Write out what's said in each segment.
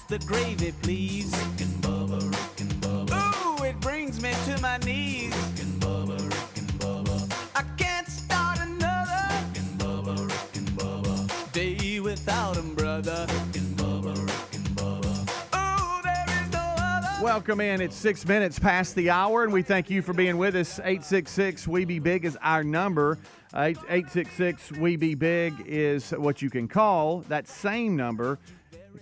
the gravy, please. Rick and Bubba. Ooh, it brings me to my knees. Rick and Bubba. I can't start another. Rick and Bubba. Day without 'em, brother. Rick and Bubba. Ooh, there is no other. Welcome in. It's 6 minutes past the hour, and we thank you for being with us. 866-WE-BE-BIG is our number. 866-WE-BE-BIG is what you can call. That same number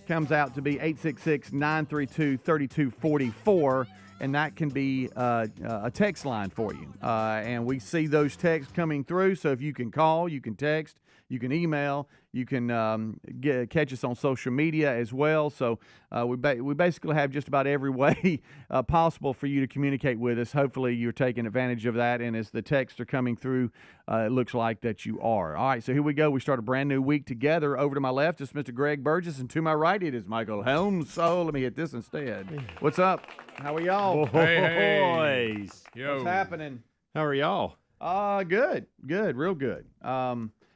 comes out to be 866-932-3244, and that can be a text line for you. And we see those texts coming through, so if you can call, you can text, you can email, you can catch us on social media as well. So we basically have just about every way possible for you to communicate with us. Hopefully you're taking advantage of that, and as the texts are coming through, it looks like that you are. All right, so here we go. We start a brand new week together. Over to my left is Mr. Greg Burgess, and to my right it is Michael Helms. So let me hit this instead. What's up? How are y'all? Hey. Boys. Yo. What's happening? How are y'all? Good, real good.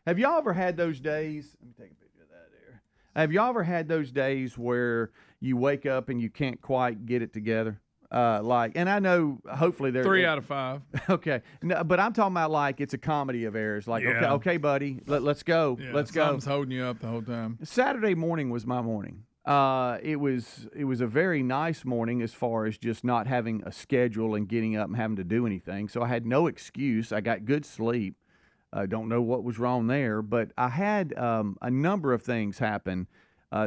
Have y'all ever had those days? Let me take a picture of that there. Have y'all ever had those days where you wake up and you can't quite get it together? And I know hopefully they're 3 out of 5. Okay, no, but I'm talking about like it's a comedy of errors. Like, Yeah. okay, buddy, let's go, Yeah, let's go. Something's holding you up the whole time. Saturday morning was my morning. It was a very nice morning as far as just not having a schedule and getting up and having to do anything. So I had no excuse. I got good sleep. I don't know what was wrong there, but I had a number of things happen.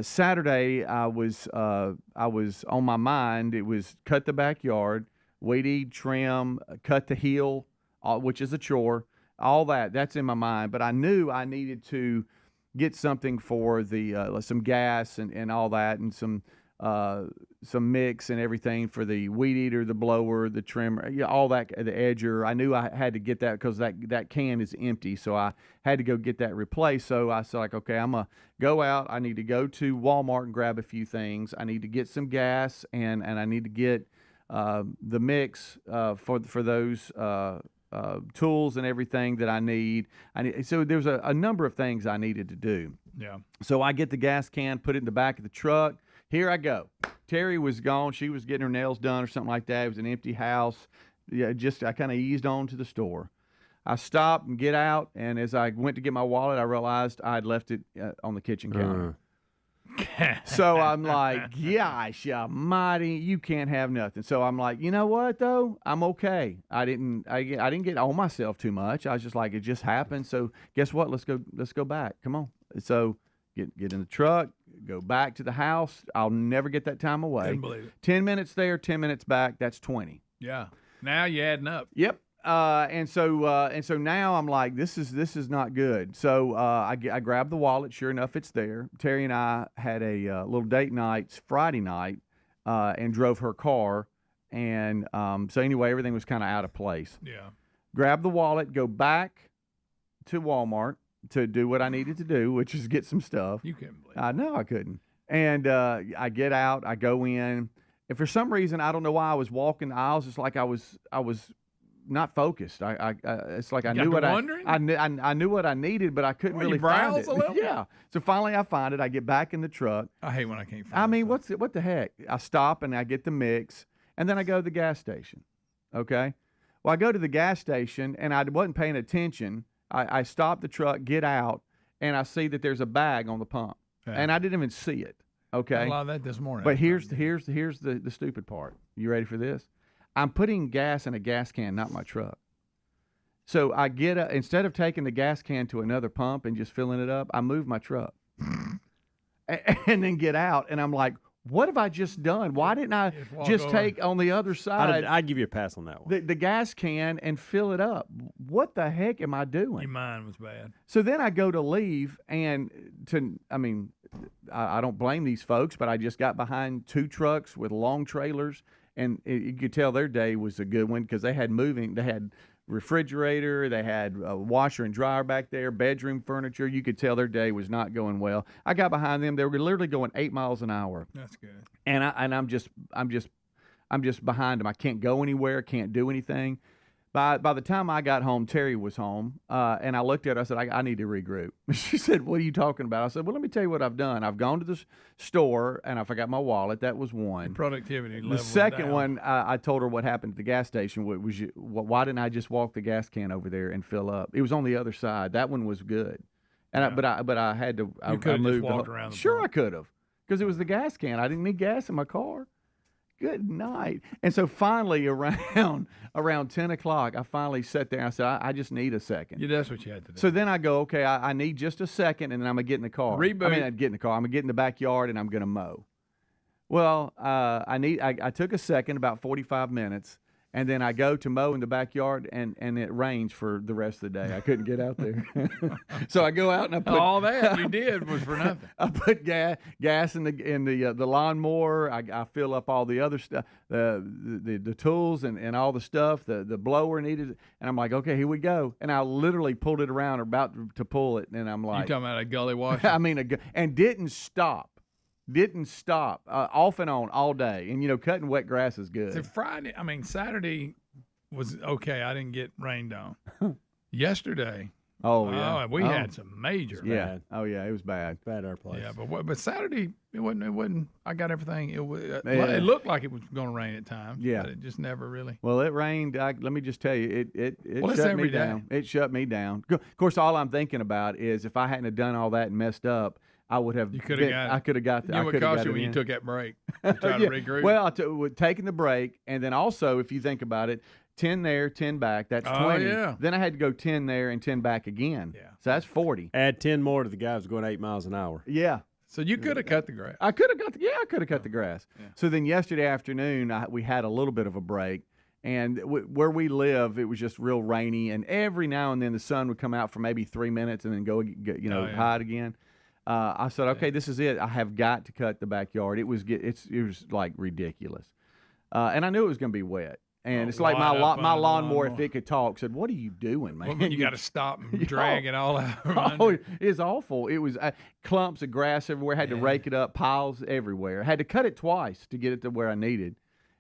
Saturday, I was on my mind. It was cut the backyard, weed eat, trim, cut the hill, which is a chore. All that's in my mind. But I knew I needed to get something for the some gas and all that, and some mix and everything for the weed eater, the blower, the trimmer, all that, the edger. I knew I had to get that because that can is empty, so I had to go get that replaced. So I said, like, okay, I'm gonna go out. I need to go to Walmart and grab a few things. I need to get some gas, and I need to get the mix for those tools and everything that I need. So there's a number of things I needed to do. Yeah. So I get the gas can, put it in the back of the truck. Here I go. Terry was gone. She was getting her nails done or something like that. It was an empty house. Yeah, I kind of eased on to the store. I stopped and get out, and as I went to get my wallet, I realized I had left it on the kitchen counter. So I'm like, gosh, almighty, you can't have nothing. So I'm like, you know what though? I'm okay. I didn't get on myself too much. I was just like, it just happened. So guess what? Let's go back. Come on. So get in the truck, go back to the house. I'll never get that time away. Couldn't believe it. 10 minutes there, 10 minutes back. That's 20. Yeah. Now you're adding up. Yep. And so now I'm like, this is not good. So I grabbed the wallet. Sure enough, it's there. Terry and I had a little date night Friday night, and drove her car. And so anyway, everything was kind of out of place. Yeah. Grab the wallet, go back to Walmart to do what I needed to do, which is get some stuff. You couldn't believe it. I know I couldn't. And I get out, I go in, and for some reason, I don't know why I was walking the aisles. It's like I was not focused. It's like I knew what I knew what I needed, but I couldn't really find it. A little? Yeah. So finally, I find it. I get back in the truck. I hate when I can't find I mean, stuff. what the heck? I stop and I get the mix, and then I go to the gas station. Okay. Well, I go to the gas station and I wasn't paying attention. I stop the truck, get out, and I see that there's a bag on the pump, and I didn't even see it. Okay. A lot of that this morning. But here's the stupid part. You ready for this? I'm putting gas in a gas can, not my truck. So I instead of taking the gas can to another pump and just filling it up, I move my truck and then get out. And I'm like, what have I just done? Why didn't I just take on the other side? I'd give you a pass on that one. The gas can and fill it up. What the heck am I doing? Your mind was bad. So then I go to leave, and I don't blame these folks, but I just got behind 2 trucks with long trailers, and you could tell their day was a good one because they had refrigerator, they had a washer and dryer back there, bedroom furniture. You could tell their day was not going well. I got behind them; they were literally going 8 miles an hour. That's good. And I'm just behind them. I can't go anywhere, can't do anything. By the time I got home, Terry was home, and I looked at her. I said, I need to regroup. She said, what are you talking about? I said, well, let me tell you what I've done. I've gone to the store, and I forgot my wallet. That was one. Productivity level The second down. one, I told her what happened at the gas station. Why didn't I just walk the gas can over there and fill up? It was on the other side. That one was good. And but I had to. You could have just walked around the Sure, pump. I could have, because it was the gas can. I didn't need gas in my car. Good night. And so finally, around 10 o'clock, I finally sat there and I said, I just need a second. Yeah, that's what you had to do. So then I go, okay, I need just a second, and then I'm going to get in the car. Reboot. I mean, I'd get in the car. I'm going to get in the backyard, and I'm going to mow. Well, I took a second, about 45 minutes, and then I go to mow in the backyard, and it rains for the rest of the day. I couldn't get out there. So I go out and I put all that you did was for nothing. I put gas in the lawnmower. I fill up all the other stuff, the tools and all the stuff. The blower needed, and I'm like, okay, here we go. And I literally pulled it around, or about to pull it, and I'm like, You talking about a gully washer? I mean, and didn't stop. Off and on all day. And, cutting wet grass is good. So Saturday was okay. I didn't get rained on. Yesterday, Oh, yeah. we had some major. Yeah. bad. Oh, yeah, it was bad. Bad our place. Yeah, but Saturday it wasn't. I got everything. It was. Yeah. It looked like it was going to rain at times. Yeah. but it just never really. Well, it rained. Let me just tell you, it Well, it's shut me every day. down. It shut me down. Of course, all I'm thinking about is if I hadn't have done all that and messed up, I would have. You could have got it. I could have got. You know what cost you when you took that break to try to regroup? Well, taking the break, and then also, if you think about it, 10 there, 10 back. That's 20. yeah. Then I had to go 10 there and 10 back again. Yeah. So that's 40. Add 10 more to the guy who's going 8 miles an hour. Yeah. So you could have cut the grass. I could have cut the grass. Yeah. So then yesterday afternoon, we had a little bit of a break, and where we live, it was just real rainy, and every now and then the sun would come out for maybe 3 minutes and then go hide again. I said, okay, this is it. I have got to cut the backyard. It was like ridiculous, and I knew it was going to be wet. And it's like my lawnmower, if it could talk, said, "What are you doing, man? Well, you got to stop and drag it all out. from Oh, under. it's awful. It was clumps of grass everywhere. Had to rake it up, piles everywhere. Had to cut it twice to get it to where I needed,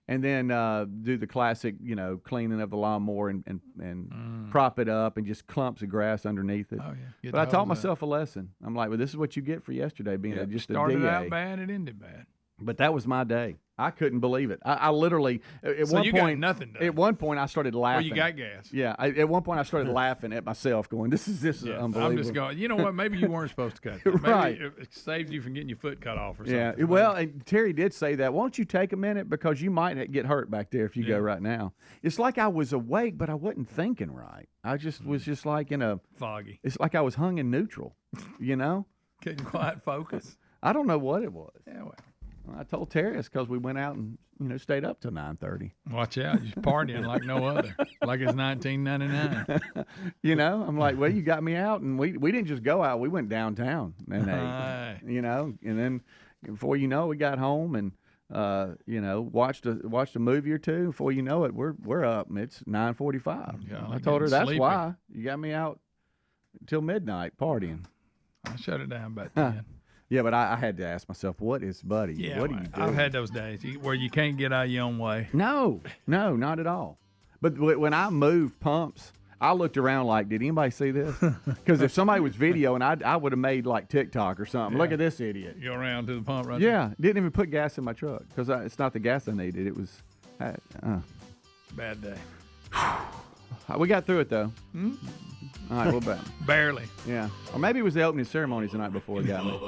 and then do the classic, cleaning of the lawnmower and prop it up, and just clumps of grass underneath it. Oh yeah. Get But I the taught hose out. myself a lesson. I'm like, well, this is what you get for yesterday, being just a Started DA. out bad, it ended bad. But that was my day. I couldn't believe it. I literally at So one you point got nothing done. At one point I started Well, laughing. you got gas. Yeah, at one point I started laughing at myself, going, "This is unbelievable." I'm just going. You know what? Maybe you weren't supposed to cut. That. Maybe Right. It saved you from getting your foot cut off or something. Yeah, well, and Terry did say that. Won't you take a minute, because you might get hurt back there if you go right now. It's like I was awake, but I wasn't thinking right. I just was just like Foggy. It's like I was hung in neutral, Couldn't quite focus. I don't know what it was. Yeah, well. I told Terry it's because we went out and stayed up till 9:30. Watch out. You're partying like no other. Like it's 1999. I'm like, well, you got me out, and we didn't just go out. We went downtown and Aye. and then before you know it, we got home and watched a movie or two. Before you know it, we're up. And it's 9:45. Yeah, I told her getting that's sleepy. why you got me out till midnight partying. I shut it down about 10. Yeah, but I had to ask myself, what is Buddy? Yeah, what are you doing? I've had those days where you can't get out of your own way. No, not at all. But when I moved pumps, I looked around like, did anybody see this? Because if somebody was videoing, I would have made like TikTok or something. Look at this idiot. Go around to the pump right Yeah, didn't even put gas in my truck because it's not the gas I needed. It was, Bad day. we got through it though. All right, we're back. Barely. Yeah, or maybe it was the opening ceremonies the night before it got me.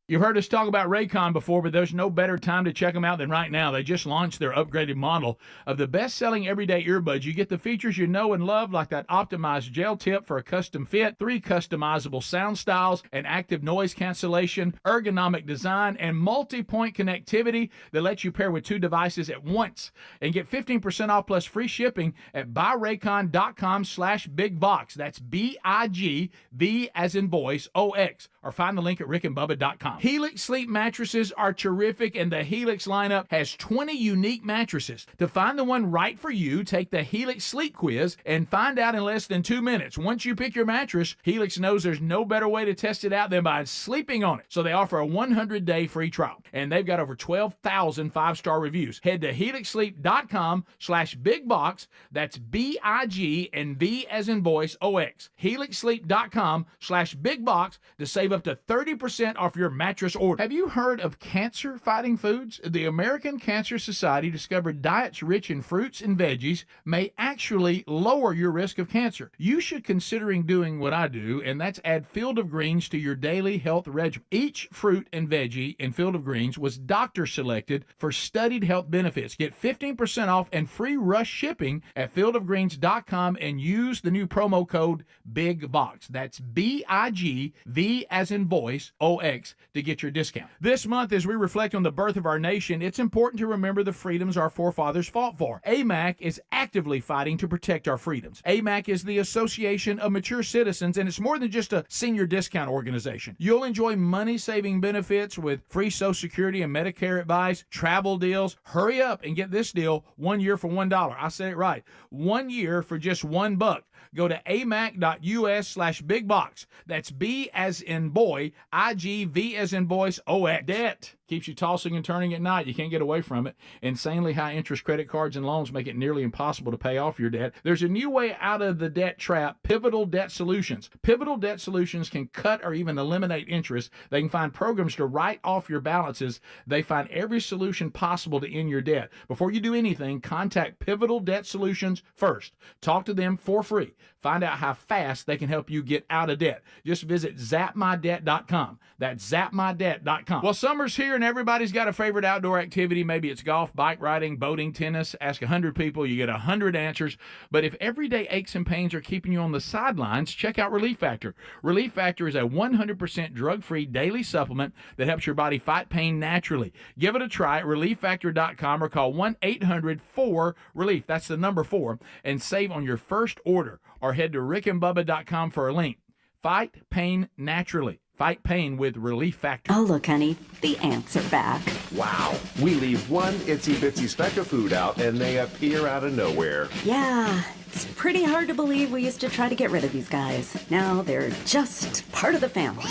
You've heard us talk about Raycon before, but there's no better time to check them out than right now. They just launched their upgraded model of the best-selling everyday earbuds. You get the features you know and love, like that optimized gel tip for a custom fit, 3 customizable sound styles, and active noise cancellation, ergonomic design, and multi-point connectivity that lets you pair with 2 devices at once. And get 15% off plus free shipping at buyraycon.com/bigvox. That's BIGV as in voice, OX. Or find the link at rickandbubba.com. HelixSleep.com. Helix Sleep mattresses are terrific, and the Helix lineup has 20 unique mattresses. To find the one right for you, take the Helix Sleep Quiz and find out in less than 2 minutes. Once you pick your mattress, Helix knows there's no better way to test it out than by sleeping on it. So they offer a 100-day free trial, and they've got over 12,000 five-star reviews. Head to HelixSleep.com/bigbox. That's B-I-G and V as in voice, O-X. HelixSleep.com/bigbox to save up to 30% off your mattress order. Have you heard of cancer-fighting foods? The American Cancer Society discovered diets rich in fruits and veggies may actually lower your risk of cancer. You should considering doing what I do, and that's add Field of Greens to your daily health regimen. Each fruit and veggie in Field of Greens was doctor selected for studied health benefits. Get 15% off and free rush shipping at fieldofgreens.com and use the new promo code BIGBOX. That's B-I-G-V as in voice, O-X to get your discount. This month, as we reflect on the birth of our nation, it's important to remember the freedoms our forefathers fought for. AMAC is actively fighting to protect our freedoms. AMAC is the Association of Mature Citizens, and it's more than just a senior discount organization. You'll enjoy money-saving benefits with free Social Security and Medicare advice, travel deals. Hurry up and get this deal 1 year for $1. I said it right. 1 year for just $1. Go to amac.us/bigbox. That's B as in boy, I-G, V as in voice, O-X. Debt keeps you tossing and turning at night. You can't get away from it. Insanely high interest credit cards and loans make it nearly impossible to pay off your debt. There's a new way out of the debt trap, Pivotal Debt Solutions. Pivotal Debt Solutions can cut or even eliminate interest. They can find programs to write off your balances. They find every solution possible to end your debt. Before you do anything, contact Pivotal Debt Solutions first. Talk to them for free. Find out how fast they can help you get out of debt. Just visit zapmydebt.com. That's zapmydebt.com. Well, summer's here and everybody's got a favorite outdoor activity. Maybe it's golf, bike riding, boating, tennis. Ask 100 people, you get 100 answers. But if everyday aches and pains are keeping you on the sidelines, check out Relief Factor. Relief Factor is a 100% drug-free daily supplement that helps your body fight pain naturally. Give it a try at relieffactor.com or call 1-800-4-RELIEF. That's the number 4, and save on your first order. Or head to rickandbubba.com for a link. Fight pain naturally. Fight pain with Relief Factor. Oh, look, honey, the ants are back. Wow. We leave one itsy-bitsy speck of food out, and they appear out of nowhere. Yeah, it's pretty hard to believe we used to try to get rid of these guys. Now they're just part of the family.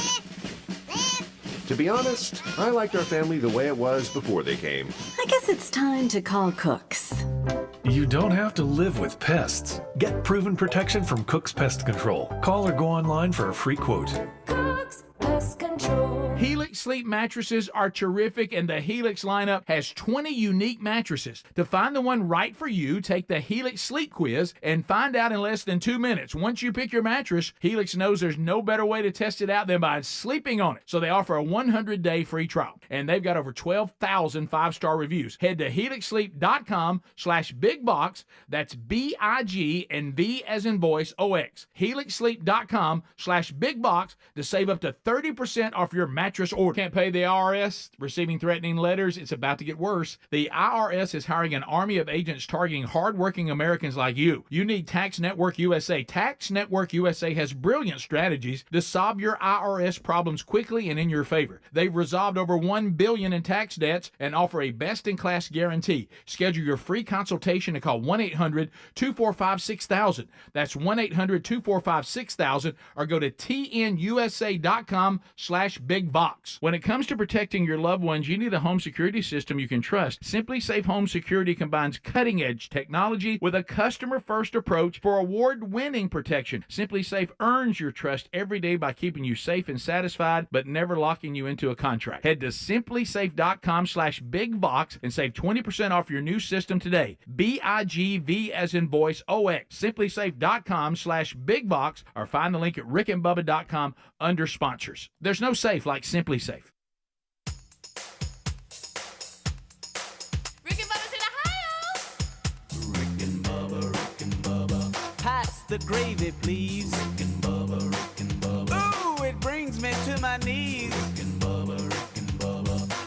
To be honest, I liked our family the way it was before they came. I guess it's time to call Cooks. You don't have to live with pests. Get proven protection from Cook's Pest Control. Call or go online for a free quote. Cook's Pest Control. Helix Sleep mattresses are terrific, and the Helix lineup has 20 unique mattresses. To find the one right for you, take the Helix Sleep Quiz and find out in less than 2 minutes. Once you pick your mattress, Helix knows there's no better way to test it out than by sleeping on it. So they offer a 100-day free trial, and they've got over 12,000 five-star reviews. Head to HelixSleep.com/bigbox. That's B-I-G and V as in voice, O-X. HelixSleep.com/bigbox to save up to 30% off your mattress order. Can't pay the IRS? Receiving threatening letters? It's about to get worse. The IRS is hiring an army of agents targeting hardworking Americans like you. You need Tax Network USA. Tax Network USA has brilliant strategies to solve your IRS problems quickly and in your favor. They've resolved over $1 billion in tax debts and offer a best-in-class guarantee. Schedule your free consultation and call 1-800-245-6000. That's 1-800-245-6000, or go to tnusa.com/bigbox. When it comes to protecting your loved ones, you need a home security system you can trust. Simply Safe Home Security combines cutting-edge technology with a customer-first approach for award-winning protection. Simply Safe earns your trust every day by keeping you safe and satisfied, but never locking you into a contract. Head to simplysafe.com/bigbox and save 20% off your new system today. B-I-G-V as in voice, O-X. simplysafe.com/bigbox, or find the link at rickandbubba.com under sponsors. There's no safe like Simply Safe. Rick and Bubba's in Ohio. Rick and Bubba. Pass the gravy, please. Rick and Bubba. Ooh, it brings me to my knees. Rick and Bubba.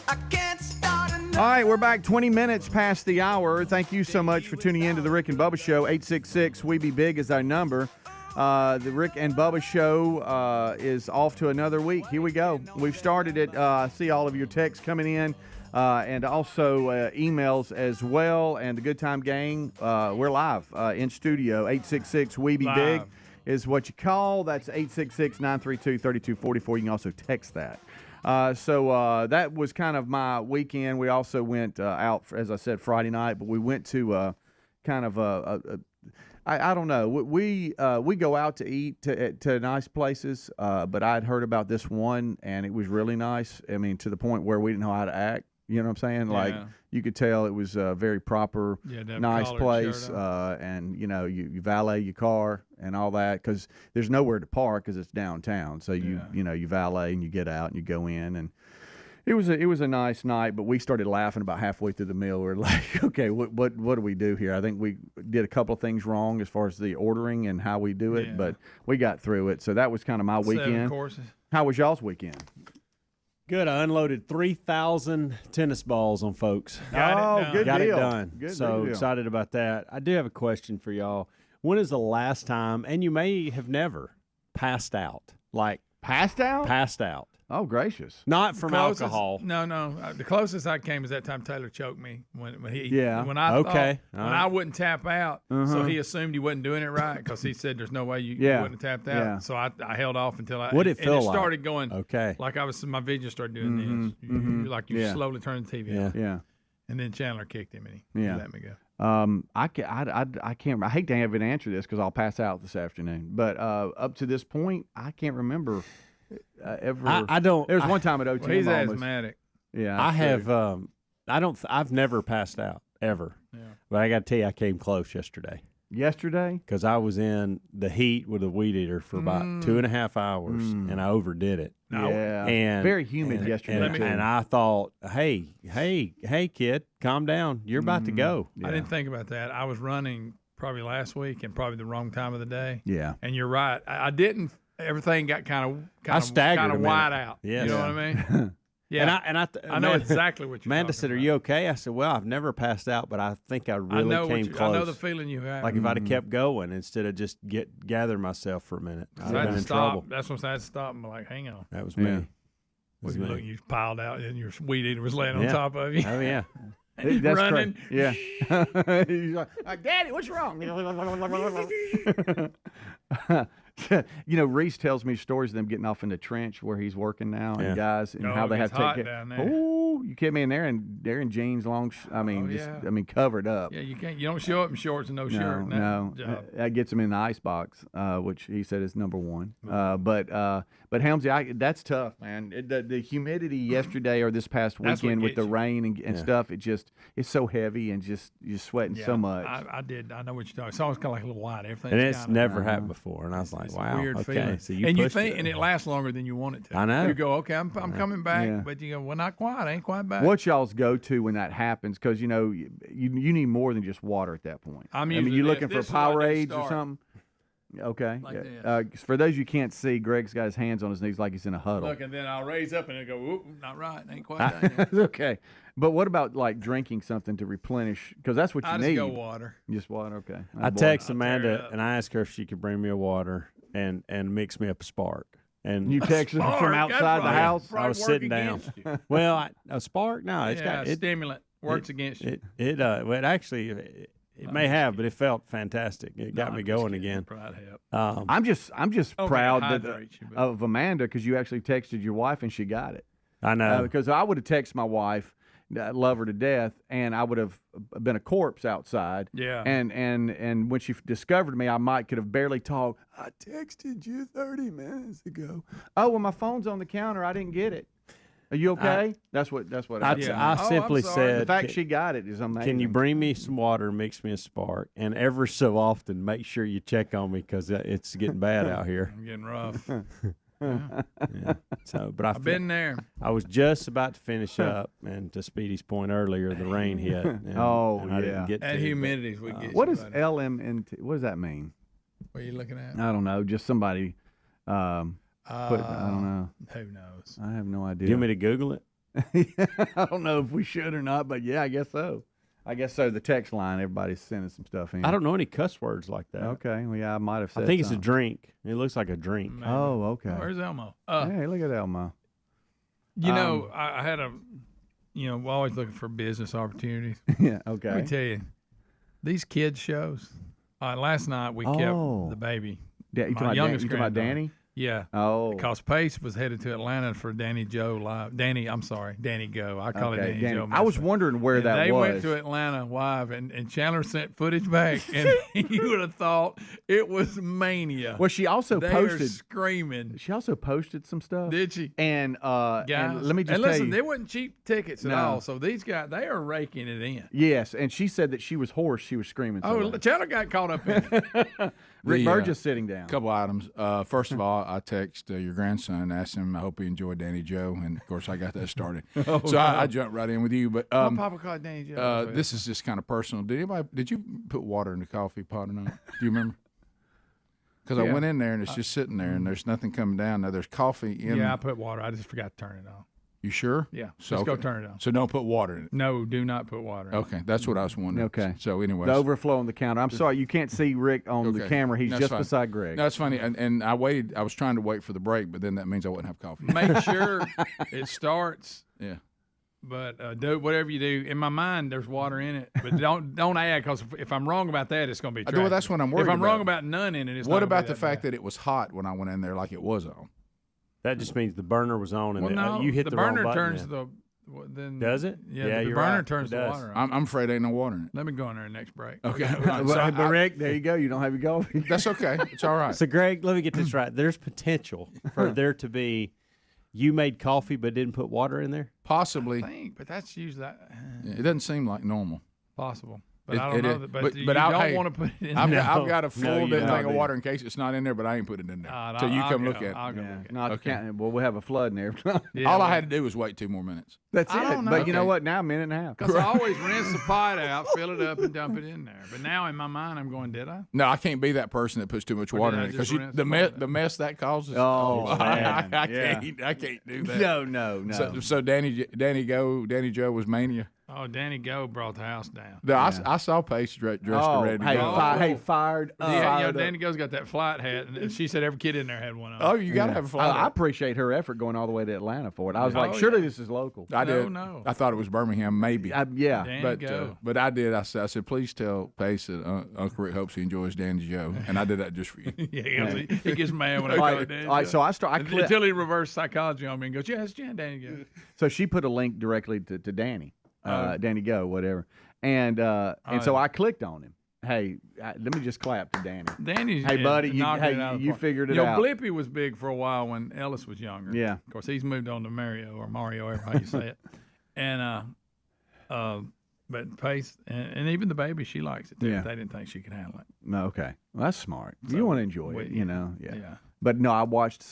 I can't start another. All right, we're back 20 minutes past the hour. Thank you so much for tuning in to the Rick and Bubba Show. 866-WE-BE-BIG is our number. The Rick and Bubba show is off to another week. Here we go. We've started it. I see all of your texts coming in and also emails as well. And the Good Time Gang, we're live in studio. 866-WE-BE-BIG is what you call. That's 866-932-3244. You can also text that. So that was kind of my weekend. We also went out, as I said, Friday night, but we went to kind of I don't know. We go out to eat to nice places, but I'd heard about this one, and it was really nice. I mean, to the point where we didn't know how to act. You know what I'm saying? Like, you could tell it was a very proper, nice place, and, you valet your car and all that, because there's nowhere to park because it's downtown. So, you valet and you get out and you go in, and it was a nice night, but we started laughing about halfway through the meal. We're like, okay, what do we do here? I think we did a couple of things wrong as far as the ordering and how we do it, but we got through it. So that was kind of my weekend. 7 courses. How was y'all's weekend? Good. I unloaded 3,000 tennis balls on folks. Got good Got deal. it done. Good So deal. excited about that. I do have a question for y'all. When is the last time, and you may have never, passed out? Like, Passed out? passed out. Oh, gracious. Not from Closest- alcohol. No. The closest I came was that time Taylor choked me when he. Yeah. When I Okay. thought, All when right. I wouldn't tap out, so he assumed he wasn't doing it right because he said there's no way you wouldn't have tapped out. Yeah. So I held off until I. What'd it feel and it like? started going. Okay. Like my vision started doing this. You Yeah. slowly turn the TV Yeah. on. Yeah. And then Chandler kicked him and he let me go. I can't. I hate to have an answer to this because I'll pass out this afternoon. But up to this point, I can't remember ever. I don't. There was one time at OTM. Well, he's almost. asthmatic. Yeah, I that's true. have. I don't. I've never passed out ever. Yeah. But I got to tell you, I came close yesterday Yesterday. because I was in the heat with a weed eater for about 2.5 hours, and I overdid it. No. Yeah, And very humid and, yesterday. and, too. and I thought, hey, kid, calm down. You're about to go. I didn't think about that. I was running probably last week and probably the wrong time of the day. Yeah. And you're right. I didn't. Everything got kind staggered of a minute. wide out. Yes. You know what I mean? Yeah. And I know exactly what you're Amanda talking said, "Are about. you okay?" I said, "Well, I've never passed out, but I think I really know came close. I know the feeling you have. Like if I'd have kept going instead of just gather myself for a minute, I'd So I have had been to in stop. trouble. That's what I had to stop and be like, hang on. That was Yeah. me. That Well, was you, me. look, you piled out and your weed eater was laying on Yeah. top of you. Oh yeah. That's running. crazy. Yeah. He's like, Daddy, what's wrong? Reese tells me stories of them getting off in the trench where he's working now, Yeah. and guys, and Oh, how they it have gets to hot take care. down there. Oh, you kidding me? And they're in jeans, long. Yeah. Covered up. Yeah, you can't. You don't show up in shorts and no shirt. No, that gets him in the ice box, which he said is number one. But Helmsy, that's tough, man. The humidity yesterday or this past That's what weekend with gets the you. rain and stuff, it's so heavy and you're sweating Yeah, so much. I did. I know what you're talking. It's always kind of like a little white. Everything. And it's never happened before, and I was like, It's "Wow, a weird okay." feeling. So you and you pushed think, it. and it lasts longer than you want it to. I know. You go, okay, I'm coming back, Yeah. but you go, well, not quite. I ain't quite back. What's y'all's go-to when that happens? Because you need more than just water at that point. I'm I mean, usually you this. looking for This is what I do Powerades or start. something? Okay. Like yeah. For those you can't see, Greg's got his hands on his knees like he's in a huddle. Look, and then I'll raise up and it'll go, oop, not right. Ain't quite done yet. Okay. But what about like drinking something to replenish? Because that's what you I need. just go water. Just water. Okay. I text I'll tear it Amanda up. and I asked her if she could bring me a water and mix me up a Spark. And You texted from Spark, outside that's the right. house. Probably I was work sitting down. against you. Well, a Spark? No, it's Yeah, got it. stimulant works against you. Well, it actually it may have, but it felt fantastic. It got me going again. Probably help. I'm just Okay, proud hydrate you, but- of Amanda because you actually texted your wife and she got it. I know. Because I would have texted my wife, love her to death, and I would have been a corpse outside. Yeah. And when she discovered me, I could have barely talked. I texted you 30 minutes ago. Oh, well, my phone's on the counter. I didn't get it. Are you okay? That's what happened. Yeah. I Oh, simply I'm sorry. said, The fact she got it is amazing. can you bring me some water and mix me a Spark? And ever so often, make sure you check on me because it's getting bad out here. I'm getting rough. Yeah. So, but I've been there. I was just about to finish up, and to Speedy's point earlier, the rain hit. And, Oh, and I didn't yeah. get to. And but- humidities would get What you, is buddy. LMNT? What does that mean? What are you looking at? I don't know. Just somebody put it, I don't know. Who knows? I have no Do idea. you want me to Google it? I don't know if we should or not, but yeah, I guess so. I guess so. The text line, everybody's sending some stuff in. I don't know any cuss words like that. Okay, well, yeah, I might have said. I think it's a something. drink. It looks like a drink. Maybe. Oh, okay. Where's Elmo? Hey, look at Elmo. You know, I had we're always looking for business opportunities. Yeah. Okay. Let me tell you, these kids shows. Last night we kept the baby. You talking youngest about granddaughter. Danny? Yeah. Oh. Because Pace was headed to Atlanta for Danny Joe live. Danny Go. I call it Danny Joe. I was wondering where that they was. Went to Atlanta live, and Chandler sent footage back, and you would have thought it was mania. Well, she also they posted. Are screaming. She also posted some stuff. Did she? And Guys, and let me just and tell listen, you, they wasn't cheap tickets at No. all. So these guys, they are raking it in. yes, and she said that she was hoarse. She was screaming. So Oh, loud. Chandler got caught up in it. Rick The, Burgess sitting down. Couple items. First of all, I text your grandson, asked him. I hope he enjoyed Danny Joe, and of course I got that started. I jumped right in with you. But My papa called Danny Joe. this is just kind of personal. Did you put water in the coffee pot or not? Do you remember? Because I Yeah. went in there and it's just sitting there, and there's nothing coming down. Now there's coffee in. Yeah, I put water. I just forgot to turn it on. You sure? Yeah. So Let's go okay. turn it on. So don't put water in it. No, do not put water in it. Okay, that's what I was wondering. Okay. So anyway, The overflow on the counter. I'm sorry, you can't see Rick on the Okay. camera. He's That's just fine. beside Greg. No, it's funny, and I waited. I was trying to wait for the break, but then that means I wouldn't have coffee. Make sure it starts. Yeah. But do whatever you do. In my mind, there's water in it, but don't add, because if I'm wrong about that, it's going to be. Well, that's what I'm worried If I'm wrong about. about none in it, it's What not gonna about be the fact bad. that it was hot when I went in there, like it was on? That just means the burner was on, and Well, no, you hit the the wrong burner button turns then. the. Then Does it? Yeah, Yeah, the you're burner right. turns It the does. water on. I'm afraid ain't no water in it. Let me go in there next break. Okay, But Rick, there you go. You don't have your coffee. that's okay. It's all right. So, Greg, let me get this right. There's potential for there to be you made coffee but didn't put water in there? Possibly, I think, but that's usually that it doesn't seem like normal. possible. But It- I don't it know. is. That, but But- you but don't hey, want to put it in I've there. got, I've got a full you big don't. thing of water in case it's not in there, but I ain't put it in there. No, So you I'll come go- look at I'll it. go Yeah, look at it. not Okay. counting. Well, we have a flood in there. Yeah, All I well, had to do was wait 2 more minutes. That's I it. don't know. But you know Okay. what? Now a minute and a half. Because I always rinse the pot out, fill it up, and dump it in there. But now in my mind, I'm going, did I? No, I can't be that person that puts too much Or water did in I it because just rinse the the mess pot? the mess that causes. Oh, man. I Yeah. can't. I can't do that. No. So Danny Joe was mania. Oh, Danny Go brought the house down. I saw Pace dressed Oh, and ready to hey, go. fired. Yeah, Danny Go's got that flight hat, and she said every kid in there had one on. Oh, you got to have a flight. I appreciate her effort going all the way to Atlanta for it. I was Oh, like, surely yeah. this is local. I did. No. I thought it was Birmingham, maybe. Yeah. Danny Go. But I did. I said, please tell Pace that Uncle Rick hopes he enjoys Danny Joe, and I did that just for you. Yeah, he gets mad when I All call right, it Danny all right, Go. so I clipped. Until he reversed psychology on me and goes, yeah, it's Danny Go. So she put a link directly to Danny, Danny Go, whatever, and so yeah. I clicked on him. Hey, let me just clap to Danny. Danny's Hey, buddy, you- knocking hey, it out of the you park. figured it You know, out. Blippy was big for a while when Ellis was younger. Yeah. Of course, he's moved on to Mario, whatever how you say it. And but Pace and even the baby, she likes it too. Yeah. They didn't think she could handle it. No, okay, well, that's smart. So, you want to enjoy we- it, you know. Yeah. Yeah. But no, I watched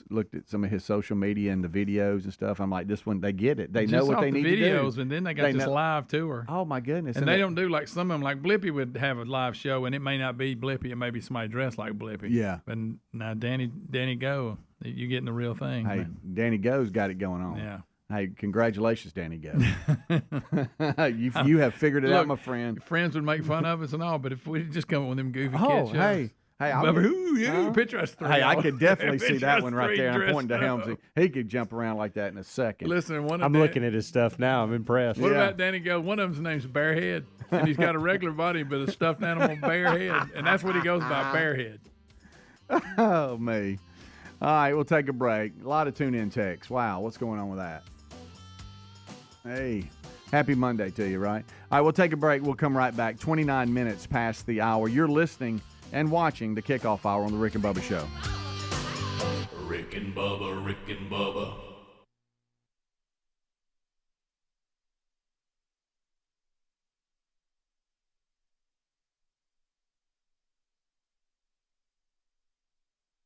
looked at some of his social media and the videos and stuff. I'm like, this one, they get it. They know Just what off they the need videos, to do. and then they got They this know- live tour. Oh my goodness! And they don't do like some of them. Like Blippy would have a live show, and it may not be Blippy. It may be somebody dressed like Blippy. Yeah. But now Danny Go, you're getting the real thing. Hey, man. Danny Go's got it going on. Yeah. Hey, congratulations, Danny Go. you have figured it out, Look, my friend. Your friends would make fun of us and all, but if we just come up with them goofy Oh, kid shows. hey, I'll Bubba, get- ooh, yeah, picture us three. Hey, I all- could definitely see picture that us one right three there. I'm dressed pointing to up. Helmsy. He could jump around like that in a second. Listen, I'm looking at his stuff now. I'm impressed. What Yeah. about Danny Go? One of them's name's Bearhead, and he's got a regular body but a stuffed animal bear head, and that's what he goes by, Bearhead. Oh, me. All right, we'll take a break. A lot of tune-in texts. Wow, what's going on with that? Hey, happy Monday to you, right? All right, we'll take a break. We'll come right back. 29 minutes past the hour. You're listening and watching the Kickoff Hour on the Rick and Bubba Show. Rick and Bubba, Rick and Bubba.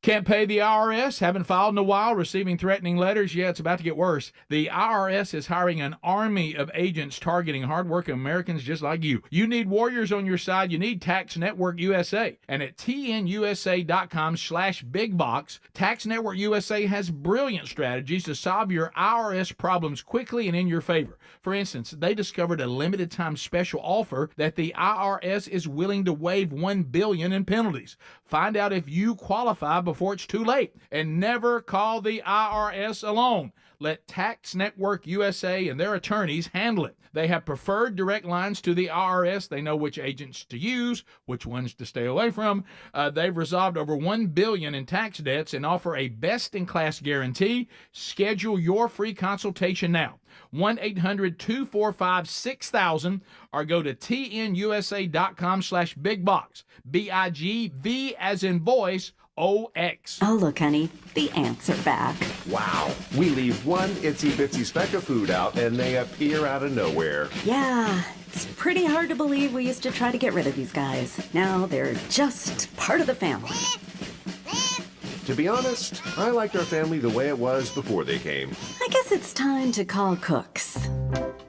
Can't pay the IRS? Haven't filed in a while? Receiving threatening letters? Yeah, it's about to get worse. The IRS is hiring an army of agents targeting hardworking Americans just like you. You need warriors on your side. You need Tax Network USA. And at tnusa.com/bigbox, Tax Network USA has brilliant strategies to solve your IRS problems quickly and in your favor. For instance, they discovered a limited time special offer that the IRS is willing to waive $1 billion in penalties. Find out if you qualify before it's too late. And never call the IRS alone. Let Tax Network USA and their attorneys handle it. They have preferred direct lines to the IRS. They know which agents to use, which ones to stay away from. They've resolved over $1 billion in tax debts and offer a best-in-class guarantee. Schedule your free consultation now. 1-800-245-6000 or go to tnusa.com/bigbox. BIGV as in voice, OX. Oh, look, honey, the ants are back. Wow. We leave one itsy bitsy speck of food out and they appear out of nowhere. Yeah, it's pretty hard to believe we used to try to get rid of these guys. Now they're just part of the family. To be honest, I liked our family the way it was before they came. I guess it's time to call Cooks.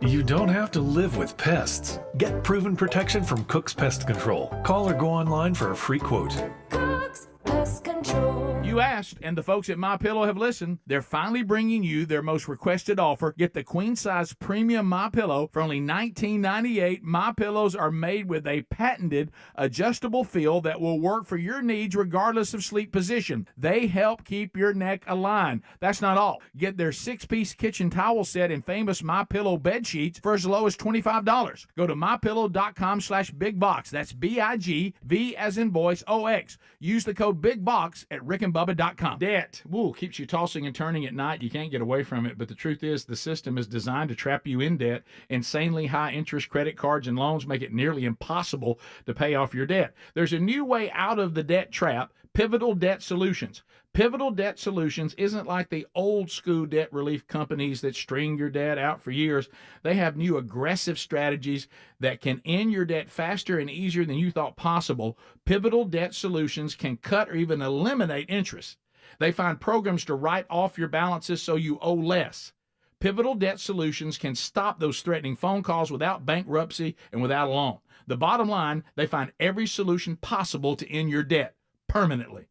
You don't have to live with pests. Get proven protection from Cook's Pest Control. Call or go online for a free quote. Cook's Pest Control. You asked, and the folks at MyPillow have listened. They're finally bringing you their most requested offer. Get the queen-size premium MyPillow for only $19.98. MyPillows are made with a patented adjustable feel that will work for your needs regardless of sleep position. They help keep your neck aligned. That's not all. Get their 6-piece kitchen towel set and famous MyPillow bed sheets for as low as $25. Go to MyPillow.com/bigbox. That's BIGV as in voice, OX. Use the code BIGBOX at rickandbubba.com. Debt, keeps you tossing and turning at night. You can't get away from it, but the truth is the system is designed to trap you in debt. Insanely high interest credit cards and loans make it nearly impossible to pay off your debt. There's a new way out of the debt trap, Pivotal Debt Solutions. Pivotal Debt Solutions isn't like the old school debt relief companies that string your debt out for years. They have new aggressive strategies that can end your debt faster and easier than you thought possible. Pivotal Debt Solutions can cut or even eliminate interest. They find programs to write off your balances so you owe less. Pivotal Debt Solutions can stop those threatening phone calls without bankruptcy and without a loan. The bottom line, they find every solution possible to end your debt permanently.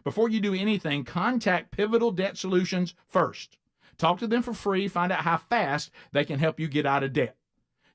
Before you do anything, contact Pivotal Debt Solutions first. Talk to them for free. Find out how fast they can help you get out of debt.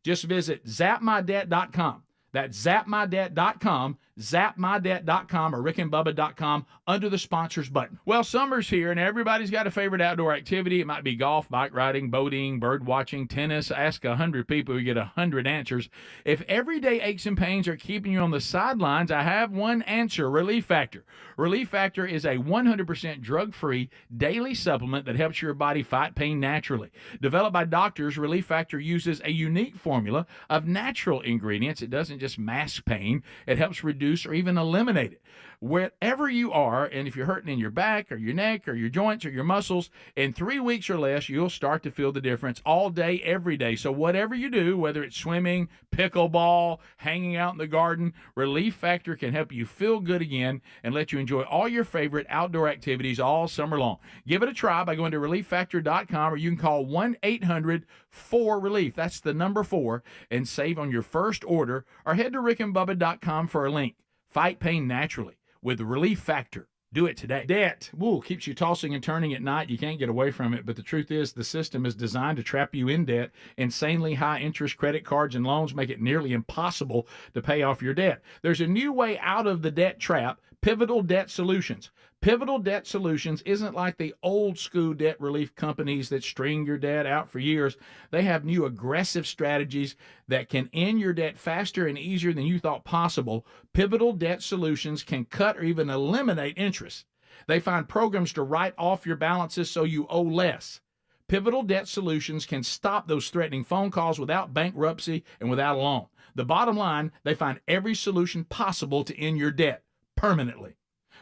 Just visit zapmydebt.com. That's zapmydebt.com, zapmydebt.com, or rickandbubba.com under the sponsors button. Well, summer's here, and everybody's got a favorite outdoor activity. It might be golf, bike riding, boating, bird watching, tennis. Ask 100 people, you get 100 answers. If everyday aches and pains are keeping you on the sidelines, I have one answer, Relief Factor. Relief Factor is a 100% drug-free daily supplement that helps your body fight pain naturally. Developed by doctors, Relief Factor uses a unique formula of natural ingredients. It doesn't just mask pain. It helps reduce or even eliminate it. Wherever you are, and if you're hurting in your back or your neck or your joints or your muscles, in 3 weeks or less, you'll start to feel the difference all day, every day. So whatever you do, whether it's swimming, pickleball, hanging out in the garden, Relief Factor can help you feel good again and let you enjoy all your favorite outdoor activities all summer long. Give it a try by going to relieffactor.com, or you can call 1-800-4RELIEF. That's the number 4, and save on your first order, or head to rickandbubba.com for a link. Fight pain naturally with Relief Factor. Do it today. Debt, keeps you tossing and turning at night. You can't get away from it, but the truth is the system is designed to trap you in debt. Insanely high interest credit cards and loans make it nearly impossible to pay off your debt. There's a new way out of the debt trap, Pivotal Debt Solutions. Pivotal Debt Solutions isn't like the old school debt relief companies that string your debt out for years. They have new aggressive strategies that can end your debt faster and easier than you thought possible. Pivotal Debt Solutions can cut or even eliminate interest. They find programs to write off your balances so you owe less. Pivotal Debt Solutions can stop those threatening phone calls without bankruptcy and without a loan. The bottom line, they find every solution possible to end your debt permanently.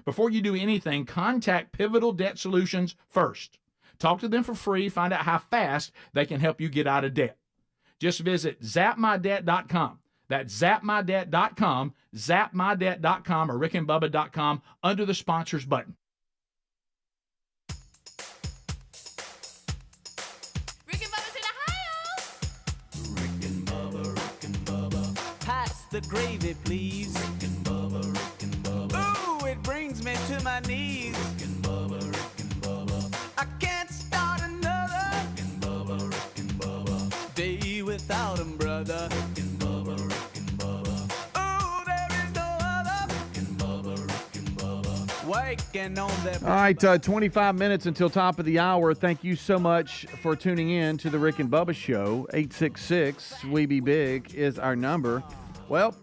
Before you do anything, contact Pivotal Debt Solutions first. Talk to them for free. Find out how fast they can help you get out of debt. Just visit zapmydebt.com. That's zapmydebt.com, zapmydebt.com, or rickandbubba.com under the sponsors button. the gravy, please. Rick and Bubba, Rick and Bubba. Ooh, it brings me to my knees. Rick and Bubba, Rick and Bubba. I can't start another. Rick and Bubba, Rick and Bubba. Day without 'em, brother. Rick and Bubba, Rick and Bubba. Ooh, there is no other. Rick and Bubba, Rick and Bubba. Waking on their. All right, 25 minutes until top of the hour. Thank you so much for tuning in to the Rick and Bubba Show. 866 We Be Big is our number. Well,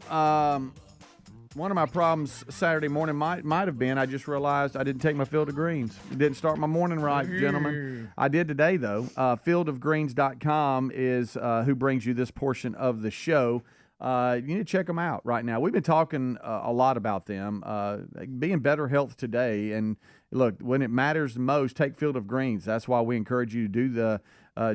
one of my problems Saturday morning might have been I just realized I didn't take my Field of Greens. It didn't start my morning right, gentlemen. I did today, though. Fieldofgreens.com is who brings you this portion of the show. You need to check them out right now. We've been talking a lot about them. Being better health today. And look, when it matters the most, take Field of Greens. That's why we encourage you to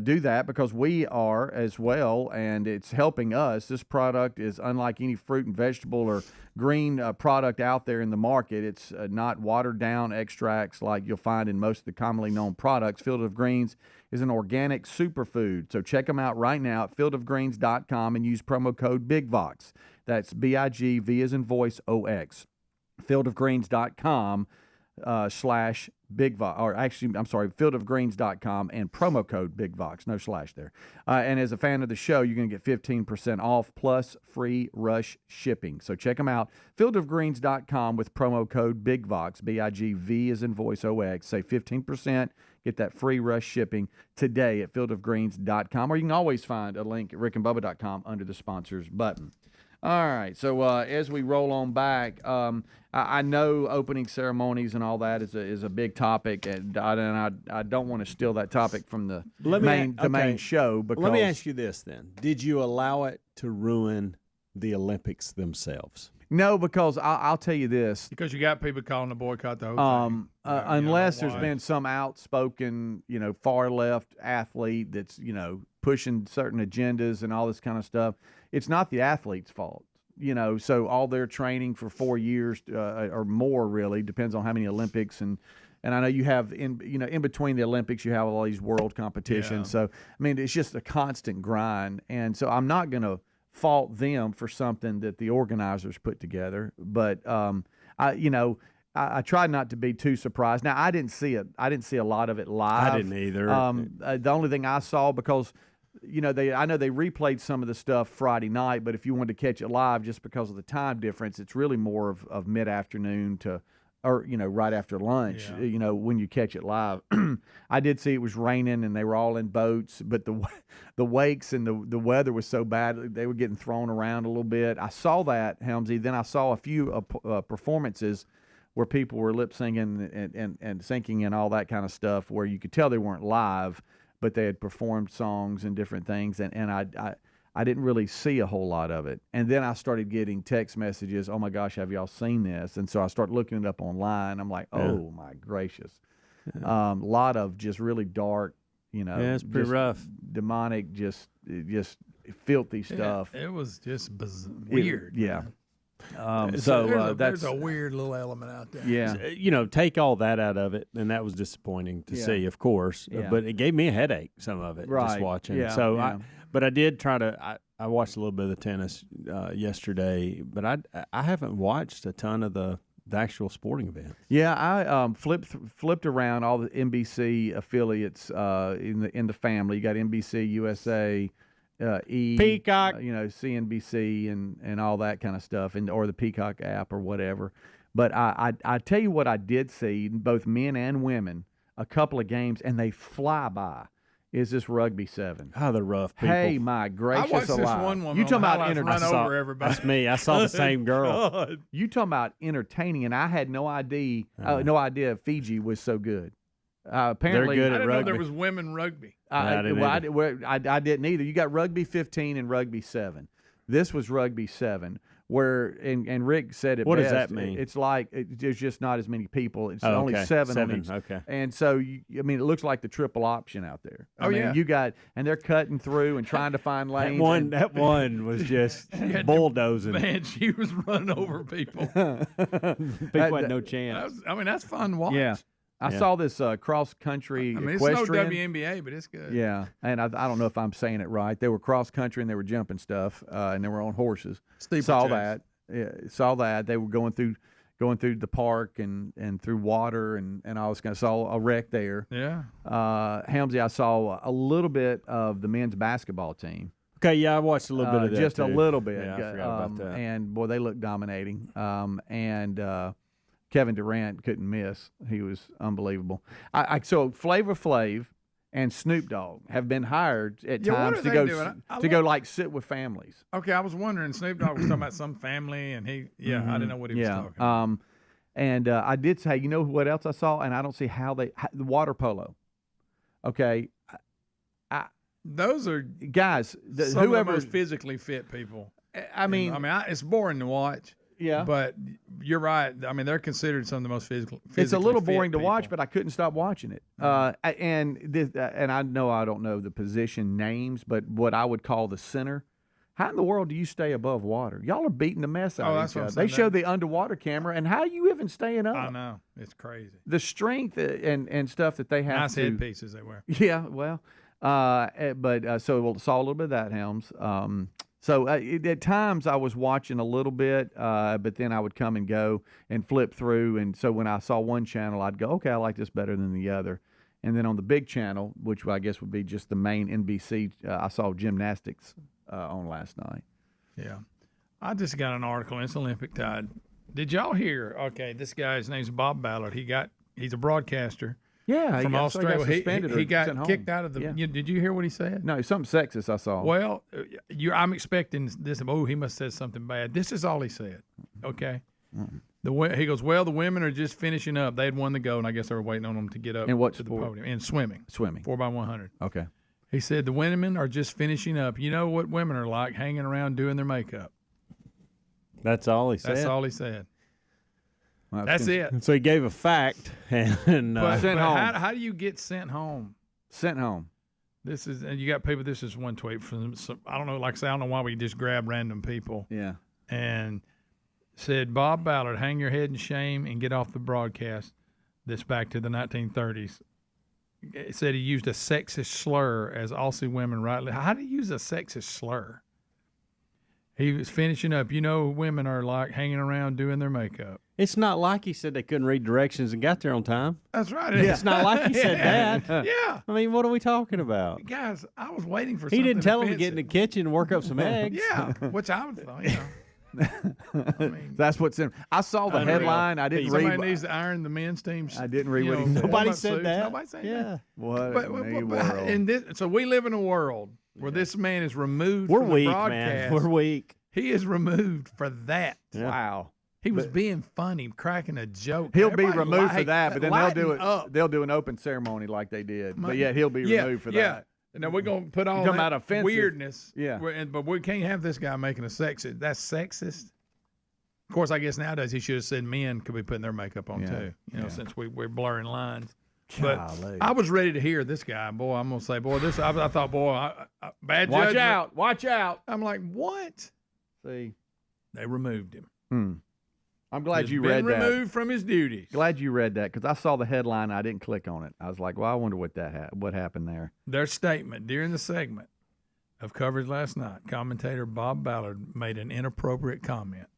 do that, because we are as well, and it's helping us. This product is unlike any fruit and vegetable or green product out there in the market. It's not watered down extracts like you'll find in most of the commonly known products. Field of Greens is an organic superfood. So check them out right now at fieldofgreens.com and use promo code BIGVOX. That's BIG, V as in voice, OX. Fieldofgreens.com /BigVox, or actually, I'm sorry, fieldofgreens.com and promo code BigVox, no slash there. And as a fan of the show, you're going to get 15% off plus free rush shipping. So check them out, fieldofgreens.com with promo code BigVox, BIGV as in voice, OX. Say 15%, get that free rush shipping today at fieldofgreens.com, or you can always find a link at rickandbubba.com under the sponsors button. All right, so as we roll on back, I know opening ceremonies and all that is a big topic, and I don't want to steal that topic from the main show. Because let me ask you this then: did you allow it to ruin the Olympics themselves? No, because I'll tell you this: because you got people calling to boycott the whole thing. Unless there's been some outspoken, far left athlete that's pushing certain agendas and all this kind of stuff. It's not the athlete's fault, so all their training for 4 years or more really depends on how many Olympics. And I know you have in between the Olympics, you have all these world competitions. Yeah. So, it's just a constant grind. And so I'm not going to fault them for something that the organizers put together. But, I tried not to be too surprised. Now, I didn't see it. I didn't see a lot of it live. I didn't either. The only thing I saw, because I know they replayed some of the stuff Friday night, but if you wanted to catch it live, just because of the time difference, it's really more of mid-afternoon or right after lunch, when you catch it live. I did see it was raining and they were all in boats, but the wakes and the weather was so bad, they were getting thrown around a little bit. I saw that, Helmsy. Then I saw a few performances where people were lip singing and syncing and all that kind of stuff, where you could tell they weren't live, but they had performed songs and different things, and I didn't really see a whole lot of it. And then I started getting text messages, oh my gosh, have y'all seen this? And so I started looking it up online. I'm like, oh my gracious. A lot of just really dark, it's pretty rough. Demonic, just filthy stuff. It was just weird. There's a weird little element out there. Yeah. Take all that out of it, and that was disappointing to see, of course. Yeah. But it gave me a headache, some of it, just watching. Yeah. So but I did try to. I watched a little bit of the tennis yesterday, but I haven't watched a ton of the actual sporting events. Yeah, I flipped around all the NBC affiliates in the family. You got NBC, USA. Peacock, CNBC and all that kind of stuff, or the Peacock app or whatever. But I tell you what, I did see both men and women a couple of games, and they fly by. Is this Rugby 7? Oh, the rough people. Hey, my gracious I watched alive! This one woman you talking about entertaining? Over everybody. That's me. I saw the same girl. God. You talking about entertaining, and I had no idea Fiji was so good. Apparently, they're good I at didn't rugby. know there was women rugby. I didn't either. You got Rugby 15 and Rugby 7. This was Rugby 7, where and Rick said it. What best. does that mean? It's like there's just not as many people. It's only seven on each. Okay. And so it looks like the triple option out there. I mean, you got, and they're cutting through and trying to find lanes. That one was just bulldozing. Man, she was running over people. People had no chance. That's fun to watch. Yeah. I saw this cross country I mean, it's no equestrian. WNBA, but it's good. Yeah, and I don't know if I'm saying it right. They were cross country and they were jumping stuff, and they were on horses. Saw that. Yeah, saw that. They were going through the park and through water and I was going to saw a wreck there. Yeah. Helmsy, I saw a little bit of the men's basketball team. Okay, yeah, I watched a little bit of that just too. a little bit. Yeah, I forgot about that. And boy, they looked dominating. And Kevin Durant couldn't miss. He was unbelievable. So Flavor Flav and Snoop Dogg have been hired at times to go like sit with families. Okay, I was wondering. Snoop Dogg was talking about some family, and I didn't know what he was talking about. And I did say, you know what else I saw? And I don't see how the water polo. Okay. Those are guys. Some of the most physically fit people. I mean, it's boring to watch. Yeah, but you're right. I mean, they're considered some of the most physically. It's a little boring to people. watch, but I couldn't stop watching it. And I know I don't know the position names, but what I would call the center. How in the world do you stay above water? Y'all are beating the mess out of each other. They show the underwater camera, and how are you even staying up? I know. It's crazy. The strength and stuff that they have. Nice headpieces they wear. Yeah, well, so we'll saw a little bit of that, Helms. So at times I was watching a little bit, but then I would come and go and flip through. And so when I saw one channel, I'd go, okay, I like this better than the other. And then on the big channel, which I guess would be just the main NBC, I saw gymnastics on last night. Yeah. I just got an article. It's Olympic Tide. Did y'all hear? Okay, this guy's name's Bob Ballard. He's a broadcaster. Yeah, from Australia. He got kicked out of the. Yeah. Did you hear what he said? No, something sexist I saw. Well, I'm expecting this. Oh, he must have said something bad. This is all he said. Okay. He goes, well, the women are just finishing up. They had won the gold, and I guess they were waiting on them to get up to the podium. In swimming. 4x100. Okay. He said the women are just finishing up. You know what women are like, hanging around doing their makeup. That's all he said? That's all he said. Well, that's it. So he gave a fact and sent home. How do you get sent home? Sent home. This is, and you got people. This is one tweet from. I don't know. Like I say, I don't know why we just grab random people. Yeah. And said Bob Ballard, hang your head in shame and get off the broadcast. This back to the 1930s. It said he used a sexist slur as Aussie women rightly. How do you use a sexist slur? He was finishing up. You know, women are like hanging around doing their makeup. It's not like he said they couldn't read directions and got there on time. That's right. It's not like he said that. Yeah. I mean, what are we talking about? Guys, I was waiting for He something didn't tell him to offensive. get in the kitchen and work up some eggs. Yeah, which I would thought, you know. I mean, that's what's in. I saw the headline. I didn't read. Somebody needs to iron the men's teams. I didn't read what he said. Nobody said that. Nobody said that. What in the world? And so we live in a world where this man is removed We're from weak, the broadcast. man. We're weak. He is removed for that. Yeah. Wow. He was being funny, cracking a joke. He'll Everybody be removed for that, but then they'll do it. Up. They'll do an open ceremony like they did. But yeah, he'll be removed for that. Now we're gonna put all Come out that offensive. weirdness. Yeah. But we can't have this guy making a sexist. That's sexist. Of course, I guess nowadays he should have said men could be putting their makeup on too. You know, since we're blurring lines. Golly. But I was ready to hear this guy. Boy, I'm gonna say, boy, this. I thought, boy, bad Watch judgment. out! Watch out! I'm like, what? See, they removed him. I'm glad you Been read that. removed from his duties. Glad you read that because I saw the headline. I didn't click on it. I was like, well, I wonder what what happened there. Their statement during the segment of coverage last night, commentator Bob Ballard made an inappropriate comment.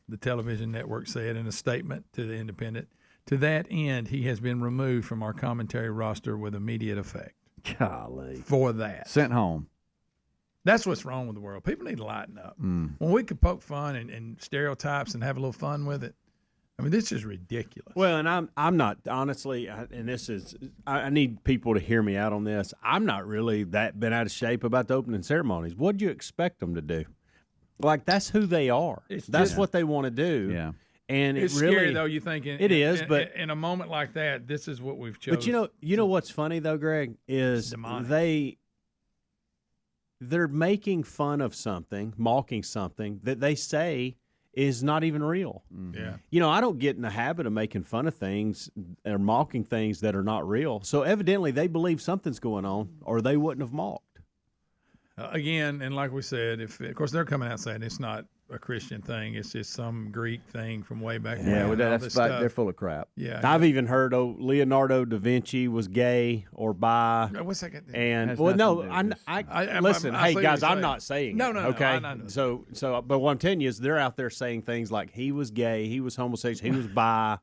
The television network said in a statement to the Independent, to that end, he has been removed from our commentary roster with immediate effect. Golly. For that. Sent home. That's what's wrong with the world. People need to lighten up. When we could poke fun and stereotypes and have a little fun with it, I mean, this is ridiculous. Well, and I'm not, honestly, and this is, I need people to hear me out on this. I'm not really that been out of shape about the opening ceremonies. What do you expect them to do? Like, that's who they are. That's what they want to do. Yeah. And it's really, scary, though, you think. But in a moment like that, this is what we've chosen. But you know what's funny, though, Greg, is they're making fun of something, mocking something that they say is not even real. Yeah. You know, I don't get in the habit of making fun of things or mocking things that are not real. So evidently they believe something's going on or they wouldn't have mocked. Again, and like we said, of course they're coming out saying it's not a Christian thing. It's just some Greek thing from way back when. Yeah, well, and all that's this about, stuff. they're full of crap. Yeah. I've even heard Leonardo da Vinci was gay or bi. What's that? And Has well, no, nothing to do with I I listen. see Hey what guys, you're I'm saying. not saying No, it, no, no, okay. I know. So, but what I'm telling you is they're out there saying things like he was gay, he was homosexual, he was bi,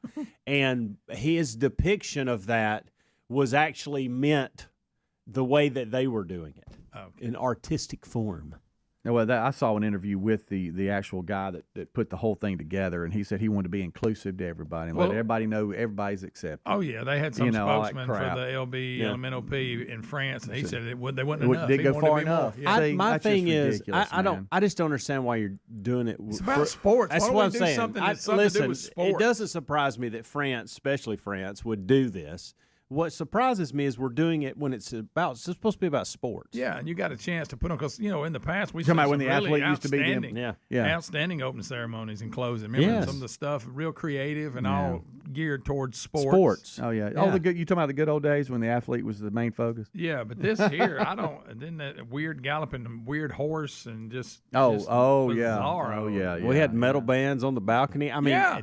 and his depiction of that was actually meant the way that they were doing it in artistic form. Well, I saw an interview with the actual guy that put the whole thing together, and he said he wanted to be inclusive to everybody and let everybody know everybody's accepted. Oh yeah, they had some all that spokesman for crap. the LMNOP in France, and he said they wasn't It enough. did He go wanted to far be more. enough. Yeah. See, My that's just thing is, ridiculous, man. I just don't understand why you're doing it. It's about sports. That's Why don't what we I'm do saying. something that's something to do Listen, with sports? it doesn't surprise me that France, especially France, would do this. What surprises me is we're doing it when it's supposed to be about sports. Yeah, and you got a chance to put on because in the past we Talking saw about when some the really athlete used to be them. outstanding, Yeah. outstanding opening ceremonies and closing. Remember Yes. some of the stuff real creative and all geared towards sports. Sports. Oh yeah. Yeah. Oh, you talking about the good old days when the athlete was the main focus? Yeah, but this here, I don't. And then that weird galloping, weird horse, and just Oh yeah. bizarre. Oh yeah. We had metal bands on the balcony. I mean, Yeah.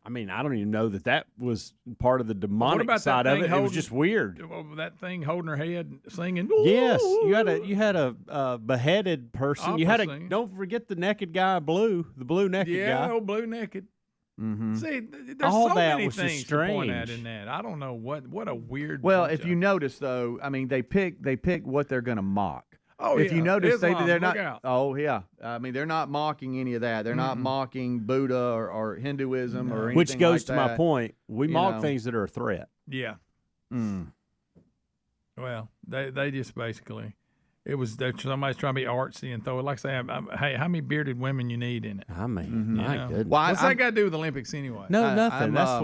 I don't even know that was part of the demonic about that side of thing it. It holding- was just weird. That thing holding her head, singing. Yes, you had a beheaded person. You had Opera singer. don't forget the naked guy, the blue naked Yeah, guy. old blue naked. Mm-hmm. See, there's All so that many was just things to point at strange. in that. I don't know what a weird. Well, bunch if of- you notice though, I mean they pick what they're going to mock. Oh, if yeah. you notice, Islam, they're look not. out. Oh yeah, I mean they're not mocking any of that. They're not mocking Buddha or Hinduism or anything Which goes like to that. my point. We You mock know. things that are a threat. Yeah. Mm. Well, they just basically, somebody's trying to be artsy and throw it. Like I say, hey, how many bearded women you need in it? I mean, You my know? goodness. Well, What's that got to do with the Olympics anyway? No, I- nothing. I'm, That's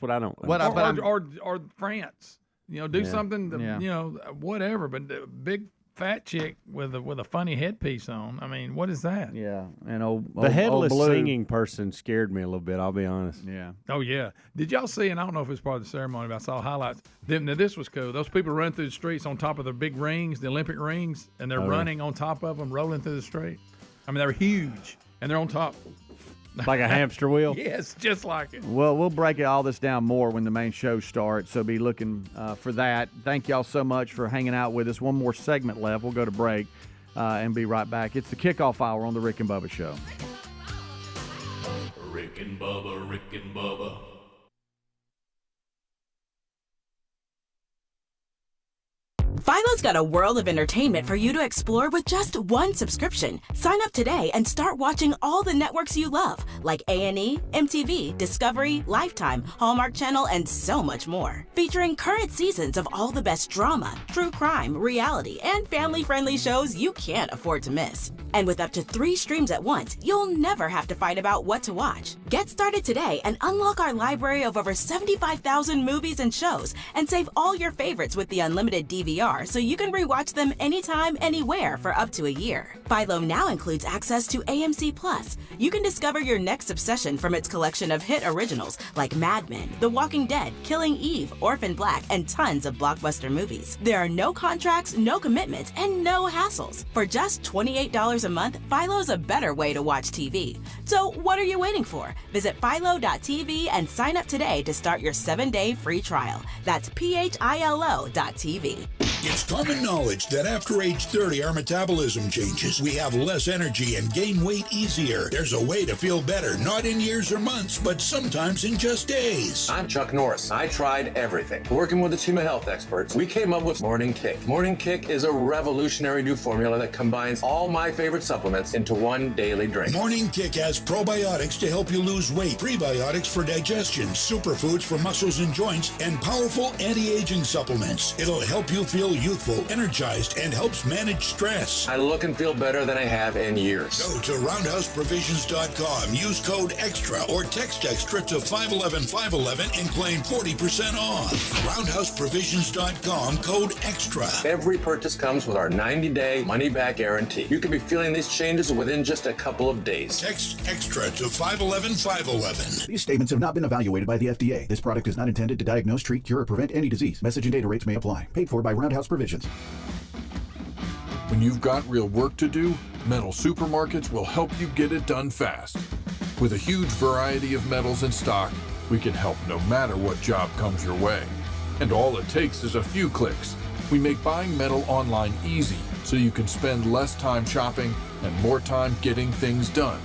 what I don't. what I- but I'm- or France. Do something. Yeah. Whatever. But the big fat chick with a funny headpiece on. I mean, what is that? Yeah, and old The headless Blue. singing person scared me a little bit. I'll be honest. Yeah. Oh yeah. Did y'all see? And I don't know if it's part of the ceremony, but I saw highlights. Now this was cool. Those people run through the streets on top of their big rings, the Olympic rings, and they're running on top of them, rolling through the street. I mean, they're huge, and they're on top. Like a hamster wheel. Yes, just like it. Well, we'll break all this down more when the main show starts, so be looking for that. Thank y'all so much for hanging out with us. One more segment left. We'll go to break and be right back. It's the kickoff hour on the Rick and Bubba Show. Rick and Bubba, Rick and Bubba. Philo's got a world of entertainment for you to explore with just one subscription. Sign up today and start watching all the networks you love, like A&E, MTV, Discovery, Lifetime, Hallmark Channel, and so much more. Featuring current seasons of all the best drama, true crime, reality, and family-friendly shows you can't afford to miss. And with up to 3 streams at once, you'll never have to fight about what to watch. Get started today and unlock our library of over 75,000 movies and shows, and save all your favorites with the unlimited DVR so you can rewatch them anytime, anywhere for up to a year. Philo now includes access to AMC Plus. You can discover your next obsession from its collection of hit originals like Mad Men, The Walking Dead, Killing Eve, Orphan Black, and tons of blockbuster movies. There are no contracts, no commitments, and no hassles. For just $28 a month, Philo's a better way to watch TV. So what are you waiting for? Visit philo.tv and sign up today to start your 7-day free trial. That's philo.tv. It's common knowledge that after age 30, our metabolism changes. We have less energy and gain weight easier. There's a way to feel better, not in years or months, but sometimes in just days. I'm Chuck Norris. I tried everything. Working with a team of health experts, we came up with Morning Kick. Morning Kick is a revolutionary new formula that combines all my favorite supplements into one daily drink. Morning Kick has probiotics to help you lose weight, prebiotics for digestion, superfoods for muscles and joints, and powerful anti-aging supplements. It'll help you feel youthful, energized, and helps manage stress. I look and feel better than I have in years. Go to roundhouseprovisions.com, use code EXTRA or text EXTRA to 511-511 and claim 40% off. Roundhouseprovisions.com, code EXTRA. Every purchase comes with our 90-day money-back guarantee. You could be feeling these changes within just a couple of days. Text EXTRA to 511-511. These statements have not been evaluated by the FDA. This product is not intended to diagnose, treat, cure, or prevent any disease. Message and data rates may apply. Paid for by Roundhouse Provisions. When you've got real work to do, Metal Supermarkets will help you get it done fast. With a huge variety of metals in stock, we can help no matter what job comes your way. And all it takes is a few clicks. We make buying metal online easy so you can spend less time shopping and more time getting things done.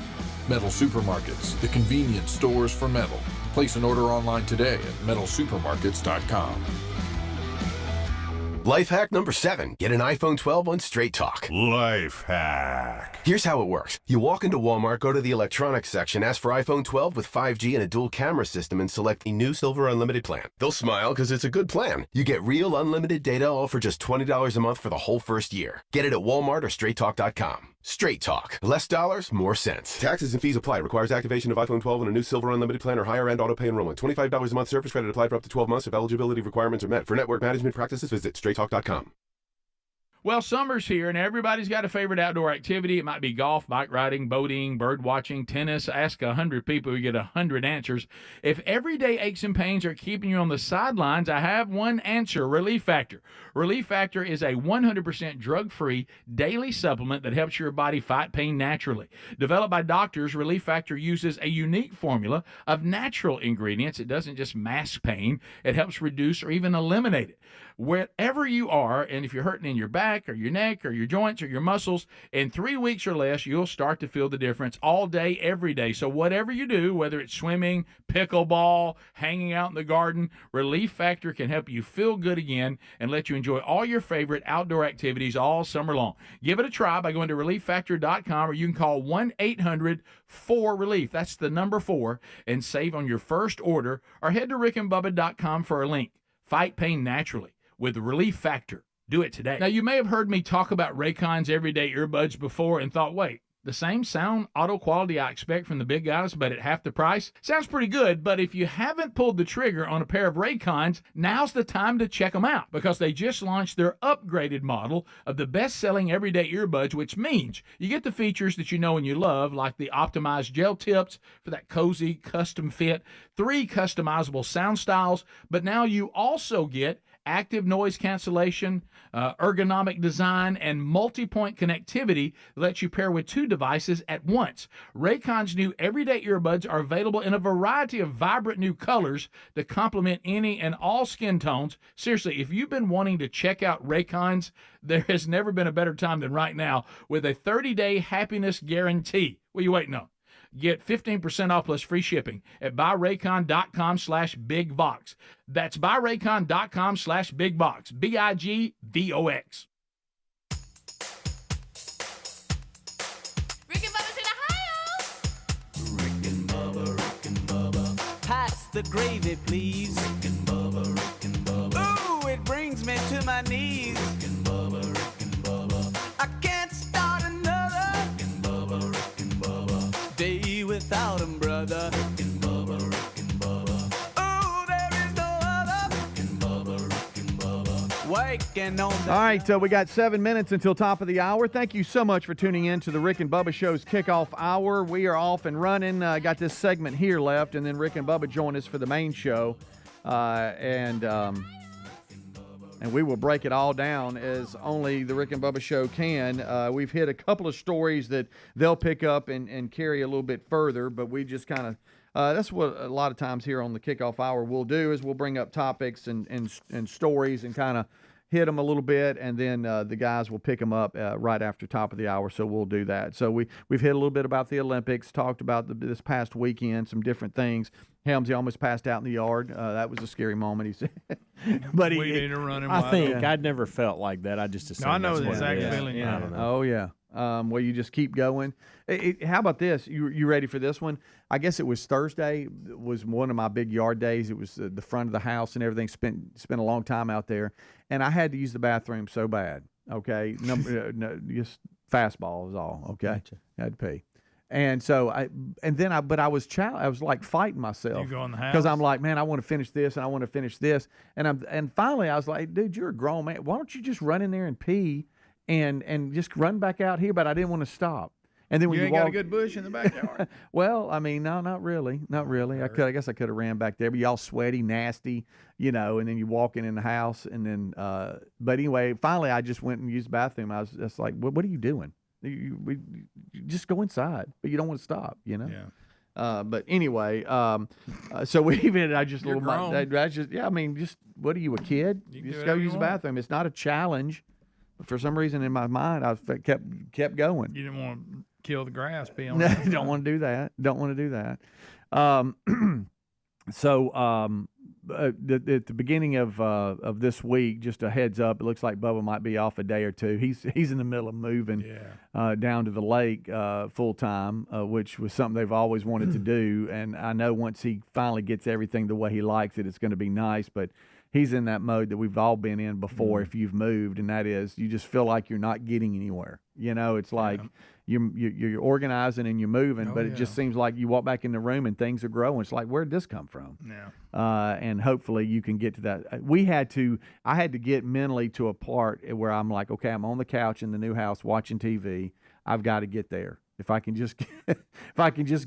Metal Supermarkets, the convenience stores for metal. Place an order online today at metalsupermarkets.com. Life hack number 7. Get an iPhone 12 on Straight Talk. Life hack. Here's how it works. You walk into Walmart, go to the electronics section, ask for iPhone 12 with 5G and a dual camera system, and select the new Silver Unlimited plan. They'll smile because it's a good plan. You get real unlimited data all for just $20 a month for the whole first year. Get it at Walmart or StraightTalk.com. Straight Talk. Less dollars, more sense. Taxes and fees apply. Requires activation of iPhone 12 and a new Silver Unlimited plan or higher end auto pay enrollment. $25 a month service credit applied for up to 12 months if eligibility requirements are met. For network management practices, visit StraightTalk.com. Well, summer's here, and everybody's got a favorite outdoor activity. It might be golf, bike riding, boating, bird watching, tennis. Ask 100 people, you get 100 answers. If everyday aches and pains are keeping you on the sidelines, I have one answer, Relief Factor. Relief Factor is a 100% drug-free daily supplement that helps your body fight pain naturally. Developed by doctors, Relief Factor uses a unique formula of natural ingredients. It doesn't just mask pain. It helps reduce or even eliminate it. Wherever you are, and if you're hurting in your back or your neck or your joints or your muscles, in 3 weeks or less, you'll start to feel the difference all day, every day. So whatever you do, whether it's swimming, pickleball, hanging out in the garden, Relief Factor can help you feel good again and let you enjoy all your favorite outdoor activities all summer long. Give it a try by going to ReliefFactor.com, or you can call 1-800-4RELIEF. That's the number 4, and save on your first order, or head to rickandbubba.com for a link. Fight pain naturally with Relief Factor. Do it today. Now, you may have heard me talk about Raycon's everyday earbuds before and thought, wait, the same sound auto quality I expect from the big guys, but at half the price? Sounds pretty good, but if you haven't pulled the trigger on a pair of Raycons, now's the time to check them out, because they just launched their upgraded model of the best-selling everyday earbuds, which means you get the features that you know and you love, like the optimized gel tips for that cozy custom fit, 3 customizable sound styles, but now you also get active noise cancellation, ergonomic design, and multi-point connectivity that lets you pair with 2 devices at once. Raycon's new everyday earbuds are available in a variety of vibrant new colors to complement any and all skin tones. Seriously, if you've been wanting to check out Raycon's, there has never been a better time than right now with a 30-day happiness guarantee. What are you waiting on? Get 15% off plus free shipping at buyraycon.com/bigvox. That's buyraycon.com/bigvox. BIGVOX. Rick and Bubba. Pass the gravy, please. Rick and Bubba. Ooh, it brings me to my knees. Rick and Bubba. I can't start another day without him, brother. Rick and Bubba. Ooh, there is no other. Rick and Bubba. Waking on the... All right, we got 7 minutes until top of the hour. Thank you so much for tuning in to the Rick and Bubba Show's kickoff hour. We are off and running. Got this segment here left, and then Rick and Bubba join us for the main show. And we will break it all down as only the Rick and Bubba Show can. We've hit a couple of stories that they'll pick up and carry a little bit further, but we just kind of that's what a lot of times here on the kickoff hour we'll do, is we'll bring up topics and stories and kind of hit them a little bit, and then the guys will pick them up right after top of the hour, so we'll do that. So we've hit a little bit about the Olympics, talked about this past weekend, some different things. Helmsy almost passed out in the yard. That was a scary moment, he said. But we need to run him. I think I'd never felt like that. I just assumed. No, I know the that's what exact it is. feeling. Yeah. Yeah. I don't know. Oh, yeah. Well, you just keep going. How about this? You ready for this one? I guess it was Thursday. It was one of my big yard days. It was the front of the house and everything. Spent a long time out there, and I had to use the bathroom so bad. Okay, just fastball is all. Okay, Gotcha. Had to pee. And so I was like fighting myself. You go in the house? Because I'm like, man, I want to finish this and I want to finish this. And finally I was like, dude, you're a grown man. Why don't you just run in there and pee and just run back out here? But I didn't want to stop. And then when you you ain't got walk, a good bush in the backyard. well, I mean, no, not really. I guess I could have ran back there, but y'all sweaty, nasty, and then you walking in the house, and then. But anyway, finally, I just went and used the bathroom. I was just like, "What are you doing? You just go inside, but you don't want to stop, Yeah. But anyway, so we even I just You're grown. just what are you, a kid? You You can just do go whatever use you the want. bathroom. It's not a challenge. But for some reason in my mind, I kept going. You didn't want to kill the grass. Be on. No, don't want to do that. Don't want to do that. At the beginning of this week, just a heads up, it looks like Bubba might be off a day or two. He's in the middle of moving down to the lake full time, which was something they've always wanted to do. And I know once he finally gets everything the way he likes it, it's going to be nice. But he's in that mode that we've all been in before if you've moved, and that is you just feel like you're not getting anywhere. It's like you're organizing and you're moving, but it just seems like you walk back in the room and things are growing. It's like, where'd this come from? Yeah. And hopefully you can get to that. I had to get mentally to a part where I'm like, okay, I'm on the couch in the new house watching TV. I've got to get there. If I can just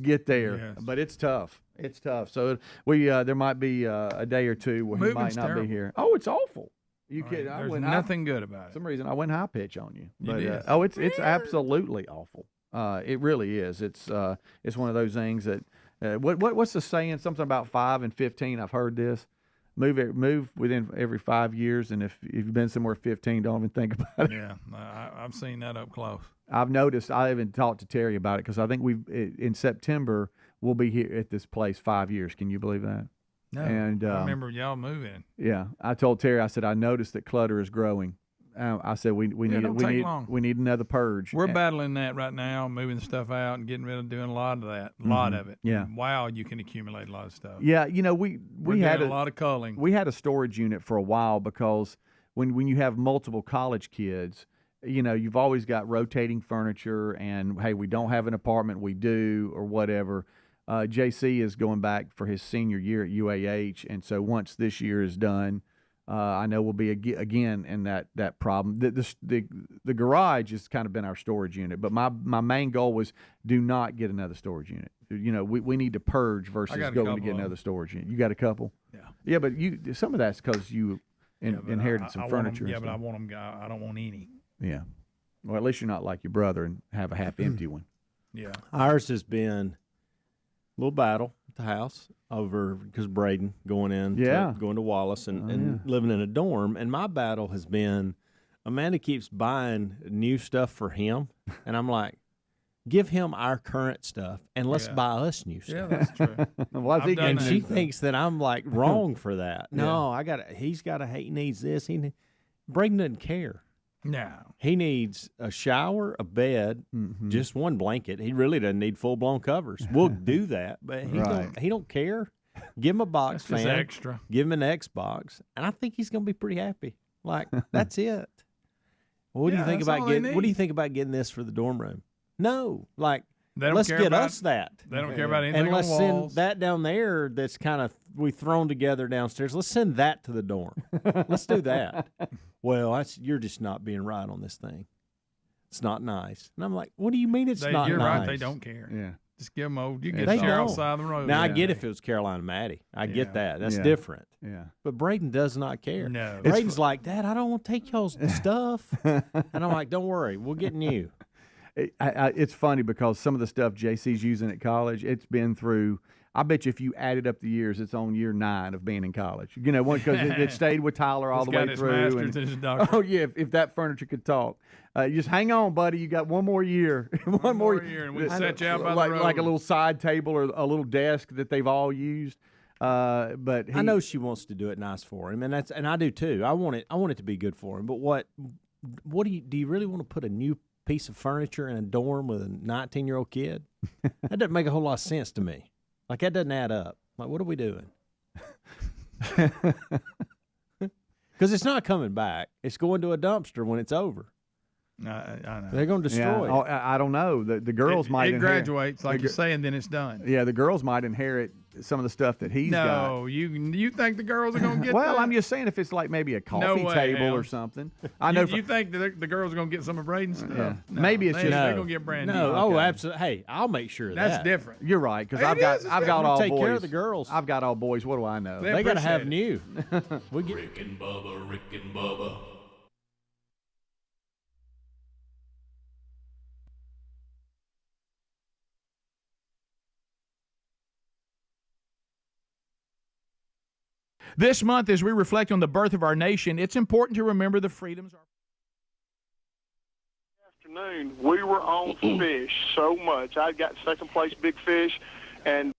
get there. Yes. But it's tough. It's tough. So there might be a day or two where he Moving's might not terrible. be here. Oh, it's awful. You Right. kidding? There's nothing good about it. For some reason I went high pitch on you. But did. it's absolutely awful. It really is. It's one of those things that what's the saying? Something about 5 and 15. I've heard this. Move within every 5 years, and if you've been somewhere 15, don't even think about it. Yeah, I've seen that up close. I've noticed. I even talked to Terry about it because I think in September we'll be here at this place 5 years. Can you believe that? No, And I remember y'all moving. Yeah, I told Terry. I said I noticed that clutter is growing. I said we need another purge. We're battling that right now, moving stuff out and getting rid of doing a lot of that, a lot of it. Yeah. Wow, you can accumulate a lot of stuff. Yeah, we had doing a lot of culling. We had a storage unit for a while because when you have multiple college kids, you've always got rotating furniture, and hey, we don't have an apartment, we do, or whatever. JC is going back for his senior year at UAH, and so once this year is done, I know we'll be again in that problem. The garage has kind of been our storage unit, but my main goal was do not get another storage unit. We need to purge versus going to get another storage unit. You got a couple? Yeah. Yeah, but some of that's because you inherited some furniture. But I want them. I don't want any. Yeah. Well, at least you're not like your brother and have a half empty one. Yeah. Ours has been a little battle at the house over because Braden going to Wallace and living in a dorm. And my battle has been Amanda keeps buying new stuff for him. And I'm like, give him our current stuff and let's buy us new stuff. Yeah, that's true. And she thinks that I'm like wrong for that. No, he's got he needs this. Braden doesn't care. No. He needs a shower, a bed, just one blanket. He really doesn't need full-blown covers. We'll do that, but he don't care. Give him a box That's fan. just extra. Give him an Xbox, and I think he's going to be pretty happy. Like, that's it. What do you think about getting this for the dorm room? No, like let's get us that. They don't care about anything and let's on walls. send that down there. That's kind of we thrown together downstairs. Let's send that to the dorm. Let's do that. Well, you're just not being right on this thing. It's not nice. And I'm like, what do you mean it's not you're nice? Right. They don't care. Yeah. Just give them old. You get They Cheryl don't. side of the road. Now I get if it was Carolina Maddie. I get that. That's different. Yeah. But Braden does not care. No. Braden's like, Dad, I don't want to take y'all's stuff. And I'm like, don't worry, we'll get new. It's funny because some of the stuff JC's using at college, it's been through. I bet you if you added up the years, it's on year 9 of being in college. Because it stayed with Tyler all the way through. Master's and his doctorate. Oh yeah, if that furniture could talk, just hang on, buddy. You got one more year. one more year, and we set you out by like, the road. like a little side table or a little desk that they've all used. But I know she wants to do it nice for him, and I do too. I want it to be good for him. But what do you really want to put a new piece of furniture in a dorm with a 19-year-old kid? That doesn't make a whole lot of sense to me. Like, that doesn't add up. Like, what are we doing? Because it's not coming back. It's going to a dumpster when it's over. I know. They're going to destroy it. I don't know. The girls might It inherit. graduates, like you say, and then it's done. Yeah, the girls might inherit some of the stuff that he's got. No, you think the girls are gonna get? Well, that? I'm just saying if it's like maybe a coffee table or something. I know. You think the girls are gonna get some of Braden's stuff? Yeah. No, Maybe it's just they're gonna get brand new. No, oh, absolutely. Hey, I'll make sure of That's that. different. You're right, because It I've is, got all take boys. care of the girls. I've got all boys. What do I know? They got to have new. We get Rick and Bubba, Rick and Bubba. This month, as we reflect on the birth of our nation, it's important to remember the freedoms. Afternoon, we were on fish so much. I got second place big fish, and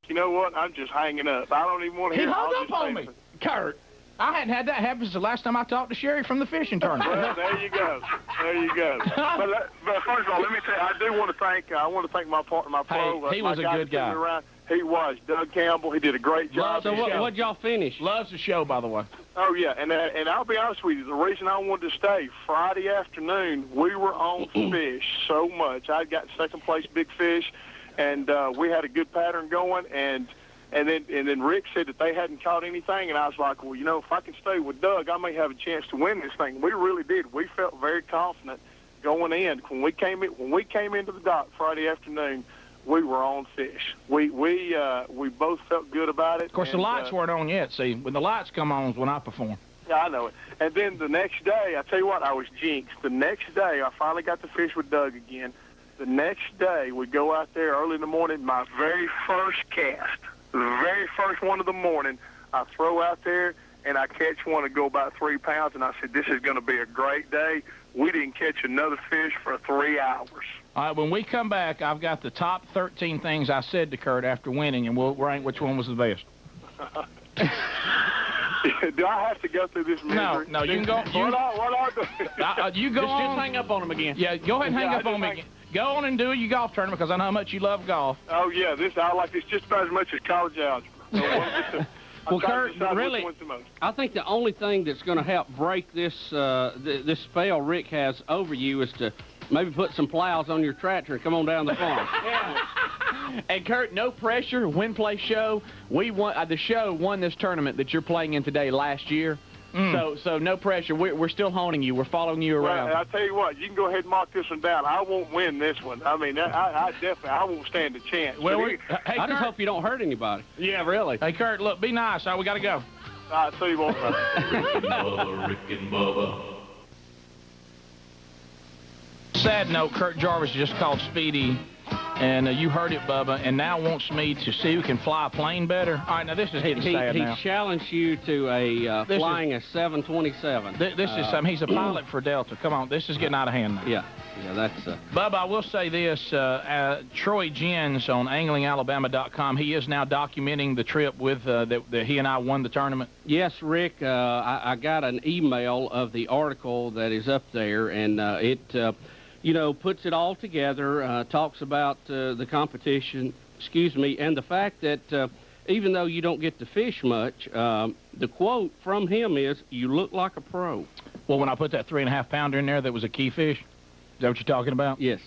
you know what? I'm just hanging up. I don't even want to He hear. hung I'll up just on say me, it. Kurt. I hadn't had that happen since the last time I talked to Sherry from the fishing tournament. Well, there you go. There you go. But first of all, let me tell you, I do want to thank. I want to thank my partner, my pro. Hey, he was a good guy. He was Doug Campbell. He did a great job. So what'd y'all finish? Loves the show, by the way. Oh yeah, and I'll be honest with you. The reason I wanted to stay Friday afternoon, we were on fish so much. I got second place big fish, and we had a good pattern going. And then Rick said that they hadn't caught anything, and I was like, well, you know, if I can stay with Doug, I may have a chance to win this thing. We really did. We felt very confident going in. When we came into the dock Friday afternoon, we were on fish. We both felt good about it. Of course, the lights weren't on yet. See, when the lights come on is when I perform. Yeah, I know it. And then the next day, I tell you what, I was jinxed. The next day, I finally got to fish with Doug again. The next day, we go out there early in the morning, my very first cast, the very first one of the morning, I throw out there, and I catch one to go about 3 pounds, and I said, this is going to be a great day. We didn't catch another fish for 3 hours. All right, when we come back, I've got the top 13 things I said to Kurt after winning, and we'll rank which one was the best. Do I have to go through this misery? No, you can go. What I do? You go just on. hang up on him again. Yeah, go ahead and hang up on me again. Go on and do your golf tournament because I know how much you love golf. Oh, yeah, I like this just about as much as college algebra. Well, Kurt, really, I think the only thing that's going to help break this this spell Rick has over you is to maybe put some plows on your tractor and come on down the farm. And Kurt, no pressure. Win, play, show. We won. The show won this tournament that you're playing in today last year. So no pressure. We're still honing you. We're following you around. Well, I tell you what, you can go ahead and mark this one down. I won't win this one. I mean, I definitely won't stand a chance. Well, Hey, I just hope you don't hurt anybody. Yeah, really. Hey, Kurt, look, be nice. All right, we got to go. All right, see you, boy. Rick and Bubba, Rick and Bubba. Sad note, Kurt Jarvis just called Speedy, and you heard it, Bubba, and now wants me to see who can fly a plane better. All right, now this is hitting sad now. He challenged you to a flying a 727. This is something. He's a pilot for Delta. Come on, this is getting out of hand now. Yeah, that's... Bubba, I will say this. Troy Jens on anglingalabama.com, he is now documenting the trip with that he and I won the tournament. Yes, Rick, I got an email of the article that is up there, and it... puts it all together, talks about the competition, and the fact that even though you don't get to fish much, the quote from him is, "You look like a pro." Well, when I put that 3.5 pounder in there that was a key fish, is that what you're talking about? Yes.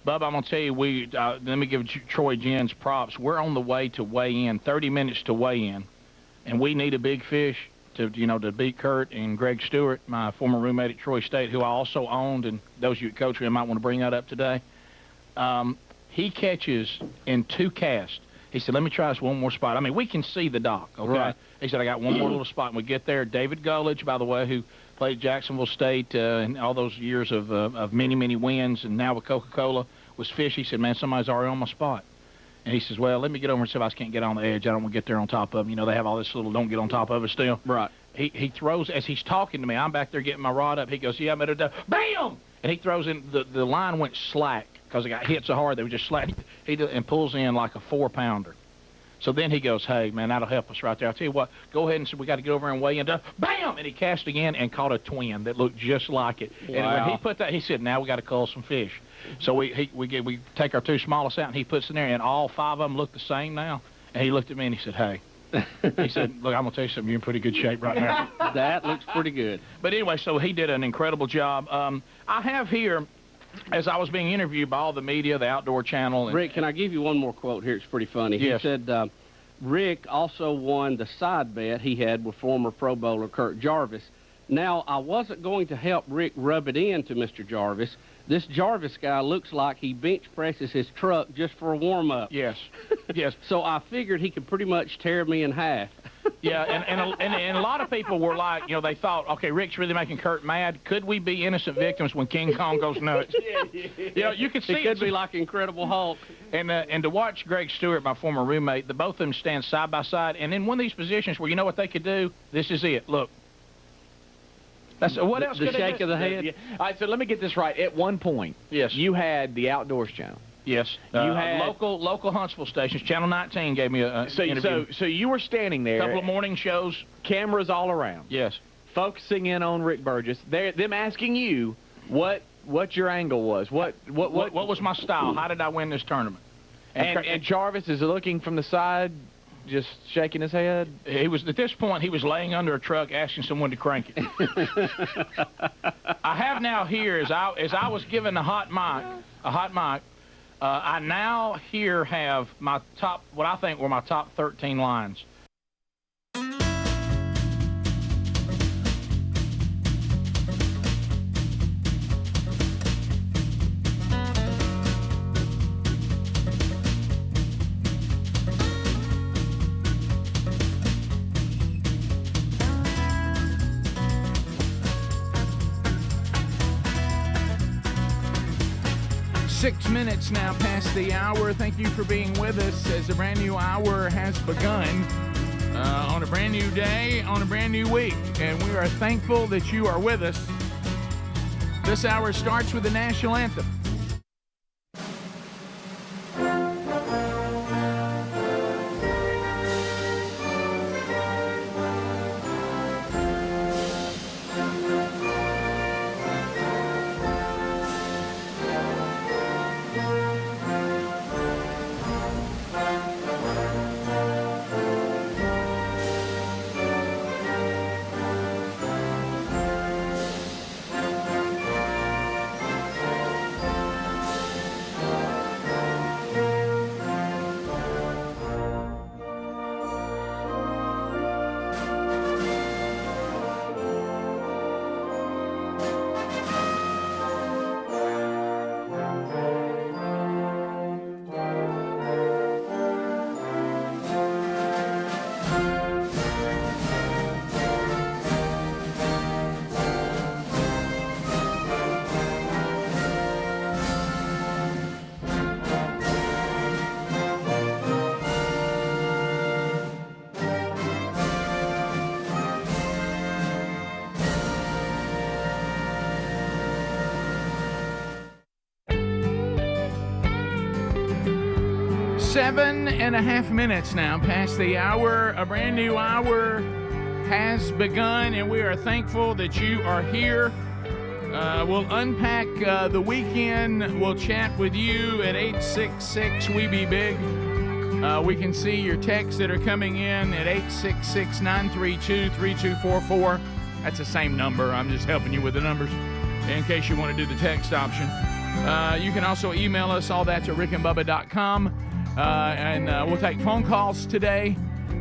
Bubba, I'm going to tell you, let me give Troy Jens props. We're on the way to weigh in, 30 minutes to weigh in, and we need a big fish to beat Kurt and Greg Stewart, my former roommate at Troy State, who I also owned, and those of you at Coach might want to bring that up today. He catches in 2 casts. He said, let me try this one more spot. I mean, we can see the dock, okay? Right. He said, I got one more little spot. And we get there. David Gullidge, by the way, who played Jacksonville State in all those years of many, many wins, and now with Coca-Cola, was fish. He said, man, somebody's already on my spot. And he says, well, let me get over and see if I can't get on the edge. I don't want to get there on top of them. They have all this little don't get on top of it still. Right. He throws, as he's talking to me, I'm back there getting my rod up. He goes, yeah, I'm at a bam! And he throws in, the line went slack because it got hit so hard. They were just slack. And pulls in like a 4-pounder. So then he goes, hey, man, that'll help us right there. I'll tell you what, go ahead and say we got to get over and weigh in. Bam! And he cast again and caught a twin that looked just like it. Wow. And when he put that, he said, now we got to cull some fish. So we take our 2 smallest out, and he puts in there, and all 5 of them look the same now. And he looked at me, and he said, hey. He said, look, I'm going to tell you something. You're in pretty good shape right now. That looks pretty good. But anyway, so he did an incredible job. I have here as I was being interviewed by all the media, the Outdoor Channel. Rick, can I give you one more quote here? It's pretty funny. Yes. He said, Rick also won the side bet he had with former Pro Bowler Kurt Jarvis. Now, I wasn't going to help Rick rub it in to Mr. Jarvis. This Jarvis guy looks like he bench presses his truck just for a warm-up. Yes, yes. So I figured he could pretty much tear me in half. Yeah, and a lot of people were like, they thought, okay, Rick's really making Kurt mad. Could we be innocent victims when King Kong goes nuts? You could see it could be like Incredible Hulk. And to watch Greg Stewart, my former roommate, the both of them stand side by side, and in one of these positions where you know what they could do, this is it. Look. That's what else? The shake of the head. Yeah. All right, so let me get this right. At one point, yes, you had the Outdoors Channel. Yes, you had local Huntsville stations. Channel 19 gave me a interview. So you were standing there. A couple of morning shows. Cameras all around. Yes. Focusing in on Rick Burgess. Them asking you what your angle was. What was my style? How did I win this tournament? And Jarvis is looking from the side, just shaking his head. He was, at this point, he was laying under a truck asking someone to crank it. I have now here, as I was given a hot mic, I now here have my top, what I think were my top 13 lines. Six minutes now past the hour. Thank you for being with us as a brand new hour has begun on a brand new day, on a brand new week. And we are thankful that you are with us. This hour starts with the national anthem. Seven and a half minutes now past the hour. A brand new hour has begun, and we are thankful that you are here. We'll unpack the weekend. We'll chat with you at 866-WE-BE-BIG. We can see your texts that are coming in at 866-932-3244. That's the same number. I'm just helping you with the numbers in case you want to do the text option. You can also email us, all that, to rickandbubba.com. And we'll take phone calls today.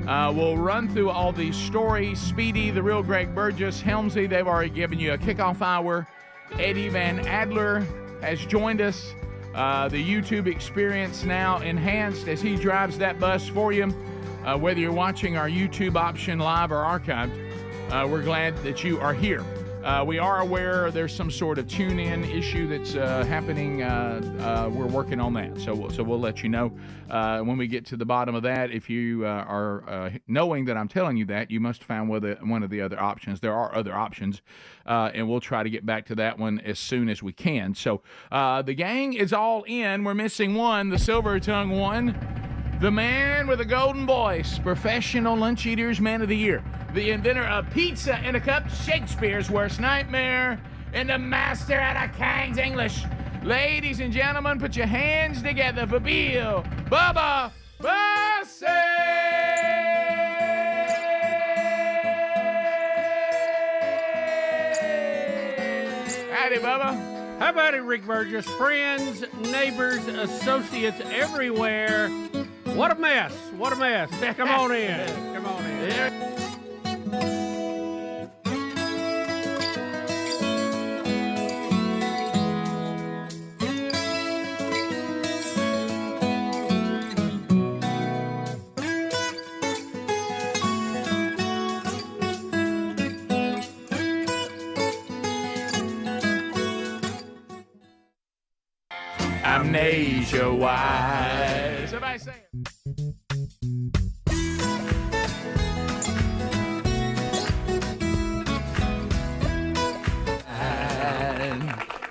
We'll run through all these stories. Speedy, the real Greg Burgess, Helmsy, they've already given you a kickoff hour. Eddie Van Adler has joined us. The YouTube experience now enhanced as he drives that bus for you. Whether you're watching our YouTube option live or archived, we're glad that you are here. We are aware there's some sort of tune-in issue that's happening. We're working on that, so we'll let you know when we get to the bottom of that. If you are knowing that I'm telling you that, you must find one of the other options. There are other options, and we'll try to get back to that one as soon as we can. So the gang is all in. We're missing one, the silver-tongued one. The man with a golden voice, professional lunch eaters man of the year, the inventor of pizza in a cup, Shakespeare's worst nightmare, and the master at a King's English. Ladies and gentlemen, put your hands together for Bill Bubba Bussey! Howdy, Bubba. How about it, Rick Burgess? Friends, neighbors, associates everywhere. What a mess. What a mess. Come on in. Come on in. I'm nationwide. Somebody say it.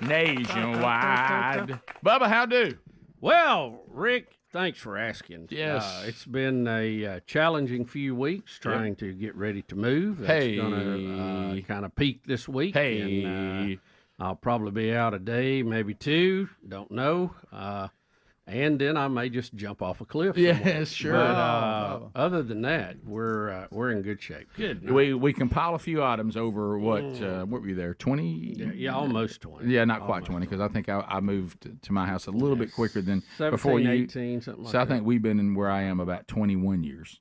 Nationwide. Bubba, how do? Well, Rick, thanks for asking. Yes. It's been a challenging few weeks trying to get ready to move. It's going to kind of peak this week. Hey. And, I'll probably be out a day, maybe two. Don't know. And then I may just jump off a cliff. Yes, sure. But other than that, we're in good shape. Good. We compile a few items over what were you there? 20? Yeah, almost 20. Yeah, not quite 20 because I think I moved to my house a little bit quicker than 17, before you. 18, something like so that. I think we've been in where I am about 21 years.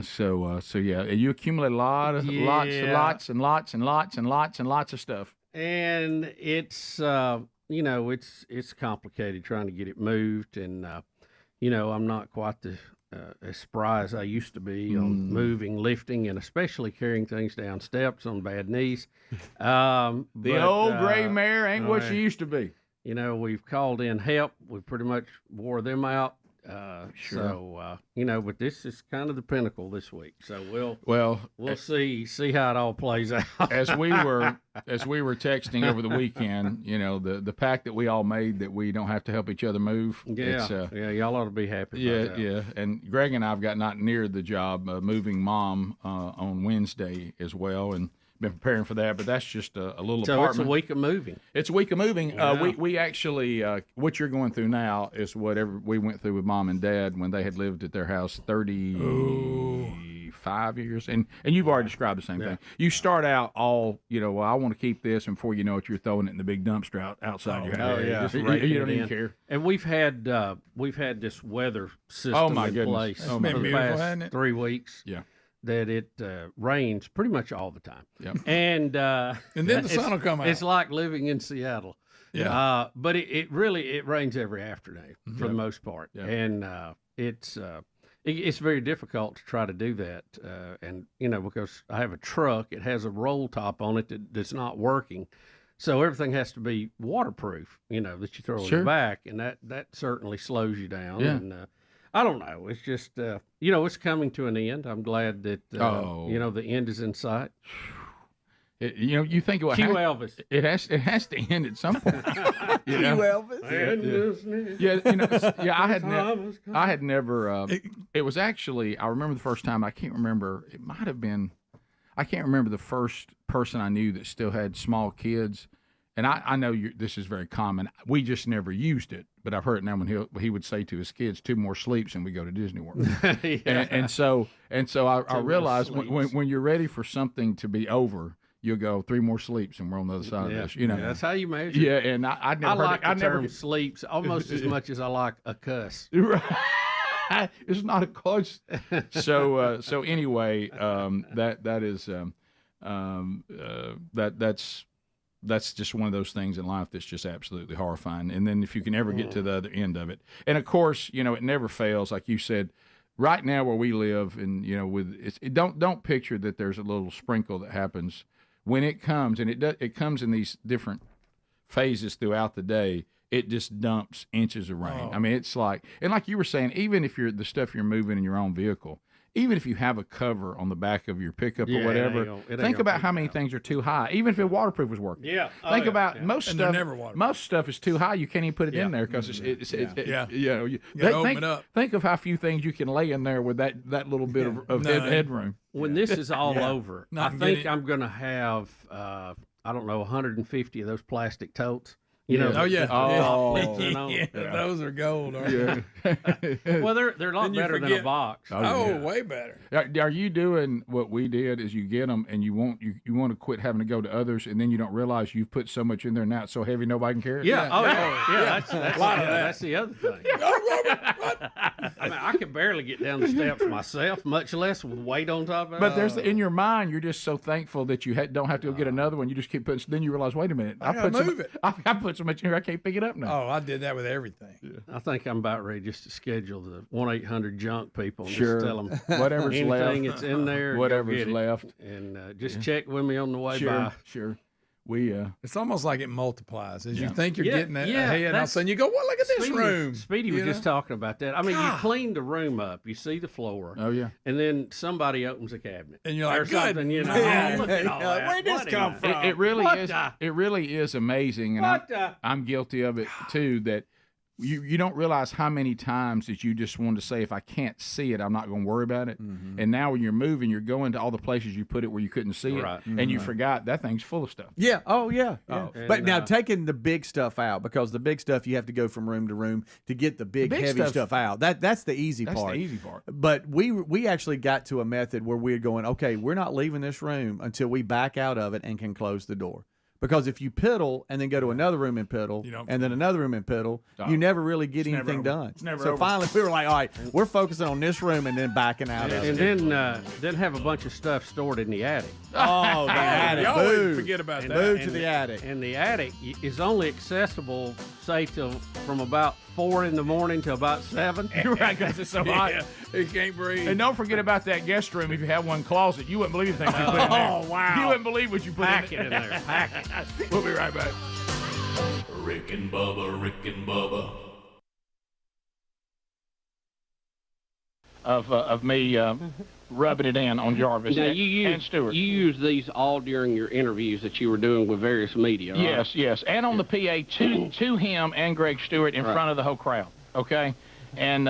So yeah, you accumulate lots and lots and lots and lots and lots and lots of stuff. And it's it's complicated trying to get it moved, and I'm not quite as spry as I used to be on moving, lifting, and especially carrying things down steps on bad knees. The old gray mare ain't what she used to be. We've called in help. We pretty much wore them out. Sure. So but this is kind of the pinnacle this week. So we'll see how it all plays out. as we were texting over the weekend, the pact that we all made that we don't have to help each other move. Yeah, y'all ought to be happy. About that. Yeah. And Greg and I've got not near the job moving Mom on Wednesday as well, and been preparing for that, but that's just a little so apartment. It's a week of moving. It's a week of moving. Yeah. We actually, what you're going through now is whatever we went through with Mom and Dad when they had lived at their house 35 years. And you've already described the same thing. You start out all, well, I want to keep this, and before you know it, you're throwing it in the big dumpster outside your house. Oh, yeah. You don't even care. And we've had this weather system in place for the past 3 weeks. Yeah. That it rains pretty much all the time. Yep. And then the sun will come out. It's like living in Seattle. Yeah. But it really rains every afternoon for the most part. Yep. And it's very difficult to try to do that. And because I have a truck, it has a roll top on it that's not working. So everything has to be waterproof, that you throw in the back, and that certainly slows you down. Yeah. And I don't know. It's just, it's coming to an end. I'm glad that, the end is in sight. You think about Elvis. It has to end at some point. Elvis. I had never. It was actually. I remember the first time. I can't remember. It might have been. I can't remember the first person I knew that still had small kids. And I know this is very common. We just never used it, but I've heard it now when he would say to his kids, 2 more sleeps and we go to Disney World. and so I realized when you're ready for something to be over, you'll go 3 more sleeps and we're on the other side of this. That's how you measure. Yeah, and I never like heard the term sleeps almost as much as I like a cuss. It's not a cuss. So anyway, that's just one of those things in life that's just absolutely horrifying. And then if you can ever get to the other end of it, and of course, it never fails. Like you said, right now where we live, and don't picture that there's a little sprinkle that happens when it comes, and it comes in these different phases throughout the day. It just dumps inches of rain. I mean, it's like, and like you were saying, even if the stuff you're moving in your own vehicle. Even if you have a cover on the back of your pickup or whatever, think about how many things are too high. Even if it waterproof was working. Yeah. Think about most and stuff. Never waterproof. Most stuff is too high. You can't even put it in there because You gotta open it up. Think of how few things you can lay in there with that little bit of headroom. When this is all over, I think I'm going to have 150 of those plastic totes. You know, Oh yeah. top Yeah. flips in on. Yeah, those are gold, aren't they? Well, they're a lot Then you better than a forget- box. Oh, way better. Are you doing what we did? Is you get them and you want to quit having to go to others, and then you don't realize you've put so much in there now it's so heavy nobody can carry it. Yeah. Oh yeah. That's A lot of that. That's the other thing. I mean, I can barely get down the steps myself, much less with weight on top of it. But there's in your mind, you're just so thankful that you don't have to go get another one. You just keep putting. Then you realize, wait a minute, I gotta move it. I put so much in here, I can't pick it up now. Oh, I did that with everything. I think I'm about ready just to schedule the 1-800 junk people and Sure. just tell them Whatever's anything left. that's in there, Whatever's go get it. left. And just check with me on the way by. Sure. We It's almost like it multiplies as you Yeah. think you're getting ahead, and all of a that's- sudden you go, "Well, look at this room." Speedy was You just know? talking about that. I mean, you clean the room up, you see the floor. Oh yeah. And then somebody opens a cabinet, And you're like, or "Good something, you know. man." Look at all You're like, that. "Where'd this What come in from?" the- It really What is. the- It really is amazing, and What the- I'm guilty of it too. That you don't realize how many times that you just want to say, if I can't see it, I'm not going to worry about it. Mm-hmm. And now when you're moving, you're going to all the places you put it where you couldn't see it, Right. and you forgot that thing's full of stuff. Yeah. Oh, yeah. yeah. And, But now taking the big stuff out, because the big stuff you have to go from room to room to get the big heavy stuff- stuff out. That's the easy That's part. the easy part. But we actually got to a method where we're going, okay, we're not leaving this room until we back out of it and can close the door. Because if you piddle and then go to another room and piddle, and then another room and piddle, you never really get anything done. So finally, we were like, all right, we're focusing on this room and then backing out of it. And then have a bunch of stuff stored in the attic. Oh, the attic. You always Boo. forget about that. Boo to the attic. And the attic is only accessible, say, from about 4 in the morning to about 7. You're right, because it's so hot. Yeah, he can't breathe. And don't forget about that guest room. If you have one closet, you wouldn't believe the things you put in there. Oh, wow. You wouldn't believe what you put Pack in it in there. Pack it. We'll be right back. Rick and Bubba, Rick and Bubba. Of me rubbing it in on Jarvis Now, and Stewart. You use these all during your interviews that you were doing with various media, right? Yes, and on the PA to him and Greg Stewart in front of the whole crowd. Okay, and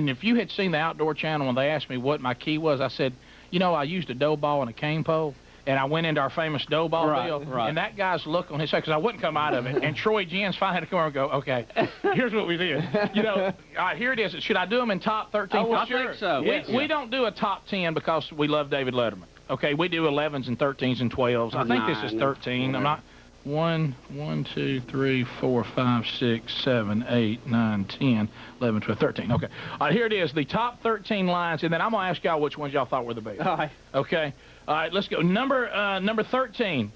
if you had seen the Outdoor Channel when they asked me what my key was, I said, I used a dough ball and a cane pole. And I went into our famous dough ball deal, and that guy's look on his face, because I wouldn't come out of it. And Troy Jens finally had to come over and go, okay, here's what we did. All right, here it is. Should I do them in top 13? Oh, well, I think so. We don't do a top 10 because we love David Letterman. Okay, we do 11s and 13s and 12s. I think this is 13. I'm not. 1, 2, 3, 4, 5, 6, 7, 8, 9, 10, 11, 12, 13. Okay. All right, here it is, the top 13 lines, and then I'm going to ask y'all which ones y'all thought were the best. All right. Okay. All right, let's go. Number 13.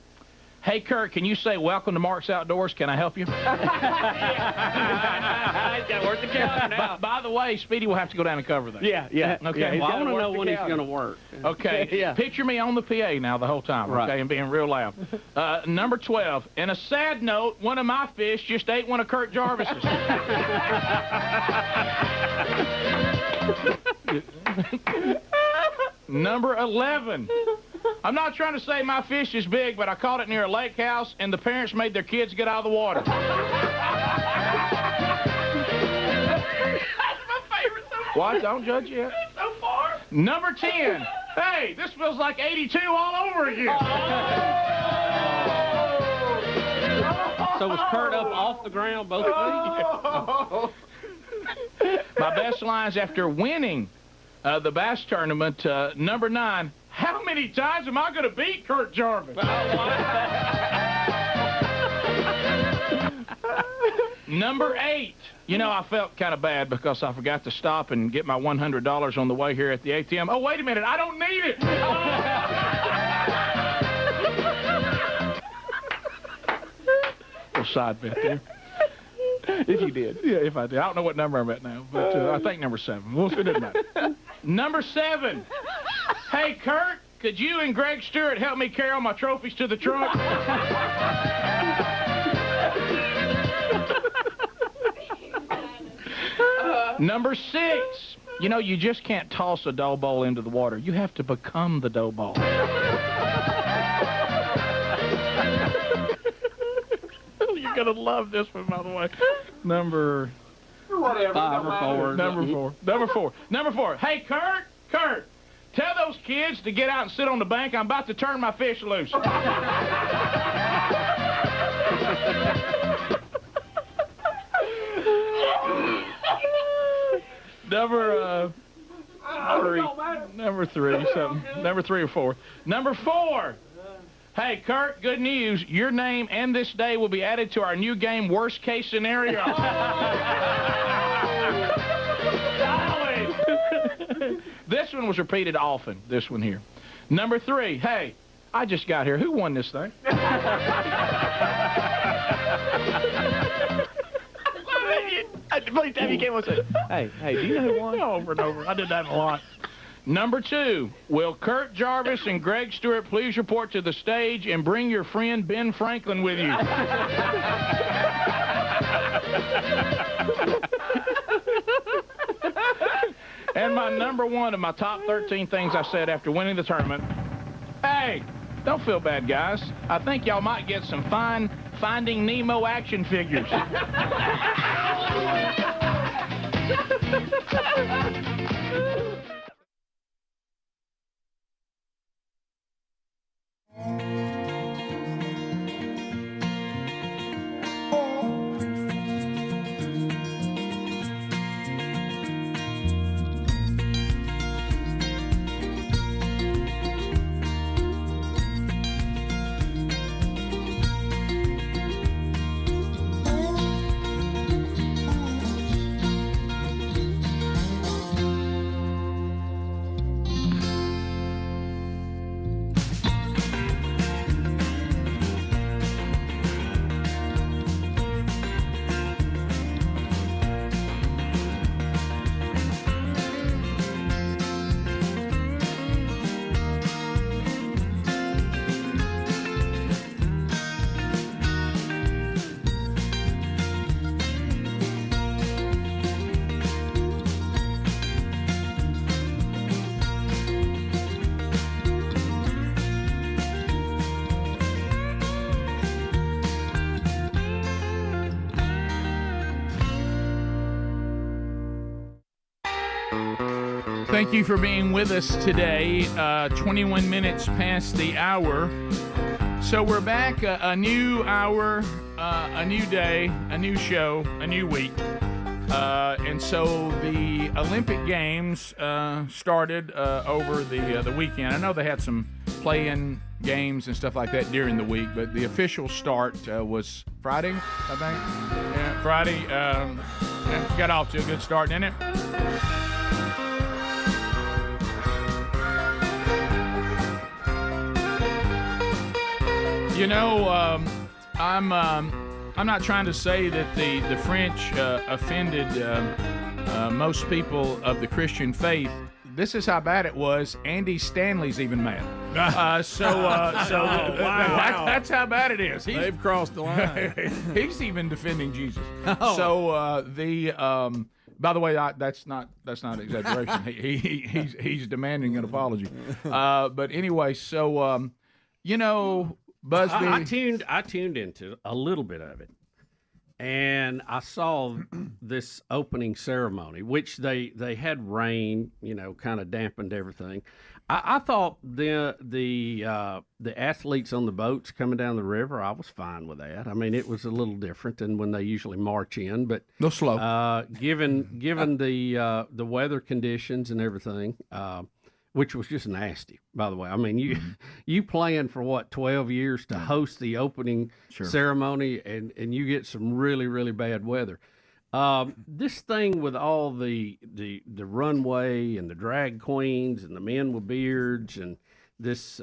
Hey, Kurt, can you say welcome to Mark's Outdoors? Can I help you? It's got work the calendar now. By the way, Speedy will have to go down and cover that. Yeah. Okay. Yeah, Well, I want to know when he's going to work. Okay. Yeah. Picture me on the PA now the whole time, Right. okay, and being real loud. Number 12. In a sad note, one of my fish just ate one of Kurt Jarvis's. Number 11. I'm not trying to say my fish is big, but I caught it near a lake house, and the parents made their kids get out of the water. That's my favorite so far. What? Don't judge yet. So far. Number 10. Hey, this feels like 82 all over again. So was Kurt up off the ground both feet? My best lines after winning the bass tournament, number 9. How many times am I going to beat Kurt Jarvis? Number 8. I felt kind of bad because I forgot to stop and get my $100 on the way here at the ATM. Oh, wait a minute. I don't need it. Little side bet there. If you did. Yeah, if I did. I don't know what number I'm at now, but I think number 7. We'll see. It doesn't matter. Number 7. Hey, Kurt, could you and Greg Stewart help me carry all my trophies to the trunk? Number 6. You just can't toss a dough ball into the water. You have to become the dough ball. You're going to love this one, by the way. Number 5 or 4. Number 4. Hey, Kurt, tell those kids to get out and sit on the bank. I'm about to turn my fish loose. number 3, number 3 or 4. Number 4. Hey, Kurt, good news. Your name and this day will be added to our new game, Worst Case Scenario. This one was repeated often, this one here. Number 3. Hey, I just got here. Who won this thing? Please tell me you can't say, hey, do you know who won? Over and over. I did that a lot. Number 2, will Kurt Jarvis and Greg Stewart please report to the stage and bring your friend Ben Franklin with you? And my number 1 of my top 13 things I said after winning the tournament, hey, don't feel bad, guys. I think y'all might get some fine Finding Nemo action figures. Thank you for being with us today. 21 minutes past the hour. So we're back, a new hour, a new day, a new show, a new week. And so the Olympic Games started over the weekend. I know they had some play-in games and stuff like that during the week, but the official start was Friday, I think. Yeah, Friday. Got off to a good start, didn't it? You know, I'm not trying to say that the French offended most people of the Christian faith. This is how bad it was. Andy Stanley's even mad. That's how bad it is. They've crossed the line. He's even defending Jesus. Oh. So by the way, that's not exaggeration. He's demanding an apology. But anyway, so you know. Busby. I tuned into a little bit of it, and I saw this opening ceremony, which they had rain, you know, kind of dampened everything. I thought the athletes on the boats coming down the river, I was fine with that. I mean, it was a little different than when they usually march in, but no slow. Given the weather conditions and everything. Which was just nasty, by the way. I mean, you planned for what, 12 years to host the opening ceremony, and you get some really, really bad weather. This thing with all the runway and the drag queens and the men with beards and this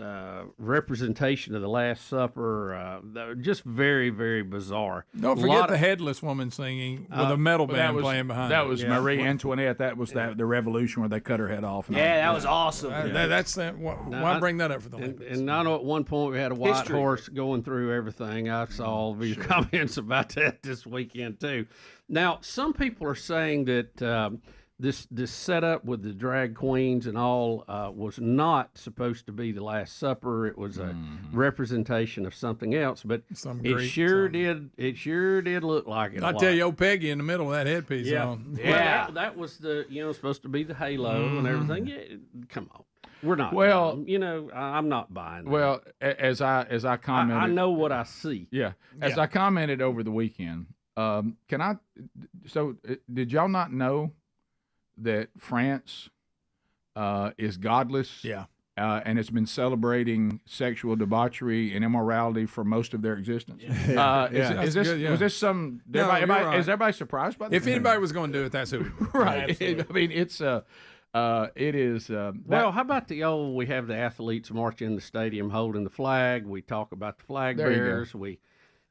representation of the Last Supper, just very, very bizarre. Don't forget the headless woman singing with a metal band playing behind her. That was Marie Antoinette. That was the revolution where they cut her head off. That was awesome. Why bring that up for the Olympics? And I know at one point we had a white horse going through everything. I saw all of your comments about that this weekend too. Now, some people are saying that this setup with the drag queens and all was not supposed to be the Last Supper. It was a representation of something else, but it sure did look like it. I tell you, old Peggy in the middle of that headpiece on. Yeah, well, that was supposed to be the halo and everything. Yeah, come on. We're not. Well, I'm not buying that. Well, as I commented, I know what I see. Yeah, I commented over the weekend. Did y'all not know that France is Godless. Yeah. And it's been celebrating sexual debauchery and immorality for most of their existence. Is this good, yeah. was this some? No, you're right. Is everybody surprised by this? If anybody was going to do it, that's who it would be. Right. I mean, it's it is. Well, how about we have the athletes march in the stadium holding the flag. We talk about the flag There you go. bearers.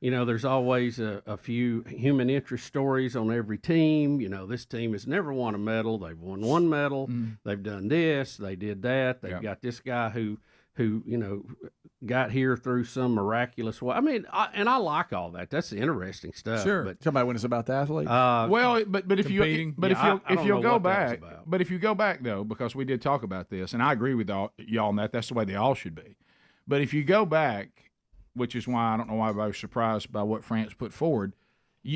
There's always a few human interest stories on every team. This team has never won a medal. They've won one medal. They've done this. They did that. They've got this guy who got here through some miraculous way. I mean, I like all that. That's the interesting stuff. Sure. But Somebody when it's about the athletes. Well, but if you if you'll go back, about. but if you go back though, because we did talk about this, and I agree with y'all on that. That's the way they all should be. But if you go back, which is why I don't know why I was surprised by what France put forward.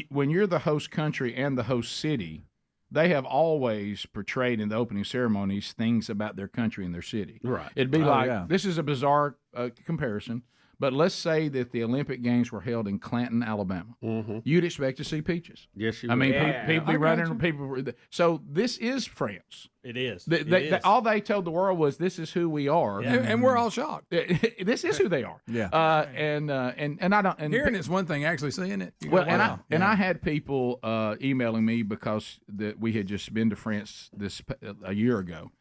When you're the host country and the host city, they have always portrayed in the opening ceremonies things about their country and their city. Right. It'd be this is a bizarre comparison, but let's say that the Olympic Games were held in Clanton, Alabama. Mm-hmm. You'd expect to see peaches. Yes, you I would. mean, Yeah. people be running. People. So this is France. It is. All they told the world was, "This is who we are," And we're all shocked. This is who they are. Yeah. And I don't. And Hearing it's one thing, actually seeing it. You go, well, wow. I had people emailing me because we had just been to France a year ago,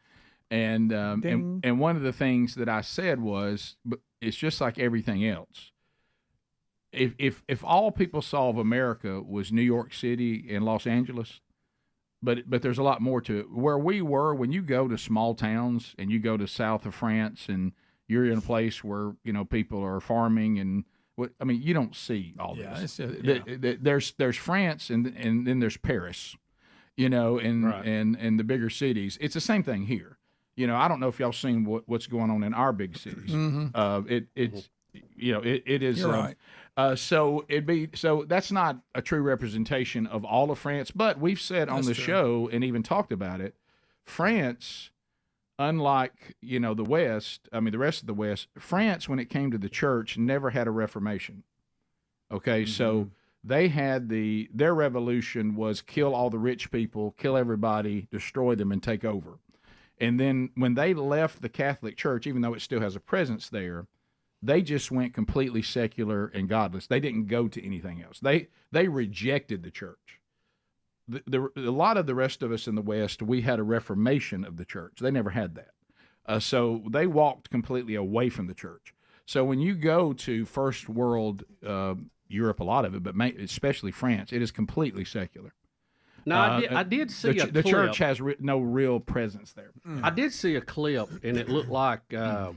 and one of the things that I said was, it's just like everything else. If all people saw of America was New York City and Los Angeles, but there's a lot more to it. Where we were, when you go to small towns and you go to south of France and you're in a place where people are farming and you don't see all this. There's France and then there's Paris, and the bigger cities. It's the same thing here. I don't know if y'all seen what's going on in our big cities. Mm-hmm. It is. You're right. So that's not a true representation of all of France, but we've said on the show and even talked about it. France, unlike the West, the rest of the West, France, when it came to the church, never had a Reformation. Okay, so they had their revolution was kill all the rich people, kill everybody, destroy them, and take over. And then when they left the Catholic Church, even though it still has a presence there, they just went completely secular and godless. They didn't go to anything else. They rejected the church. A lot of the rest of us in the West, we had a reformation of the church. They never had that. So they walked completely away from the church. So when you go to first world Europe, a lot of it, but especially France, it is completely secular. Now, I did see a clip. The church has no real presence there. I did see a clip, and it looked like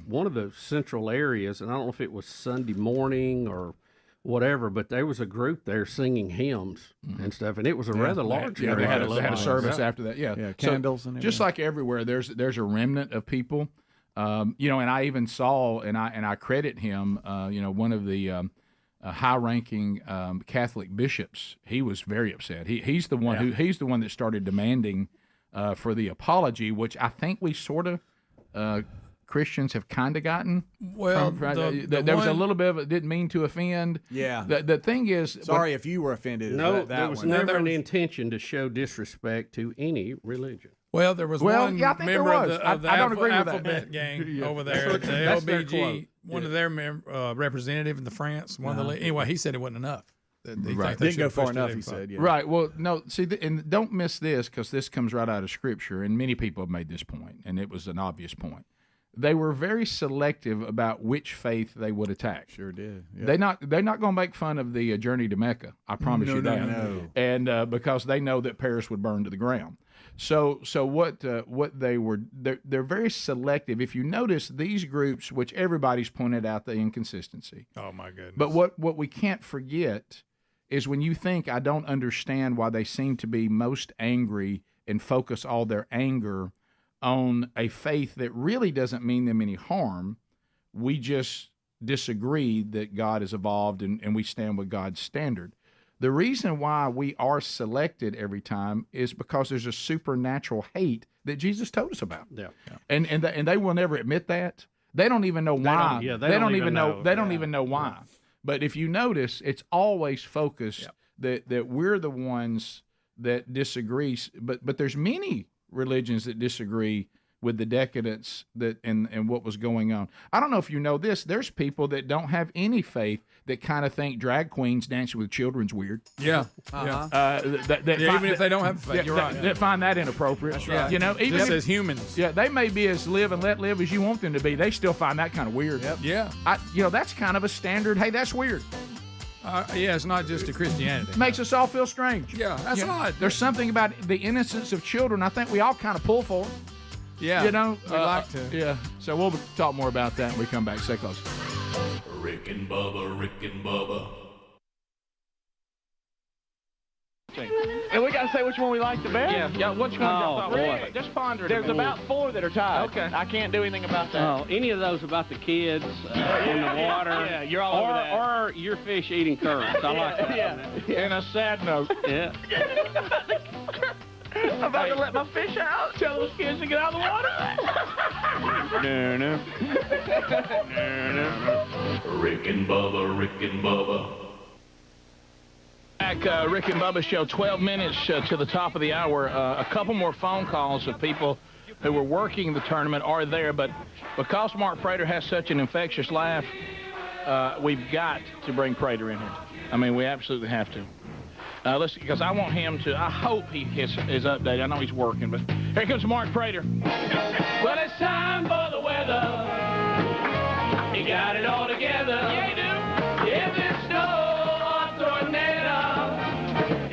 one of the central areas, and I don't know if it was Sunday morning or whatever, but there was a group there singing hymns and stuff, and it was a rather large area. They had a service after that. Yeah, candles and everything. Just like everywhere, there's a remnant of people. And I even saw, and I credit him. One of the high-ranking Catholic bishops, he was very upset. He's the one he's the one that started demanding for the apology, which I think we sort of Christians have kind of gotten. Well, there was a little bit of it. Didn't mean to offend. Yeah. The thing is, sorry if you were offended. No, there was never an intention to show disrespect to any religion. Well, there was one I think member there was. of the I don't agree with alphabet that. gang over there at the LBG. One of their representatives in the France. Anyway, he said it wasn't enough. Right. Didn't go far enough, he said. Yeah. Right. Well, no, see, and don't miss this, because this comes right out of Scripture, and many people have made this point, and it was an obvious point. They were very selective about which faith they would attack. Sure did. Yep. They're not going to make fun of the journey to Mecca. I promise you that. No. And because they know that Paris would burn to the ground. So what they were, they're very selective. If you notice these groups, which everybody's pointed out the inconsistency. Oh my goodness! But what we can't forget is when you think, I don't understand why they seem to be most angry and focus all their anger on a faith that really doesn't mean them any harm. We just disagree that God has evolved and we stand with God's standard. The reason why we are selected every time is because there's a supernatural hate that Jesus told us about. Yeah. And they will never admit that. They don't even know why. They don't even know why. But if you notice, it's always focused that we're the ones that disagree. But there's many religions that disagree with the decadence that and what was going on. I don't know if you know this. There's people that don't have any faith that kind of think drag queens dancing with children's weird. Yeah. Even if they don't have faith, you're right. That find that inappropriate. That's right. You know, even Just if, as humans. Yeah, they may be as live and let live as you want them to be. They still find that kind of weird. Yep. Yeah. That's kind of a standard. Hey, that's weird. It's not just a Christianity. Makes us all feel strange. Yeah, that's right. There's something about the innocence of children. I think we all kind of pull for. Yeah, you know, we like to. Yeah. So we'll talk more about that when we come back. Stay close. Rick and Bubba, Rick and Bubba. And we gotta say which one we like the best. Yeah. Which one? Oh, boy. Just ponder it. There's about 4 that are tied. Okay. I can't do anything about that. Oh, any of those about the kids in the water. Yeah, you're all over that. Or your fish eating currents. I like that. Yeah. And a sad note. Yeah. I'm about to let my fish out. Tell those kids to get out of the water. No. Rick and Bubba, Rick and Bubba. Back, Rick and Bubba show, 12 minutes to the top of the hour. A couple more phone calls of people who were working the tournament are there, but because Mark Prater has such an infectious laugh, we've got to bring Prater in here. I mean, we absolutely have to. Listen, because I want him to, I hope he is updated. I know he's working, but here comes Mark Prater. Well, it's time for the weather. You got it all together. Yeah, you do. If it's snow or tornado,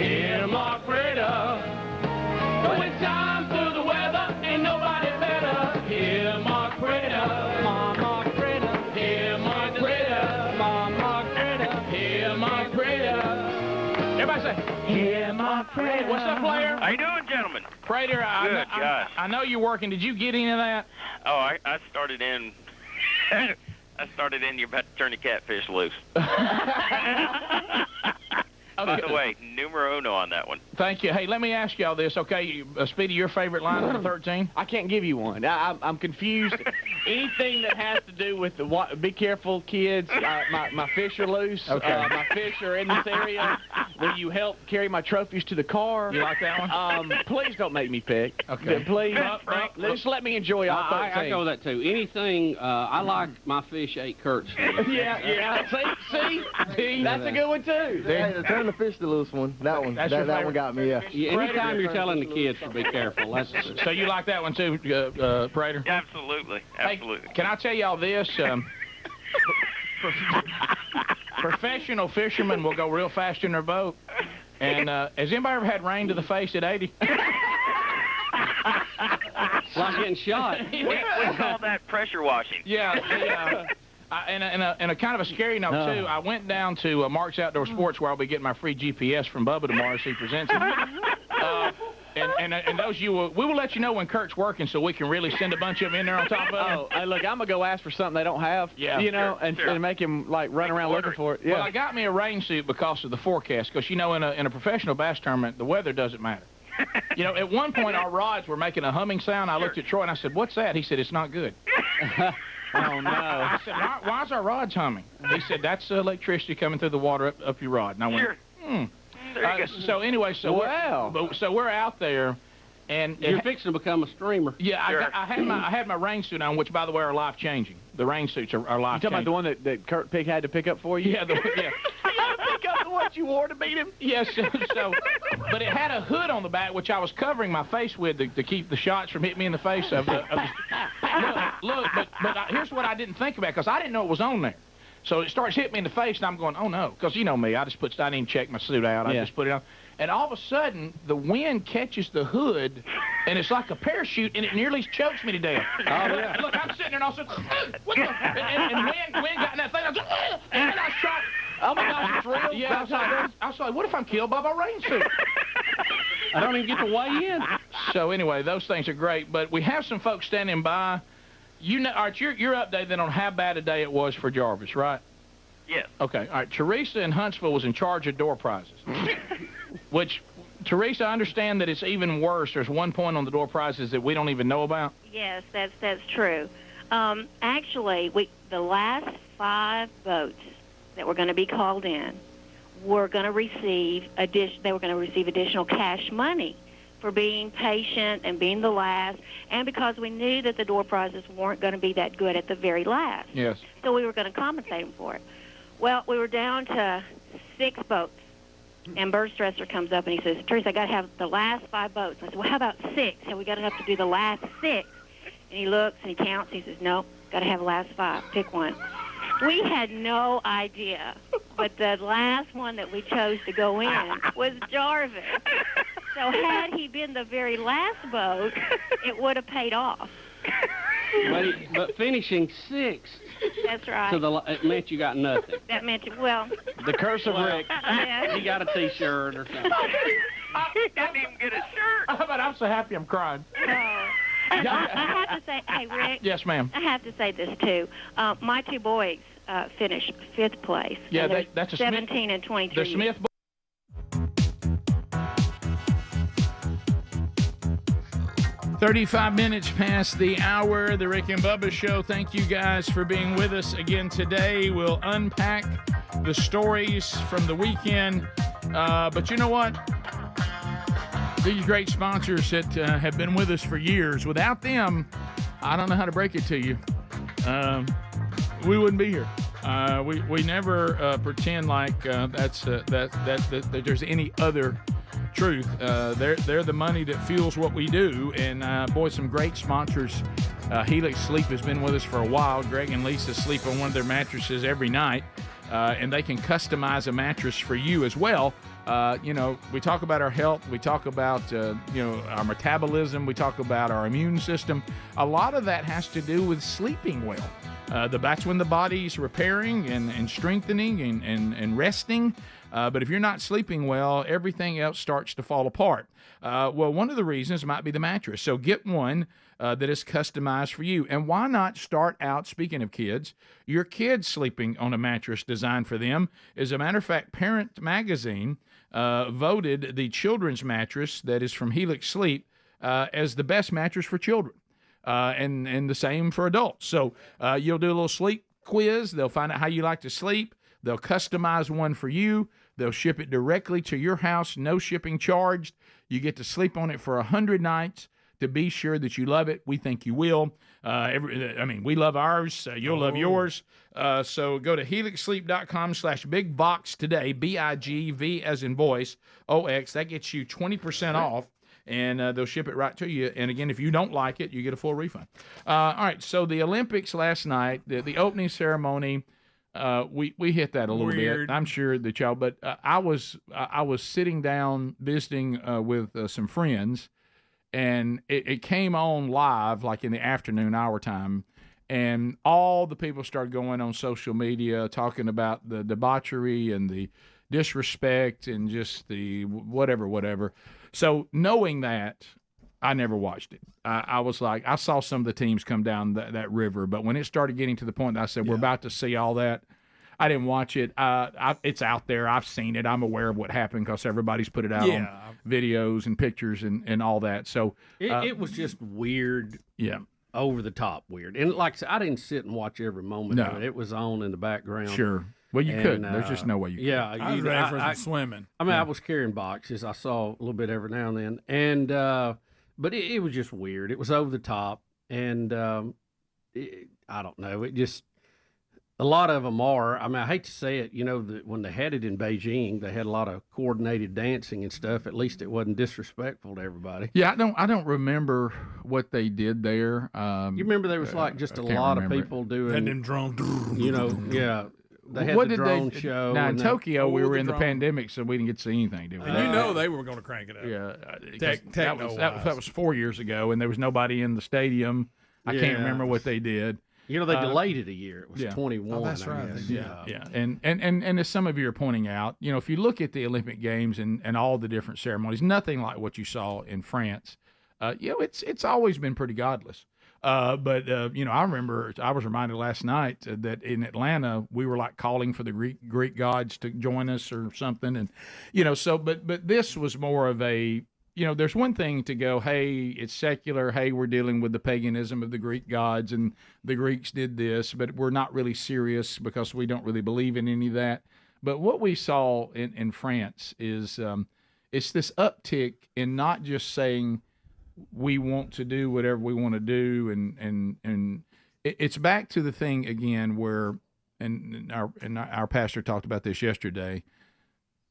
hear Mark Prater. Oh, it's time for the weather. Ain't nobody better. Hear Mark Prater. Mark Prater. Hear Mark Prater. Mark Prater. Hear Mark Prater. Everybody say, Hear Mark Prater. what's up, player? How you doing, gentlemen? Prater, Good, I know you're working. Did you get any of that? Oh, I started in. You're about to turn the catfish loose. By the way, numero uno on that one. Thank you. Hey, let me ask y'all this, okay? Speedy, your favorite line number 13? I can't give you one. I'm confused. Anything that has to do with be careful, kids. My fish are loose. Okay. My fish are in this area. Will you help carry my trophies to the car? You like that one? Please don't make me pick. Okay. Please. Just let me enjoy all 13. I go with that too. Anything, I like my fish ate curts. Yeah. See? That's a good one too. Turn the fish to loose one. That one. That's your That favorite? one got me. Yeah. Anytime you're telling the kids to be careful, that's So you like that one too, Prater? Absolutely. Absolutely. Hey, can I tell y'all this? Professional fishermen will go real fast in their boat. And has anybody ever had rain to the face at 80? It's like getting shot. We call that pressure washing. Yeah. And a kind of a scary note, too, I went down to Mark's Outdoor Sports where I'll be getting my free GPS from Bubba tomorrow as he presents it. And those we will let you know when Kurt's working so we can really send a bunch of them in there on top of it. Oh, hey, look, I'm going to go ask for something they don't have, and make him, run around looking for it. Yeah. Well, I got me a rain suit because of the forecast, because, in a professional bass tournament, the weather doesn't matter. At one point, our rods were making a humming sound. I looked at Troy, and I said, what's that? He said, it's not good. Oh, no. I said, why is our rods humming? He said, that's electricity coming through the water up your rod. And I went, So anyway, we're out there. And you're fixing to become a streamer. Yeah, I had my rain suit on, which, by the way, are life-changing. The rain suits are life-changing. You talking about the one that Kurt Pig had to pick up for you? Yeah. You had to pick up the one you wore to beat him? Yes. But it had a hood on the back, which I was covering my face with to keep the shots from hitting me in the face. Look, but here's what I didn't think about, because I didn't know it was on there. So it starts hitting me in the face, and I'm going, oh, no. Because you know me, I didn't even check my suit out. I just put it on. And all of a sudden, the wind catches the hood, and it's like a parachute, and it nearly chokes me to death. Oh, yeah. Look, I'm sitting there, and all of a sudden, and wind got in that thing. And I was trying. Oh, my gosh, it's real? Yeah, I was like, what if I'm killed by my rain suit? I don't even get to weigh in. So anyway, those things are great. But we have some folks standing by. All right, you're updated then on how bad a day it was for Jarvis, right? Yes. Okay. All right. Teresa in Huntsville was in charge of door prizes. Which, Teresa, I understand that it's even worse. There's one point on the door prizes that we don't even know about. Yes, that's true. Actually, the last 5 boats that were going to be called in were going to receive additional cash money for being patient and being the last, and because we knew that the door prizes weren't going to be that good at the very last. Yes. So we were going to compensate them for it. Well, we were down to 6 boats, and Bert Stresser comes up and he says, Teresa, I got to have the last 5 boats. I said, well, how about 6? Have we got enough to do the last 6? And he looks and he counts. He says, no, got to have the last 5. Pick one. We had no idea, but the last one that we chose to go in was Jarvis. So had he been the very last boat, it would have paid off. But finishing 6th. That's right. So it meant you got nothing. That meant, well... The curse of Rick. Yeah. He got a T-shirt or something. He didn't even get a shirt. But I'm so happy I'm crying. I have to say, hey, Rick. Yes, ma'am. I have to say this, too. My 2 boys finished 5th place. Yeah, and that's a 17 and 23. The Smith. 35 minutes past the hour, the Rick and Bubba Show. Thank you guys for being with us again today. We'll unpack the stories from the weekend. But you know what? These great sponsors that have been with us for years. Without them, I don't know how to break it to you. We wouldn't be here. We never pretend like that there's any other truth. They're the money that fuels what we do, and boy, some great sponsors. Helix Sleep has been with us for a while. Greg and Lisa sleep on one of their mattresses every night, and they can customize a mattress for you as well. We talk about our health, we talk about our metabolism, we talk about our immune system. A lot of that has to do with sleeping well. That's when the body's repairing and strengthening and resting. But if you're not sleeping well, everything else starts to fall apart. Well, one of the reasons might be the mattress. So get one that is customized for you. And why not start out, speaking of kids, your kids sleeping on a mattress designed for them? As a matter of fact, Parent Magazine voted the children's mattress that is from Helix Sleep as the best mattress for children. And the same for adults. So you'll do a little sleep quiz. They'll find out how you like to sleep. They'll customize one for you. They'll ship it directly to your house, no shipping charged. You get to sleep on it for 100 nights to be sure that you love it. We think you will. We love ours. You'll love yours. So go to helixsleep.com/bigbox today, BIGV as in voice, OX. That gets you 20% off. And they'll ship it right to you. And again, if you don't like it, you get a full refund. All right, so the Olympics last night, the opening ceremony, we hit that a little bit. I'm sure that y'all, but I was sitting down visiting with some friends, and it came on live like in the afternoon, our time, and all the people started going on social media talking about the debauchery and the disrespect and just the whatever. So knowing that, I never watched it. I was like, I saw some of the teams come down that river, but when it started getting to the point that I said, we're about to see all that, I didn't watch it. It's out there. I've seen it. I'm aware of what happened because everybody's put it out on videos and pictures and all that. So it was just weird. Yeah. Over the top weird. And like I said, I didn't sit and watch every moment of it. It was on in the background. Sure. Well, you couldn't. There's just no way you could. Yeah. I was ready for some swimming. I mean, I was carrying boxes. I saw a little bit every now and then. And but it was just weird. It was over the top. And I don't know. It just, a lot of them are. I mean, I hate to say it, when they had it in Beijing, they had a lot of coordinated dancing and stuff. At least it wasn't disrespectful to everybody. Yeah, I don't remember what they did there. You remember there was like just a lot of people doing. Had them drones. Yeah. They had what the did drone they, show. Now in Tokyo, we were in the pandemic, so we didn't get to see anything, did we? They were going to crank it up. Yeah, that was 4 years ago, and there was nobody in the stadium. I can't remember what they did. They delayed it a year. It was 21. Oh, that's right. Yeah. And as some of you are pointing out, if you look at the Olympic Games and all the different ceremonies, nothing like what you saw in France. It's always been pretty godless. But I remember I was reminded last night that in Atlanta we were like calling for the Greek gods to join us or something, and but this was more of a there's one thing to go, hey, it's secular, hey, we're dealing with the paganism of the Greek gods and the Greeks did this, but we're not really serious because we don't really believe in any of that. But what we saw in France is It's this uptick in not just saying we want to do whatever we want to do, and it's back to the thing again where, and our pastor talked about this yesterday,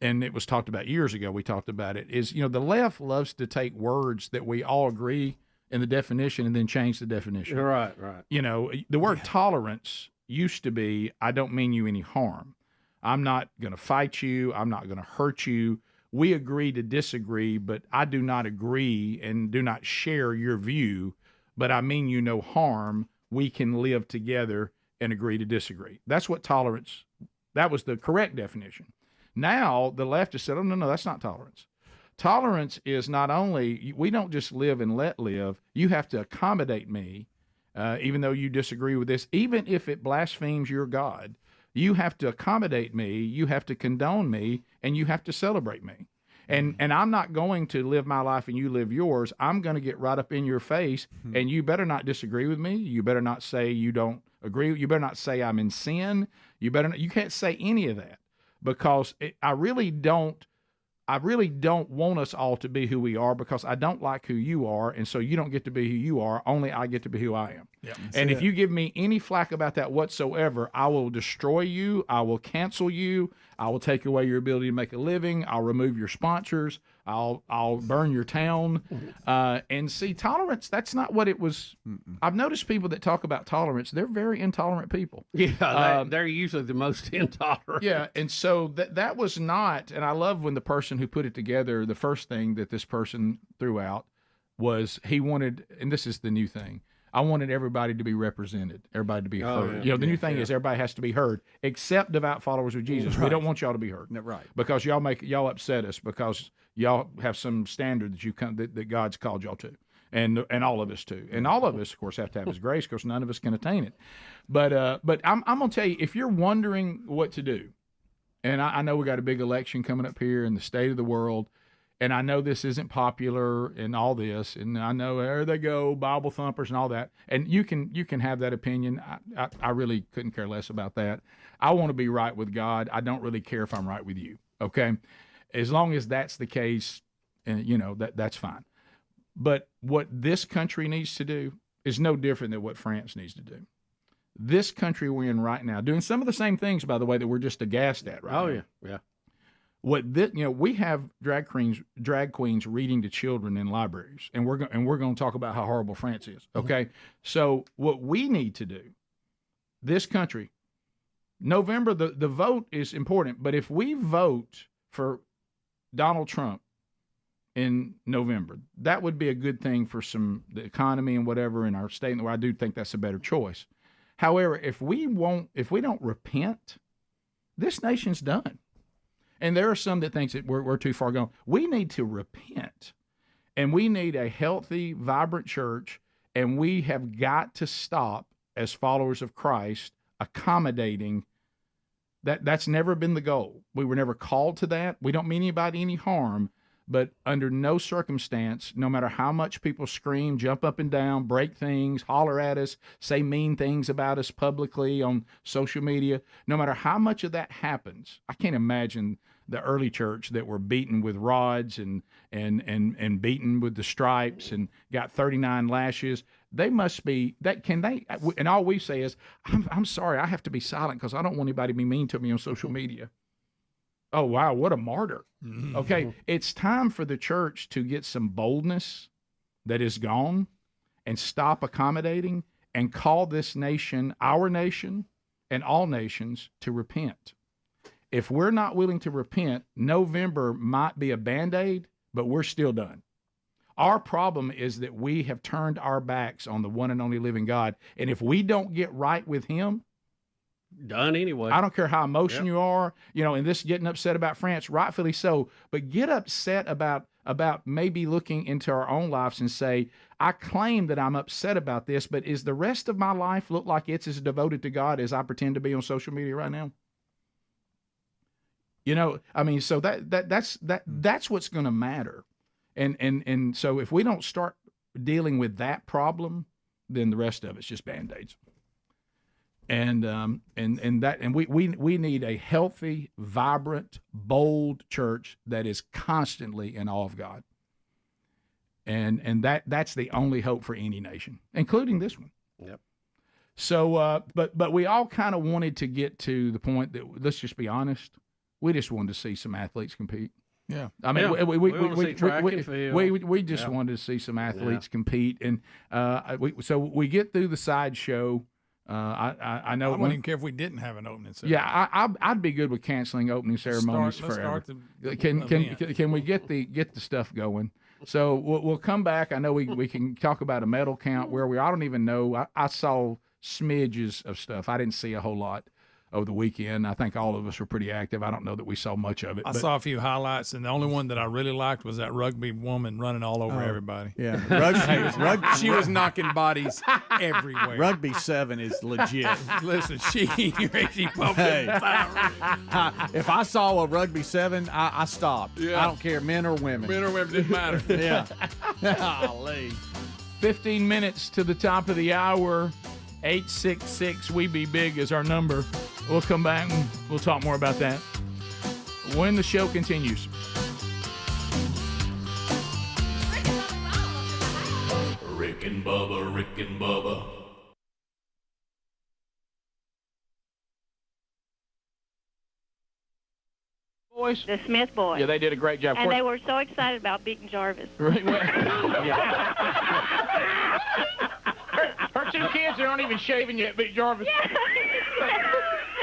and it was talked about years ago. We talked about it. Is the left loves to take words that we all agree in the definition and then change the definition. Right. The word tolerance used to be, I don't mean you any harm. I'm not going to fight you. I'm not going to hurt you. We agree to disagree, but I do not agree and do not share your view, but I mean you no harm. We can live together and agree to disagree. That's what tolerance, that was the correct definition. Now the left has said, oh, no, that's not tolerance. Tolerance is not only, we don't just live and let live, you have to accommodate me, even though you disagree with this, even if it blasphemes your God. You have to accommodate me, you have to condone me, and you have to celebrate me. And I'm not going to live my life and you live yours. I'm going to get right up in your face, and you better not disagree with me. You better not say you don't agree. You better not say I'm in sin. You can't say any of that, because I really don't want us all to be who we are, because I don't like who you are, and so you don't get to be who you are. Only I get to be who I am. Yeah. And if you give me any flack about that whatsoever, I will destroy you. I will cancel you. I will take away your ability to make a living. I'll remove your sponsors. I'll burn your town. And see, tolerance, that's not what it was. I've noticed people that talk about tolerance, they're very intolerant people. Yeah, they're usually the most intolerant. Yeah, and so that was not, and I love when the person who put it together, the first thing that this person threw out was he wanted, and this is the new thing, I wanted everybody to be represented, everybody to be heard. Yeah. The new thing is everybody has to be heard, except devout followers of Jesus. We don't want y'all to be heard. Right. Because y'all upset us, because y'all have some standard that God's called y'all to. And all of us too. And all of us, of course, have to have His grace, because none of us can attain it. But I'm going to tell you, if you're wondering what to do, and I know we got a big election coming up here in the state of the world, and I know this isn't popular and all this, and I know there they go, Bible thumpers and all that. And you can have that opinion. I really couldn't care less about that. I want to be right with God. I don't really care if I'm right with you. Okay, as long as that's the case, that's fine. But what this country needs to do is no different than what France needs to do. This country we're in right now, doing some of the same things, by the way, that we're just aghast at right now. Oh yeah. We have drag queens reading to children in libraries, and we're going to talk about how horrible France is. Okay, so what we need to do, this country, November, the vote is important, but if we vote for Donald Trump in November, that would be a good thing for the economy and whatever in our state, and where I do think that's a better choice. However, if we don't repent, this nation's done. And there are some that think that we're too far gone. We need to repent, and we need a healthy, vibrant church, and we have got to stop, as followers of Christ, accommodating. That's never been the goal. We were never called to that. We don't mean anybody any harm, but under no circumstance, no matter how much people scream, jump up and down, break things, holler at us, say mean things about us publicly on social media, no matter how much of that happens, I can't imagine the early church that were beaten with rods and beaten with the stripes and got 39 lashes. They must be that. Can they? And all we say is, I'm sorry, I have to be silent because I don't want anybody to be mean to me on social media. Oh, wow, what a martyr. Okay, it's time for the church to get some boldness that is gone and stop accommodating and call this nation, our nation, and all nations to repent. If we're not willing to repent, November might be a Band-Aid, but we're still done. Our problem is that we have turned our backs on the one and only living God, and if we don't get right with Him, done anyway. I don't care how emotional you are, and this getting upset about France, rightfully so, but get upset about maybe looking into our own lives and say, I claim that I'm upset about this, but is the rest of my life look like it's as devoted to God as I pretend to be on social media right now? So that's what's going to matter. And so if we don't start dealing with that problem, then the rest of it's just Band-Aids. And we need a healthy, vibrant, bold church that is constantly in awe of God. And that's the only hope for any nation, including this one. Yep. So, but we all kind of wanted to get to the point that, let's just be honest, we just wanted to see some athletes compete. Yeah. I mean, Yeah. we just wanted to see some athletes compete, and so we get through the sideshow. I know. I wouldn't even care if we didn't have an opening ceremony. Yeah, I'd be good with canceling opening ceremonies forever. Can we get the stuff going? So we'll come back. I know we can talk about a medal count where I don't even know. I saw smidges of stuff. I didn't see a whole lot over the weekend. I think all of us were pretty active. I don't know that we saw much of it. I saw a few highlights, and the only one that I really liked was that rugby woman running all over everybody. Yeah, she was knocking bodies everywhere. Rugby 7 is legit. Listen, she pumped Hey. them. If I saw a Rugby 7, I stopped. Yeah. I don't care, men or women. Men or women, didn't matter. Yeah. Golly. 15 minutes to the top of the hour. 866 We Be Big is our number. We'll come back and we'll talk more about that when the show continues. Rick and Bubba, Rick and Bubba. Boys? The Smith boys. Yeah, they did a great job. And they were so excited about beating Jarvis. Her two kids that aren't even shaving yet beat Jarvis.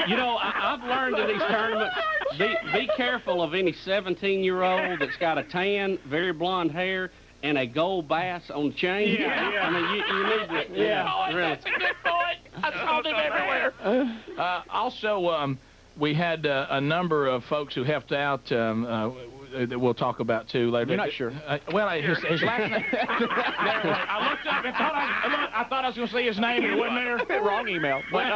You know, I've learned in these tournaments, be careful of any 17-year-old that's got a tan, very blonde hair, and a gold bass on the chain. Yeah. I mean, you need to. Yeah, really. That's a good point. I saw them everywhere. Also, we had a number of folks who helped out that we'll talk about too later. You're not sure? His last name. I looked up and I thought I was going to see his name, and it wasn't there. Wrong email. But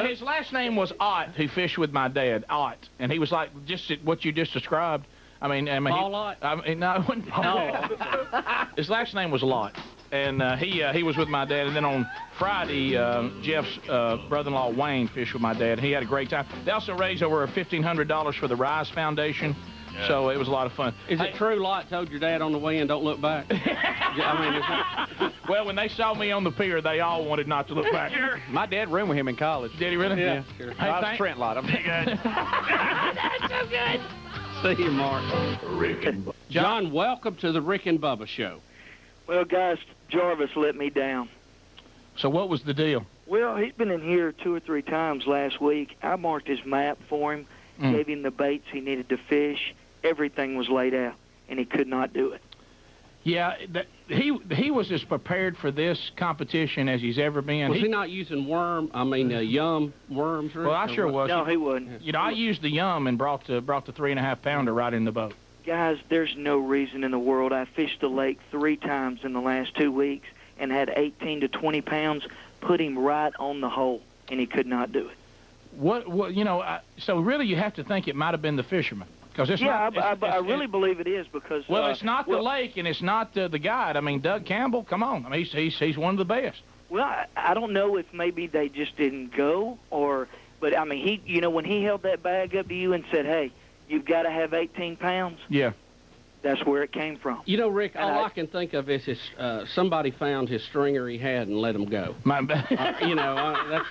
his last name was Ott, who fished with my dad, Ott, and he was like just what you just described. I mean, Paul Ott? no, it wasn't Paul. His last name was Lot, and he was with my dad. And then on Friday, Jeff's brother-in-law Wayne fished with my dad. He had a great time. They also raised over $1,500 for the Rise Foundation. Yeah. So it was a lot of fun. Is it true Lot told your dad on the way in, don't look back? I mean, well, when they saw me on the pier, they all wanted not to look back. My dad roomed with him in college. Did he really? Yeah. Sure. Hey, I was Trent Lot. I'm good. That's so good. See you, Mark. John, welcome to the Rick and Bubba Show. Well, guys, Jarvis let me down. So what was the deal? Well, he's been in here 2 or 3 times last week. I marked his map for him, gave him the baits he needed to fish. Everything was laid out, and he could not do it. Yeah, he was as prepared for this competition as he's ever been. Was he not using yum worms? Well, I sure was. No, he wasn't. You know, I used the yum and brought the 3.5 pounder right in the boat. Guys, there's no reason in the world. I fished the lake 3 times in the last 2 weeks and had 18 to 20 pounds. Put him right on the hole, and he could not do it. What you know? So really, you have to think it might have been the fisherman. I really believe it is because. Well, it's not the lake and it's not the guide. I mean, Doug Campbell. Come on, I mean, he's one of the best. Well, I don't know if maybe they just didn't go, but I mean, when he held that bag up to you and said, "Hey, you've got to have 18 pounds." Yeah. That's where it came from. You know, Rick, all I can think of is somebody found his stringer he had and let him go. My bad. That's.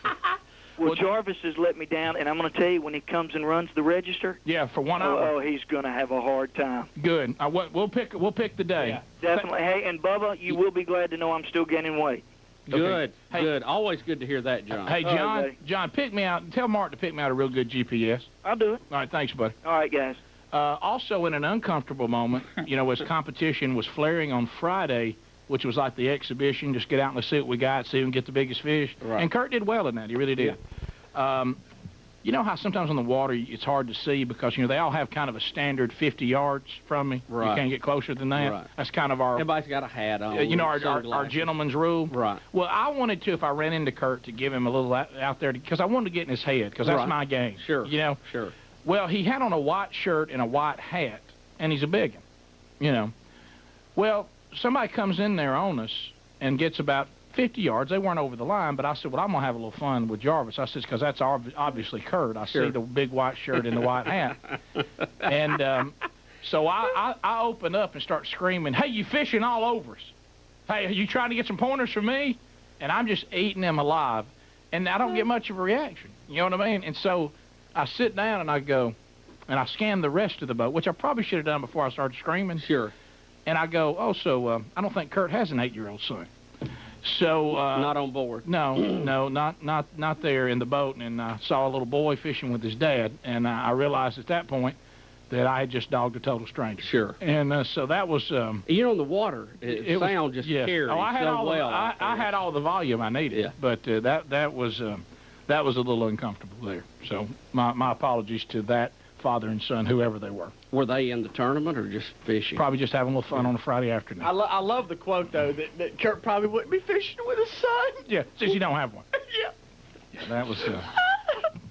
Well, Jarvis has let me down, and I'm going to tell you, when he comes and runs the register, yeah, for 1 hour, oh, he's going to have a hard time. Good. We'll pick the day. Yeah, definitely. Hey, and Bubba, you will be glad to know I'm still gaining weight. Good, good. Always good to hear that, John. Hey, John, pick me out. Tell Mark to pick me out a real good GPS. I'll do it. All right, thanks, buddy. All right, guys. Also, in an uncomfortable moment, as competition was flaring on Friday, which was like the exhibition, just get out and let's see what we got, see if we can get the biggest fish. Right. And Kurt did well in that. He really did. Yeah. You know how sometimes on the water it's hard to see because, they all have kind of a standard 50 yards from me. Right. You can't get closer than that. Right. That's kind of our... Everybody's got a hat on. Our gentleman's rule. Right. Well, I wanted to, if I ran into Kurt, to give him a little out there because I wanted to get in his head because that's my game. Sure. Sure. Well, he had on a white shirt and a white hat, and he's a biggin, Well, somebody comes in there on us and gets about 50 yards. They weren't over the line, but I said, well, I'm going to have a little fun with Jarvis. I said, because that's obviously Kurt. I see the big white shirt and the white hat. And so I open up and start screaming, hey, you fishing all over us. Hey, are you trying to get some pointers from me? And I'm just eating them alive. And I don't get much of a reaction. You know what I mean? And so I sit down and I go, and I scan the rest of the boat, which I probably should have done before I started screaming. Sure. And I go, oh, so I don't think Kurt has an 8-year-old son. So not on board. No, not there in the boat. And I saw a little boy fishing with his dad, and I realized at that point that I had just dogged a total stranger. Sure. And so that was. You know, the water, sound just carries I had so well. I had all the volume I needed. Yeah. But that was a little uncomfortable there. So my apologies to that father and son, whoever they were. Were they in the tournament or just fishing? Probably just having a little fun on a Friday afternoon. I love the quote, though, that Kurt probably wouldn't be fishing with his son. Yeah, since you don't have one. Yeah. Yeah,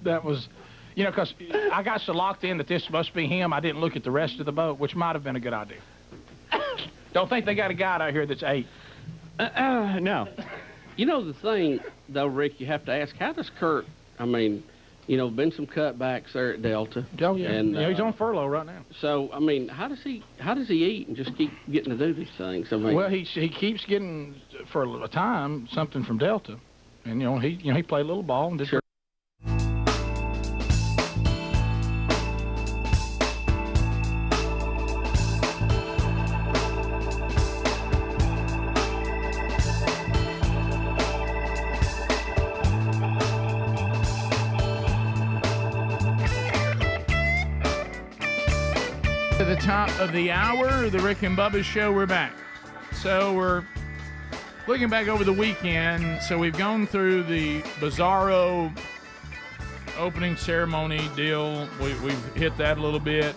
that was, you know, because I got so locked in that this must be him, I didn't look at the rest of the boat, which might have been a good idea. Don't think they got a guy out here that's 8. No. You know the thing, though, Rick, you have to ask, how does Kurt, I mean, you know, been some cutbacks there at Delta. Oh, yeah. And, he's on furlough right now. So, I mean, how does he eat and just keep getting to do these things? I mean, well, he keeps getting, for a time, something from Delta. And, he played a little ball and did. Sure. The top of the hour, the Rick and Bubba Show, we're back. So we're looking back over the weekend. So we've gone through the Bizarro opening ceremony deal. We've hit that a little bit.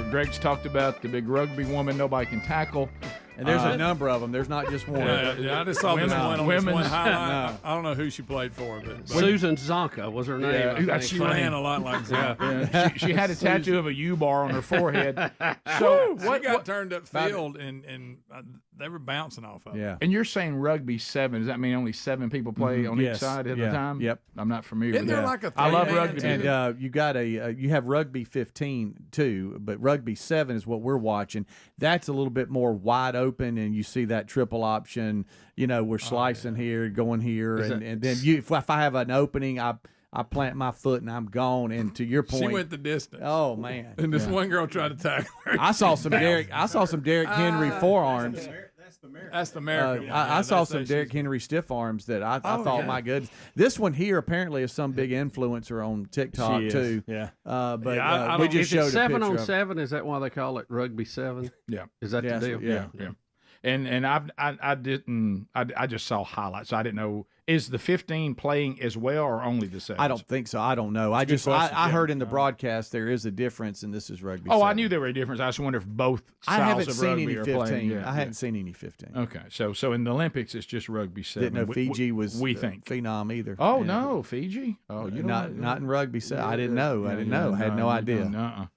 Greg's talked about the big rugby woman nobody can tackle. And there's a number of them. There's not just one. Yeah, I just saw this one on this one highlight. I don't know who she played for, but Susan Zonka was her name. Yeah, she ran a lot like Zonka. Yeah. She had a tattoo of a U-bar on her forehead. So she got turned up field, and they were bouncing off of it. Yeah. And you're saying rugby 7. Does that mean only 7 people play on each side at the time? Yep. I'm not familiar Isn't with there that. like a I love rugby. And you got you have rugby 15 too, but rugby 7 is what we're watching. That's a little bit more wide open, and you see that triple option. You know, we're slicing here, going here, and then if I have an opening, I plant my foot and I'm gone. And to your point, she went the distance. Oh man! And this one girl tried to tackle her. I saw some Derrick Henry forearms. That's the American. I saw some Derrick Henry stiff arms that I thought, my goodness. This one here apparently is some big influencer on TikTok too. Yeah. But we just showed a 7 on picture 7. Is that why they call it rugby 7? Yeah. Is that the deal? Yeah. And I just saw highlights. So I didn't know, is the 15 playing as well or only the 7? I don't think so. I don't know. I heard in the broadcast there is a difference, and this is rugby. Oh, 7. I knew there were a difference. I just wonder if both I styles haven't of seen rugby any are 15. playing. I hadn't seen any 15. Okay, so in the Olympics it's just rugby 7. Didn't know Fiji was we think phenom either. Oh no, Fiji. Oh, you not in rugby 7. I didn't know. I had no idea.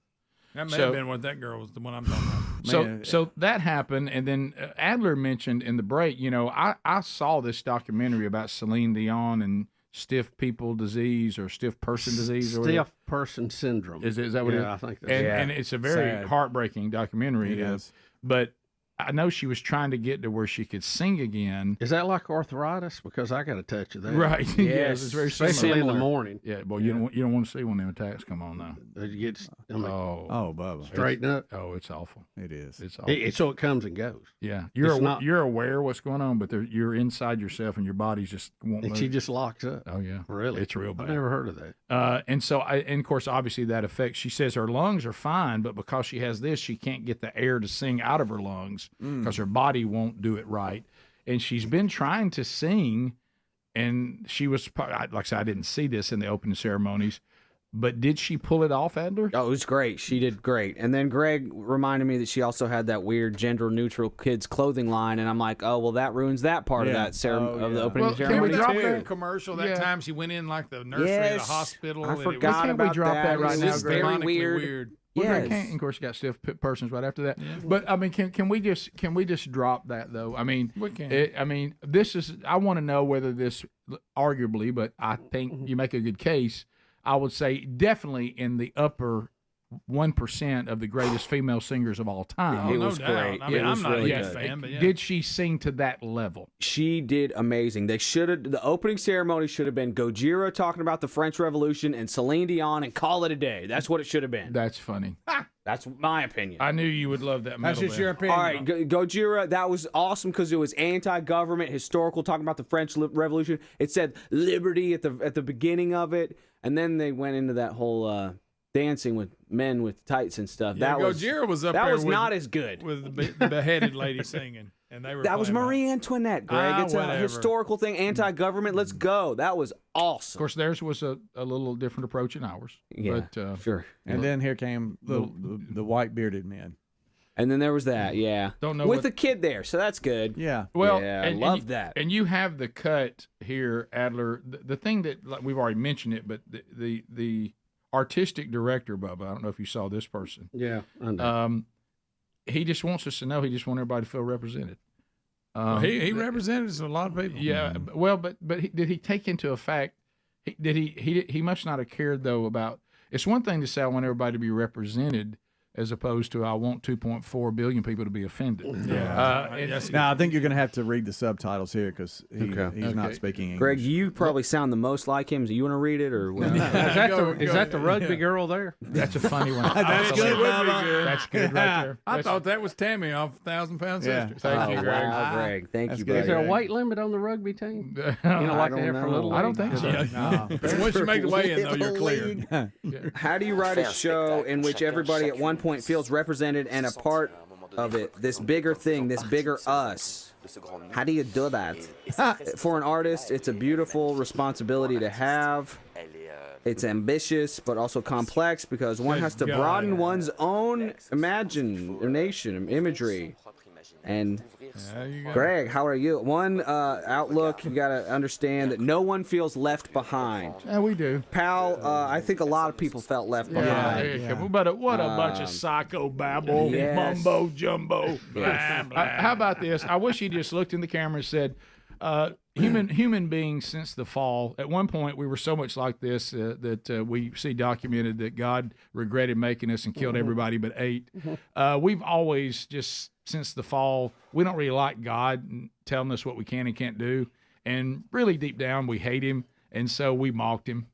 That may have been what that girl was, the one I'm talking about. So that happened, and then Adler mentioned in the break, I saw this documentary about Celine Dion and stiff people disease or stiff person disease or whatever. Stiff person syndrome. Is that what it is? I think that's and it's a very heartbreaking documentary. It is. But I know she was trying to get to where she could sing again. Is that like arthritis? Because I got a touch of that. Right. Yes, it's very similar. Especially in the morning. Yeah, well, you don't want to see when them attacks come on now. It gets, Bubba. Straighten up. Oh, it's awful. It is. It's awful. So it comes and goes. Yeah, you're aware what's going on, but you're inside yourself, and your body's just won't move. She just locks up. Oh yeah, really? It's real bad. I've never heard of that. And of course, obviously that affects. She says her lungs are fine, but because she has this, she can't get the air to sing out of her lungs because her body won't do it right. And she's been trying to sing, and she was, like I said, I didn't see this in the opening ceremonies, but did she pull it off, Adler? Oh, it was great. She did great. And then Greg reminded me that she also had that weird gender-neutral kids clothing line, and I'm like, oh, well, that ruins that part of that of the opening ceremony. Can we drop too. that commercial that time she went in like the nursery at the hospital? I forgot about we drop that right it now, was very weird. Well, Yes. they can't. And of course, you got stiff persons right after that. But I mean, can we just drop that though? I mean, We can. I mean, this is. I want to know whether this, arguably, but I think you make a good case. I would say definitely in the upper 1% of the greatest female singers of all time. It was great. I mean, It was I'm not really a huge good. fan, but yeah. Did she sing to that level? She did amazing. They should have. The opening ceremony should have been Gojira talking about the French Revolution and Celine Dion and call it a day. That's what it should have been. That's funny. That's my opinion. I knew you would love that. That's metal just band. your opinion. All right, Gojira, that was awesome because it was anti-government, historical, talking about the French Revolution. It said liberty at the beginning of it, and then they went into that whole dancing with men with tights and stuff. Yeah, that Gojira was up that there was with- not as good. with the beheaded lady singing, and they were. That was playing Marie Antoinette, Greg. It's a whatever. historical thing, anti-government. Let's go. That was awesome. Of course, theirs was a little different approach than ours. Yeah, but, sure. And then here came the white bearded men. And then there was that, yeah. Don't know with what- the kid there, so that's good. Yeah. Well, yeah, and, I love and, that. And you have the cut here, Adler. The thing that, like, we've already mentioned it, but the artistic director, Bubba, I don't know if you saw this person. Yeah, I know. He just wants us to know. He just wants everybody to feel represented. Well, he represented a lot of people. Yeah, well, but did he take into effect? He must not have cared though about. It's one thing to say I want everybody to be represented, as opposed to I want 2.4 billion people to be offended. Yeah. Now I think you're going to have to read the subtitles here because he's not speaking English. Greg, you probably sound the most like him. Do you want to read it or what? Is that the rugby girl there? That's a funny one. That's good, Bubba. That's good right there. I thought that was Tammy off 1,000 Pound Yeah. Sisters. Thank you, Greg. Wow, Greg. Thank That's you, good. Is there a Greg. weight limit on the rugby team? You know, I like they don't have for know. little. I don't think so. No. Once you make the way in, though, you're clear. How do you write a show in which everybody at one point feels represented and a part of it? This bigger thing, this bigger us. How do you do that? For an artist, it's a beautiful responsibility to have. It's ambitious, but also complex because one has to broaden one's own imagination, imagery. And Greg, how are you? One outlook, you got to understand that no one feels left behind. Yeah, we do. Pal, I think a lot of people felt left behind. Yeah. But what a bunch of psycho babble, yes. mumbo jumbo. Blah, blah. How about this? I wish he just looked in the camera and said, human beings since the fall. At one point, we were so much like this that we see documented that God regretted making us and killed everybody but 8. We've always just since the fall, we don't really like God telling us what we can and can't do, and really deep down we hate him, and so we mocked him.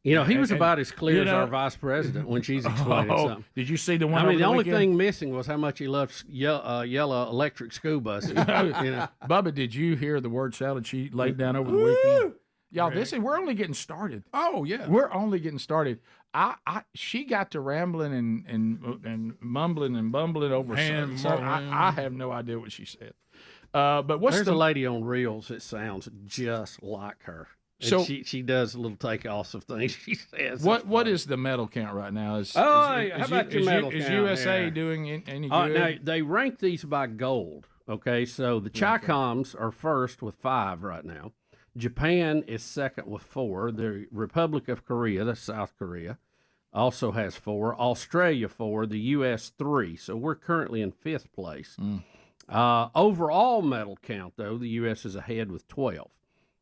You know, he was about as clear you as know- our vice president when she's explaining something. Did you see the one? I mean, over the only weekend? thing missing was how much he loves yellow electric school buses. You know, Bubba, did you hear the word salad she laid down over the weekend? Y'all, we're only getting started. Oh yeah, we're only getting started. She got to rambling and mumbling and bumbling over something. I have no idea what she said. But what's there's the a lady on Reels that sounds just like her. And So- she does little takeoffs of things she says. What is the medal count right now? How about your medal Is count USA here? doing any good? Now, they rank these by gold. Okay, so the Chi-Coms are first with 5 right now. Japan is second with 4. The Republic of Korea, that's South Korea, also has 4. Australia 4. The U.S. 3. So we're currently in 5th place. Overall medal count, though, the U.S. is ahead with 12.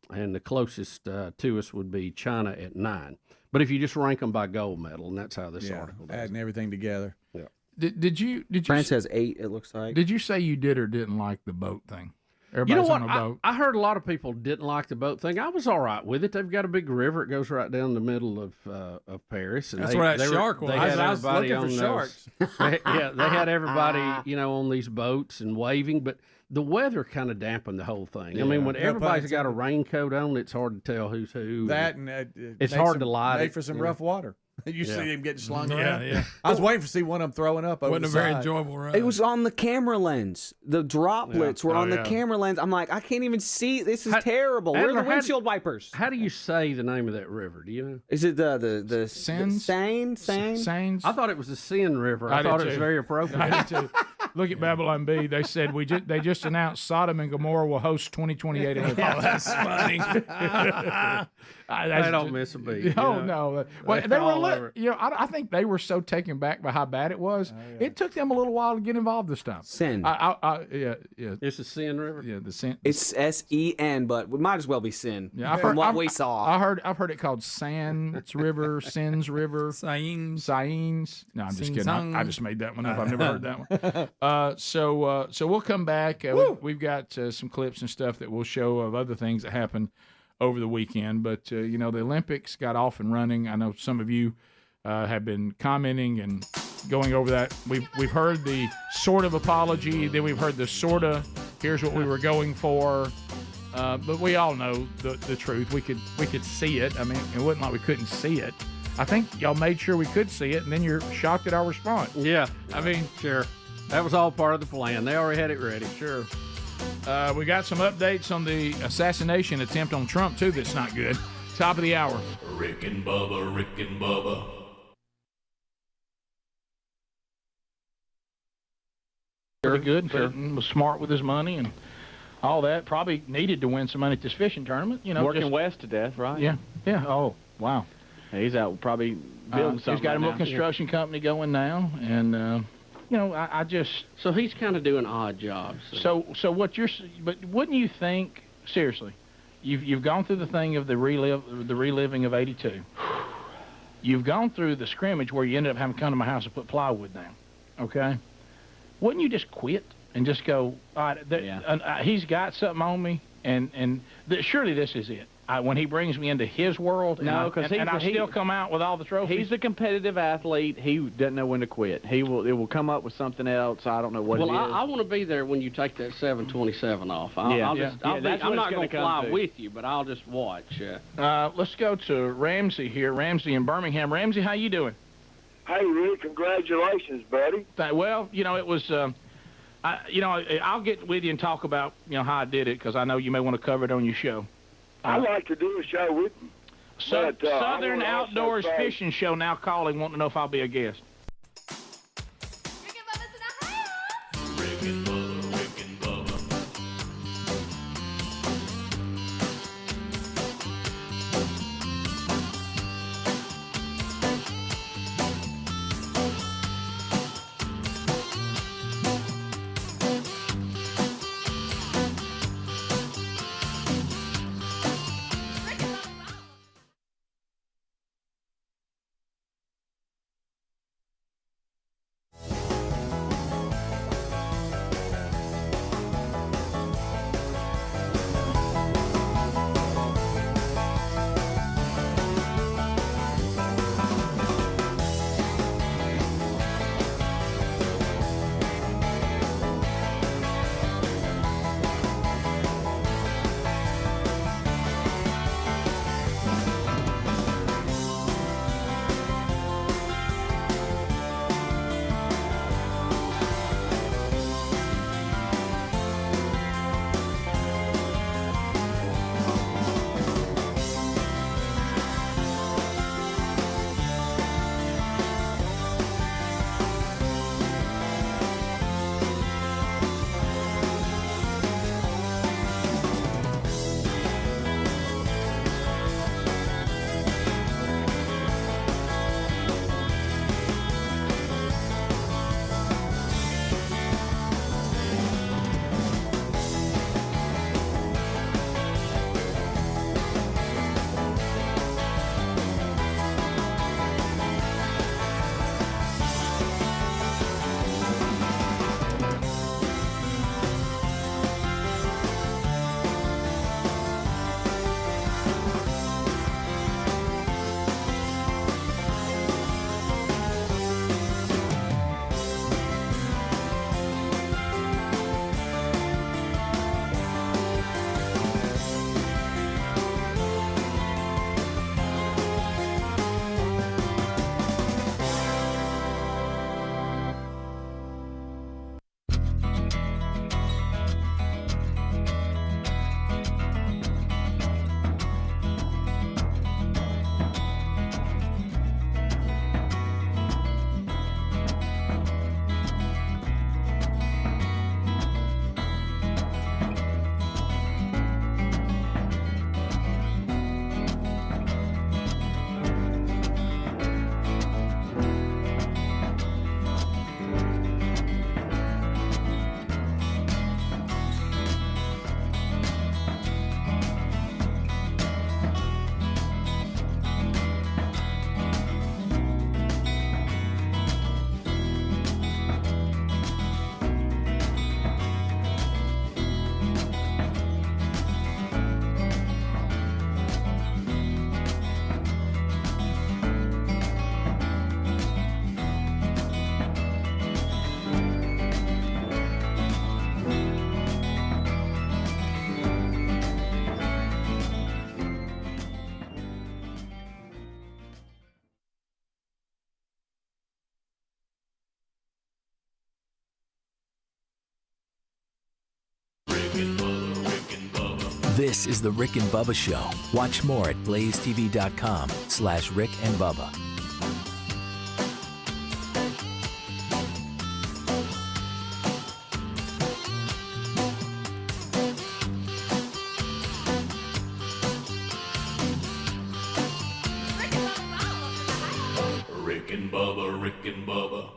And the closest to us would be China at 9. But if you just rank them by gold medal, and that's how this article does. Adding everything together. Yeah. Did you? France has 8, it looks like. Did you say you did or didn't like the boat thing? You Everybody's know what? on a boat. I heard a lot of people didn't like the boat thing. I was all right with it. They've got a big river. It goes right down the middle of Paris. And That's where that shark was. They had I was everybody looking for on those- they had everybody, on these boats and waving, but the weather kind of dampened the whole thing. I mean, when No everybody's pun got a raincoat on, it's hard to tell who's who. That and it's made hard some- to light made it. for some you rough know. water. You Yeah. see him getting slung Yeah, around. yeah. I was waiting to see one of them throwing up over Wasn't the a very side. enjoyable ride. It was on the camera lens. The droplets were Oh, on the yeah. camera lens. I'm like, I can't even see. This is terrible. Where are Adler, the windshield wipers? How do you say the name of that river? Do you know? Is it the Seine? Seine? Sains? I thought it was the Seine River. I I did thought it was too. very appropriate. I did too. Look at Babylon B. They said they just announced Sodom and Gomorrah will host 2028 Olympics. Oh, that's funny. They don't miss a beat. Oh no! Well, They they were, all over. I think they were so taken back by how bad it was. It took them a little while to get involved this time. Sin. Yeah. It's the Sin River. Yeah, the Sin. It's S-E-N, but it might as well be sin. Yeah, from what we saw. I've heard it called Sans River, Sins River, Sains. No, I'm just kidding. I just made that one up. I've never heard that one. So we'll come back. We've got some clips and stuff that we'll show of other things that happened over the weekend. But the Olympics got off and running. I know some of you have been commenting and going over that. We've heard the sort of apology, then we've heard the sort of here's what we were going for. But we all know the truth. We could see it. I mean, it wasn't like we couldn't see it. I think y'all made sure we could see it, and then you're shocked at our response. Yeah. I mean, sure. That was all part of the plan. They already had it ready. Sure. We got some updates on the assassination attempt on Trump, too, that's not good. Top of the hour. Rick and Bubba, Rick and Bubba. Pretty good. Clinton was smart with his money and all that. Probably needed to win some money at this fishing tournament. Working West to death, right? Yeah. Yeah. Oh, wow. He's out probably building something. He's got a right little now. construction company going now, and I just. So he's kind of doing odd jobs. So what you're, but wouldn't you think seriously? You've gone through the thing of the reliving of '82. You've gone through the scrimmage where you ended up having to come to my house and put plywood down. Okay. Wouldn't you just quit and just go? All right, he's got something on me, and surely this is it. When he brings me into his world, No, because I still come out with all the trophies. He's a competitive athlete. He doesn't know when to quit. It will come up with something else. I don't know what it is. I want to be there when you take that 727 off. That's I'm what not it's going gonna to fly come to. with you, but I'll just watch. Let's go to Ramsey here. Ramsey in Birmingham. Ramsey, how you doing? Hey, Rick, congratulations, buddy. Well, it was. I'll get with you and talk about how I did it because I know you may want to cover it on your show. I'd like to do a show with you. Southern Outdoors Fishing Show now calling, wanting to know if I'll be a guest. This is the Rick and Bubba Show. Watch more at blazetv.com/Rick and Bubba. Rick and Bubba, Rick and Bubba.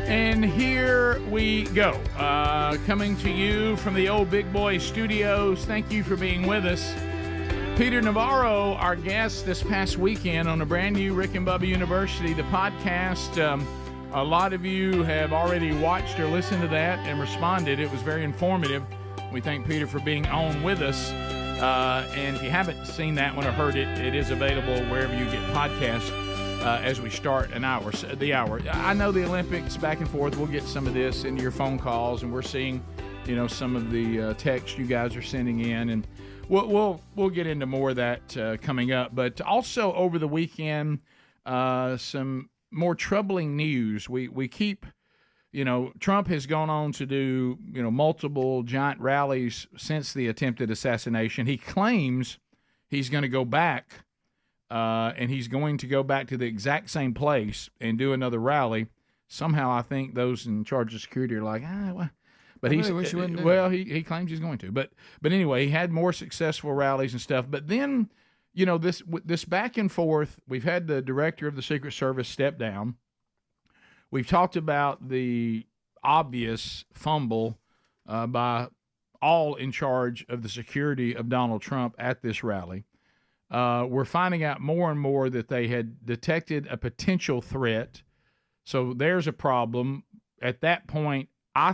And here we go. Coming to you from the old Big Boy Studios. Thank you for being with us. Peter Navarro, our guest this past weekend on a brand new Rick and Bubba University, the podcast. A lot of you have already watched or listened to that and responded. It was very informative. We thank Peter for being on with us. And if you haven't seen that one or heard it, it is available wherever you get podcasts. As we start the hour. I know the Olympics back and forth. We'll get some of this into your phone calls, and we're seeing, some of the texts you guys are sending in, and we'll get into more of that coming up. But also over the weekend, some more troubling news. We keep, Trump has gone on to do, multiple giant rallies since the attempted assassination. He claims he's going to go back. And he's going to go back to the exact same place and do another rally. Somehow, I think those in charge of security are like, well. But he claims he's going to. But anyway, he had more successful rallies and stuff. But then, this back and forth. We've had the director of the Secret Service step down. We've talked about the obvious fumble by all in charge of the security of Donald Trump at this rally. We're finding out more and more that they had detected a potential threat. So there's a problem. At that point, I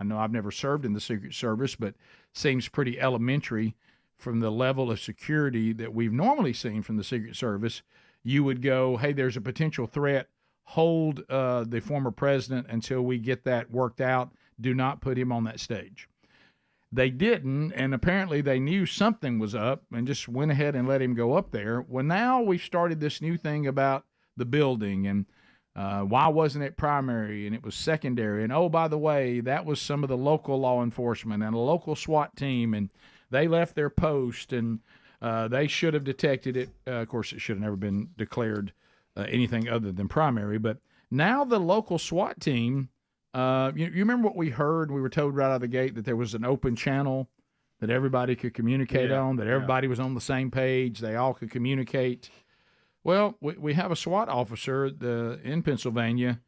know I've never served in the Secret Service, but seems pretty elementary from the level of security that we've normally seen from the Secret Service. You would go, hey, there's a potential threat. Hold the former president until we get that worked out. Do not put him on that stage. They didn't, and apparently they knew something was up and just went ahead and let him go up there. Well, now we've started this new thing about the building and why wasn't it primary and it was secondary. And, oh, by the way, that was some of the local law enforcement and a local SWAT team, and they left their post, and they should have detected it. Of course, it should have never been declared anything other than primary. But now the local SWAT team, you remember what we heard? We were told right out of the gate that there was an open channel that everybody could communicate on, that everybody was on the same page, they all could communicate. Well, we have a SWAT officer in Pennsylvania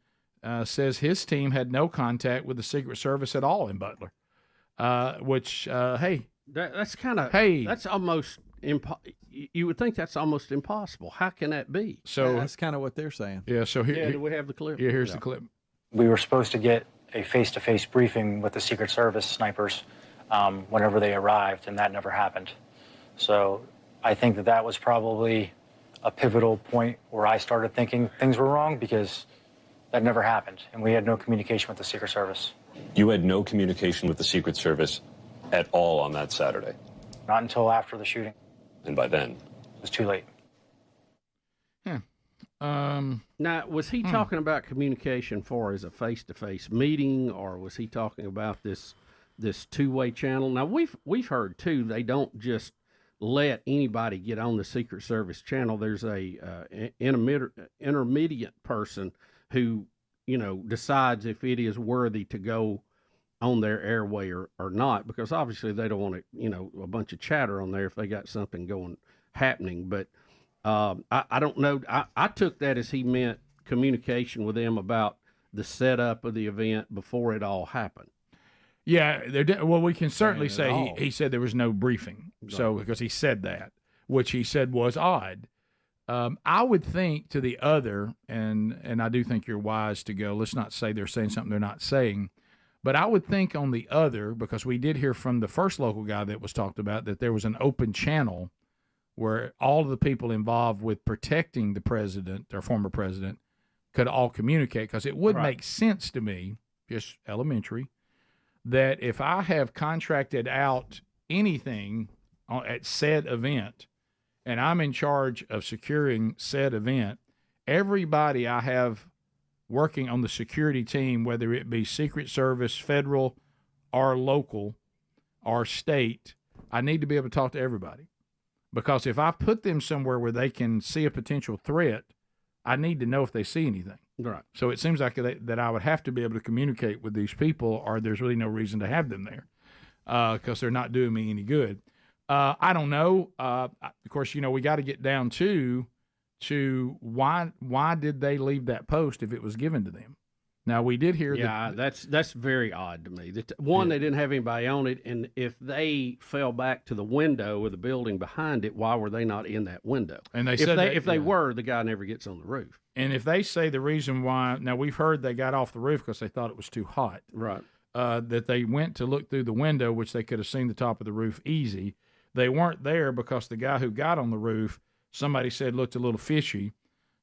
says his team had no contact with the Secret Service at all in Butler, which, hey. That's kind of, hey. That's almost, you would think that's almost impossible. How can that be? So that's kind of what they're saying. Yeah, so here. Do we have the clip? Yeah, here's the clip. We were supposed to get a face-to-face briefing with the Secret Service snipers whenever they arrived, and that never happened. So I think that was probably a pivotal point where I started thinking things were wrong, because that never happened, and we had no communication with the Secret Service. You had no communication with the Secret Service at all on that Saturday? Not until after the shooting. And by then? It was too late. Now, was he talking about communication as a face-to-face meeting, or was he talking about this this two-way channel. Now we've heard too, they don't just let anybody get on the Secret Service channel. There's a intermediate person who, you know, decides if it is worthy to go on their airway or not, because obviously they don't want to, you know, a bunch of chatter on there if they got something happening. But I don't know. I took that as he meant communication with them about the setup of the event before it all happened. Yeah, well, we can certainly say he said there was no briefing. Right. So because he said that, which he said was odd. I would think to the other, and I do think you're wise to go, let's not say they're saying something they're not saying, but I would think on the other, because we did hear from the first local guy that was talked about, that there was an open channel where all of the people involved with protecting the president, or former president, could all communicate, because it would make sense to me, just elementary, that if I have contracted out anything at said event and I'm in charge of securing said event, everybody I have working on the security team, whether it be Secret Service, federal, or local, or state, I need to be able to talk to everybody. Because if I put them somewhere where they can see a potential threat, I need to know if they see anything. Right. So it seems like that I would have to be able to communicate with these people, or there's really no reason to have them there, because they're not doing me any good. I don't know. Of course, you know, we got to get down to why did they leave that post if it was given to them? Now, we did hear that's very odd to me. They didn't have anybody on it, and if they fell back to the window of the building behind it, why were they not in that window? And they if they were, the guy never gets on the roof. And if they say the reason why, now we've heard they got off the roof because they thought it was too hot. Right. That they went to look through the window, which they could have seen the top of the roof easy. They weren't there because the guy who got on the roof, somebody said looked a little fishy.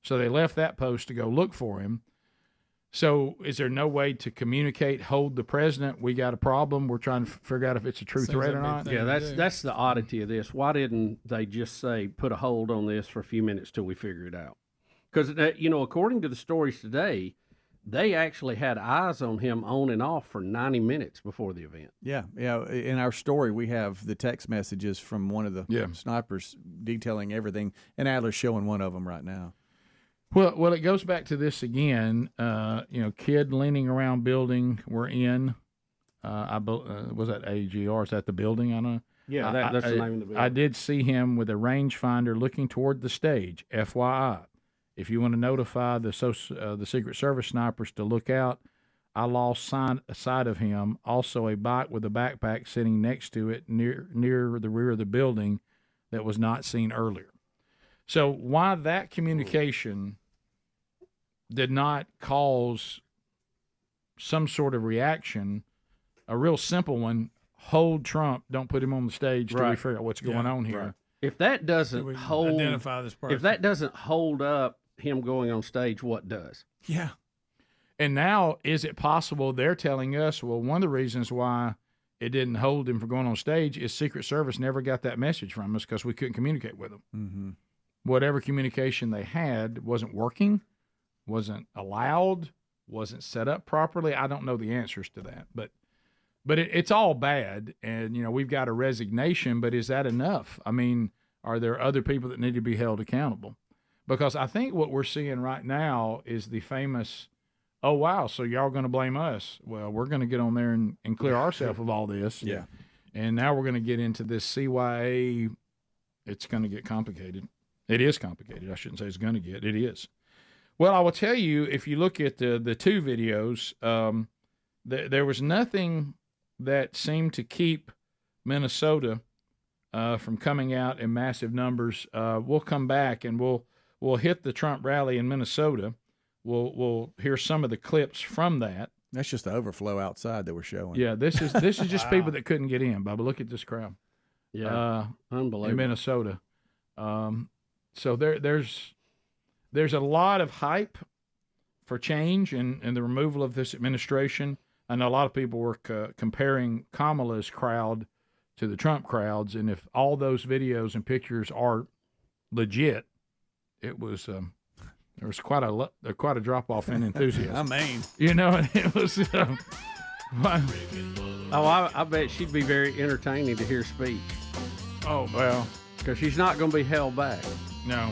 So they left that post to go look for him. So is there no way to communicate, hold the president, we got a problem, we're trying to figure out if it's a true threat or not? Yeah, that's the oddity of this. Why didn't they just say, put a hold on this for a few minutes till we figure it out? Because, you know, according to the stories today, they actually had eyes on him on and off for 90 minutes before the event. Yeah. In our story, we have the text messages from one of the snipers detailing everything, and Adler's showing one of them right now. Well, it goes back to this again. You know, kid leaning around building we're in. Was that AGR? Is that the building? I don't know. Yeah, that's the name of the building. I did see him with a rangefinder looking toward the stage. FYI, if you want to notify the Secret Service snipers to look out, I lost sight of him. Also, a bike with a backpack sitting next to it near the rear of the building that was not seen earlier. So why that communication did not cause some sort of reaction, a real simple one, hold Trump, don't put him on the stage till we figure out what's going on here. Right. If that doesn't identify this person. If that doesn't hold up him going on stage, what does? Yeah. And now, is it possible they're telling us, well, one of the reasons why it didn't hold him from going on stage is Secret Service never got that message from us because we couldn't communicate with them. Mm-hmm. Whatever communication they had wasn't working, wasn't allowed, wasn't set up properly. I don't know the answers to that, but it's all bad. And, you know, we've got a resignation, but is that enough? I mean, are there other people that need to be held accountable? Because I think what we're seeing right now is the famous, oh, wow, so y'all going to blame us. Well, we're going to get on there and clear ourselves of all this. Yeah. And now we're going to get into this CYA. It's going to get complicated. It is complicated. I shouldn't say it's going to get. It is. Well, I will tell you, if you look at the two videos, there was nothing that seemed to keep Minnesota from coming out in massive numbers. We'll come back and we'll hit the Trump rally in Minnesota. We'll hear some of the clips from that. That's just the overflow outside that we're showing. Yeah, this is just people that couldn't get in. Bubba, look at this crowd. Yeah, unbelievable. In Minnesota. So there's a lot of hype for change and the removal of this administration. I know a lot of people were comparing Kamala's crowd to the Trump crowds, and if all those videos and pictures are legit, it was there was quite a drop off in enthusiasm. I mean, you know, it was Oh, I bet she'd be very entertaining to hear speak. Oh, well. Because she's not going to be held back. No.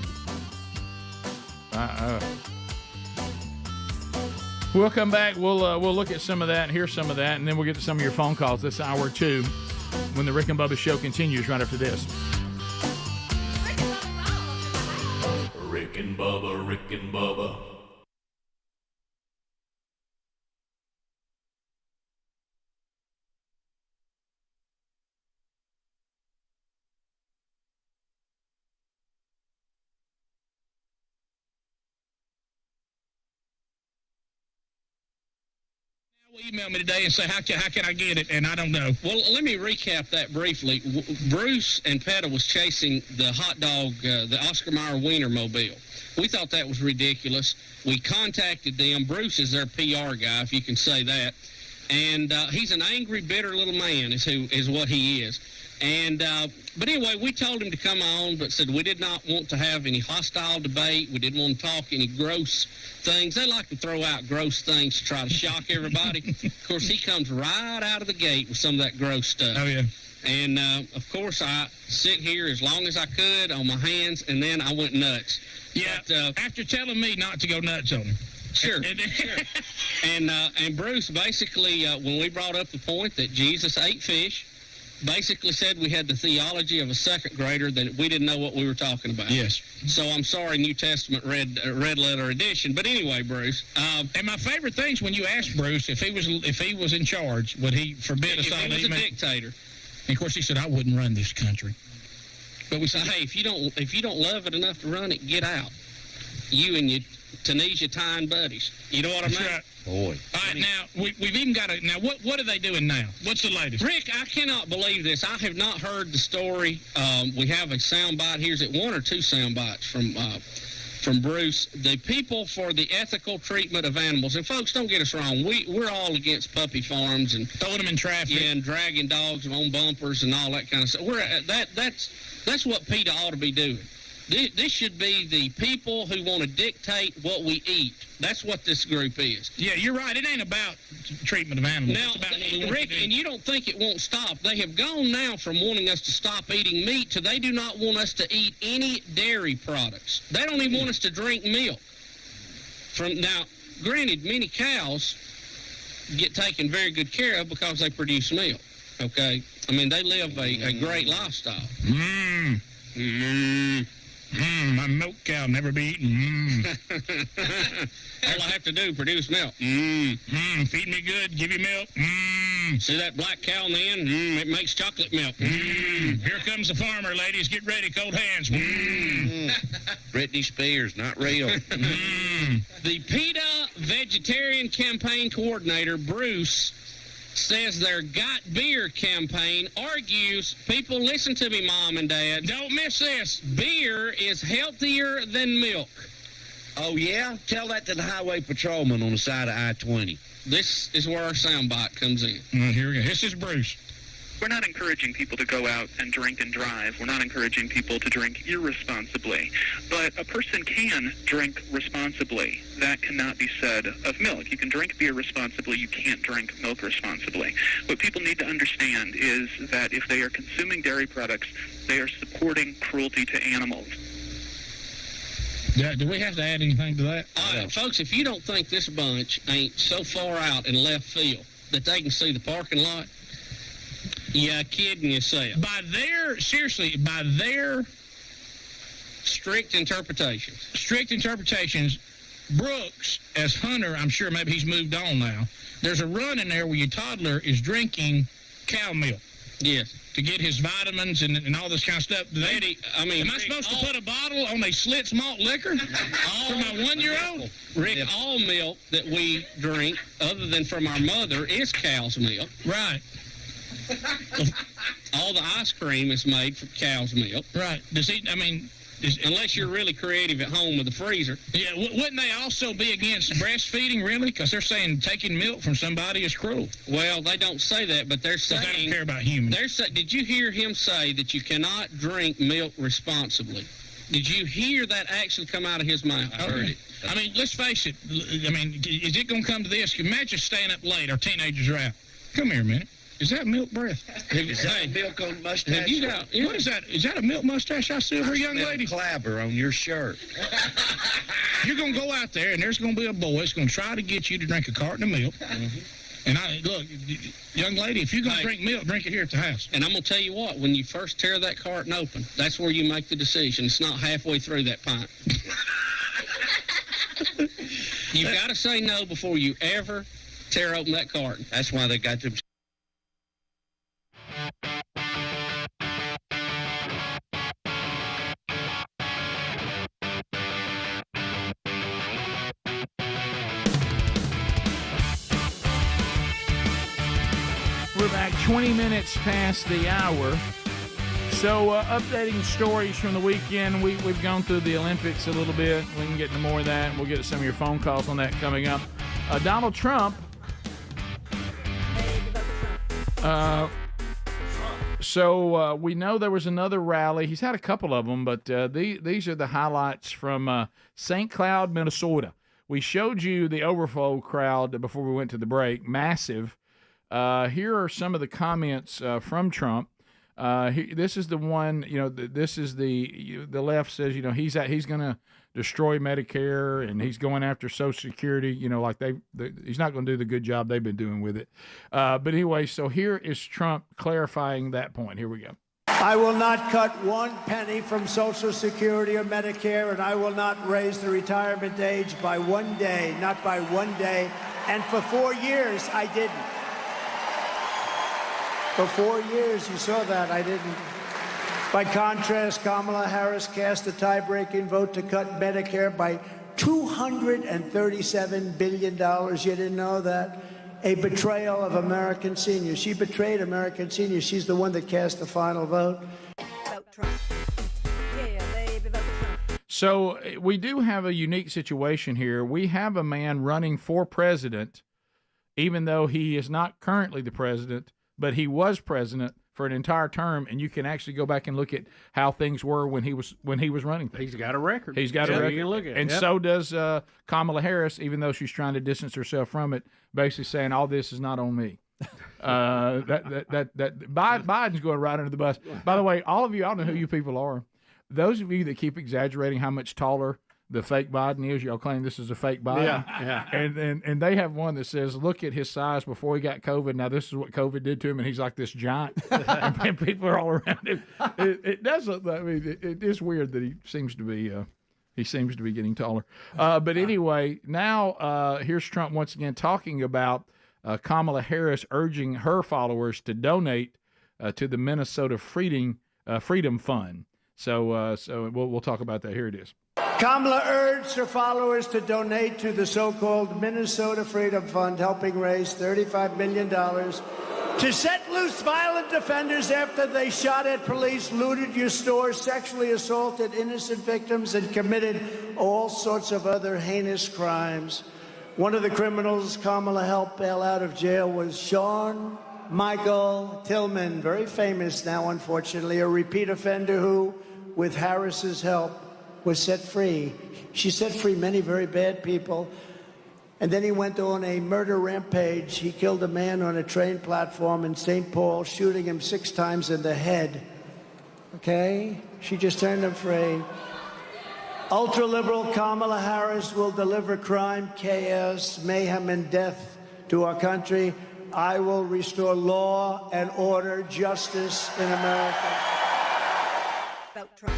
We'll come back. We'll look at some of that and hear some of that, and then we'll get to some of your phone calls this hour, too, when the Rick and Bubba Show continues right after this. Rick and Bubba, Rick and Bubba. Email me today and say, how can I get it? And I don't know. Well, let me recap that briefly. Bruce and Peta was chasing the hot dog, the Oscar Mayer Wiener Mobile. We thought that was ridiculous. We contacted them. Bruce is their PR guy, if you can say that. And he's an angry, bitter little man is what he is. And but anyway, we told him to come on, but said we did not want to have any hostile debate. We didn't want to talk any gross things. They like to throw out gross things to try to shock everybody. Of course, he comes right out of the gate with some of that gross stuff. Oh, yeah. And, of course, I sit here as long as I could on my hands, and then I went nuts. Yeah, but, after telling me not to go nuts on him. Sure. Sure. And Bruce, basically, when we brought up the point that Jesus ate fish, basically said we had the theology of a second grader, that we didn't know what we were talking about. Yes. So I'm sorry, New Testament red letter edition. But anyway, Bruce. And my favorite things when you asked Bruce if he was in charge, would he forbid us all to If he was a dictator. And of course, he said, I wouldn't run this country. But we said, hey, if you don't love it enough to run it, get out. You and your Tunisia tying buddies. You know what I mean? That's right. Boy. All right, now, we've even got a... Now, what are they doing now? What's the latest? Rick, I cannot believe this. I have not heard the story. We have a soundbite here. Is it one or two sound bites from Bruce? The people for the ethical treatment of animals. And, folks, don't get us wrong. We're all against puppy farms and... Throwing them in traffic. Yeah, and dragging dogs on bumpers and all that kind of stuff. That's what PETA ought to be doing. This should be the people who want to dictate what we eat. That's what this group is. Yeah, you're right. It ain't about treatment of animals. Now, it's about what we want Rick, to do. and you don't think it won't stop. They have gone now from wanting us to stop eating meat to they do not want us to eat any dairy products. They don't even want us to drink milk. Now, granted, many cows get taken very good care of because they produce milk, okay? I mean, they live a great lifestyle. My milk cow never be eaten. All I have to do, produce milk. Feed me good, give you milk. See that black cow in the end? It makes chocolate milk. Here comes the farmer, ladies. Get ready, cold hands. Britney Spears, not real. The PETA Vegetarian Campaign Coordinator, Bruce, says their Got Beer campaign argues, people listen to me, Mom and Dad. Don't miss this. Beer is healthier than milk. Oh, yeah? Tell that to the highway patrolman on the side of I-20. This is where our soundbite comes in. Here we go. This is Bruce. We're not encouraging people to go out and drink and drive. We're not encouraging people to drink irresponsibly. But a person can drink responsibly. That cannot be said of milk. You can drink beer responsibly. You can't drink milk responsibly. What people need to understand is that if they are consuming dairy products, they are supporting cruelty to animals. Do we have to add anything to that? Folks, if you don't think this bunch ain't so far out in left field that they can see the parking lot, you're kidding yourself. By their strict interpretations, Brooks, as Hunter, I'm sure maybe he's moved on now, there's a run in there where your toddler is drinking cow milk. Yes. To get his vitamins and all this kind of stuff. Am I supposed to put a bottle on a Schlitz malt liquor for my 1-year-old? Rick, all milk that we drink, other than from our mother, is cow's milk. Right. All the ice cream is made from cow's milk. Right. Unless you're really creative at home with a freezer. Yeah, wouldn't they also be against breastfeeding, really? Because they're saying taking milk from somebody is cruel. Well, they don't say that, but they're saying... They don't care about humans. Did you hear him say that you cannot drink milk responsibly? Did you hear that actually come out of his mouth? I heard it. I mean, let's face it. I mean, is it going to come to this? Imagine staying up late. Our teenagers are out. Come here a minute. Is that milk breath? Is that milk on mustache? Have you got, what is that? Is that a milk mustache I see over, young lady? Clabber on your shirt. You're going to go out there, and there's going to be a boy that's going to try to get you to drink a carton of milk. And look, young lady, if you're going to drink milk, drink it here at the house. And I'm going to tell you what, when you first tear that carton open, that's where you make the decision. It's not halfway through that pint. You've got to say no before you ever tear open that carton. That's why they got them. We're back 20 minutes past the hour. So, updating stories from the weekend. We've gone through the Olympics a little bit. We can get into more of that. We'll get to some of your phone calls on that coming up. Donald Trump. So we know there was another rally. He's had a couple of them, but these are the highlights from St. Cloud, Minnesota. We showed you the overflow crowd before we went to the break. Massive. Here are some of the comments from Trump. This is the one, this is the left says, he's going to destroy Medicare and he's going after Social Security, like he's not going to do the good job they've been doing with it. But anyway, so here is Trump clarifying that point. Here we go. I will not cut 1 penny from Social Security or Medicare, and I will not raise the retirement age by 1 day, not by 1 day. And for 4 years, I didn't. For 4 years, you saw that, I didn't. By contrast, Kamala Harris cast a tie-breaking vote to cut Medicare by $237 billion. You didn't know that? A betrayal of American seniors. She betrayed American seniors. She's the one that cast the final vote. Vote Trump. Yeah, baby, vote Trump. So we do have a unique situation here. We have a man running for president, even though he is not currently the president, but he was president for an entire term, and you can actually go back and look at how things were when he was running. He's got a record. He's got a record. You can look at it. And so does Kamala Harris, even though she's trying to distance herself from it, basically saying all this is not on me. Biden's going right under the bus. By the way, all of you, I don't know who you people are. Those of you that keep exaggerating how much taller the fake Biden is, y'all claim this is a fake Biden. Yeah. And they have one that says, look at his size before he got COVID. Now this is what COVID did to him, and he's like this giant, and people are all around him. It does look. I mean, it is weird that he seems to be getting taller. But anyway, now here's Trump once again talking about Kamala Harris urging her followers to donate to the Minnesota Freedom Fund. So we'll talk about that. Here it is. Kamala urged her followers to donate to the so-called Minnesota Freedom Fund, helping raise $35 million to set loose violent offenders after they shot at police, looted your stores, sexually assaulted innocent victims, and committed all sorts of other heinous crimes. One of the criminals Kamala helped bail out of jail was Sean Michael Tillman, very famous now, unfortunately, a repeat offender who, with Harris's help, was set free. She set free many very bad people. And then he went on a murder rampage. He killed a man on a train platform in St. Paul, shooting him 6 times in the head. Okay? She just turned him free. Ultra-liberal Kamala Harris will deliver crime, chaos, mayhem, and death to our country. I will restore law and order, justice in America. Vote Trump.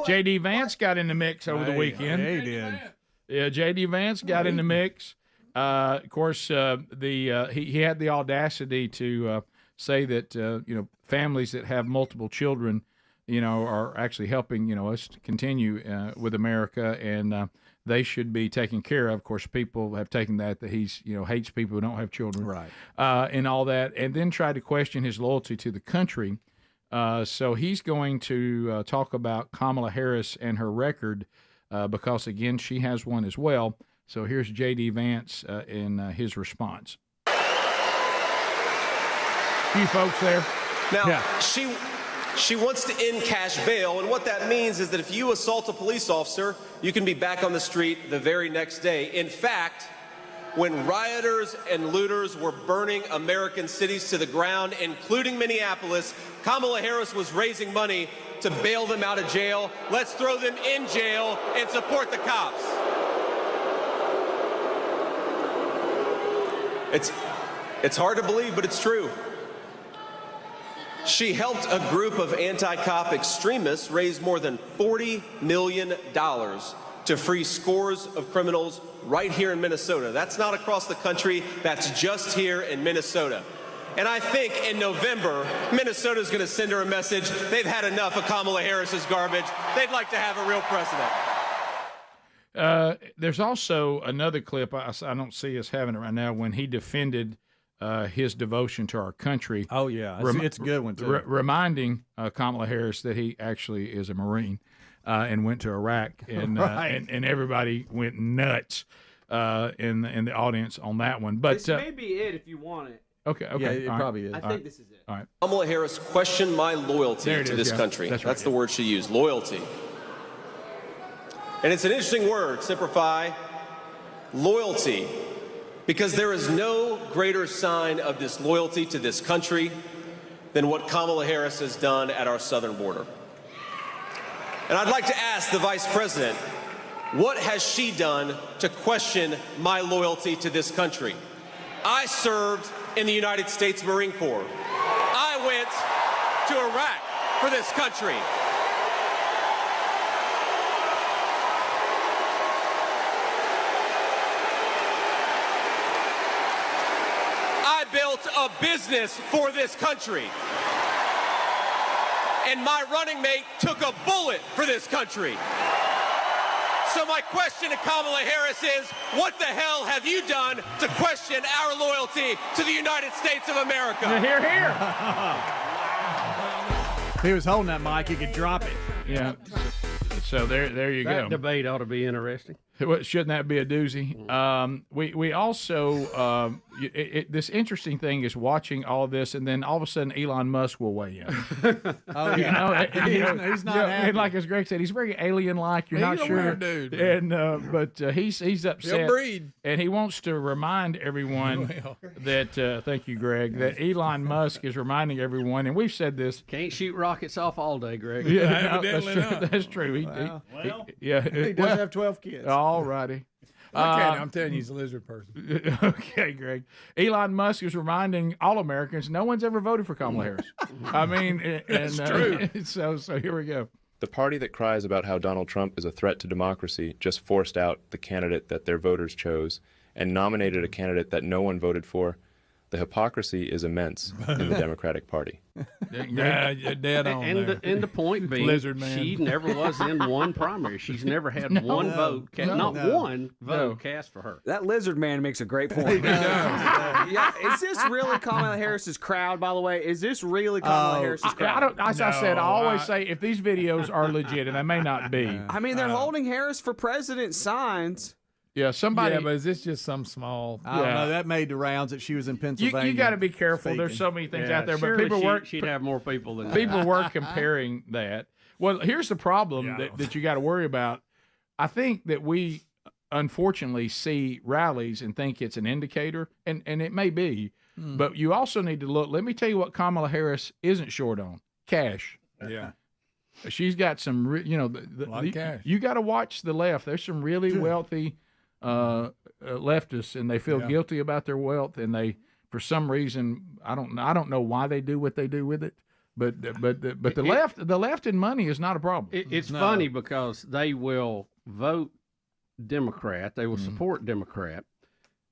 J.D. Vance got in the mix over the weekend. He did. Yeah, J.D. Vance got in the mix. Of course, he had the audacity to say that families that have multiple children, are actually helping us to continue with America, and they should be taken care of. Of course, people have taken that he's hates people who don't have children, right? And all that, and then tried to question his loyalty to the country. So he's going to talk about Kamala Harris and her record because, again, she has one as well. So here's J.D. Vance in his response. A few folks there. Now, She wants to end cash bail, and what that means is that if you assault a police officer, you can be back on the street the very next day. In fact, when rioters and looters were burning American cities to the ground, including Minneapolis, Kamala Harris was raising money to bail them out of jail. Let's throw them in jail and support the cops. It's hard to believe, but it's true. She helped a group of anti-cop extremists raise more than $40 million to free scores of criminals right here in Minnesota. That's not across the country, that's just here in Minnesota. And I think in November, Minnesota's going to send her a message. They've had enough of Kamala Harris's garbage. They'd like to have a real president. There's also another clip, I don't see us having it right now, when he defended his devotion to our country. Oh, yeah. It's a good one, too. Reminding Kamala Harris that he actually is a Marine and went to Iraq, and, Right. and everybody went nuts in the audience on that one. But This may be it if you want it. Okay. Yeah, it all right. probably is. I think this is it. All right. Kamala Harris questioned my loyalty There it to is, this yeah. country. That's That's right, the yeah. word she used, loyalty. And it's an interesting word, simplify, loyalty, because there is no greater sign of disloyalty to this country than what Kamala Harris has done at our southern border. And I'd like to ask the Vice President, what has she done to question my loyalty to this country? I served in the United States Marine Corps. I went to Iraq for this country. I built a business for this country. And my running mate took a bullet for this country. So my question to Kamala Harris is, what the hell have you done to question our loyalty to the United States of America? Hear, hear. If he was holding that mic, he could drop it. Yeah. So there you go. That debate ought to be interesting. Shouldn't that be a doozy? We also this interesting thing is watching all this, and then all of a sudden Elon Musk will weigh in. Oh yeah, he's not happy. And like as Greg said, he's very alien-like. You're He's not a sure, weird dude, and but he's upset. He'll breed. And he wants to remind everyone that thank you, Greg, that Elon Musk is reminding everyone, and we've said this. Can't shoot rockets off all day, Greg. Yeah, that's Evidently true. not. That's true. He does have 12 kids. All righty. I'm telling you, he's a lizard person. Okay, Greg. Elon Musk is reminding all Americans no one's ever voted for Kamala Harris. I mean, That's true. So here we go. The party that cries about how Donald Trump is a threat to democracy just forced out the candidate that their voters chose and nominated a candidate that no one voted for. The hypocrisy is immense in the Democratic Party. Yeah, you're dead on there. And the point being, Lizard man. she never was in one primary. She's never had one vote, one vote cast for her. That lizard man makes a great point. Yeah, is this really Kamala Harris's crowd, by the way? Is this really Kamala Harris's crowd? As I said, I always say if these videos are legit, and they may not be. I mean, they're holding Harris for president signs. Yeah, somebody. Yeah, but is this just some small? I don't know. That made the rounds that she was in Pennsylvania. You got to be careful. speaking. There's so many things out there, Surely but people she'd have more people than people that. were comparing that. Well, here's the problem that you got to worry about. I think that we unfortunately see rallies and think it's an indicator, and it may be, but you also need to look. Let me tell you what Kamala Harris isn't short on: cash. Yeah. She's got some, lot of cash. You got to watch the left. There's some really wealthy leftists, and they feel guilty about their wealth, and they, for some reason, I don't know why they do what they do with it, but the left in money is not a problem. It's funny because they will vote Democrat, they will support Democrat.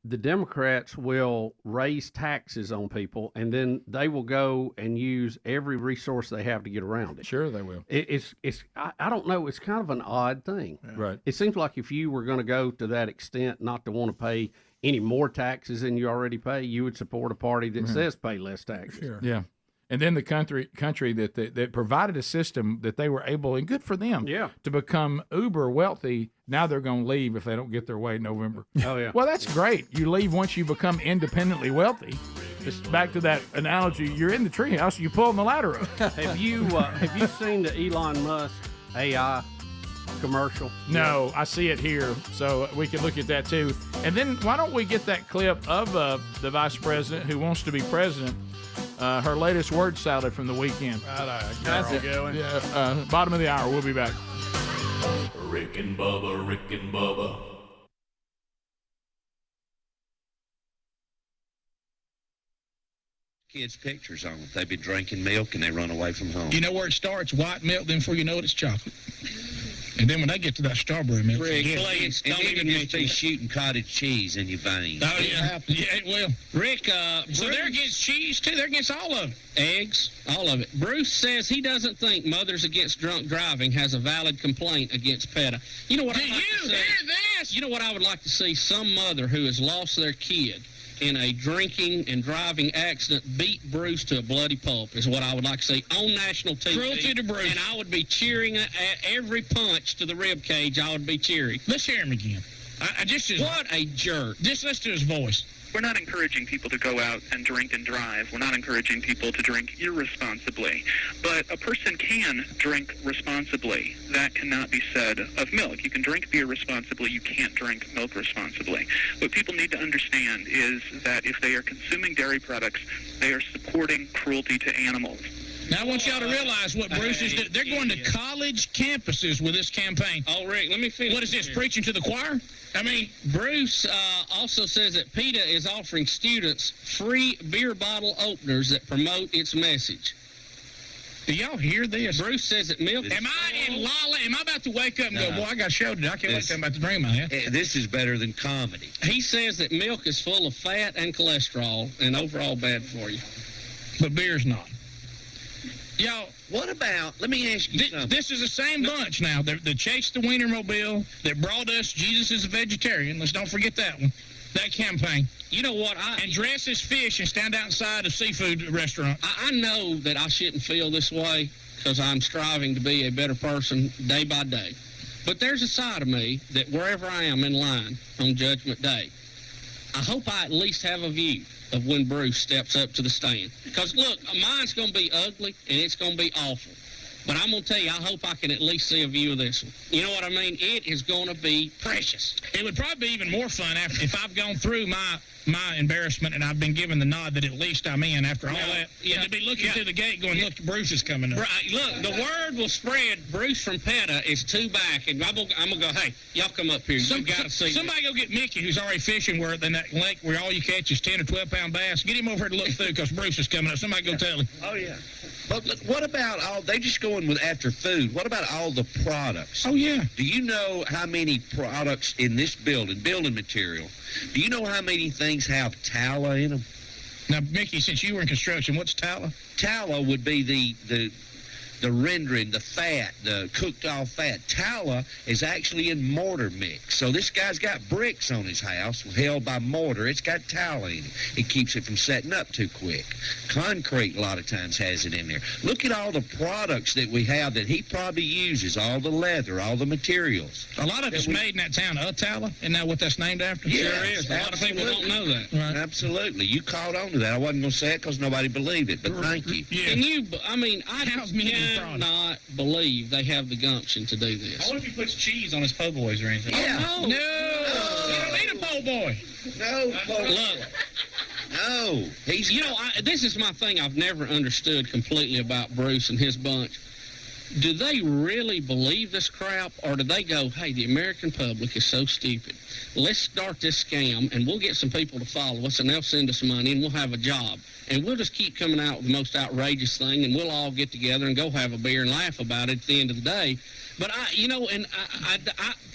The Democrats will raise taxes on people, and then they will go and use every resource they have to get around it. Sure, they will. I don't know. It's kind of an odd thing. Yeah. Right. It seems like if you were going to go to that extent, not to want to pay any more taxes than you already pay, you would support a party that says pay less taxes. Sure. Yeah. And then the country that provided a system that they were able, and good for them, to become uber wealthy. Now they're going to leave if they don't get their way in November. Oh, yeah. Well, that's great. You leave once you become independently wealthy. It's back to that analogy. You're in the treehouse, you're pulling the ladder up. Have you seen the Elon Musk AI commercial? No, I see it here, so we can look at that too. And then why don't we get that clip of the vice president who wants to be president? Her latest word salad from the weekend. That's it. Going. Yeah, bottom of the hour. We'll be back. Rick and Bubba, Rick and Bubba. Kids' pictures on it. They be drinking milk and they run away from home. You know where it starts? White milk, then before you know it, it's chocolate. And then when they get to that strawberry milk, Rick, please, don't even just be mention shooting cottage cheese in your veins. Oh, yeah. Yeah, it will. Rick, so they're against cheese, too? They're against all of it. Eggs, all of it. Bruce says he doesn't think Mothers Against Drunk Driving has a valid complaint against PETA. You know what I'd like to see? You know what I would like to see? Some mother who has lost their kid in a drinking and driving accident beat Bruce to a bloody pulp is what I would like to see on national TV. Cruelty to Bruce. And I would be cheering at every punch to the rib cage. I would be cheering. Let's hear him again. What a jerk. Just listen to his voice. We're not encouraging people to go out and drink and drive. We're not encouraging people to drink irresponsibly. But a person can drink responsibly. That cannot be said of milk. You can drink beer responsibly. You can't drink milk responsibly. What people need to understand is that if they are consuming dairy products, they are supporting cruelty to animals. Now, I want y'all to realize what Bruce is doing. They're going to college campuses with this campaign. Oh, Rick, let me finish. What is this, preaching to the choir? I mean, Bruce also says that PETA is offering students free beer bottle openers that promote its message. Do y'all hear this? Bruce says that milk... Am I in Lala? Am I about to wake up and go, boy, I got a show today. I can't wait till I'm about to drink my head. This is better than comedy. He says that milk is full of fat and cholesterol and overall bad for you. But beer's not. Y'all, what about, let me ask you something. This is the same bunch now that chased the Wienermobile, that brought us Jesus is a vegetarian. Let's don't forget that one. That campaign. You know what? And dress as fish and stand outside a seafood restaurant. I know that I shouldn't feel this way because I'm striving to be a better person day by day. But there's a side of me that wherever I am in line on Judgment Day, I hope I at least have a view of when Bruce steps up to the stand. Because, look, mine's going to be ugly, and it's going to be awful. But I'm going to tell you, I hope I can at least see a view of this one. You know what I mean? It is going to be precious. It would probably be even more fun if I've gone through my embarrassment and I've been given the nod that at least I'm in after all that. Yeah, to be looking through the gate going, look, Bruce is coming up. Right. Look, the word will spread. Bruce from Peta is two back, and I'm going to go, hey, y'all come up here. You got to see somebody go get Mickey, who's already fishing where in that lake where all you catch is 10 or 12-pound bass. Get him over here to look through because Bruce is coming up. Somebody go tell him. Oh, yeah. But look, what about they just going with after food? What about all the products? Oh, yeah. Do you know how many products in this building material? Do you know how many things have tallow in them? Now, Mickey, since you were in construction, what's tallow? Tallow would be the rendering, the fat, the cooked off fat. Tallow is actually in mortar mix. So this guy's got bricks on his house held by mortar. It's got tallow in it. It keeps it from setting up too quick. Concrete a lot of times has it in there. Look at all the products that we have that he probably uses, all the leather, all the materials. A lot of it's made in that town of tallow. Isn't that what that's named after? Yes, sure is. A lot of people don't know that. Right. Absolutely. You caught on to that. I wasn't going to say it because nobody believed it, but thank you. Yeah. And I cannot believe they have the gumption to do this. I wonder if he puts cheese on his po' boys or anything. Yeah. No. You don't need a po' boy. No. Look. No. This is my thing I've never understood completely about Bruce and his bunch. Do they really believe this crap, or do they go, hey, the American public is so stupid. Let's start this scam, and we'll get some people to follow us, and they'll send us money, and we'll have a job. And we'll just keep coming out with the most outrageous thing, and we'll all get together and go have a beer and laugh about it at the end of the day. But,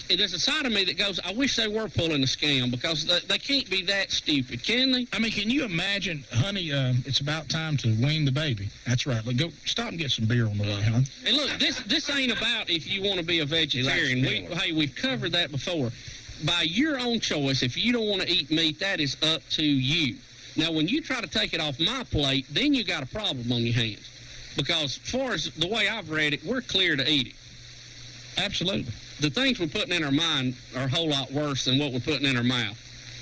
there's a side of me that goes, I wish they were pulling a scam because they can't be that stupid, can they? I mean, can you imagine, honey, it's about time to wean the baby. That's right. Look, go stop and get some beer on the way, huh? And look, this ain't about if you want to be a vegetarian. We've covered that before. By your own choice, if you don't want to eat meat, that is up to you. Now, when you try to take it off my plate, then you got a problem on your hands. Because as far as the way I've read it, we're clear to eat it. Absolutely. The things we're putting in our mind are a whole lot worse than what we're putting in our mouth.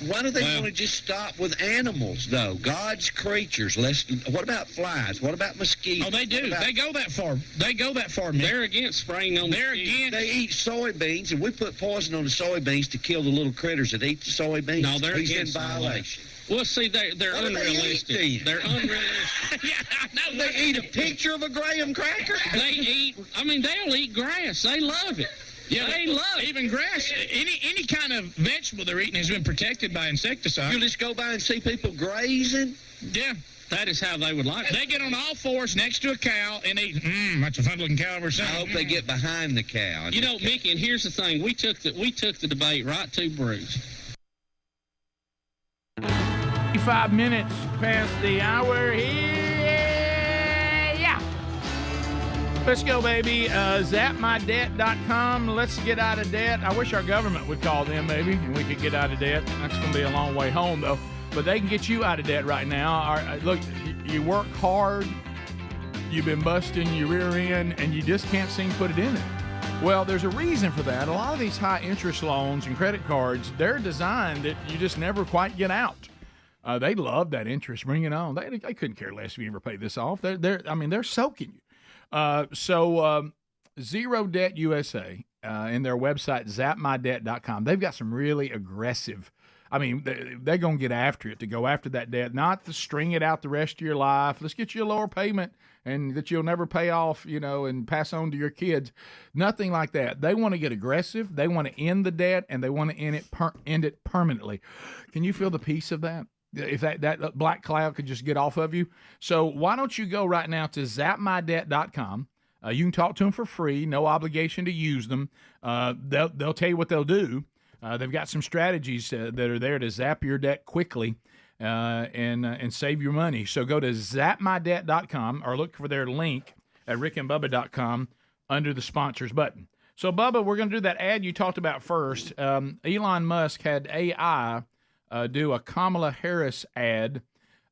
Why do they want to just stop with animals, though? God's creatures. What about flies? What about mosquitoes? Oh, they do. They go that far. They go that far, man. They're against spraying on mosquitoes. They eat soybeans, and we put poison on the soybeans to kill the little critters that eat the soybeans. No, they're He's in against violation. Well, see, they're unrealistic. They're unrealistic. Yeah, I know. They eat a picture of a graham cracker. They'll eat grass. They love it. Yeah, they love even grass. Any kind of vegetable they're eating has been protected by insecticide. You just go by and see people grazing. Yeah. That is how they would like it. They get on all fours next to a cow and eat. That's a fun-looking cow over I hope they get behind the cow. You know, Mickey, and here's the thing: we took the debate right to Bruce. 5 minutes past the hour here. Yeah. Let's go, baby. Zapmydebt.com. Let's get out of debt. I wish our government would call them, maybe, and we could get out of debt. That's going to be a long way home, though. But they can get you out of debt right now. Look, you work hard. You've been busting your rear end, and you just can't seem to put it in there. Well, there's a reason for that. A lot of these high-interest loans and credit cards, they're designed that you just never quite get out. They love that interest. Bring it on. They couldn't care less if you ever pay this off. They're soaking you. So Zero Debt USA in their website, zapmydebt.com, they've got some really aggressive. They're going to get after it to go after that debt, not to string it out the rest of your life. Let's get you a lower payment and that you'll never pay off, and pass on to your kids. Nothing like that. They want to get aggressive. They want to end the debt, and they want to end it permanently. Can you feel the peace of that? If that black cloud could just get off of you. So why don't you go right now to zapmydebt.com. You can talk to them for free, no obligation to use them. They'll tell you what they'll do. They've got some strategies that are there to zap your debt quickly and save your money. So go to zapmydebt.com or look for their link at rickandbubba.com under the sponsors button. So, Bubba, we're going to do that ad you talked about first. Elon Musk had AI do a Kamala Harris ad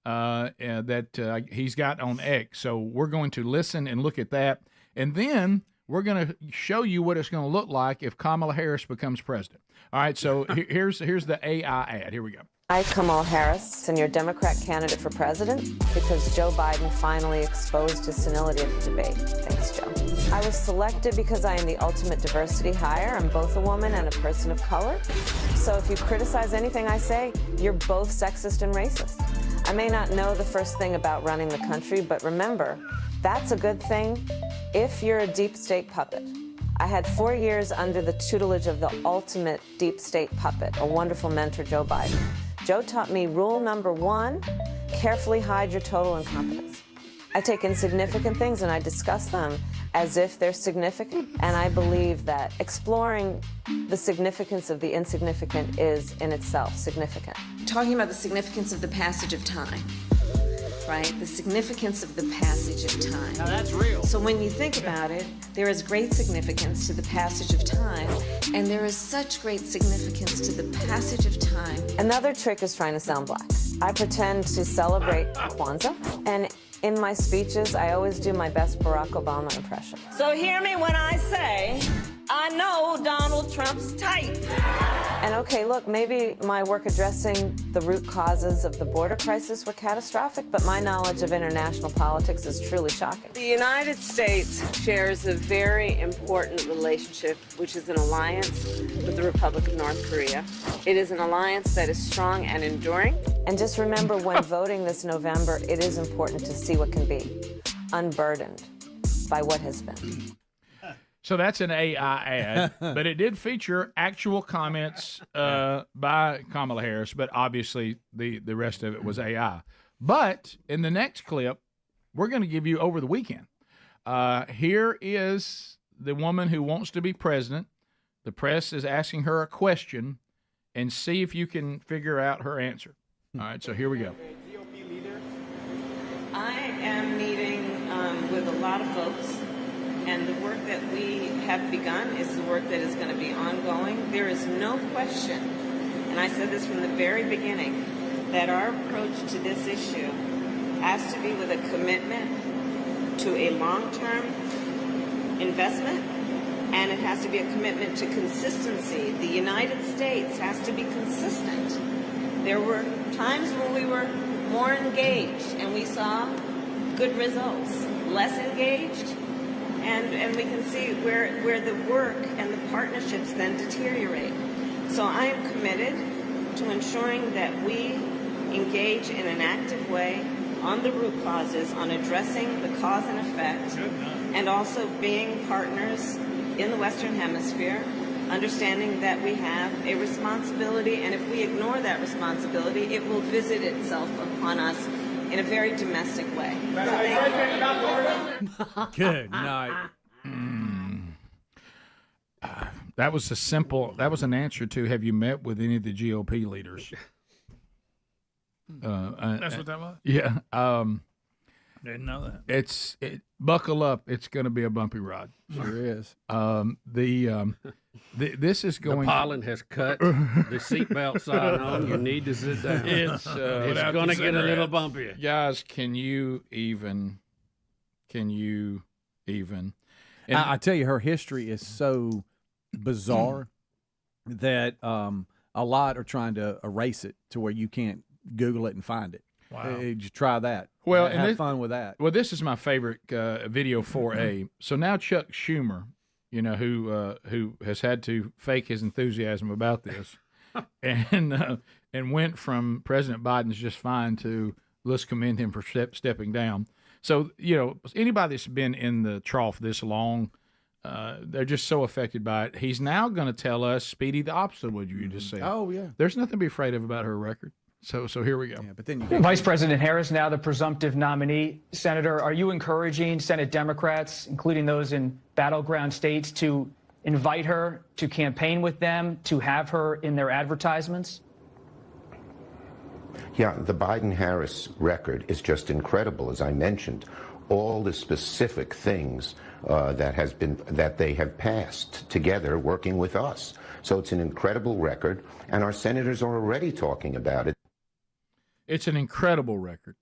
that he's got on X. So we're going to listen and look at that. And then we're going to show you what it's going to look like if Kamala Harris becomes president. All right, so here's the AI ad. Here we go. Hi, Kamala Harris, and your Democrat candidate for president, because Joe Biden finally exposed his senility at the debate. Thanks, Joe. I was selected because I am the ultimate diversity hire. I'm both a woman and a person of color. So if you criticize anything I say, you're both sexist and racist. I may not know the first thing about running the country, but remember, that's a good thing if you're a deep state puppet. I had 4 years under the tutelage of the ultimate deep state puppet, a wonderful mentor, Joe Biden. Joe taught me rule number 1, carefully hide your total incompetence. I take insignificant things and I discuss them as if they're significant, and I believe that exploring the significance of the insignificant is in itself significant. Talking about the significance of the passage of time, right? The significance of the passage of time. Now that's real. So when you think about it, there is great significance to the passage of time, and there is such great significance to the passage of time. Another trick is trying to sound black. I pretend to celebrate Kwanzaa, and in my speeches, I always do my best Barack Obama impression. So hear me when I say, I know Donald Trump's type. And okay, look, maybe my work addressing the root causes of the border crisis were catastrophic, but my knowledge of international politics is truly shocking. The United States shares a very important relationship, which is an alliance with the Republic of North Korea. It is an alliance that is strong and enduring. And just remember, when voting this November, it is important to see what can be, unburdened by what has been. So that's an AI ad, but it did feature actual comments by Kamala Harris, but obviously the rest of it was AI. But in the next clip, we're going to give you over the weekend. Here is the woman who wants to be president. The press is asking her a question, and see if you can figure out her answer. All right, so here we go. I am meeting with a lot of folks, and the work that we have begun is the work that is going to be ongoing. There is no question, and I said this from the very beginning, that our approach to this issue has to be with a commitment to a long-term investment, and it has to be a commitment to consistency. The United States has to be consistent There were times when we were more engaged and we saw good results, less engaged, and we can see where the work and the partnerships then deteriorate. So I am committed to ensuring that we engage in an active way on the root causes, on addressing the cause and effect, and also being partners in the Western Hemisphere, understanding that we have a responsibility, and if we ignore that responsibility, it will visit itself upon us in a very domestic way. Good night. That was an answer to, have you met with any of the GOP leaders? That's what that was? Yeah. Didn't know that. Buckle up. It's going to be a bumpy ride. Sure is. This is going. The pilot has cut the seatbelt sign on. You need to sit down. It's going to get a little bumpy. Guys, can you even? And I tell you, her history is so bizarre that a lot are trying to erase it to where you can't Google it and find it. Wow. Just try that. Well, have fun with that. Well, this is my favorite video 4A. So now Chuck Schumer, who has had to fake his enthusiasm about this, and went from President Biden's just fine to let's commend him for stepping down. So anybody that's been in the trough this long, they're just so affected by it. He's now going to tell us, Speedy, the opposite of what you just said. Oh yeah. There's nothing to be afraid of about her record. So here we go. Yeah, but then Vice President Harris, now the presumptive nominee. Senator, are you encouraging Senate Democrats, including those in battleground states, to invite her to campaign with them, to have her in their advertisements? Yeah, the Biden-Harris record is just incredible, as I mentioned. All the specific things that they have passed together working with us. So it's an incredible record, and our senators are already talking about it. It's an incredible record.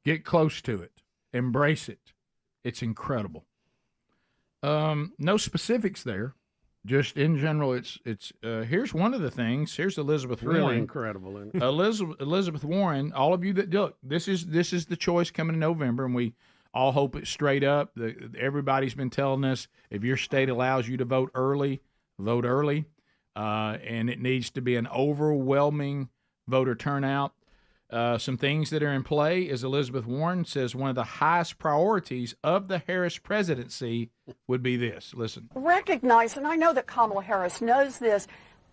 Get close to it. Embrace it. It's incredible. No specifics there. Just in general, it's here's one of the things. Here's Elizabeth Really Warren. incredible. Isn't it? Elizabeth Warren, all of you that look, this is the choice coming in November, and we all hope it's straight up. Everybody's been telling us if your state allows you to vote early, vote early, and it needs to be an overwhelming voter turnout. Some things that are in play is Elizabeth Warren says one of the highest priorities of the Harris presidency would be this. Listen. Recognize, and I know that Kamala Harris knows this,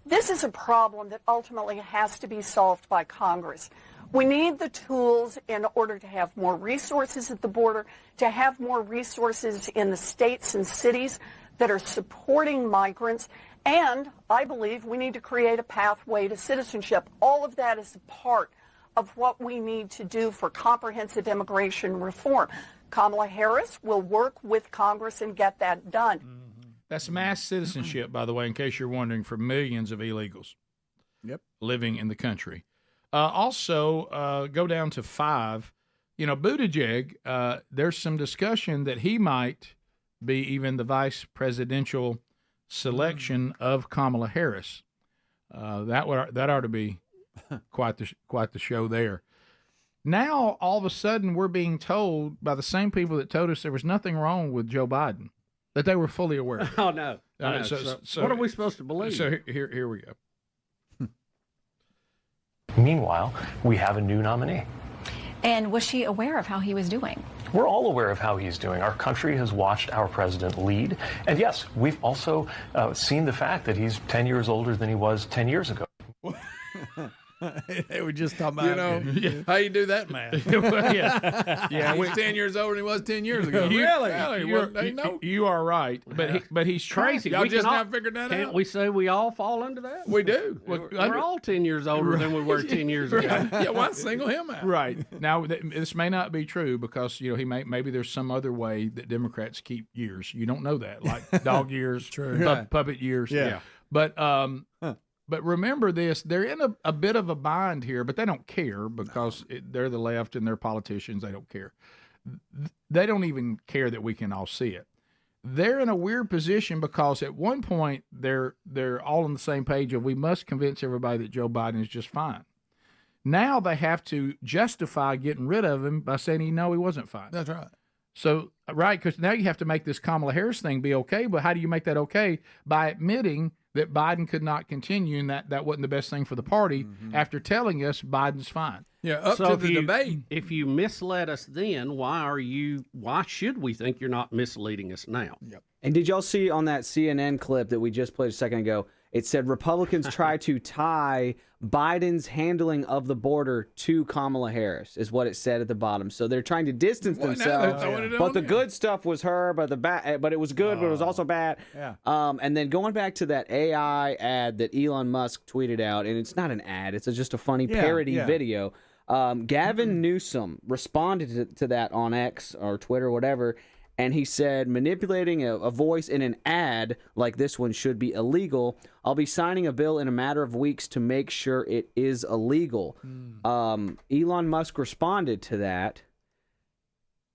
this is a problem that ultimately has to be solved by Congress. We need the tools in order to have more resources at the border, to have more resources in the states and cities that are supporting migrants, and I believe we need to create a pathway to citizenship. All of that is a part of what we need to do for comprehensive immigration reform. Kamala Harris will work with Congress and get that done. That's mass citizenship, by the way, in case you're wondering, for millions of illegals living in the country. Also, go down to 5. Buttigieg, there's some discussion that he might be even the vice presidential selection of Kamala Harris. That ought to be quite the show there. Now, all of a sudden, we're being told by the same people that told us there was nothing wrong with Joe Biden, that they were fully aware of it. Oh, no. So what are we supposed to believe? So here we go. Meanwhile, we have a new nominee. And was she aware of how he was doing? We're all aware of how he's doing. Our country has watched our president lead. And yes, we've also seen the fact that he's 10 years older than he was 10 years ago. They were just talking about how you do that math. He's 10 years older than he was 10 years ago. You are right, but he's crazy. Y'all just now figured that out. Can't we say we all fall into that? We do. We're all 10 years older than we were 10 years ago. Yeah, why single him out? Right. Now, this may not be true because, maybe there's some other way that Democrats keep years. You don't know that, like dog years, puppet years. Yeah. But remember this, they're in a bit of a bind here, but they don't care because they're the left and they're politicians. They don't care. They don't even care that we can all see it. They're in a weird position because at one point they're all on the same page of we must convince everybody that Joe Biden is just fine. Now they have to justify getting rid of him by saying he wasn't fine. That's right. So, right, because now you have to make this Kamala Harris thing be okay, but how do you make that okay? By admitting that Biden could not continue and that wasn't the best thing for the party after telling us Biden's fine. Yeah, up to the debate. If you misled us then, why should we think you're not misleading us now? Yep. And did y'all see on that CNN clip that we just played a second ago, it said Republicans try to tie Biden's handling of the border to Kamala Harris, is what it said at the bottom. So they're trying to distance themselves. But the good stuff was her, but it was good, but it was also bad. Yeah. And then going back to that AI ad that Elon Musk tweeted out, and it's not an ad, it's just a funny parody video. Gavin Newsom responded to that on X or Twitter or whatever, and he said, manipulating a voice in an ad like this one should be illegal. I'll be signing a bill in a matter of weeks to make sure it is illegal. Elon Musk responded to that.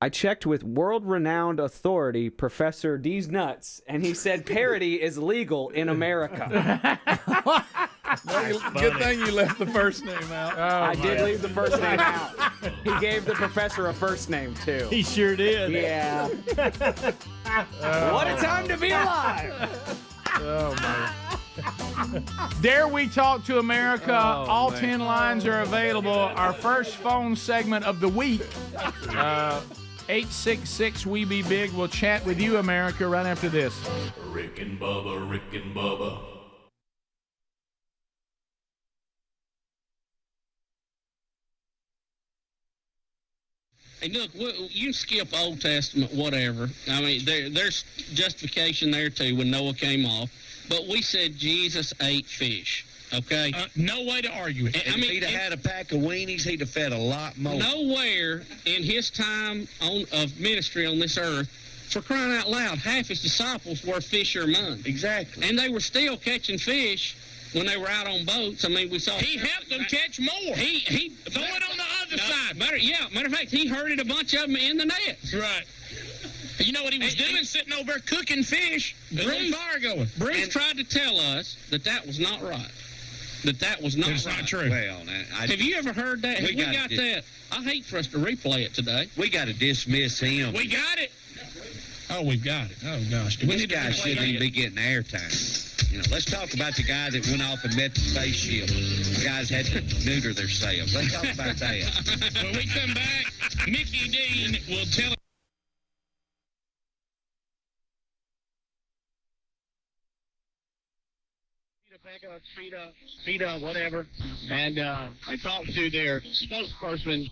I checked with world-renowned authority, Professor D's Nuts, and he said parody is legal in America. Good thing you left the first name out. I did leave the first name out. He gave the professor a first name, too. He sure did. Yeah. What a time to be alive. Oh, man. Dare We Talk to America? All 10 lines are available. Our first phone segment of the week. 866 We Be Big. We'll chat with you, America, right after this. Rick and Bubba, Rick and Bubba. Hey, look, you skip Old Testament, whatever. I mean, there's justification there, too, when Noah came off. But we said Jesus ate fish, okay? No way to argue it. If he'd have had a pack of weenies, he'd have fed a lot more. Nowhere in his time of ministry on this earth, for crying out loud, half his disciples were fishermen. Exactly. And they were still catching fish when they were out on boats. I mean, we saw... He helped them catch more. He throw it on the other side. Matter of fact, he herded a bunch of them in the nets. Right. You know what he was doing? Sitting over there cooking fish. Bruce, fire going. Bruce tried to tell us that was not right. That was not right. It's not true. Well, have you ever heard that? We got that. I hate for us to replay it today. We got to dismiss him. We got it. Oh, we've got it. Oh, gosh. This guy shouldn't even be getting airtime. You know, let's talk about the guy that went off and met the spaceship. The guys had to neuter themselves. Let's talk about that. When we come back, Mickey Dean will tell us. Speed up, whatever. And I talked to their spokesperson,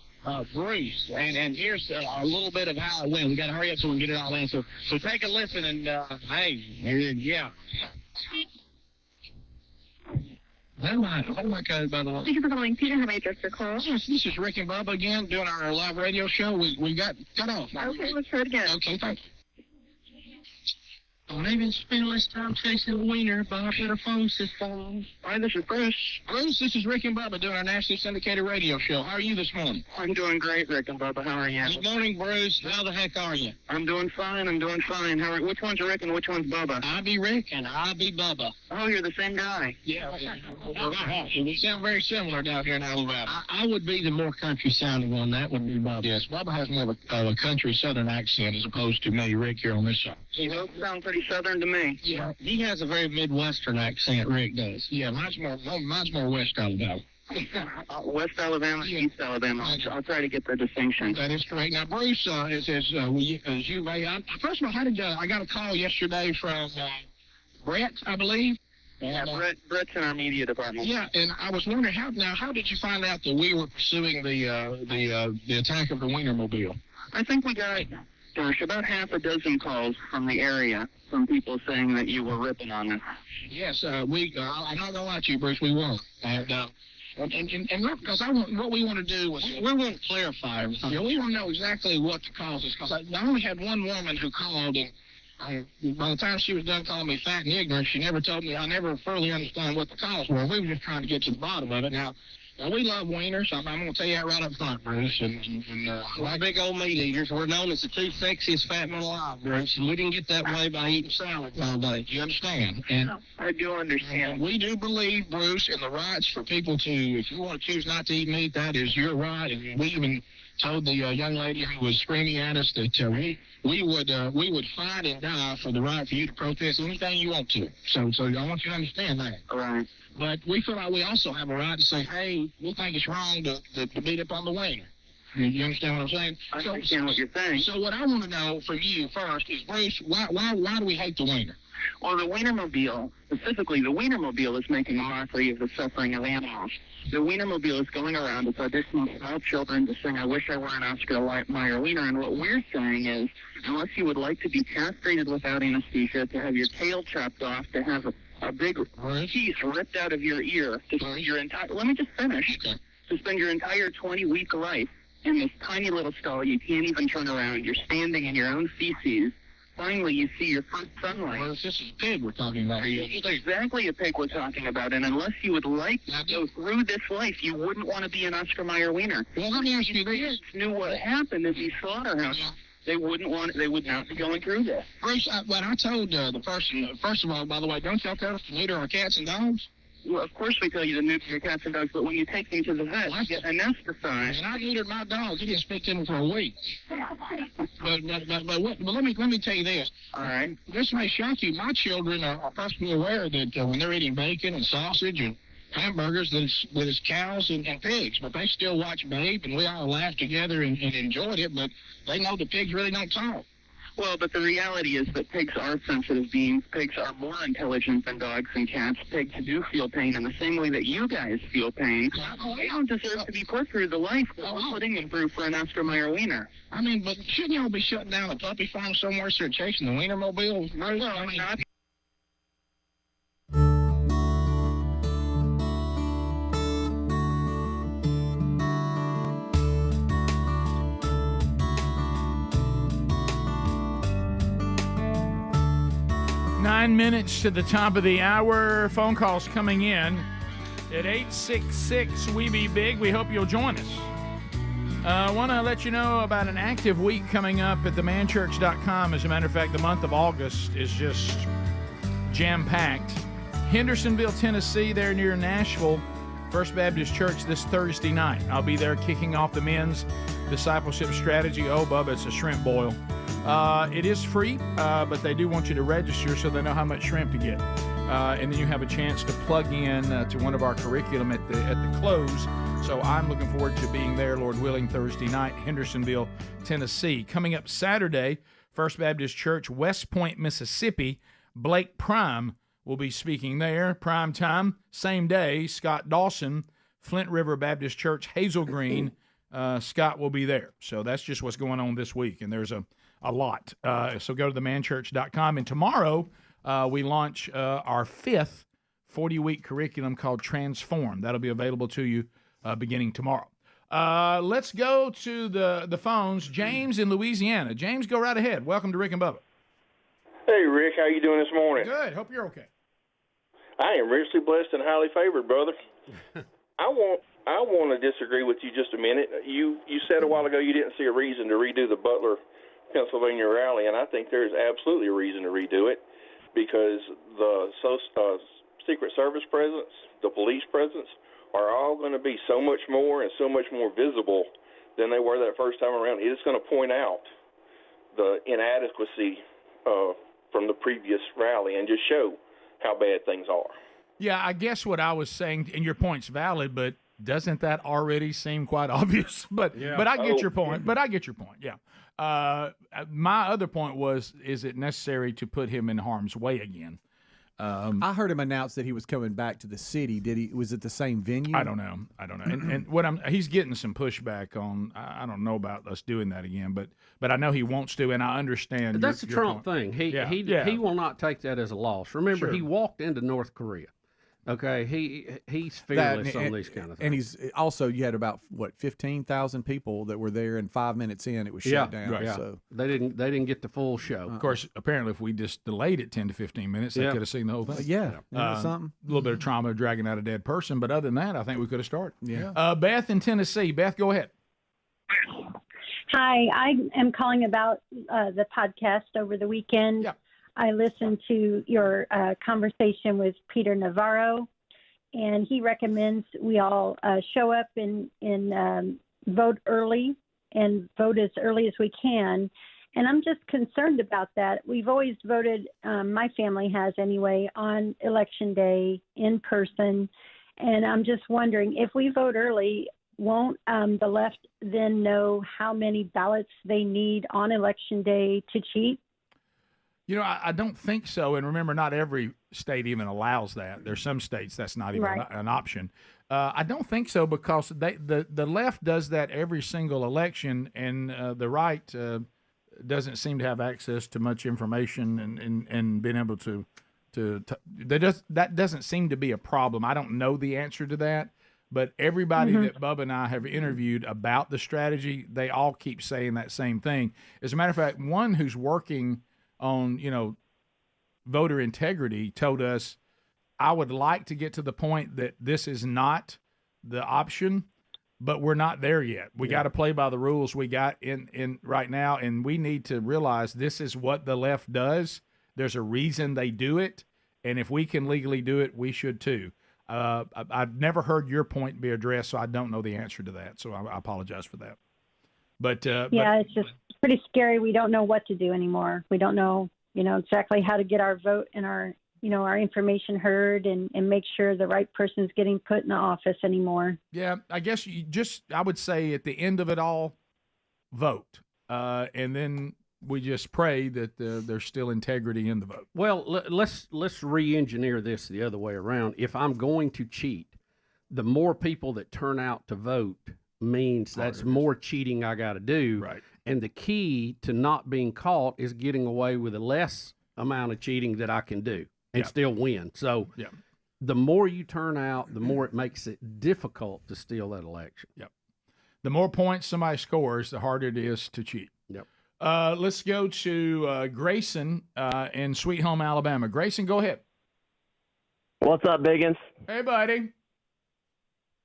Bruce, and here's a little bit of how it went. We got to hurry up so we can get it all in. So take a listen, and hey, yeah. Oh my God, by the way. Thank you for calling Peta. How may I address your call? Yes, this is Rick and Bubba again, doing our live radio show. We got cut off. Okay, let's try it again. Okay, thank you. Maybe spend less time chasing the wiener, but I better phone system. Hi, this is Bruce. Bruce, this is Rick and Bubba doing our nationally syndicated radio show. How are you this morning? I'm doing great, Rick and Bubba. How are you? Good morning, Bruce. How the heck are you? I'm doing fine. Which one's Rick and which one's Bubba? I be Rick and I be Bubba. Oh, you're the same guy. Yeah. We sound very similar down here in Alabama. I would be the more country sounding one. That would be Bubba. Yes, Bubba has more of a country southern accent as opposed to me, Rick, here on this side. You both sound pretty southern to me. Yeah, he has a very Midwestern accent, Rick does. Yeah, mine's more West Alabama. West Alabama, East Alabama. I'll try to get the distinction. That is correct. Now, Bruce, as you may... first of all, I got a call yesterday from Brett, I believe. Yeah, Brett's in our media department. Yeah, and I was wondering, how did you find out that we were pursuing the attack of the Wienermobile? I think we got... Gosh, about half a dozen calls from the area, from people saying that you were ripping on us. Yes, I'm not gonna lie to you, Bruce. We won't. And because what we want to do is we want to clarify everything. You know, we want to know exactly what the cause is. Because I only had one woman who called, and by the time she was done calling me fat and ignorant, she never told me. I never fully understand what the cause were. We were just trying to get to the bottom of it. Now, Well, we love wieners. I'm going to tell you that right up front, Bruce. We're big old meat eaters. We're known as the two sexiest fat men alive, Bruce. And we didn't get that way by eating salads all day. Do you understand? And I do understand. we do believe, Bruce, in the rights for people to, if you want to choose not to eat meat, that is your right. And we even told the young lady who was screaming at us that we would fight and die for the right for you to protest anything you want to. So I want you to understand that. All right. But we feel like we also have a right to say, hey, we think it's wrong to beat up on the wiener. You understand what I'm saying? I understand what you're saying. So what I want to know from you first is, Bruce, why do we hate the wiener? Well, the Wienermobile, specifically the Wienermobile, is making a mockery of the suffering of animals. The Wienermobile is going around, it's auditioning all children to sing I Wish I Were an Oscar Mayer Wiener, and what we're saying is, unless you would like to be castrated without anesthesia, to have your tail chopped off, to have a big piece ripped out of your ear, to spend your entire, let me just finish, to spend your entire 20-week life in this tiny little stall, you can't even turn around, you're standing in your own feces. Finally, you see your first sunlight. Well, this is a pig we're talking about here. It's exactly a pig we're talking about, and unless you would like to go through this life, you wouldn't want to be an Oscar Mayer wiener. Well, let me ask you this. Kids knew what happened in these slaughterhouses. They would not be going through this. Bruce, what I told the person, first of all, by the way, don't y'all tell us to neuter our cats and dogs? Well, of course we tell you to neuter your cats and dogs, but when you take them to the vet, you get anesthetized. And I neutered my dog. He didn't speak to him for a week. But let me tell you this. All right. This may shock you. My children are perfectly aware that when they're eating bacon and sausage and hamburgers, that it's cows and pigs. But they still watch Babe, and we all laughed together and enjoyed it. But they know the pigs really don't talk. Well, but the reality is that pigs are sensitive beings. Pigs are more intelligent than dogs and cats. Pigs do feel pain in the same way that you guys feel pain. They don't deserve to be put through the life we're putting them through for an Oscar Mayer wiener. I mean, but shouldn't y'all be shutting down a puppy farm somewhere so they're chasing the Wienermobile? Well, I mean, not 9 minutes to the top of the hour. Phone calls coming in at 866-WE-BE-BIG. We hope you'll join us. I want to let you know about an active week coming up at themanchurch.com. As a matter of fact, the month of August is just jam-packed. Hendersonville, Tennessee, there near Nashville, First Baptist Church this Thursday night. I'll be there kicking off the men's discipleship strategy. Oh, Bubba, it's a shrimp boil. It is free, but they do want you to register so they know how much shrimp to get. And then you have a chance to plug in to one of our curriculum at the close. So I'm looking forward to being there, Lord willing, Thursday night, Hendersonville, Tennessee. Coming up Saturday, First Baptist Church, West Point, Mississippi, Blake Prime will be speaking there. Prime time, same day, Scott Dawson, Flint River Baptist Church, Hazel Green. Scott will be there. So that's just what's going on this week, and there's a lot. So go to themanchurch.com. And tomorrow we launch our fifth 40-week curriculum called Transform. That'll be available to you beginning tomorrow. Let's go to the phones. James in Louisiana. James, go right ahead. Welcome to Rick and Bubba. Hey, Rick. How you doing this morning? Good. Hope you're okay. I am richly blessed and highly favored, brother. I want to disagree with you just a minute. You said a while ago you didn't see a reason to redo the Butler, Pennsylvania rally, and I think there is absolutely a reason to redo it because the Secret Service presence, the police presence, are all going to be so much more and so much more visible than they were that first time around. It is going to point out the inadequacy from the previous rally and just show how bad things are. Yeah, I guess what I was saying, and your point's valid, but doesn't that already seem quite obvious? But I get your point. Yeah. My other point was, is it necessary to put him in harm's way again? I heard him announce that he was coming back to the city. Did he? Was it the same venue? I don't know. And what he's getting some pushback on. I don't know about us doing that again, but I know he wants to, and I understand. That's the Trump thing. He will not take that as a loss. Remember, he walked into North Korea. Okay, he's fearless on these kind of things. And he's also, you had about 15,000 people that were there, and 5 minutes in it was shut down. Right. So they didn't get the full show. Of course, apparently, if we just delayed it 10 to 15 minutes, they could have seen the whole thing. Something. A little bit of trauma dragging out a dead person, but other than that, I think we could have started. Yeah. Beth in Tennessee. Beth, go ahead. Hi, I am calling about the podcast over the weekend. Yeah. I listened to your conversation with Peter Navarro, and he recommends we all show up and vote early and vote as early as we can. And I'm just concerned about that. We've always voted, my family has anyway, on Election Day in person. And I'm just wondering, if we vote early, won't the left then know how many ballots they need on Election Day to cheat? You know, I don't think so. And remember, not every state even allows that. There's some states that's not even an option. I don't think so, because the left does that every single election, and the right doesn't seem to have access to much information and being able to that doesn't seem to be a problem. I don't know the answer to that, but everybody that Bubba and I have interviewed about the strategy, they all keep saying that same thing. As a matter of fact, one who's working on, voter integrity told us, I would like to get to the point that this is not the option, but we're not there yet. We got to play by the rules we got in right now, and we need to realize this is what the left does. There's a reason they do it, and if we can legally do it, we should too. I've never heard your point be addressed, so I don't know the answer to that, so I apologize for that. But it's just pretty scary. We don't know what to do anymore. We don't know, exactly how to get our vote and our information heard and make sure the right person's getting put in the office anymore. Yeah, I guess I would say at the end of it all, vote. And then we just pray that there's still integrity in the vote. Well, let's re-engineer this the other way around. If I'm going to cheat, the more people that turn out to vote means that's more cheating I got to do. Right. And the key to not being caught is getting away with a less amount of cheating that I can do and still win. So the more you turn out, the more it makes it difficult to steal that election. Yep. The more points somebody scores, the harder it is to cheat. Yep. Let's go to Grayson in Sweet Home, Alabama. Grayson, go ahead. What's up, Biggins? Hey, buddy.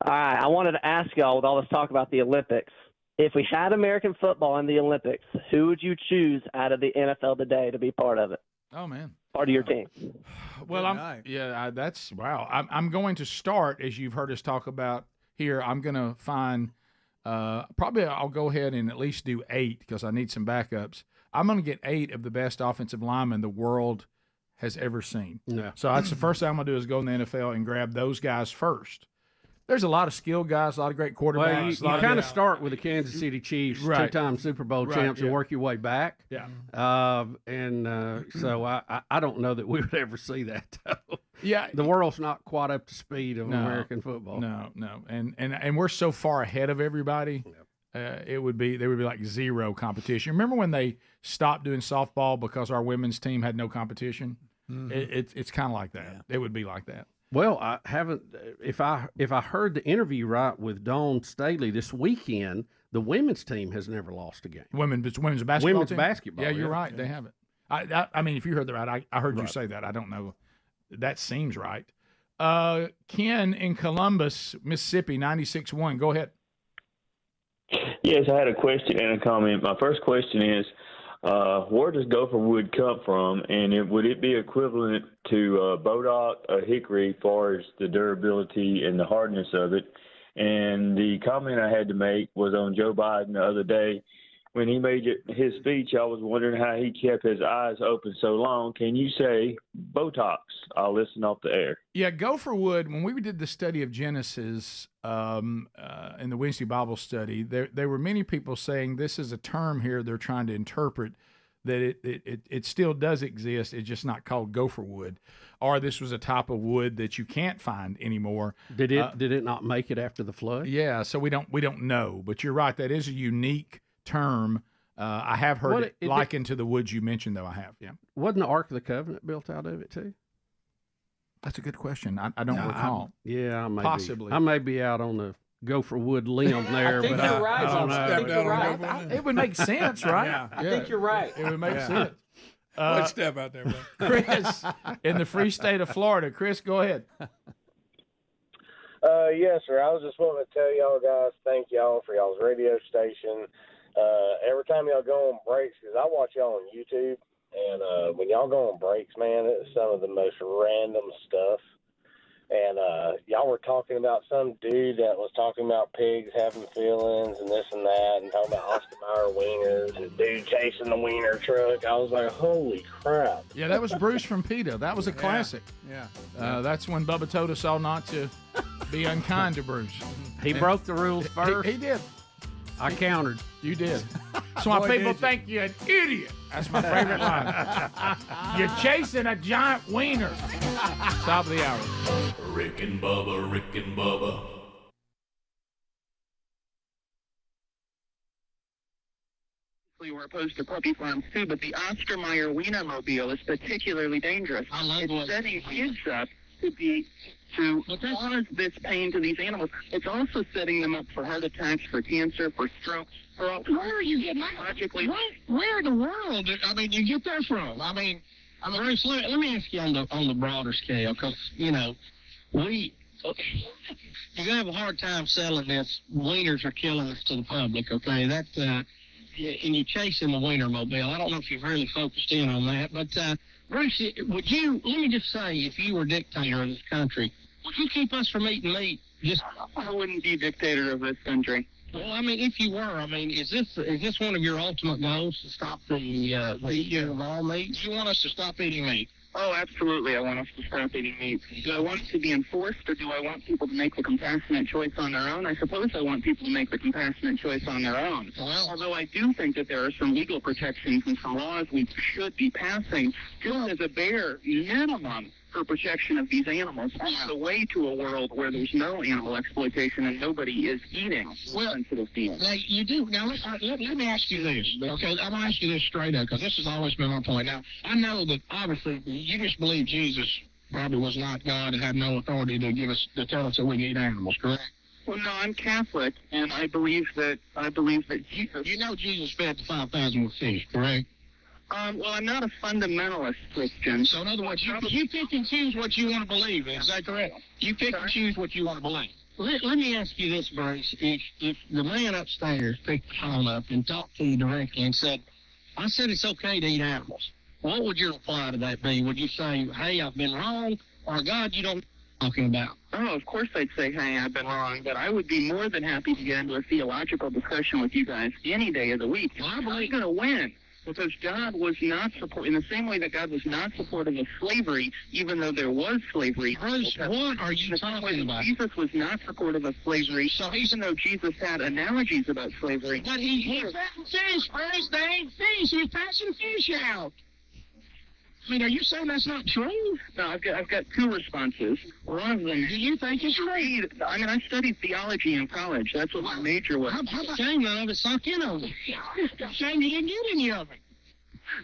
All right, I wanted to ask y'all, with all this talk about the Olympics, if we had American football in the Olympics, who would you choose out of the NFL today to be part of it? Oh, man. Part of your team. Well, that's wow. I'm going to start, as you've heard us talk about here, I'm going to find probably I'll go ahead and at least do 8 because I need some backups. I'm going to get 8 of the best offensive linemen the world has ever seen. Yeah. So that's the first thing I'm going to do is go in the NFL and grab those guys first. There's a lot of skilled guys, a lot of great quarterbacks. Well, you kind of start with the Kansas City Chiefs, two-time Super Bowl champs, and work your way back. Yeah. So I don't know that we would ever see that, though. Yeah. The world's not quite up to speed of American football. No. And we're so far ahead of everybody. There would be like zero competition. Remember when they stopped doing softball because our women's team had no competition? Mm-hmm. It's kind of like that. Yeah. It would be like that. Well, I haven't. If I heard the interview right with Dawn Staley this weekend, the women's team has never lost a game. Women's basketball. Women's team? basketball. Yeah, you're right. They haven't. I mean, if you heard that right, I heard you say that. I don't know. That seems right. Ken in Columbus, Mississippi, 96.1. Go ahead. Yes, I had a question and a comment. My first question is, where does gopher wood come from, and would it be equivalent to bodock or hickory as far as the durability and the hardness of it? And the comment I had to make was on Joe Biden the other day. When he made his speech, I was wondering how he kept his eyes open so long. Can you say Botox? I'll listen off the air. Yeah, gopher wood, when we did the study of Genesis in the Wednesday Bible study, there were many people saying this is a term here they're trying to interpret, that it still does exist. It's just not called gopher wood. Or this was a type of wood that you can't find anymore. Did it not make it after the flood? Yeah, so we don't know. But you're right, that is a unique term. I have heard it likened to the woods you mentioned, though. I have, yeah. Wasn't the Ark of the Covenant built out of it too? That's a good question. I don't recall. Yeah, I may Possibly. Be, I may be out on the gopher wood limb there, I think but you're right. I don't know. I think you're right. It would make sense, right? Yeah. I think you're right. It would make sense. One step out there, bro. Chris, in the free state of Florida. Chris, go ahead. Yes, sir. I was just wanting to tell y'all guys, thank y'all for y'all's radio station. Every time y'all go on breaks, because I watch y'all on YouTube, and when y'all go on breaks, man, it's some of the most random stuff. And y'all were talking about some dude that was talking about pigs having feelings and this and that, and talking about Oscar Mayer wieners and dude chasing the wiener truck. I was like, holy crap. Yeah, that was Bruce from Peta. That was a classic. Yeah. That's when Bubba told us all not to be unkind to Bruce. He broke the rules first. He did. I countered. You did. So my people think you're an idiot. That's my favorite line. You're chasing a giant wiener. Top of the hour. Rick and Bubba, Rick and Bubba. We're opposed to puppy farms too, but the Oscar Mayer Wienermobile is particularly dangerous. It's setting kids up to cause this pain to these animals. It's also setting them up for heart attacks, for cancer, for strokes. Where are you getting that? Logically, Where in the world? I mean, you get that from? I mean, Bruce, let me ask you on the broader scale, because you know, you're gonna have a hard time selling this. Wieners are killing us to the public. Okay, that and you're chasing the Wienermobile. I don't know if you've really focused in on that, but Bruce, would you? Let me just say, if you were dictator of this country, would you keep us from eating meat? I wouldn't be dictator of this country. Well, I mean, if you were, I mean, is this one of your ultimate goals to stop the eating of all meat? Do you want us to stop eating meat? Oh, absolutely. I want us to stop eating meat. Do I want it to be enforced, or do I want people to make the compassionate choice on their own? I suppose I want people to make the compassionate choice on their own. Well, although I do think that there are some legal protections and some laws we should be passing, just as a bare minimum for protection of these animals, on the way to a world where there's no animal exploitation and nobody is eating sensitive beings. Now, you do. Now, let me ask you this, okay? I'm going to ask you this straight up, because this has always been my point. Now, I know that, obviously, you just believe Jesus probably was not God and had no authority to tell us that we can eat animals, correct? Well, no, I'm Catholic, and I believe that Jesus... You know Jesus fed the 5,000 with fish, correct? Well, I'm not a fundamentalist Christian. So, in other words, you pick and choose what you want to believe in. Is that correct? You pick and choose what you want to believe. Let me ask you this, Bruce. If the man upstairs picked the phone up and talked to you directly and said, I said it's okay to eat animals, what would your reply to that be? Would you say, hey, I've been wrong, or God, you don't know what I'm talking about? Oh, of course I'd say, hey, I've been wrong, but I would be more than happy to get into a theological discussion with you guys any day of the week. Well, I'm going to win. Because God was not in the same way that God was not supportive of slavery, even though there was slavery. Bruce, what are you talking about? Jesus was not supportive of slavery, so even though Jesus had analogies about slavery. But he's passing fish, Bruce. They ain't fish. He's passing fish out. I mean, are you saying that's not true? No, I've got two responses. One of them, do you think it's true? I mean, I studied theology in college. That's what my major was. Shame none of it sunk in on you. Shame you didn't get any of it.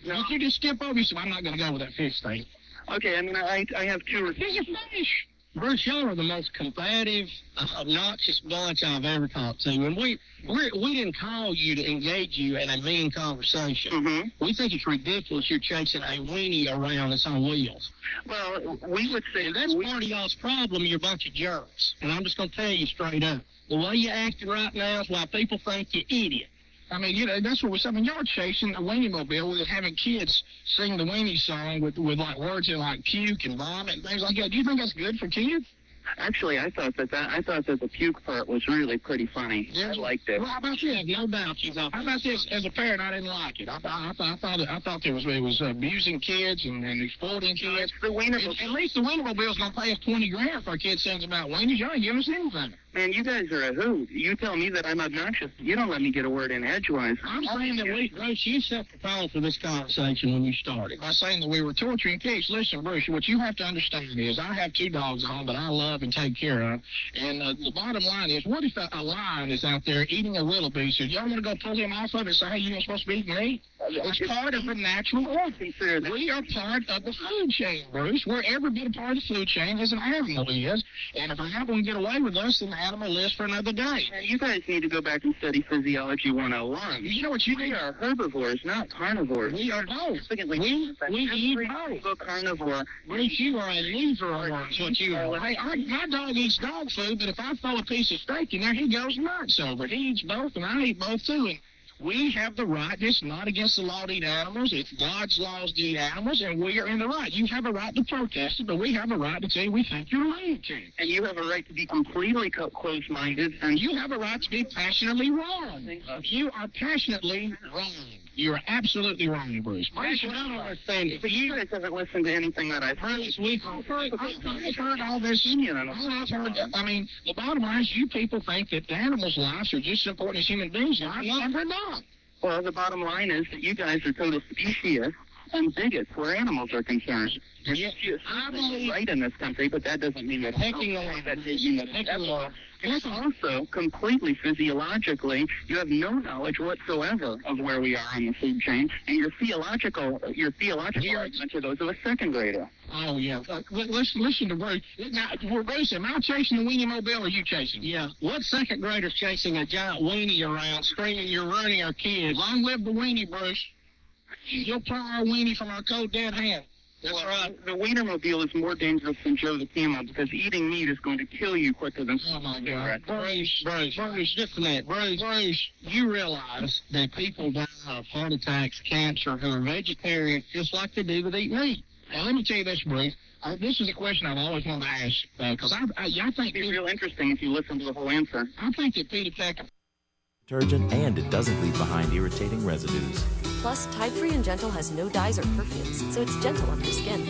No. You just skip over. You say, I'm not going to go with that fish thing. Okay, I mean, I have two responses. There's a fish. Bruce, y'all are the most combative, obnoxious bunch I've ever talked to. And we didn't call you to engage you in a mean conversation. Mm-hmm. We think it's ridiculous you're chasing a weenie around that's on wheels. Well, we would say... And that's part of y'all's problem. You're a bunch of jerks. And I'm just going to tell you straight up. The way you're acting right now is why people think you're idiot. I mean, you know, that's what we're saying. Y'all chasing a Weenie-mobile with having kids sing the Weenie song with like words in like puke and vomit and things like that. Do you think that's good for kids? Actually, I thought that the puke part was really pretty funny. Yeah. I liked it. Well, how about this? No doubt you thought. How about this? As a parent, I didn't like it. I thought it was abusing kids and exploiting kids. The Wienermobile. At least the Wienermobile's gonna pay us $20,000 for a kid sings about weenies. Y'all ain't giving us anything. Man, you guys are a hoot. You tell me that I'm obnoxious. You don't let me get a word in edgewise. I'm saying that Bruce, you set the tone for this conversation when you started. By saying that we were torturing kids. Listen, Bruce, what you have to understand is I have 2 dogs at home that I love and take care of. And the bottom line is, what if a lion is out there eating a wildebeest? Y'all want to go pull him off of it and say, hey, you ain't supposed to be eating meat? It's part of the natural order. We are part of the food chain, Bruce. We're every bit a part of the food chain as an animal is. And if an animal can get away with us, then the animal lives for another day. You guys need to go back and study Physiology 101. You know what you We are herbivores, not carnivores. We are both. Secondly, We eat both. carnivore. Bruce, you are a leaver. Is what you are. Hey, my dog eats dog food, but if I throw a piece of steak in there, he goes nuts over it. He eats both, and I eat both too. And we have the right. It's not against the law to eat animals. It's God's laws to eat animals, and we are in the right. You have a right to protest it, but we have a right to say we think you're lying to. And you have a right to be completely closed-minded. And you have a right to be passionately wrong. You are passionately wrong. You are absolutely wrong, Bruce. But you guys haven't listened to anything that I've heard. I've heard all this. I mean, the bottom line is you people think that the animals' lives are just as important as human beings' lives, and they're not. Well, the bottom line is that you guys are total speciesists and bigots where animals are concerned. I believe right in this country, but that doesn't mean that it's also completely physiologically, you have no knowledge whatsoever of where we are on the food chain, and your theological arguments are those of a second grader. Oh, yeah. Listen to Bruce. Now, Bruce, am I chasing the weenie mobile or are you chasing? Yeah. What second grader's chasing a giant weenie around screaming, "You're ruining our kids"? Long live the weenie, Bruce. You'll pry our weenie from our cold dead hand. That's right. The Wienermobile is more dangerous than Joe the Camel because eating meat is going to kill you quicker than Oh, my God. Bruce, listen to that. Bruce, you realize that people die of heart attacks, cancer, who are vegetarians just like they do with eat meat. Now, let me tell you this, Bruce. This is a question I've always wanted to ask because I think it's real interesting if you listen to the whole answer. I think that Peta detergent, and it doesn't leave behind irritating residues. Plus, Tide Free and Gentle has no dyes or perfumes, so it's gentle on your skin.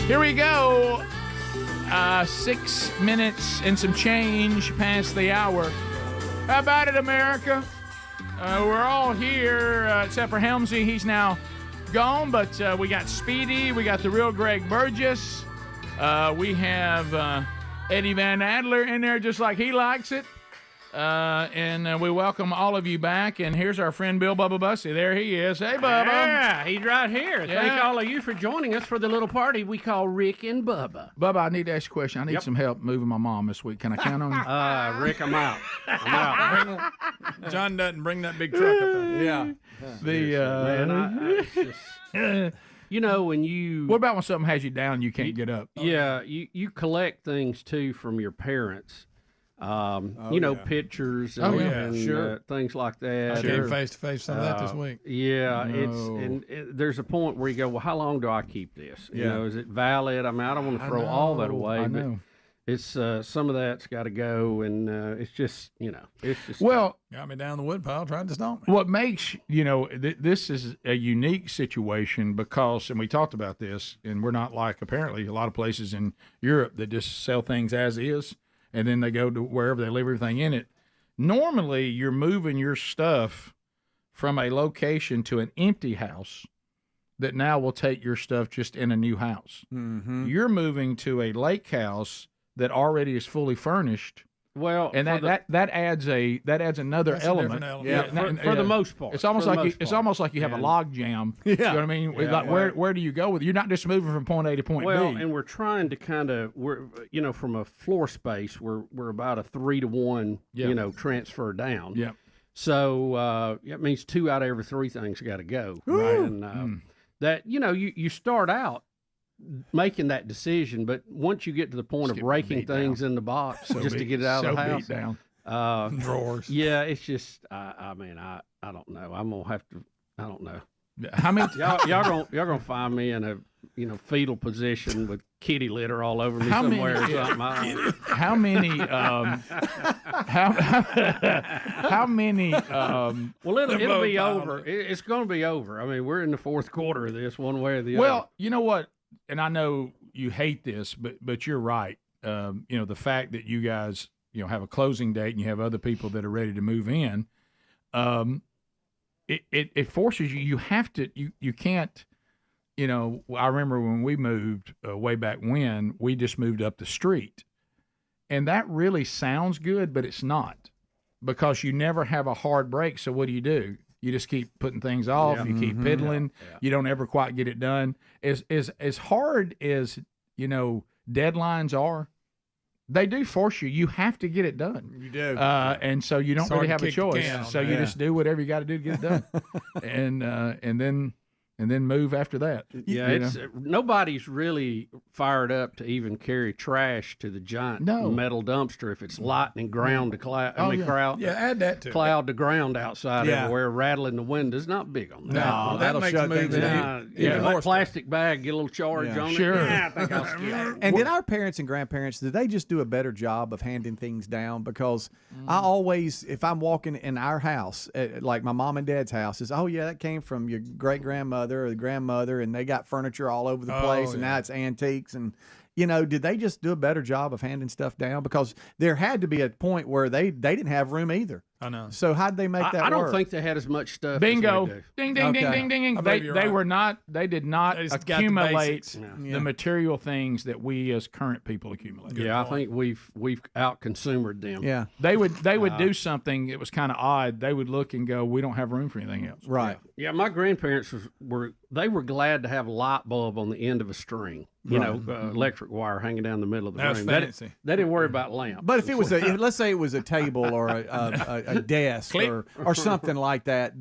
Here we go. 6 minutes and some change past the hour. How about it, America? We're all here, except for Helmsy. He's now gone, but we got Speedy. We got the real Greg Burgess. We have Eddie Van Adler in there just like he likes it. And we welcome all of you back. And here's our friend Bill Bubba Bussey. There he is. Hey, Bubba. Yeah, he's right here. Yeah. Thank all of you for joining us for the little party we call Rick and Bubba. Bubba, I need to ask you a question. I need some help moving my mom this week. Can I count on you? Rick, I'm out. I'm out. John doesn't bring that big truck up there. Yeah. You know, when you... What about when something has you down, you can't get up? Yeah, you collect things, too, from your parents. Pictures and things like that. I came face to face some of that this week. Yeah, there's a point where you go, well, how long do I keep this? You know, is it valid? I mean, I don't want to throw all that away, but it's some of that's got to go, and it's just, it's just. Well, got me down the woodpile, tried to stomp me. What makes, this is a unique situation because, and we talked about this, and we're not like apparently a lot of places in Europe that just sell things as is. And then they go to wherever they leave everything in it. Normally, you're moving your stuff from a location to an empty house that now will take your stuff just in a new house. Mm-hmm. You're moving to a lake house that already is fully furnished Well, and that adds another That's element. element. For the most part. It's almost like you have a log jam. You know what I mean? Where do you go with it? You're not just moving from point A to point B. Well, and we're trying to from a floor space, we're about a 3-to-1, transfer down. Yeah. So that means 2 out of every 3 things got to go. Right. And that you start out making that decision, but once you get to the point of raking things in the box just to get it out of the house, beat down. Drawers. Yeah, it's just I don't know. I'm gonna have to. I don't know. How many y'all gonna find me in a fetal position with kitty litter all over me somewhere or something? How many? How many? Well, it'll be over. It's going to be over. I mean, we're in the 4th quarter of this, one way or the other. Well, you know what? And I know you hate this, but you're right. The fact that you guys have a closing date and you have other people that are ready to move in, it forces you. You have to. You can't. I remember when we moved way back when, we just moved up the street. And that really sounds good, but it's not, because you never have a hard break. So what do? You just keep putting things off. You keep piddling. You don't ever quite get it done. As hard as, deadlines are, they do force you. You have to get it done. You do. And so you don't really have a choice. So you just do whatever you got to do to get it done. and then move after that. Yeah, nobody's really fired up to even carry trash to the giant metal dumpster if it's lightning ground to cloud. Add that to cloud to ground outside everywhere, rattling the windows. Not big on that. No, that'll shut things down. That plastic bag, get a little charge on it. Yeah, I think I'll skip it. And did our parents and grandparents, did they just do a better job of handing things down? Because I always, if I'm walking in our house, like my mom and dad's house, is that came from your great grandmother or the grandmother, and they got furniture all over the place, and now it's antiques. And did they just do a better job of handing stuff down? Because there had to be a point where they didn't have room either. I know. So how'd they make that work? I don't think they had as much stuff. Bingo. As we do. Ding, ding, ding, ding, ding, ding. They did not accumulate the material things that we as current people accumulate. Yeah, I think we've out-consumered them. Yeah. They would do something that was kind of odd. They would look and go, we don't have room for anything else. Right. Yeah, my grandparents were glad to have a light bulb on the end of a string. Electric wire hanging down the middle of the room. Fancy. They didn't worry about lamps. But if it was let's say it was a table or a desk or something like that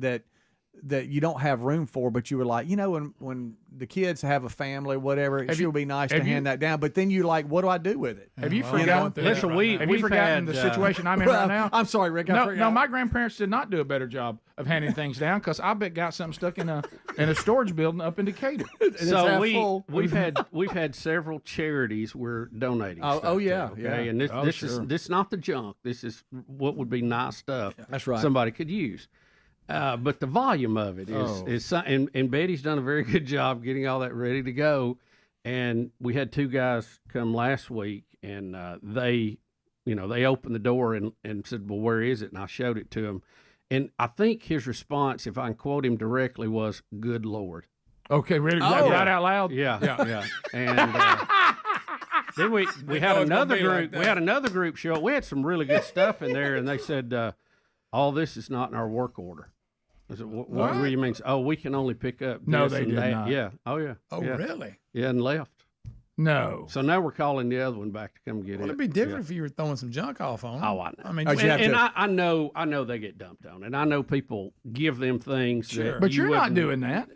you don't have room for, but you were like, when the kids have a family, whatever, it would be nice to hand that down. But then you like, what do I do with it? Have you forgotten? Listen, have you forgotten the situation I'm in right now? I'm sorry, Rick. No, my grandparents did not do a better job of handing things down, because I bet got something stuck in a storage building up in Decatur. So we've had several charities we're donating. Okay, and this is not the junk. This is what would be nice stuff. That's right. Somebody could use. But the volume of it is and Betty's done a very good job getting all that ready to go. And we had 2 guys come last week, and they opened the door and said, well, where is it? And I showed it to him. And I think his response, if I can quote him directly, was, "Good Lord." Okay, ready? Right out loud? Yeah. And then we had another group. We had another group show up. We had some really good stuff in there, and they said, all this is not in our work order. I said, what do you mean? Oh, we can only pick up this they and did that. not. Yeah. Oh, yeah. Oh, yeah. really? Yeah, and left. No. So now we're calling the other one back to come get it. It'd be different if you were throwing some junk off on them. Oh, I know. I mean, I know they get dumped on, and I know people give them things. Sure. But you're not doing that.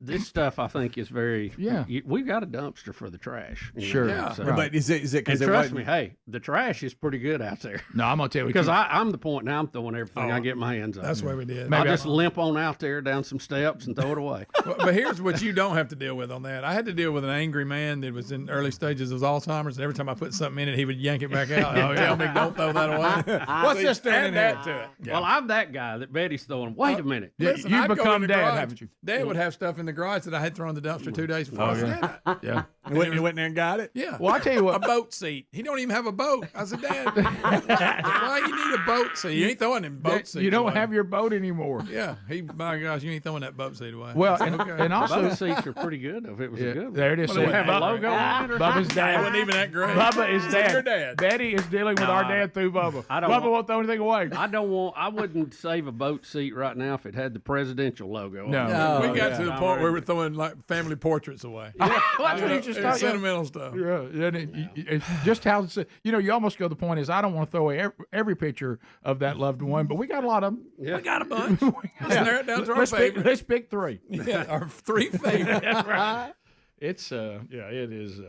This stuff, I think, is very. Yeah. We've got a dumpster for the trash. Sure. Yeah. So, But is it because trust me, hey, the trash is pretty good out there. No, I'm gonna tell you because I'm the point now. I'm throwing everything I get my hands on. That's what we did. I just limp on out there down some steps and throw it away. But here's what you don't have to deal with on that. I had to deal with an angry man that was in early stages of Alzheimer's, and every time I put something in it, he would yank it back out and tell me, "Don't throw that away." What's this doing in that here? to it? Well, I'm that guy that Betty's throwing. Wait a minute. Listen, You've I'd go in become the dad, garage. haven't you? Dad would have stuff in the garage that I had thrown in the dumpster 2 days before. Oh, I said, yeah. "Dad, Yeah. You went in there and got it? Yeah. Well, I tell you what. A boat seat. He don't even have a boat. I said, Dad, why you need a boat seat? You ain't throwing them boat seats You don't away. have your boat anymore. Yeah. My gosh, you ain't throwing that boat seat away. Well, I said, and also Boat seats are pretty good if it was a good one. There it is. Well, they See, have a logo on it or Bubba's something? dad. It wasn't even that great. Bubba is It's like your dad. dad. Betty is dealing with No, our I- dad through Bubba. I don't Bubba want- won't throw anything away. I wouldn't save a boat seat right now if it had the presidential logo on No. it. We got to the point where we're throwing like family portraits away. Well, that's what you just It's thought. sentimental stuff. Yeah, and it's just how you almost go. The point is, I don't want to throw away every picture of that loved one, but we got a lot of them. Yeah. We got a bunch. Let's narrow it down to our favorite. Let's pick 3. Yeah, our 3 favorites. That's right. It's it is.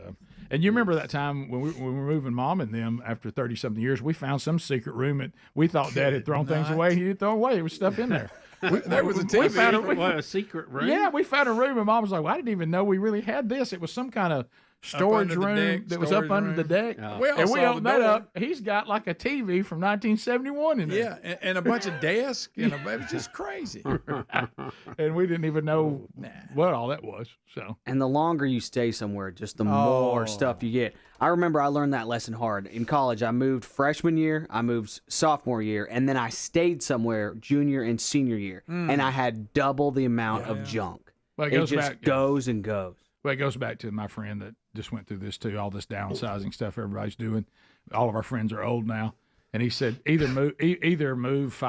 And you remember that time when we were moving Mom and them after 30-something years, we found some secret room that we thought Dad had thrown things away. He didn't throw away. There was stuff in there. There was a We TV. found a secret room? Yeah, we found a room, and Mom was like, well, I didn't even know we really had this. It was some kind of storage under the room deck, that was up storage under room. the deck. We all And we saw opened the that door. up. He's got like a TV from 1971 in there. Yeah, and a bunch of desks. It was just crazy. And we didn't even know what all that was. So And the longer you stay somewhere, just the more stuff you get. I remember I learned that lesson hard. In college, I moved freshman year, I moved sophomore year, and then I stayed somewhere junior and senior year. And I had double the amount of junk. Well, it just goes and goes. Well, it goes back to my friend that just went through this too, all this downsizing stuff everybody's doing. All of our friends are old now. And he said, either move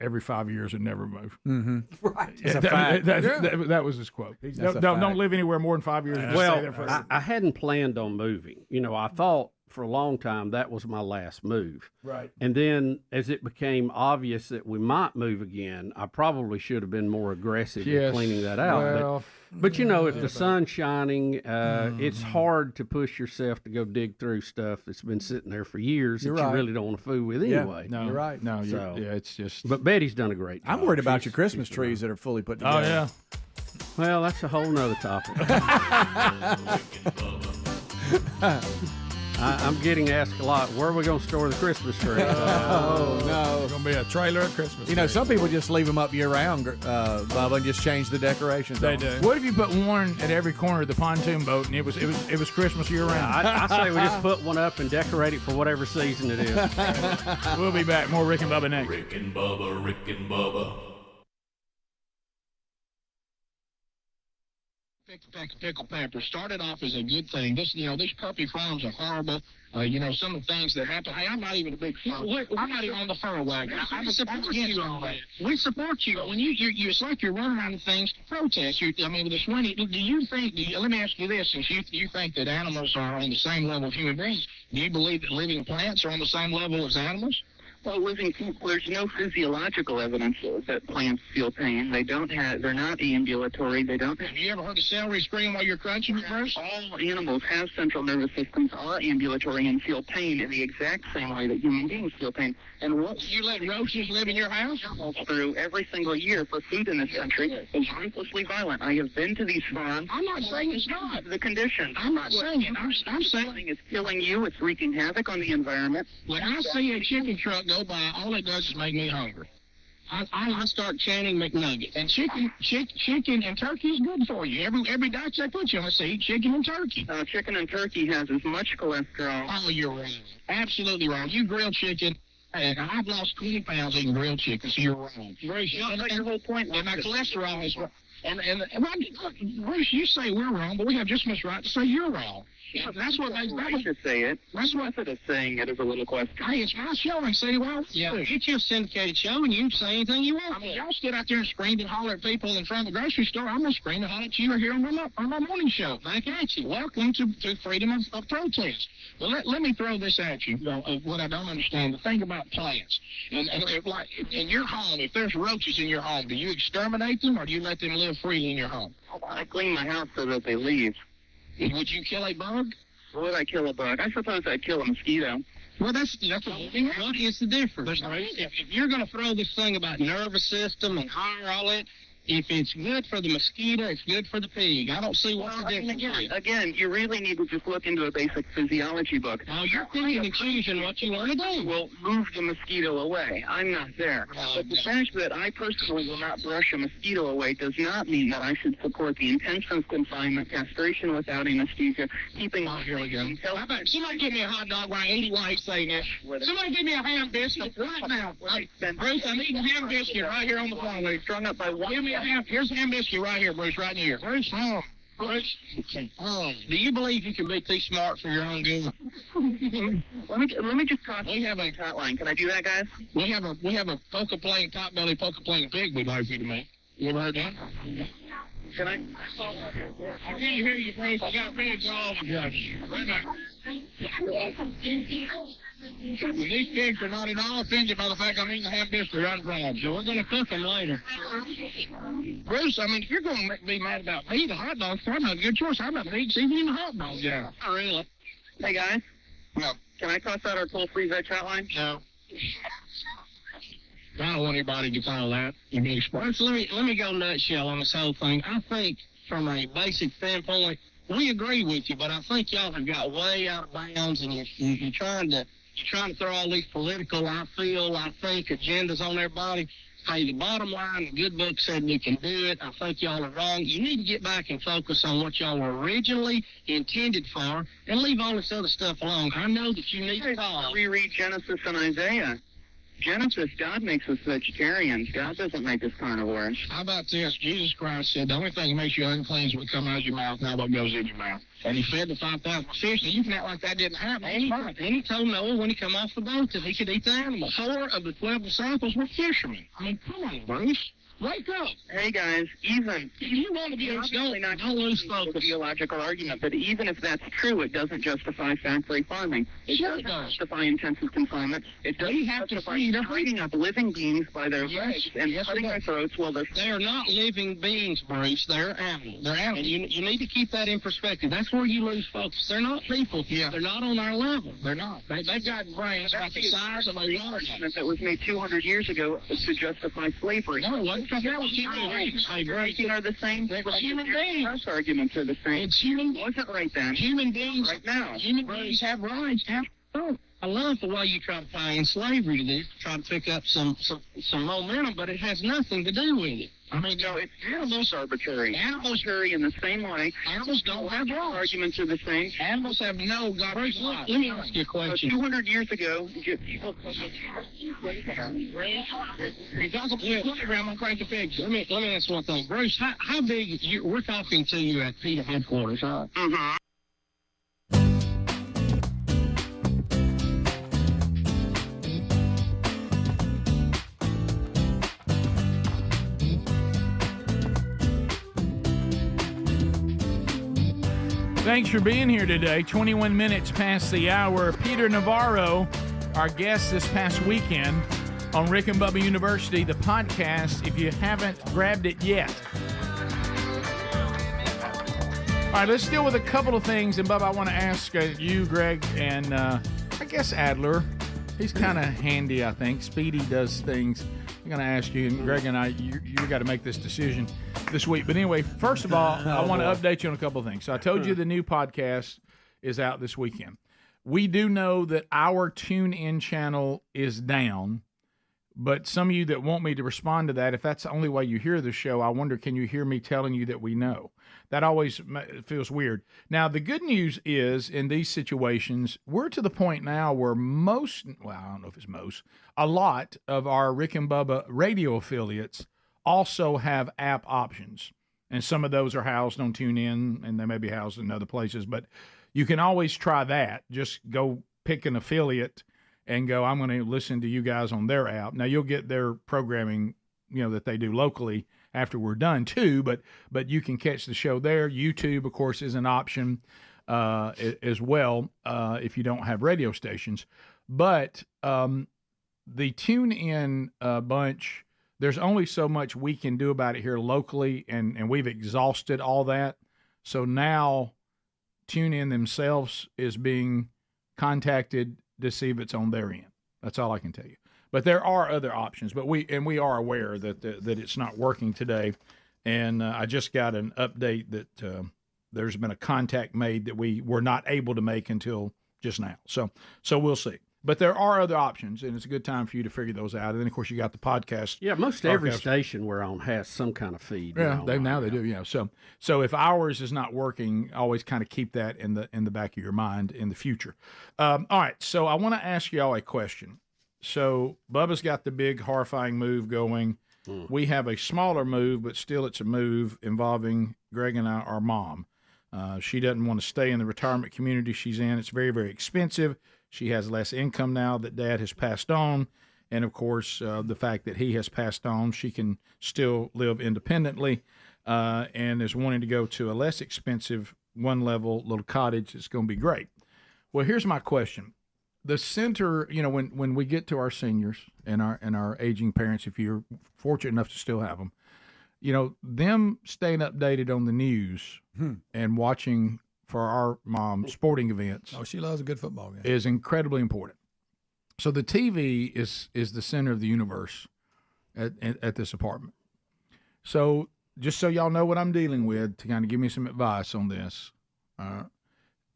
every 5 years or never move. Mm-hmm. Right. It's a fact. That was his quote. Don't live anywhere more than 5 years. And just stay there forever. I hadn't planned on moving. I thought for a long time that was my last move. Right. And then as it became obvious that we might move again, I probably should have been more aggressive in cleaning that out. Well, but if the sun's shining, it's hard to push yourself to go dig through stuff that's been sitting there for years You're that right. you really don't want to fool with anyway. No, You're right. No, So- it's just. But Betty's done a great job. I'm worried about She's- your Christmas she's trees that are fully put Oh together. yeah. Well, that's a whole nother topic. I'm getting asked a lot, where are we going to store the Christmas tree? Oh, no. It's going to be a trailer at Christmas. Some people just leave them up year round, Bubba, and just change the decorations. They on them. do. What if you put one at every corner of the pontoon boat and it was Christmas year round? I say we just put one up and decorate it for whatever season it is. We'll be back. More Rick and Bubba next. Rick and Bubba, Rick and Bubba. Pickle pepper started off as a good thing. These puppy farms are horrible. Some of the things that happen. Hey, I'm not even a big fan. I'm not even on the fur wagon. I support you on that. We support you. When it's like you're running out of things to protest. With the Sweeney, do you think? Let me ask you this: since you think that animals are on the same level as human beings, do you believe that living plants are on the same level as animals? Well, there's no physiological evidence that plants feel pain. They're not ambulatory. Have you ever heard a celery scream while you're crunching it first? All animals have central nervous systems, are ambulatory, and feel pain in the exact same way that human beings feel pain. And what you let roaches live in your house? Through every single year for food in this country is ruthlessly violent. I have been to these farms. I'm not saying it's not. The conditions. I'm not saying it. I'm saying it's killing you. It's wreaking havoc on the environment. When I see a chicken truck go by, all it does is make me hungry. I start chanting McNugget. And chicken and turkey is good for you. Every diet they put you on, say eat chicken and turkey. Chicken and turkey has as much cholesterol. Oh, you're wrong. Absolutely wrong. You grill chicken. And I've lost 20 pounds eating grilled chicken, so you're wrong. Bruce, your whole point. And my cholesterol is wrong. And look, Bruce, you say we're wrong, but we have just as much right to say you're wrong. Yeah, that's what makes right to say it. That's what method of saying it is a little question. Hey, it's my show. I say, well, it's your syndicated show, and you can say anything you want. Y'all sit out there and scream and holler at people in front of the grocery store. I'm going to scream and holler at you here on my morning show. Back at you. Welcome to freedom of protest. But let me throw this at you. What I don't understand, the thing about plants. And like in your home, if there's roaches in your home, do you exterminate them or do you let them live freely in your home? I clean my house so that they leave. Would you kill a bug? Would I kill a bug? I suppose I'd kill a mosquito. Well, that's what is the difference? If you're going to throw this thing about nervous system and all that, If it's good for the mosquito, it's good for the pig. I don't see what's the difference. Again, you really need to just look into a basic physiology book. Now, you're picking and choosing what you want to do. Well, move the mosquito away. I'm not there. But the fact that I personally will not brush a mosquito away does not mean that I should support the intensive confinement, castration without anesthesia, keeping off Here we go. How about somebody give me a hot dog while I eat while he's saying that? Somebody give me a ham biscuit right now. Bruce, I'm eating ham biscuit right here on the phone. We're strung up by one. Give me a ham. Here's a ham biscuit right here, Bruce, right here. Bruce, Bruce, do you believe you can be too smart for your own good? Let me just talk. We have a hotline. Can I do that, guys? We have a poker playing top-belly poker playing pig we'd like you to make. You ever heard that? Can I? I can't hear you, Bruce. I got pigs all over the right now. These pigs are not at all offended by the fact I'm eating a ham biscuit right in front of them, so we're going to cook them later. Bruce, I mean, if you're going to be mad about me, the hot dogs are not a good choice. I'm not going to eat even the hot dogs. Yeah. Oh, really? Hey, guys. No. Can I toss out our toll-free veg hotline? No. I don't want anybody to follow that. Bruce, let me go nutshell on this whole thing. I think from a basic standpoint, we agree with you, but I think y'all have got way out of bounds, and you're trying to throw all these political, I think, agendas on everybody. Hey, the bottom line, the good book said we can do it. I think y'all are wrong. You need to get back and focus on what y'all were originally intended for and leave all this other stuff alone. I know that you need to talk. Reread Genesis and Isaiah. Genesis, God makes us vegetarians. God doesn't make us carnivores. How about this? Jesus Christ said the only thing that makes you unclean is what comes out of your mouth, not what goes in your mouth. And he fed the 5,000. Seriously, you can act like that didn't happen. And he told Noah when he come off the boat that he could eat the animals. 4 of the 12 disciples were fishermen. I mean, come on, Bruce. Wake up. Hey, guys, even... You want to be don't lose focus. Theological argument, but even if that's true, it doesn't justify factory farming. It doesn't justify intensive confinement. It doesn't justify breeding up living beings by their legs and cutting their throats while they're... They're not living beings, Bruce. They're animals. They're animals. And you need to keep that in perspective. That's where you lose focus. They're not people. Yeah. They're not on our level. They're not. They've got brains about the size of a watermelon. That was made 200 years ago to justify slavery. No, it wasn't. That was human beings. Are the same? Human beings. Press arguments are the same. It's human. Wasn't right then. Human beings. Right now. Human beings have rights. I love the way you try to tie in slavery to this, try to pick up some momentum, but it has nothing to do with it. I mean, no, it's animals arbitrary. Animals vary in the same way. Animals don't have rights. Arguments are the same. Animals have no God. Let me ask you a question. 200 years ago, people... You're talking to Instagram on Cranky Pigs. Let me ask one thing. Bruce, how big... We're talking to you at Peta headquarters, huh? Mm-hmm. Thanks for being here today. 21 minutes past the hour. Peter Navarro, our guest this past weekend on Rick and Bubba University, the podcast, if you haven't grabbed it yet. All right, let's deal with a couple of things. And, Bubba, I want to ask you, Greg, and I guess Adler. He's kind of handy, I think. Speedy does things. I'm going to ask you, and Greg and I, you got to make this decision this week. But anyway, first of all, I want to update you on a couple of things. So I told you the new podcast is out this weekend. We do know that our TuneIn channel is down, but some of you that want me to respond to that, if that's the only way you hear the show, I wonder, can you hear me telling you that we know? That always feels weird. Now, the good news is, in these situations, we're to the point now where I don't know if it's a lot of our Rick and Bubba radio affiliates also have app options. And some of those are housed on TuneIn, and they may be housed in other places. But you can always try that. Just go pick an affiliate and go, I'm going to listen to you guys on their app. Now, you'll get their programming, that they do locally after we're done too, but you can catch the show there. YouTube, of course, is an option as well if you don't have radio stations. But the TuneIn bunch, there's only so much we can do about it here locally, and we've exhausted all that. So now TuneIn themselves is being contacted to see if it's on their end. That's all I can tell you. But there are other options. But we are aware that that it's not working today. And I just got an update that there's been a contact made that we were not able to make until just now. So we'll see. But there are other options, and it's a good time for you to figure those out. And then, of course, you got the podcast. Yeah, most every station we're on has some kind of feed. Yeah, they do. Yeah, so if ours is not working, always kind of keep that in the back of your mind in the future. All right, so I want to ask y'all a question. So Bubba's got the big horrifying move going. We have a smaller move, but still it's a move involving Greg and our mom. She doesn't want to stay in the retirement community she's in. It's very, very expensive. She has less income now that Dad has passed on. And, of course, the fact that he has passed on, she can still live independently and is wanting to go to a less expensive one-level little cottage. It's going to be great. Well, here's my question. The center, when we get to our seniors and our aging parents, if you're fortunate enough to still have them, them staying updated on the news and watching for our mom sporting events. Oh, she loves a good football game. Is incredibly important. So the TV is the center of the universe at this apartment. So just so y'all know what I'm dealing with, to kind of give me some advice on this,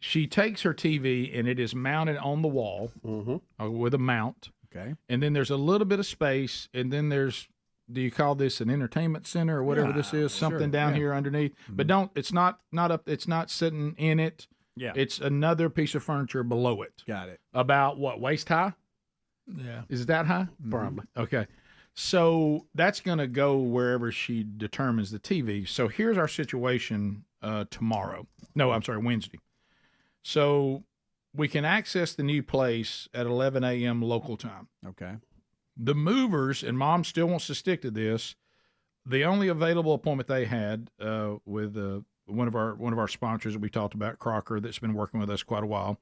she takes her TV and it is mounted on the wall with a mount. Okay. And then there's a little bit of space, and then there's, do you call this an entertainment center or whatever this is? Something down here underneath. But it's not up, it's not sitting in it. Yeah. It's another piece of furniture below it. Got it. About what, waist high? Yeah. Is it that high? Probably. Okay. So that's going to go wherever she determines the TV. So here's our situation tomorrow. No, I'm sorry, Wednesday. So we can access the new place at 11 a.m. local time. Okay. The movers, and Mom still wants to stick to this, the only available appointment they had with one of our sponsors that we talked about, Crocker, that's been working with us quite a while,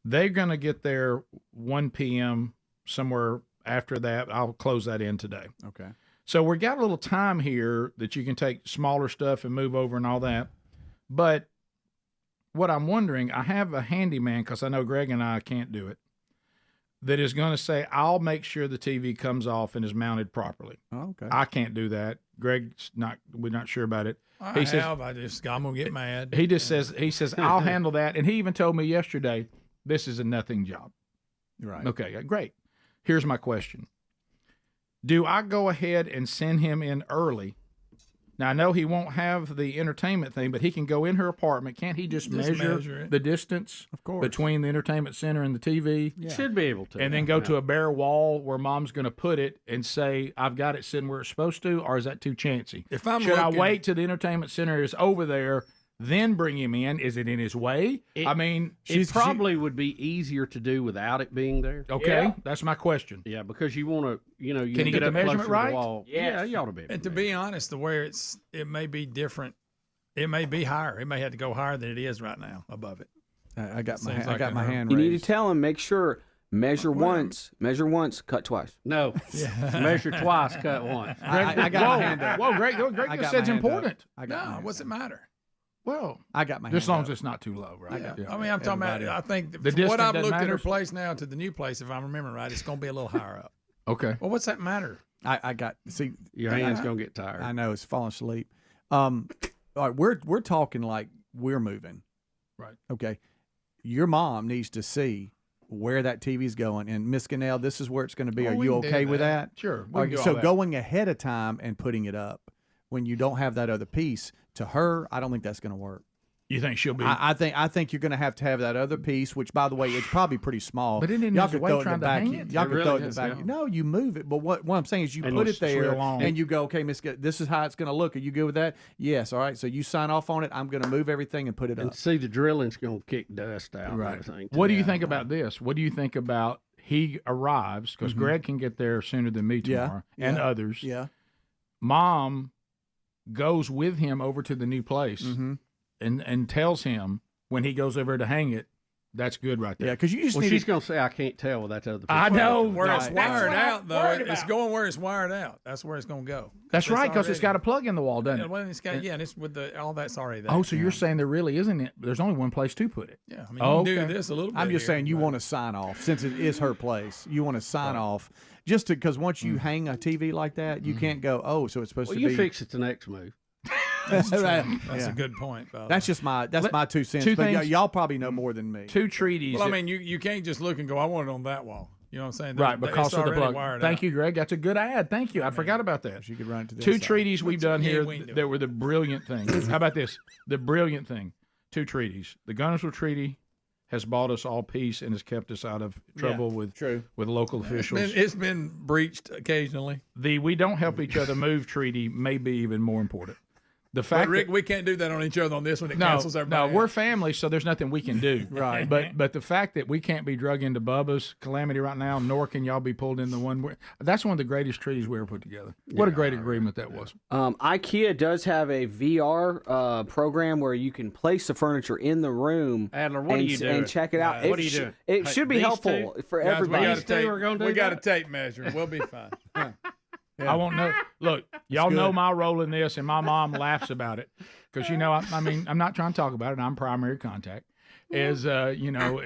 they're going to get there 1 p.m. somewhere after that. I'll close that in today. Okay. So we got a little time here that you can take smaller stuff and move over and all that. But what I'm wondering, I have a handyman, because I know Greg and I can't do it, that is going to say, I'll make sure the TV comes off and is mounted properly. Oh, okay. I can't do that. Greg's we're not sure about it. I'm going to get mad. He just says, I'll handle that. And he even told me yesterday, this is a nothing job. Right. Okay, great. Here's my question. Do I go ahead and send him in early? Now, I know he won't have the entertainment thing, but he can go in her apartment. Can't he just measure the distance between the entertainment center and the TV? Yeah. Should be able to. And then go to a bare wall where Mom's going to put it and say, I've got it sitting where it's supposed to, or is that too chancy? Should I wait till the entertainment center is over there, then bring him in? Is it in his way? It probably would be easier to do without it being there. Okay, that's my question. Yeah, because you want to, you can you get the measurement right? Yeah, you ought to be able and to be honest, the way it may be different. It may be higher. It may have to go higher than it is right now above it. I got my Seems hand, like I got my hand You raised. need to tell him, make sure, measure once, cut twice. No, measure twice, cut once. I got my hand up. Whoa, Greg just said it's important. What's it matter? Well, I got my hand as long as up. it's not too low, right? Yeah. I mean, I'm talking about, I think the from what distance I've doesn't looked at her matter? place now to the new place, if I'm remembering right, it's going to be a little higher up. Okay. Well, what's that matter? I got, see. Your hand's going to get tired. I know, it's falling asleep. All right, we're talking like we're moving. Right. Okay. Your mom needs to see where that TV's going. And Miss Cannell, this is where it's going to be. Oh, Are we you can do okay with that. that? Sure. So going ahead of time and putting it up when you don't have that other piece, to her, I don't think that's going to work. You think she'll be? I think you're going to have that other piece, which, by the way, it's probably pretty small. But it isn't y'all his could way throw it in trying the to back. hang it? Y'all It could really throw it in the is, back. yeah. No, you move it. But what I'm saying is you And put it's it there real long. and you go, okay, Miss, this is how it's going to look. Are you good with that? Yes. All right. So you sign off on it. I'm going to move everything and put it And up. see, the drilling's going to kick dust out Right. and everything. What do you think about this? What do you think about he arrives, because Greg can get there sooner than me tomorrow, and others. Yeah. Mom goes with him over to the new place and tells him when he goes over to hang it, That's good right there. Yeah, because you just Well, need she's to- going to say, I can't tell with that other picture. I know. Where it's Right. wired That's out, what though, I'm worried it's about. going where it's wired out. That's where it's going to go. That's right, because it's already- got a plug in the wall, doesn't Yeah, it? well, it's got, and it's with all that's already there. Oh, so you're saying there really isn't it? There's only one place to put it. Yeah, I mean, you can do this a little bit. I'm just here, saying you want to sign off since it is her place. You want to sign off just because once you hang a TV like that, you can't go, oh, so it's supposed Well, to you be. fix it the next move. That's true. Right. That's Yeah. a good point, Bob. That's just my my 2 cents. two But things- y'all probably know more than me. 2 treaties. Well, I mean, you can't just look and go, I want it on that wall. You know what I'm saying? Right, because it's of the already plug. wired Thank out. you, Greg. That's a good ad. Thank you. I forgot about that. You could run it to the 2 other side. treaties we've done Yeah, here we can do that were the brilliant thing. How about this? The brilliant thing. 2 treaties. The Gunnersville Treaty has bought us all peace and has kept us out of trouble with local officials. It's been breached occasionally. The We Don't Help Each Other Move treaty may be even more important. The But fact Rick, that, we can't do that on each other on this one. It cancels everybody. we're family, so there's nothing we can do. Right. But the fact that we can't be drug into Bubba's calamity right now, nor can y'all be pulled in the one. That's one of the greatest treaties we ever put together. What a great agreement that was. IKEA does have a VR program where you can place the furniture in the room Adler, what are you doing? and check it out. What are you doing? It should be These helpful two? for Guys, everybody. we got a tape measure. We'll be fine. I won't know. Look, y'all know my role in this, and my mom laughs about it because I mean, I'm not trying to talk about it. I'm primary contact, and and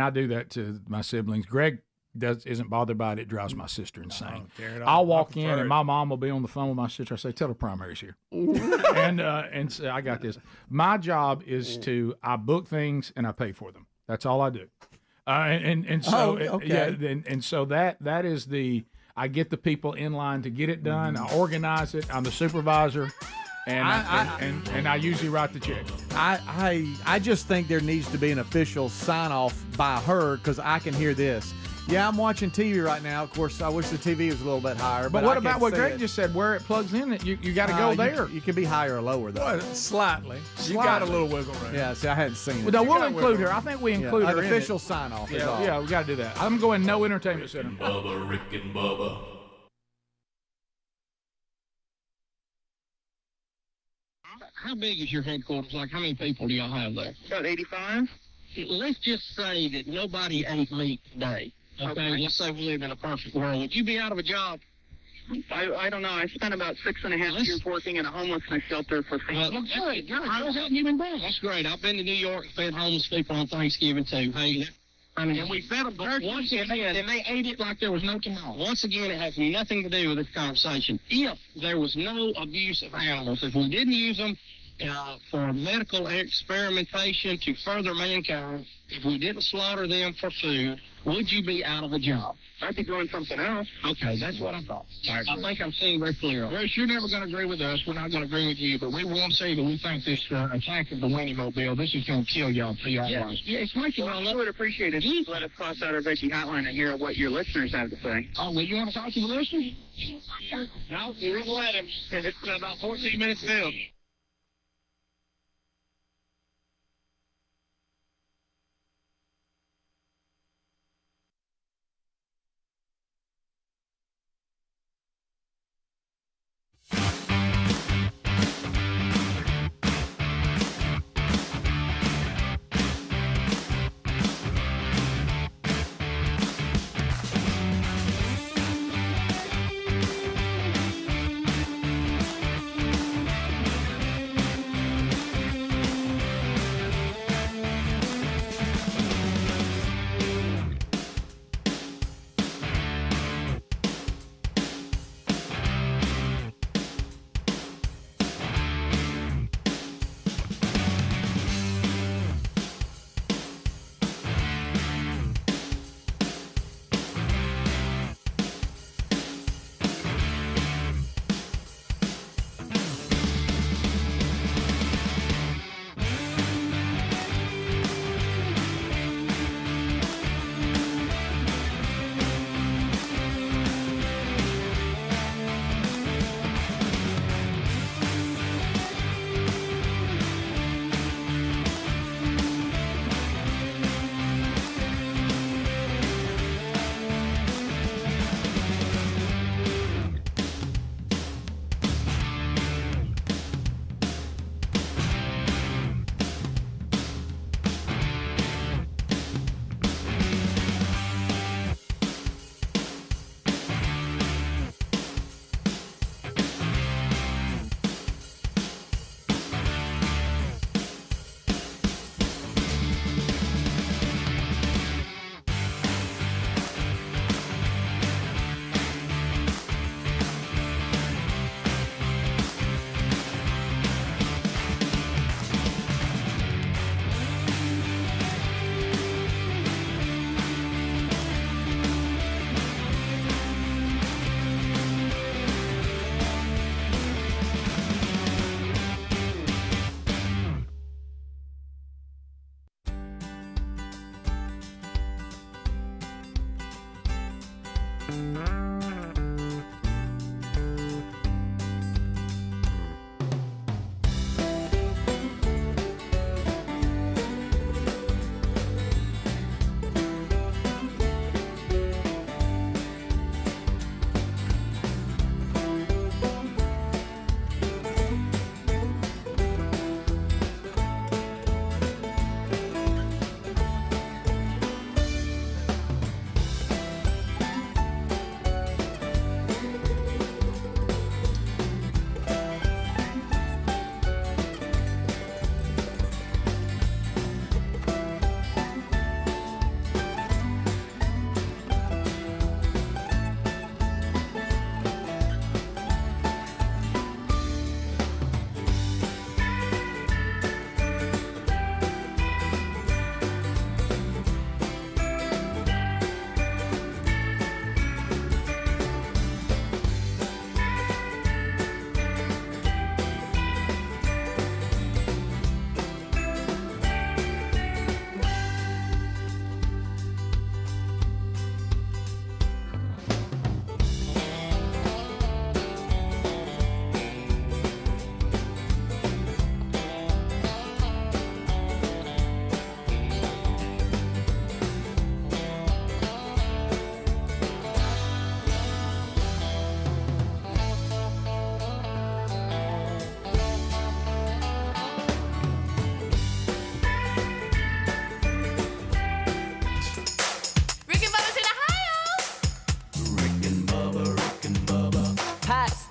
I do that to my siblings. Greg isn't bothered by it. It drives my sister insane. I'll walk in, and my mom will be on the phone with my sister. I say, "Tell her primary's here," and so I got this. My job is I book things and I pay for them. That's all I do. So that is the. I get the people in line to get it done. I organize it. I'm the supervisor, and I usually write the check. I just think there needs to be an official sign off by her because I can hear this. Yeah, I'm watching TV right now. Of course, I wish the TV was a little bit higher. But I what can't about what see Greg it. just said? Where it plugs in, you got to go there. You can be higher or lower though. Well, slightly. You got a little wiggle room. Yeah, see, I hadn't seen it. Well, no, we'll include her. I think we include her an in official it. sign off. Yeah, we got to do that. I'm going no entertainment center. Bubba, Rick and Bubba. How big is your headquarters? Like, how many people do y'all have there? About 85. Let's just say that nobody ate meat today. Okay, let's say we live in a perfect world. Would you be out of a job? I don't know. I spent about 6.5 years working in a homelessness shelter for Well, good. How's that even been? That's great. I've been to New York and fed homeless people on Thanksgiving, too. Hey, and we fed them turkey, and they ate it like there was no tomorrow. Once again, it has nothing to do with this conversation. If there was no abuse of animals, if we didn't use them for medical experimentation to further mankind, if we didn't slaughter them for food, would you be out of a job? I'd be doing something else. Okay, that's what I thought. I think I'm seeing very clear. Bruce, you're never going to agree with us. We're not going to agree with you, but we won't say that we think this attack of the Winnie-mobile, this is going to kill y'all PR-wise. Yeah, it's making well, I would appreciate it. Let us cross out our Becky hotline and hear what your listeners have to say. Oh, well, you want to talk to the listeners? No, you wouldn't let him. It's about 14 minutes now.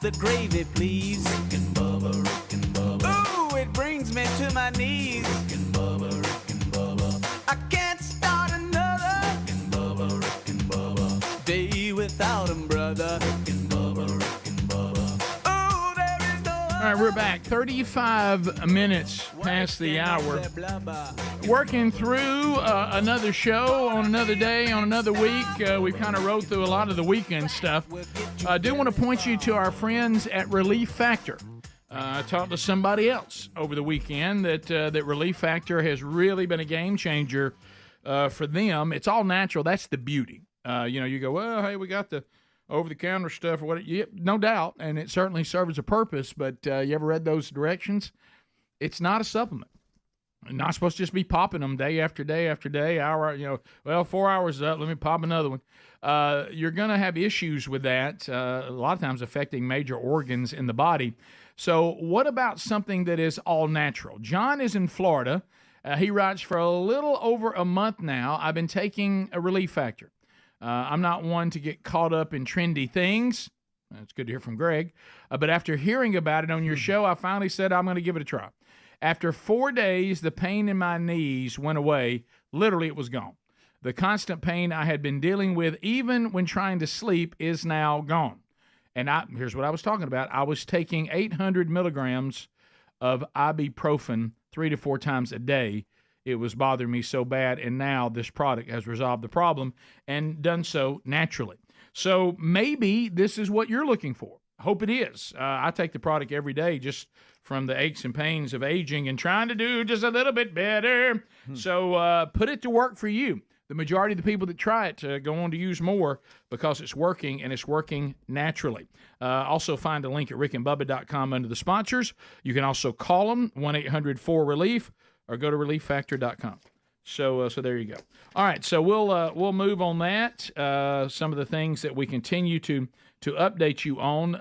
the gravy, please. Rick and Bubba. Ooh, it brings me to my knees. Rick and Bubba. I can't start another. Rick and Bubba. Day without 'em, brother. Rick and Bubba. Ooh, there is no. All right, we're back. 35 minutes past the hour. Working through another show on another day, on another week. We kind of rode through a lot of the weekend stuff. I do want to point you to our friends at Relief Factor. I talked to somebody else over the weekend that Relief Factor has really been a game changer for them. It's all natural. That's the beauty. You go, well, hey, we got the over-the-counter stuff or what? Yep, no doubt, and it certainly serves a purpose. But you ever read those directions? It's not a supplement. You're not supposed to just be popping them day after day after day. 4 hours is up. Let me pop another one. You're going to have issues with that. A lot of times affecting major organs in the body. So what about something that is all natural? John is in Florida. He writes, for a little over a month now, I've been taking a Relief Factor. I'm not one to get caught up in trendy things. It's good to hear from Greg. But after hearing about it on your show, I finally said I'm going to give it a try. After 4 days, the pain in my knees went away. Literally, it was gone. The constant pain I had been dealing with, even when trying to sleep, is now gone. And here's what I was talking about. I was taking 800 milligrams of ibuprofen 3 to 4 times a day. It was bothering me so bad, and now this product has resolved the problem and done so naturally. So maybe this is what you're looking for. Hope it is. I take the product every day just from the aches and pains of aging and trying to do just a little bit better. So put it to work for you. The majority of the people that try it go on to use more because it's working, and it's working naturally. Also find a link at rickandbubba.com under the sponsors. You can also call them, 1-800-4RELIEF, or go to relieffactor.com. So there you go. All right, so we'll move on that. Some of the things that we continue to update you on.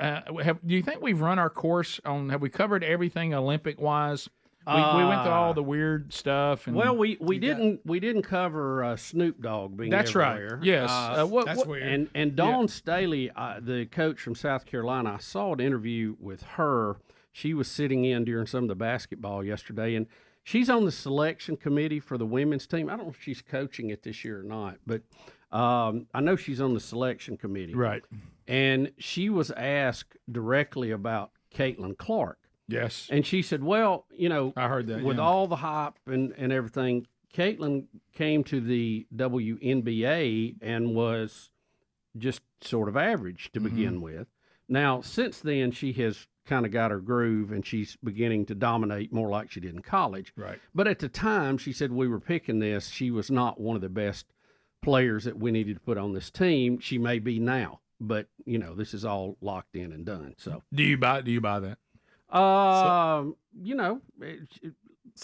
Do you think we've run our course on? Have we covered everything Olympic wise? We went through all the weird stuff. And well, we didn't cover Snoop Dogg being that's everywhere. Right. Yes, that's weird. And Dawn Staley, the coach from South Carolina, I saw an interview with her. She was sitting in during some of the basketball yesterday, and she's on the selection committee for the women's team. I don't know if she's coaching it this year or not, but I know she's on the selection committee. Right. And she was asked directly about Caitlin Clark. Yes. And she said, well, I heard that. With all the hype and everything, Caitlin came to the WNBA and was just sort of average to begin with. Now, since then, she has kind of got her groove, and she's beginning to dominate more like she did in college. Right. But at the time, she said we were picking this, she was not one of the best players that we needed to put on this team. She may be now, but this is all locked in and done. So do you buy that? So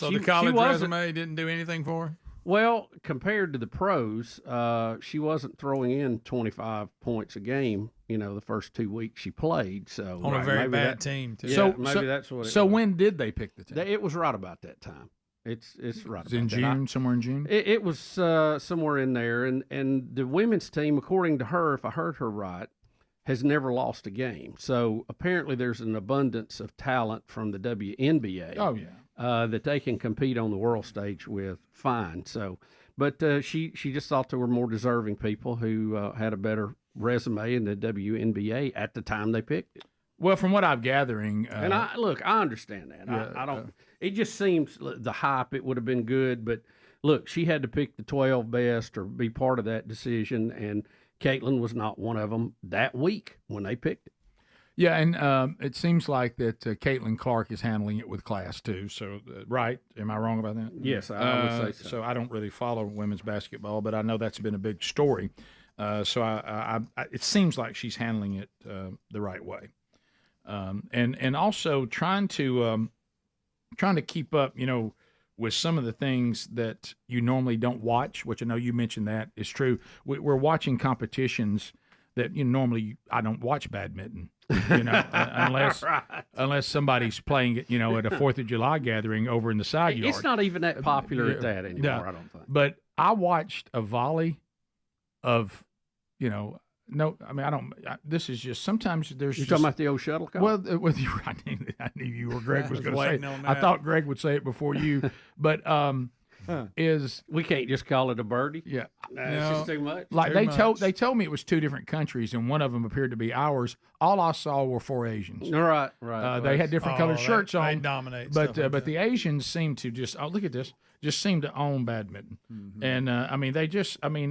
the college resume didn't do anything for her? Well, compared to the pros, she wasn't throwing in 25 points a game, the first 2 weeks she played. So on a very bad team, too. Yeah, maybe that's what it So was. when did they pick the team? It was right about that time. It's right It's about in that. June, somewhere in June? It was somewhere in there. And the women's team, according to her, if I heard her right, has never lost a game. So apparently there's an abundance of talent from the WNBA. Oh, yeah. That they can compete on the world stage with fine. So, but she just thought there were more deserving people who had a better resume in the WNBA at the time they picked it. Well, from what I'm gathering, and I understand that. Yeah, I don't. It just seems the hype. It would have been good, but look, she had to pick the 12 best or be part of that decision, and Caitlin was not one of them that week when they picked it. Yeah, and it seems like that Caitlin Clark is handling it with class too. So, right? Am I wrong about that? Yes, I would say so. So I don't really follow women's basketball, but I know that's been a big story. So I it seems like she's handling it the right way, and also trying to keep up, with some of the things that you normally don't watch, which I know you mentioned that is true. We're watching competitions that normally I don't watch badminton. Unless somebody's playing it, at a 4th of July gathering over in the side yard. It's not even that popular at that anymore, I don't think. But I watched a volley of, no, I mean I don't. This is just sometimes there's. You're just, talking about the old shuttlecock? Well, with you, I knew you were Greg was going to say. waiting on I that. thought Greg would say it before you, but is we can't just call it a birdie? Yeah, It's just too much. Like they told me it was 2 different countries, and one of them appeared to be ours. All I saw were 4 Asians. Right. They had different colored shirts on. They dominate. But stuff like but the Asians seem to just look at this. Just seem to own badminton, and I mean they just I mean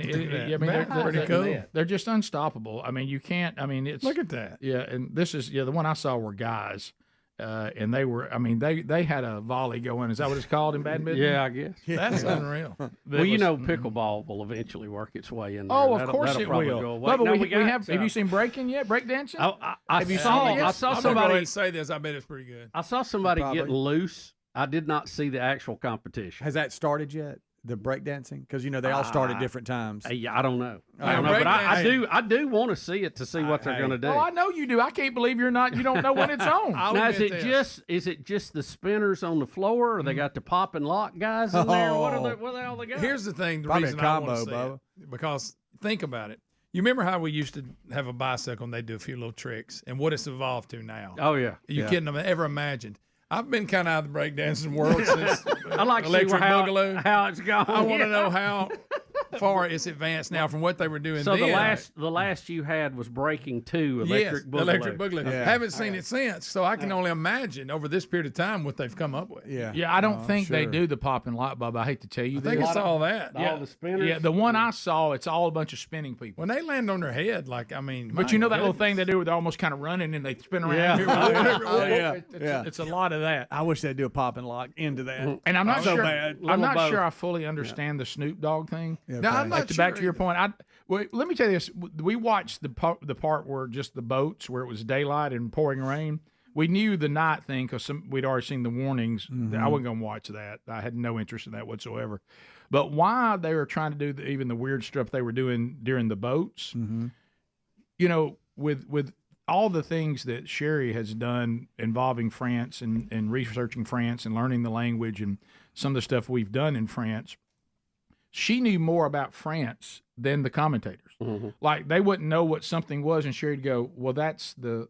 they're just unstoppable. I mean you can't. I mean it's look at that. Yeah, and this is the one I saw were guys. And they were, I mean, they had a volley going. Is that what it's called in badminton? Yeah, I guess. That's unreal. Well, pickleball will eventually work its way in there. Oh, of course it will. Go away. Bubba, No, have you seen breaking yet? Breakdancing? I saw I'm somebody gonna go ahead and say this. I bet it's pretty good. I saw somebody getting loose. I did not see the actual competition. Has that started yet? The breakdancing? Because they all start at different times. Yeah, I don't know. But I do want to see it to see what they're going to do. Oh, I know you do. I can't believe you don't know when it's on. Now, is it just the spinners on the floor, or they got the pop and lock guys in there? What are all they got? Here's the thing. The Probably reason a combo, I want to see it, because think about it. You remember how we used to have a bicycle and they'd do a few little tricks, and what it's evolved to now? Oh yeah. You couldn't have ever imagined. I've been kind of out of the breakdancing world since I like to see Electric Boogaloo. how it's gone. I want to know how far it's advanced now from what they were doing So then. the last you had was Breaking 2, Electric Boogaloo. Electric Boogaloo. Haven't seen it since, so I can only imagine over this period of time what they've come up with. Yeah, I don't think they do the pop and lock, Bubba. I hate to tell you I think it's all that. All the spinners. Yeah, the one I saw, it's all a bunch of spinning people. When they land on their head, like, I mean. But you know that little thing they do where they're almost kind of running and they spin around here? It's a lot of that. I wish they'd do a pop and lock into that. And I'm not so sure. bad. I'm not sure I fully understand the Snoop Dogg thing. Yeah, No, I'm not Back sure to your point. Let me tell you this: we watched the part where just the boats, where it was daylight and pouring rain. We knew the night thing because we'd already seen the warnings. I wasn't going to watch that. I had no interest in that whatsoever. But why they were trying to do even the weird stuff they were doing during the boats, with all the things that Sherry has done involving France and researching France and learning the language and some of the stuff we've done in France, she knew more about France than the commentators. Like they wouldn't know what something was, and Sherry'd go, "Well, that's the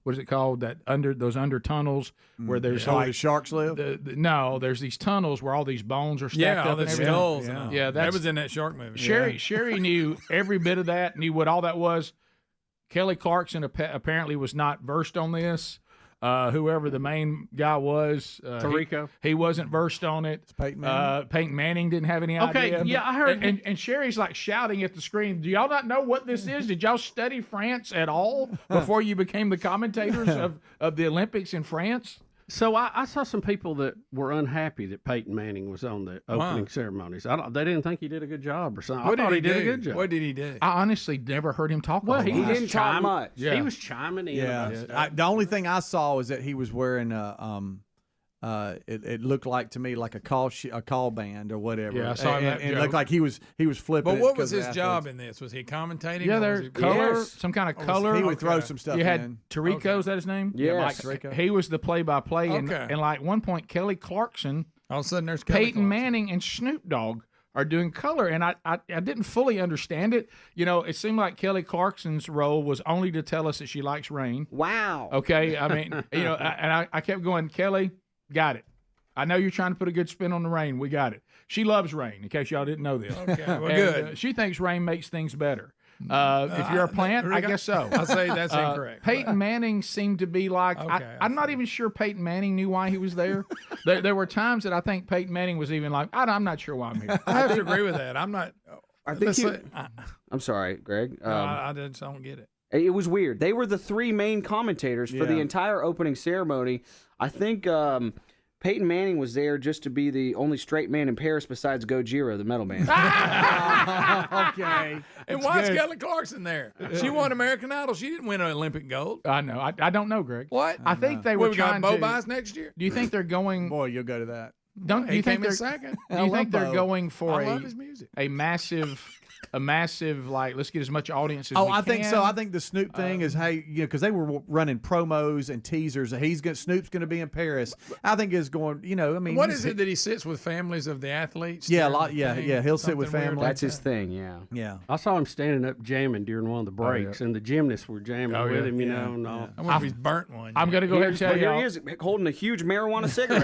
what is it called? That those under tunnels where there's where the sharks live. No, there's these tunnels where all these bones are stacked up. The and everything. skulls. That was in that shark movie. Sherry knew every bit of that, knew what all that was. Kelly Clarkson apparently was not versed on this. Whoever the main guy was, Tarico, he wasn't versed on it. It's Peyton Manning. Peyton Manning didn't have any idea. Okay, yeah, I heard. And Sherry's like shouting at the screen, "Do y'all not know what this is? Did y'all study France at all before you became the commentators of the Olympics in France?" So I saw some people that were unhappy that Peyton Manning was on the opening ceremonies. They didn't think he did a good job or something. I thought he did a good job. What did he do? I honestly never heard him talk. Well, he didn't talk much. Yeah. He was chiming in. about stuff. The only thing I saw is that he was wearing a it looked like to me like a call band or whatever. Yeah, I saw him. And it looked like he was flipping. But what was his job in this? Was he commentating? Yeah, or there's color, some kind of color. He would throw some stuff. You had in. Tarico, is that his name? Yes. Mike, he was the play-by-play, and like one point, Kelly Clarkson, all of a sudden there's Kelly Peyton Manning, and Snoop Dogg are doing color, and I didn't fully understand it. It seemed like Kelly Clarkson's role was only to tell us that she likes rain. Wow. Okay, I mean, and I kept going, Kelly, got it. I know you're trying to put a good spin on the rain. We got it. She loves rain, in case y'all didn't know this. Okay, well, and, good. She thinks rain makes things better. If you're a plant, I guess so. I'll say that's incorrect. Peyton Manning seemed to be like, I'm not even sure Peyton Manning knew why he was there. There were times that I think Peyton Manning was even like, I'm not sure why I'm here. I have to agree with that. I'm not. I think I'm sorry, Greg. I just don't get it. It was weird. They were the three main commentators for the entire opening ceremony. I think Peyton Manning was there just to be the only straight man in Paris besides Gojira, the metal band. Okay. And why is Kelly Clarkson there? She won American Idol. She didn't win an Olympic gold. I know. I don't know, Greg. What? I think they were we got trying to. Bobas next year? Do you think they're going? Boy, you'll go to that. Do He you think came in they're second. Do you think they're Bo. going for I love his music. a massive like let's get as much audience as Oh, we I think can? so. I think the Snoop thing is, hey, because they were running promos and teasers. Snoop's going to be in Paris. I think it's going. I mean, What is it that he sits with families of the athletes? Yeah, a during lot. the Yeah, thing? yeah. He'll sit with Something weird family. like That's his that? thing. Yeah. Yeah. I saw him standing up jamming during one of the breaks, and the gymnasts were jamming Oh, with yeah. him, you Yeah. know. And all. I wonder if he's burnt one. I'm going to go ahead and tell Here you. he is holding a huge marijuana cigarette.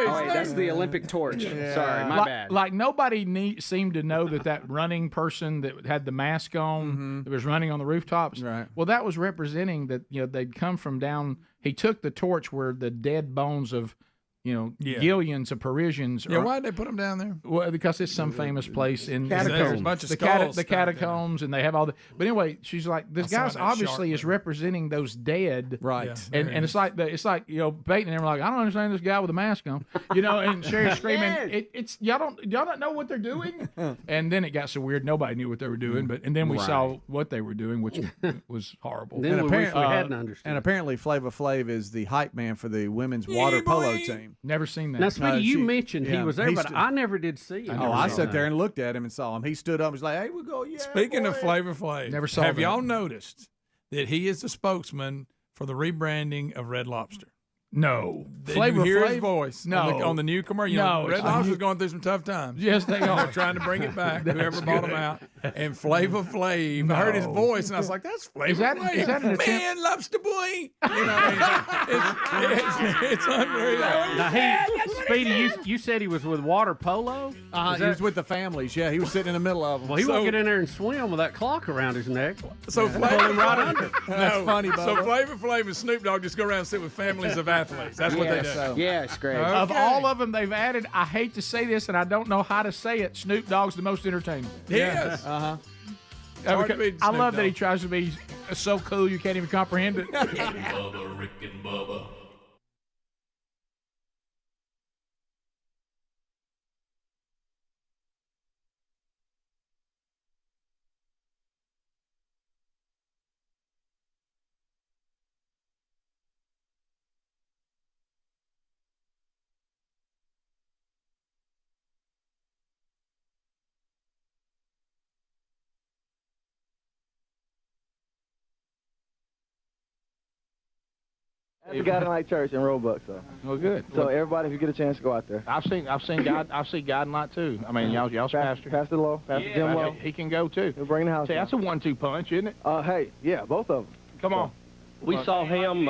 Oh, wait, that's the Olympic torch. Sorry, my bad. Like nobody seemed to know that running person that had the mask on that was running on the rooftops. Right. Well, that was representing that they'd come from down. He took the torch where the dead bones of Gillions of Parisians. Yeah, why'd they put him down there? Well, because it's some famous place in Catacombs. There's a bunch of skulls the catacombs, and they have all the. But anyway, she's like, this guy's obviously is representing those dead, right? Yeah, and it's like Peyton and them were like, I don't understand this guy with a mask on, and Sherry's screaming, it's y'all don't know what they're doing, and then it got so weird, nobody knew what they were doing, and then we saw what they were doing, which was horrible. Then we hadn't understood. And apparently, Flava Flav is the hype man for the women's water polo team. Never seen that. Now, Speedy, you mentioned he was there, but I never did see him. I sat there and looked at him and saw him. He stood up and was like, hey, we'll go, yeah. Speaking of Flavor Flav, Never saw have that. y'all noticed that he is the spokesman for the rebranding of Red Lobster? No. You hear his voice on the new commercial. No. Red Lobster's going through some tough times. Yes, they are. They're trying to bring it back, whoever bought them out. And Flavor Flav, I heard his voice, and I was like, that's Flavor Flav. Is that an attempt? Man, Lobster Boy. It's unreal. Now, Speedy, you said he was with water polo? He was with the families. Yeah, he was sitting in the middle of them. Well, he won't get in there and swim with that clock around his neck. So Pull him right under. That's funny, Bubba. So Flavor Flav and Snoop Dogg just go around and sit with families of athletes. That's what they do. Yes, great. Of all of them they've added, I hate to say this, and I don't know how to say it, Snoop Dogg's the most entertaining. Yes. Uh-huh. I love that he tries to be so cool you can't even comprehend it. Bubba, Rick and Bubba. Happy God Night Church in Roebuck, so. Well, good. So everybody, if you get a chance, go out there. I've seen God a lot too. I mean, y'all's pastor. Pastor Lowe, Pastor Jim Lowe. He can go too. He'll bring the house. See, that's a 1-2 punch, isn't it? Hey, yeah, both of them. Come on. We saw him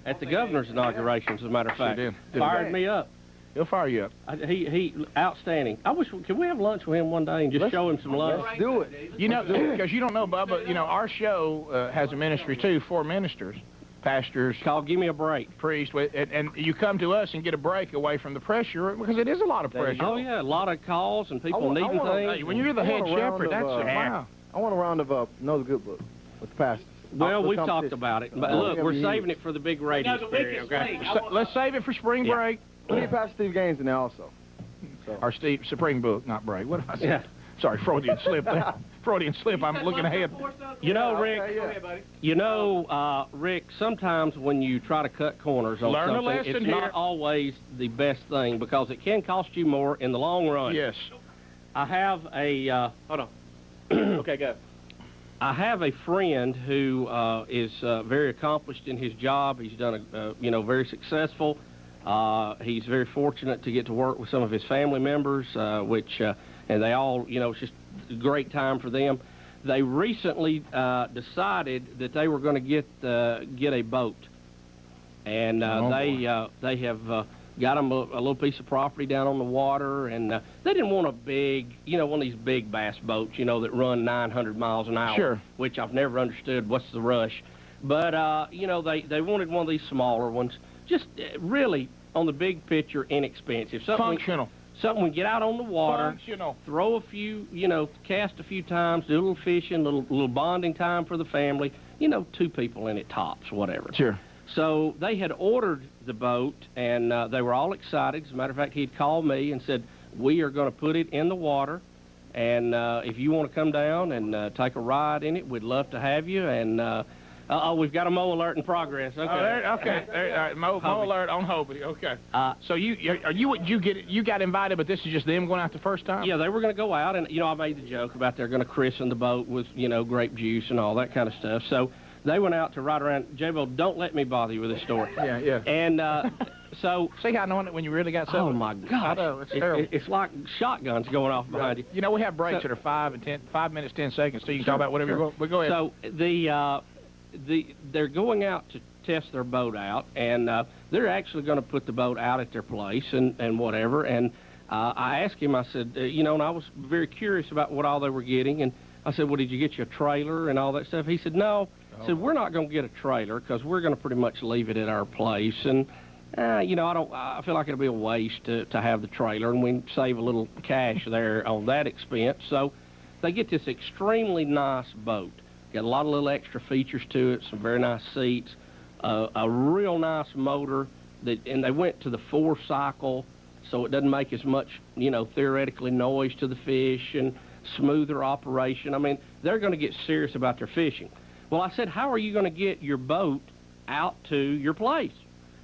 at the governor's inauguration, as a matter of fact. did. Fired me up. He'll fire you up. He outstanding. Can we have lunch with him one day and just show him some love? Let's do it. Because you don't know, Bubba, our show has a ministry too, 4 ministers. Pastors, called Give Me a Break. Priest, and you come to us and get a break away from the pressure because it is a lot of pressure. Oh yeah, a lot of calls and people needing things. When you're the head shepherd, that's wow. I want a round of Know the Good Book with the pastors. Well, we've talked about it, but look, we're saving it for the big radio period. Okay, let's save it for spring break. We need Pastor Steve Gaines in there also. So. Our Spring Book, not break. What did I say? Yeah. Sorry, Freudian slip. Freudian slip. I'm looking ahead. Rick. Rick. Sometimes when you try to cut corners on something, it's not always the best thing because it can cost you more in the long run. Yes. I have a. Hold on. Okay, go. I have a friend who is very accomplished in his job. He's done very successful. He's very fortunate to get to work with some of his family members, and they all, it's just a great time for them. They recently decided that they were going to get a boat, and they have got them a little piece of property down on the water, and they didn't want a big, one of these big bass boats, that run 900 miles an hour, sure. Which I've never understood. What's the rush? But they wanted one of these smaller ones, just really on the big picture, inexpensive, functional. Something we get out on the water, functional. Throw a few, cast a few times, do a little fishing, little bonding time for the family. 2 people in it tops, whatever. Sure. So they had ordered the boat, and they were all excited. As a matter of fact, he'd called me and said, we are going to put it in the water, and if you want to come down and take a ride in it, we'd love to have you. And We've got a Mo alert in progress. Okay. All right. Mo alert on Hobie. Okay. So you got invited, but this is just them going out the first time? Yeah, they were going to go out, and I made the joke about they're going to christen the boat with grape juice and all that kind of stuff. So they went out to ride around. J-Bo, don't let me bother you with this story. Yeah. And so see how knowing it when you really got something. Oh my God! I know, it's terrible. It's like shotguns going off behind you. You know, we have breaks that are 5 minutes, 10 seconds, so you can talk about whatever you want. But go ahead. So they're going out to test their boat out, and they're actually going to put the boat out at their place and whatever. And I asked him, I said, and I was very curious about what all they were getting, and I said, well, did you get you a trailer and all that stuff? He said, no. I said, we're not going to get a trailer because we're going to pretty much leave it at our place, and I feel like it'll be a waste to have the trailer, and we can save a little cash there on that expense. So they get this extremely nice boat. Got a lot of little extra features to it, some very nice seats, a real nice motor, and they went to the 4-cycle, so it doesn't make as much, theoretically noise to the fish, and smoother operation. I mean, they're going to get serious about their fishing. Well, I said, how are you going to get your boat out to your place?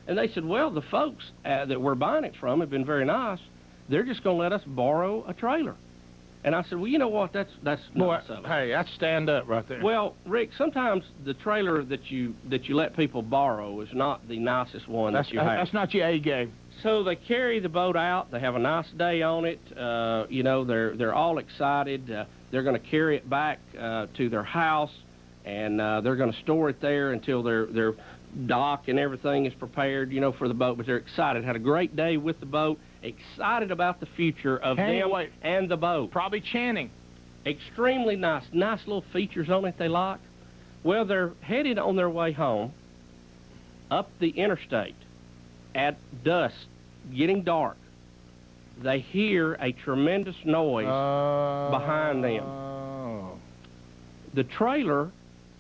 And they said, well, the folks that we're buying it from have been very nice. They're just going to let us borrow a trailer. And I said, well, you know what? That's boy, nice of it. Hey, that's stand up right there. Well, Rick, sometimes the trailer that you let people borrow is not the nicest one that you have. That's not your A game. So they carry the boat out. They have a nice day on it. They're all excited. They're going to carry it back to their house, and they're going to store it there until their dock and everything is prepared, for the boat. But they're excited. Had a great day with the boat. Excited about the future of them and the boat. Probably Channing. Extremely nice little features on it they like. Well, they're headed on their way home up the interstate at dusk, getting dark. They hear a tremendous noise behind them. The trailer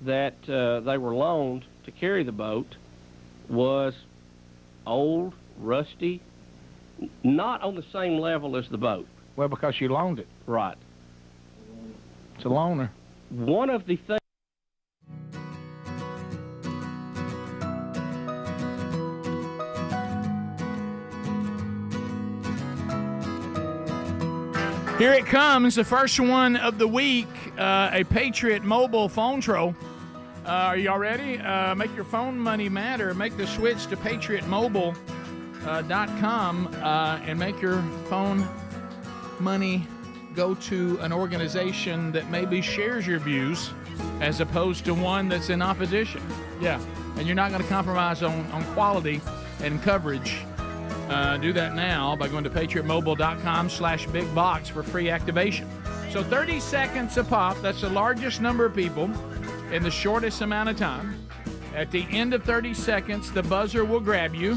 that they were loaned to carry the boat was old, rusty, not on the same level as the boat. Well, because you loaned it. Right. It's a loaner. One of the things... Here it comes, the first one of the week, a Patriot Mobile phone troll. Are y'all ready? Make your phone money matter. Make the switch to patriotmobile.com and make your phone money go to an organization that maybe shares your views as opposed to one that's in opposition. Yeah, and you're not going to compromise on quality and coverage. Do that now by going to patriotmobile.com/bigbox for free activation. So 30 seconds a pop. That's the largest number of people in the shortest amount of time. At the end of 30 seconds, the buzzer will grab you.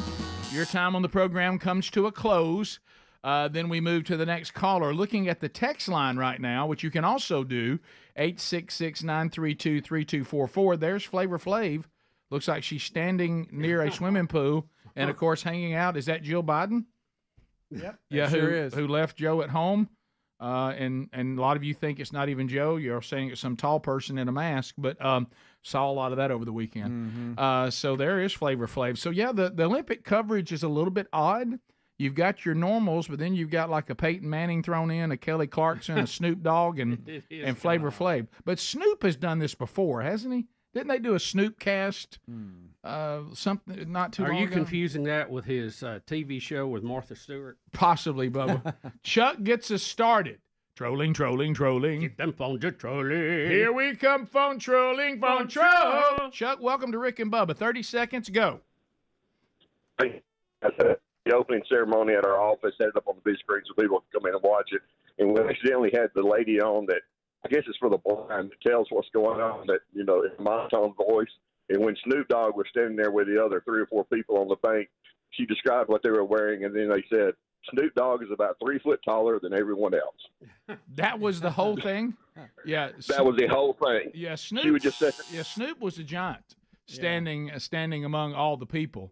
Your time on the program comes to a close. Then we move to the next caller. Looking at the text line right now, which you can also do, 866-932-3244. There's Flavor Flav. Looks like she's standing near a swimming pool and, of course, hanging out. Is that Jill Biden? Yep. Yeah, sure is. Who left Joe at home. And a lot of you think it's not even Joe. You're saying it's some tall person in a mask, but saw a lot of that over the weekend. Mm-hmm. So there is Flavor Flav. So, yeah, the Olympic coverage is a little bit odd. You've got your normals, but then you've got like a Peyton Manning thrown in, a Kelly Clarkson, a Snoop Dogg, and Flavor Flav. But Snoop has done this before, hasn't he? Didn't they do a Snoop cast? Something not too long ago? Are you confusing that with his TV show with Martha Stewart? Possibly, Bubba. Chuck gets us started. Trolling. Get them phones a trolling. Here we come, phone trolling, phone troll. Chuck, welcome to Rick and Bubba. 30 seconds, go. The opening ceremony at our office, set it up on the big screen so people can come in and watch it. And we accidentally had the lady on that, I guess it's for the blind, that tells what's going on, that, in monotone voice. And when Snoop Dogg was standing there with the other 3 or 4 people on the bank, she described what they were wearing, and then they said, Snoop Dogg is about 3 foot taller than everyone else. That was the whole thing? Yeah. That was the whole thing. Yeah, Snoop. She would just say, Snoop was a giant standing among all the people.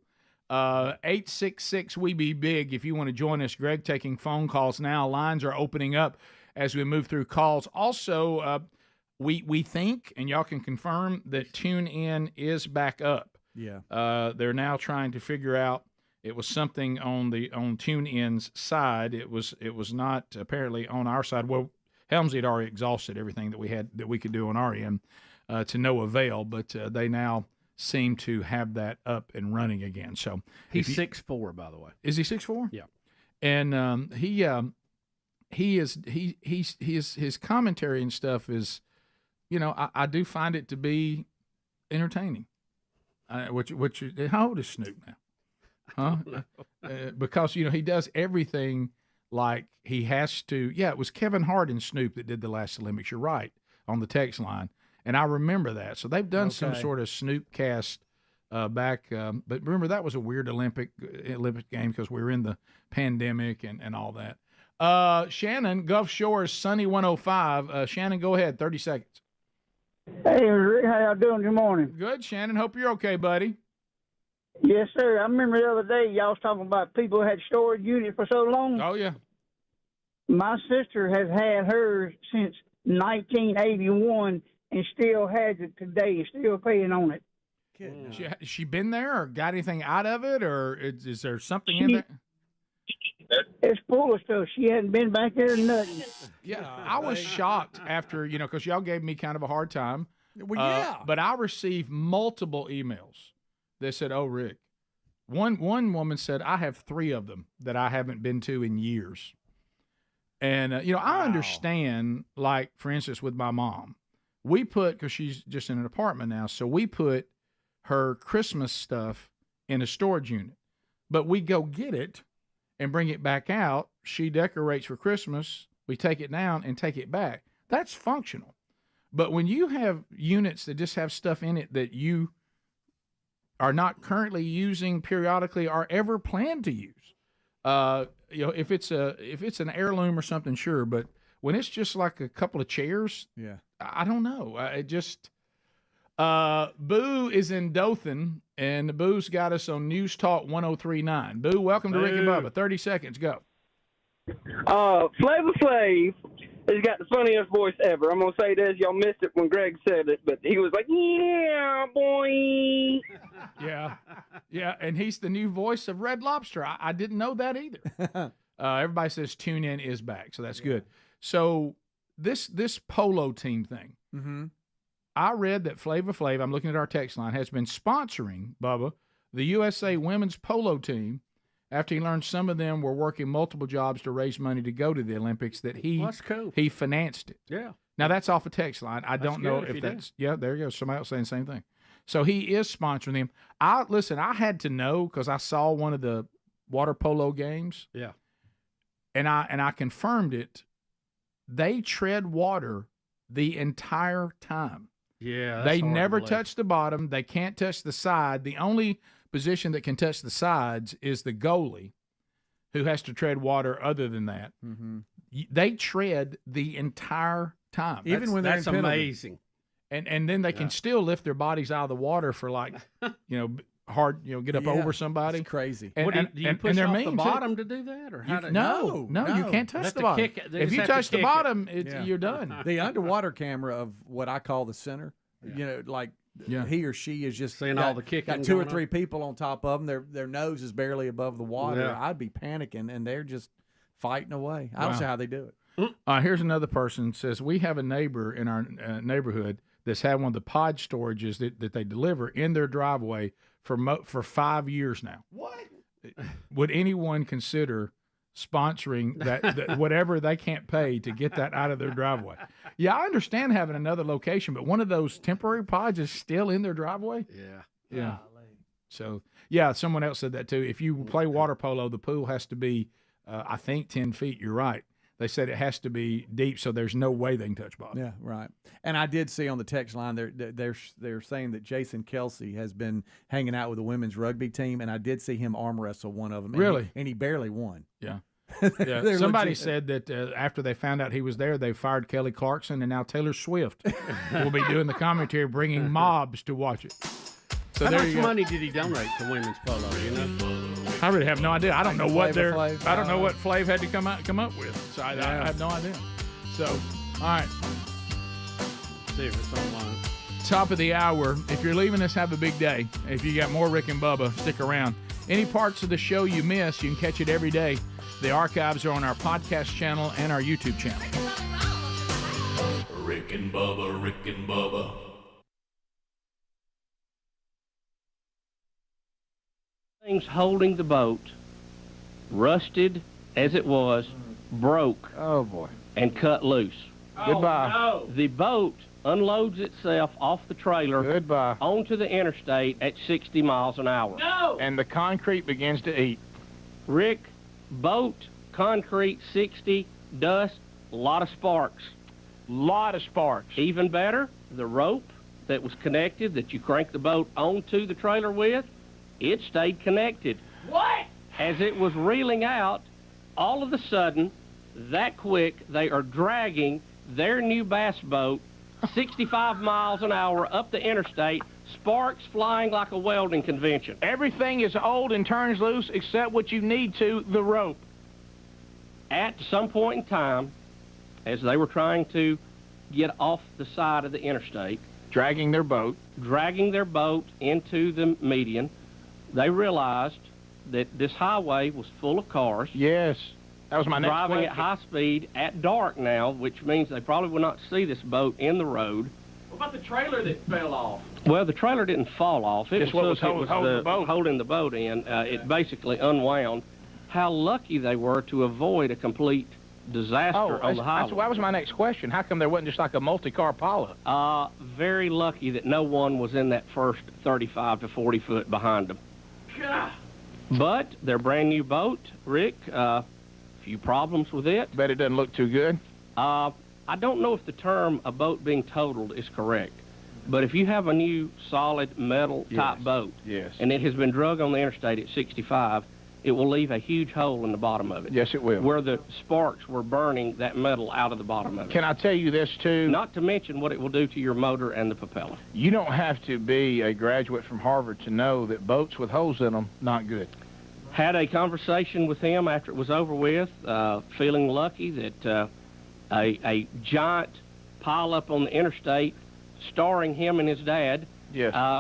866 We Be Big if you want to join us. Greg taking phone calls now. Lines are opening up as we move through calls. Also, we think, and y'all can confirm, that TuneIn is back up. Yeah. They're now trying to figure out. It was something on TuneIn's side. It was not apparently on our side. Well, Helmsley had already exhausted everything that we could do on our end to no avail. But they now seem to have that up and running again. So he's 6'4", by the way. Is he 6'4"? Yeah. And his commentary and stuff is, I do find it to be entertaining. How old is Snoop now? Huh? Because he does everything like he has to. Yeah, it was Kevin Hart and Snoop that did the last Olympics. You're right on the text line, and I remember that. So they've done some sort of Snoop cast back. But remember that was a weird Olympic game because we were in the pandemic and all that. Shannon, Gulf Shores, Sunny 105. Shannon, go ahead. 30 seconds. Hey, Rick, how y'all doing? Good morning. Good, Shannon. Hope you're okay, buddy. Yes, sir. I remember the other day y'all was talking about people who had storage units for so long. Oh, yeah. My sister has had hers since 1981 and still has it today, still paying on it. She been there or got anything out of it, or is there something in there? It's full of stuff. She hadn't been back there or nothing. Yeah, I was shocked after, because y'all gave me kind of a hard time. Well, yeah. But I received multiple emails that said, "Oh, Rick." One woman said, "I have 3 of them that I haven't been to in years." And, I understand, like, for instance, with my mom, we put, because she's just in an apartment now, so we put her Christmas stuff in a storage unit. But we go get it and bring it back out. She decorates for Christmas. We take it down and take it back. That's functional. But when you have units that just have stuff in it that you are not currently using periodically or ever plan to use, if it's an heirloom or something, sure. But when it's just like a couple of chairs, yeah, I don't know. Boo is in Dothan, and Boo's got us on News Talk 103.9. Boo, welcome to Rick and Bubba. 30 seconds, go. Flavor Flav has got the funniest voice ever. I'm going to say this. Y'all missed it when Greg said it, but he was like, yeah, boy. Yeah, and he's the new voice of Red Lobster. I didn't know that either. Everybody says TuneIn is back, so that's good. So this polo team thing, I read that Flavor Flav, I'm looking at our text line, has been sponsoring, Bubba, the USA women's polo team after he learned some of them were working multiple jobs to raise money to go to the Olympics, that that's cool. He financed it. Yeah. Now, that's off a text line. I don't know if that's – yeah, there you go. Somebody else saying the same thing. So he is sponsoring them. I had to know because I saw one of the water polo games. Yeah. And I confirmed it. They tread water the entire time. Yeah, they never touch the bottom. They can't touch the side. The only position that can touch the sides is the goalie, who has to tread water. Other than that, they tread the entire time. Even when they're in penalty. Amazing. And then they can still lift their bodies out of the water for hard, get up over somebody. It's crazy. Do you push off the bottom to do that, or how? No, you can't touch the bottom. If you touch the bottom, you're done. The underwater camera of what I call the center, he or she is just seeing all the kicking. Got 2 or 3 people on top of them. Their nose is barely above the water. Yeah. I'd be panicking, and they're just fighting away. I don't see how they do it. Here's another person says, we have a neighbor in our neighborhood that's had one of the pod storages that they deliver in their driveway for 5 years now. What? Would anyone consider sponsoring that whatever they can't pay to get that out of their driveway? Yeah, I understand having another location, but one of those temporary pods is still in their driveway? Yeah. So, yeah, someone else said that too. If you play water polo, the pool has to be, I think, 10 feet. You're right. They said it has to be deep, so there's no way they can touch bottom. Yeah, right. And I did see on the text line they're saying that Jason Kelsey has been hanging out with the women's rugby team, and I did see him arm wrestle one of them. Really? And he barely won. Yeah. Somebody said that after they found out he was there, they fired Kelly Clarkson, and now Taylor Swift will be doing the commentary, bringing mobs to watch it. So how much money did he donate to women's polo? You know, I really have no idea. I don't know what I don't know what Flav had to come up with. So I have no idea. So, all right. see if it's online. Top of the hour. If you're leaving us, have a big day. If you got more Rick and Bubba, stick around. Any parts of the show you miss, you can catch it every day. The archives are on our podcast channel and our YouTube channel. Rick and Bubba, Rick and Bubba. Things holding the boat, rusted as it was, broke. Oh, boy. And cut loose. Goodbye. No. The boat unloads itself off the trailer. Goodbye. Onto the interstate at 60 miles an hour. No. And the concrete begins to eat. Rick, boat, concrete, 60, dust, a lot of sparks. Lot of sparks. Even better, the rope that was connected that you cranked the boat onto the trailer with, it stayed connected. What? As it was reeling out, all of a sudden, that quick, they are dragging their new bass boat 65 miles an hour up the interstate, sparks flying like a welding convention. Everything is old and turns loose except what you need to, the rope. At some point in time, as they were trying to get off the side of the interstate, dragging their boat into the median, they realized that this highway was full of cars. Yes. That was my next driving question. at high speed at dark now, which means they probably will not see this boat in the road. What about the trailer that fell off? Well, the trailer didn't fall off. It Just was what was holding the boat in. It basically unwound. How lucky they were to avoid a complete disaster on the highway. That was my next question. How come there wasn't just like a multi-car pileup? Very lucky that no one was in that first 35 to 40 foot behind them. God. But their brand new boat, Rick, few problems with it. Bet it doesn't look too good. I don't know if the term a boat being totaled is correct, but if you have a new solid metal type boat, and it has been drug on the interstate at 65, it will leave a huge hole in the bottom of it. Yes, it will. Where the sparks were burning that metal out of the bottom of it. Can I tell you this, too? Not to mention what it will do to your motor and the propeller. You don't have to be a graduate from Harvard to know that boats with holes in them, not good. Had a conversation with him after it was over with, feeling lucky that a giant pileup on the interstate starring him and his dad,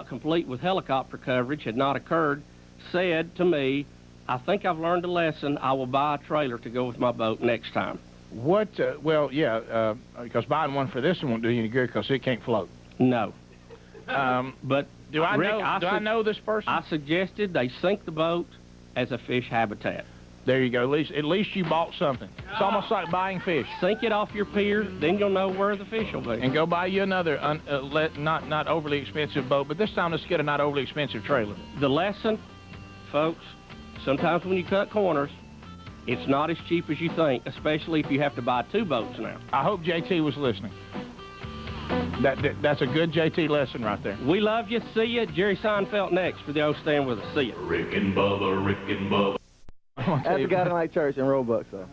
complete with helicopter coverage, had not occurred, said to me, I think I've learned a lesson. I will buy a trailer to go with my boat next time. What? Because buying one for this one won't do you any good because it can't float. No. But do I know this person? I suggested they sink the boat as a fish habitat. There you go. At least you bought something. It's almost like buying fish. Sink it off your pier, then you'll know where the fish will be. And go buy you another not overly expensive boat, but this time let's get a not overly expensive trailer. The lesson, folks, sometimes when you cut corners, it's not as cheap as you think, especially if you have to buy two boats now. I hope JT was listening. That's a good JT lesson right there. We love you. See you. Jerry Seinfeld next for the old Stand With Us. See you. Rick and Bubba, Rick and Bubba. That's a guy that like church in Robux, though.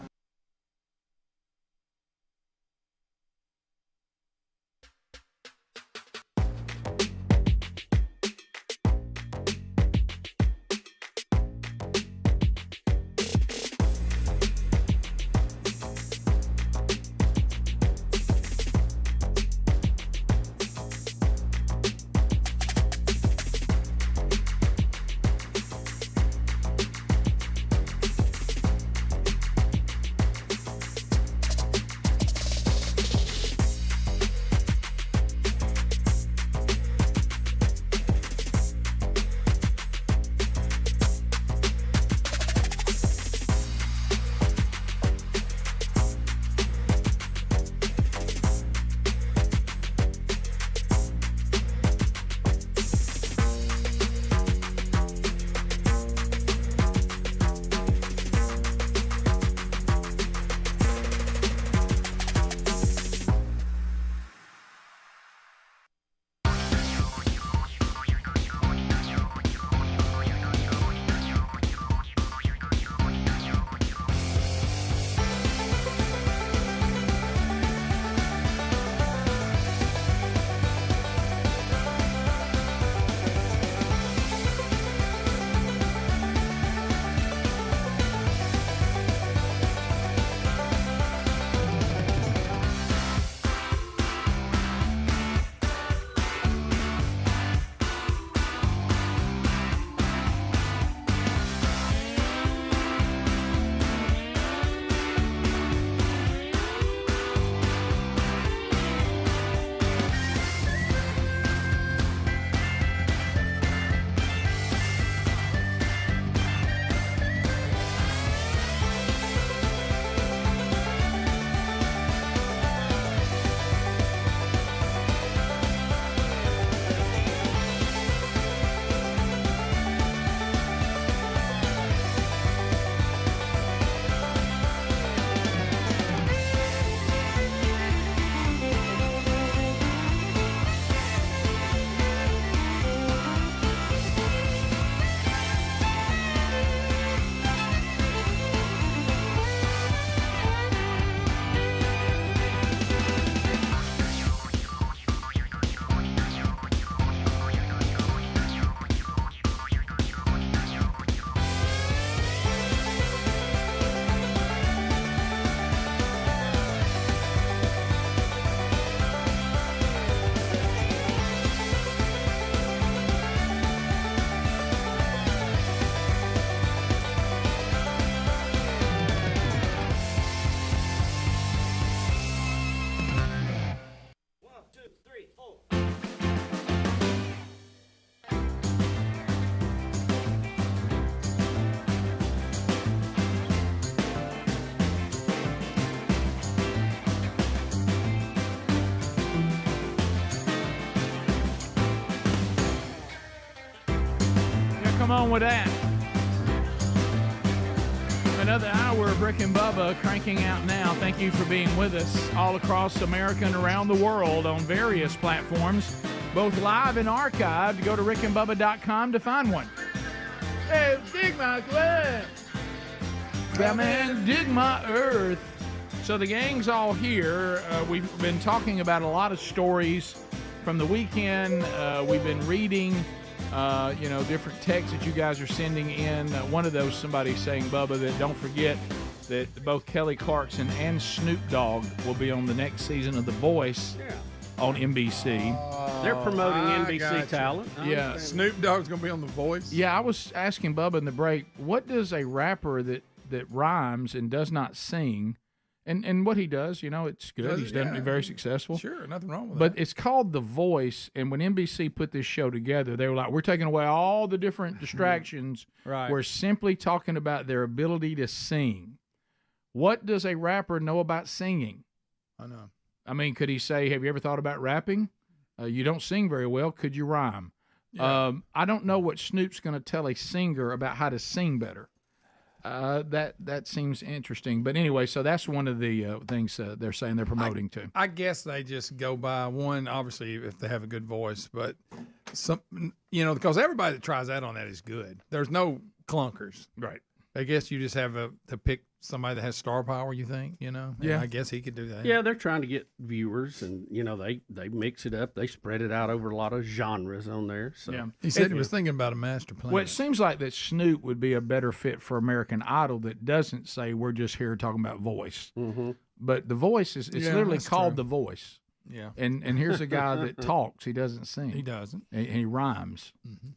Come on with that. Another hour of Rick and Bubba cranking out now. Thank you for being with us all across America and around the world on various platforms, both live and archived. Go to rickandbubba.com to find one. Hey, dig my glove. Batman, dig my earth. So the gang's all here. We've been talking about a lot of stories from the weekend. We've been reading different texts that you guys are sending in. One of those, somebody saying, Bubba, that don't forget that both Kelly Clarkson and Snoop Dogg will be on the next season of The Voice on NBC. They're promoting NBC talent. Yeah. Snoop Dogg's going to be on The Voice? Yeah, I was asking Bubba in the break, what does a rapper that rhymes and does not sing, and what he does, it's good. He's done very successful. Sure, nothing wrong with But that. it's called The Voice, and when NBC put this show together, they were like, we're taking away all the different distractions. Right. We're simply talking about their ability to sing. What does a rapper know about singing? I know. I mean, could he say, have you ever thought about rapping? You don't sing very well. Could you rhyme? Yeah. I don't know what Snoop's going to tell a singer about how to sing better. That seems interesting. But anyway, so that's one of the things they're saying they're promoting too. I guess they just go by one, obviously, if they have a good voice. But, because everybody that tries out on that is good. There's no clunkers. Right. I guess you just have to pick somebody that has star power, you think, And Yeah. I guess he could do that. Yeah, they're trying to get viewers, and they mix it up. They spread it out over a lot of genres on there. So Yeah. He said he was thinking about a master plan. Well, it seems like that Snoop would be a better fit for American Idol that doesn't say we're just here talking about voice. Mm-hmm. But The Voice is literally that's called true. The Voice. Yeah. And here's a guy that talks. He doesn't sing. He doesn't. And he rhymes. Mm-hmm.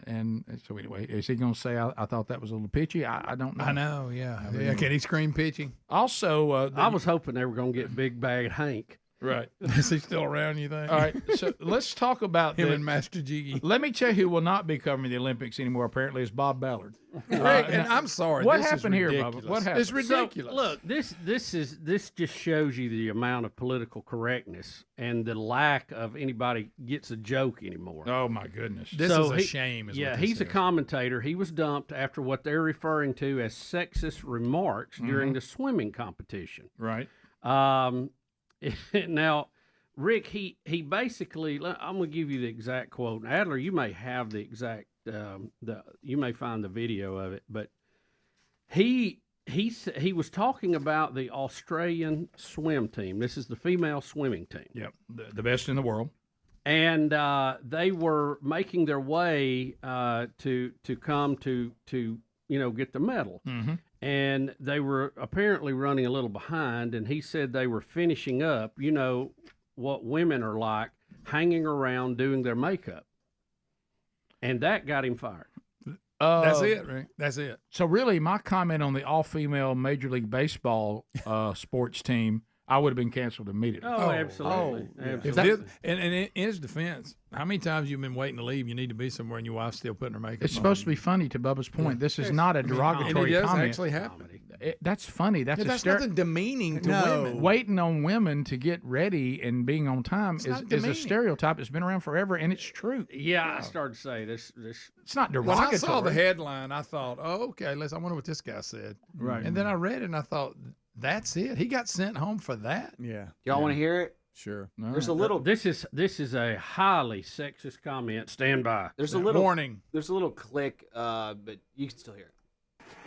And so anyway, is he going to say, I thought that was a little pitchy? I don't know. I know, yeah. Can he scream pitching? Also, I was hoping they were going to get Big Bag Hank. Right. Is he still around, you think? All right, so let's talk about him and Master Jiggy. Let me tell you who will not be covering the Olympics anymore, apparently, is Bob Ballard. And I'm sorry. What this happened is here, ridiculous. Bubba? What happened? It's ridiculous. So, look, this just shows you the amount of political correctness and the lack of anybody gets a joke anymore. Oh, my goodness. This is a shame. He's a commentator. He was dumped after what they're referring to as sexist remarks during the swimming competition. Right. Now, Rick, he basically, I'm going to give you the exact quote. And Adler, you may have the exact, you may find the video of it, but he was talking about the Australian swim team. This is the female swimming team. Yep, the best in the world. And they were making their way to come to get the medal. Mm-hmm. And they were apparently running a little behind, and he said they were finishing up, what women are like, hanging around doing their makeup. And that got him fired. That's it, right? That's it. So really, my comment on the all-female Major League Baseball sports team, I would have been canceled immediately. Oh, absolutely. Absolutely. And in his defense, how many times you've been waiting to leave? You need to be somewhere, and your wife's still putting her makeup on. It's supposed to be funny, to Bubba's point. This is not a derogatory and it does comment. actually happen. That's funny. That's nothing demeaning to women. Waiting on women to get ready and being on time is a stereotype that's been around forever, and it's true. Yeah, I started to say this. It's not derogatory. When I saw the headline, I thought, oh, okay, I wonder what this guy said. Right. And then I read it, and I thought, that's it. He got sent home for that. Yeah. Y'all want to hear it? Sure. There's a little. This is a highly sexist comment. Stand by. There's a little warning. There's a little click, but you can still hear it.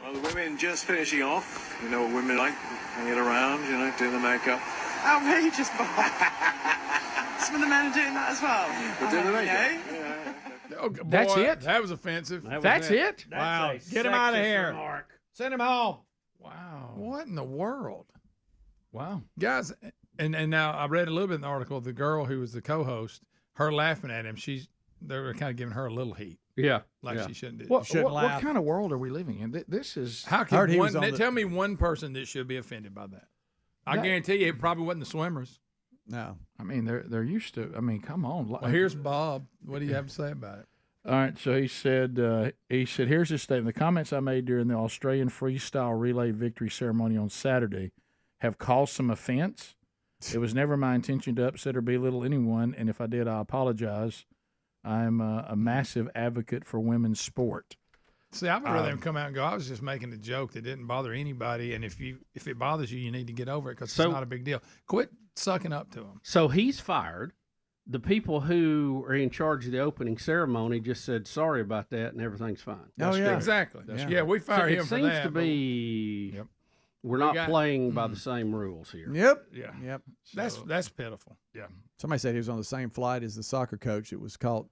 Well, the women just finishing off. You know what women like, hanging around, doing the makeup. Outrageous, Bob. Some of the men are doing that as well. They're doing the makeup. Oh, boy, That's it? That was offensive. That's it? Wow. Get him out of here. Remark. Send him home. Wow. What in the world? Wow. Guys, and now I read a little bit in the article, the girl who was the co-host, her laughing at him, they were kind of giving her a little heat. Yeah. She shouldn't do. What kind of world are we living in? This is... How can tell me one person that should be offended by that? I guarantee you it probably wasn't the swimmers. No. I mean, they're used to... I mean, come on. Well, here's Bob. What do you have to say about it? All right, so he said, here's his statement. The comments I made during the Australian freestyle relay victory ceremony on Saturday have caused some offense. It was never my intention to upset or belittle anyone, and if I did, I apologize. I'm a massive advocate for women's sport. See, I would rather them come out and go, I was just making a joke that didn't bother anybody, and if it bothers you, you need to get over it because it's not a big deal. Quit sucking up to them. So he's fired. The people who are in charge of the opening ceremony just said sorry about that, and everything's fine. That's good. Exactly. We fire him for that. It seems to be we're not playing by the same rules here. Yep. Yeah. Yep. That's pitiful. Yeah. Somebody said he was on the same flight as the soccer coach. It was caught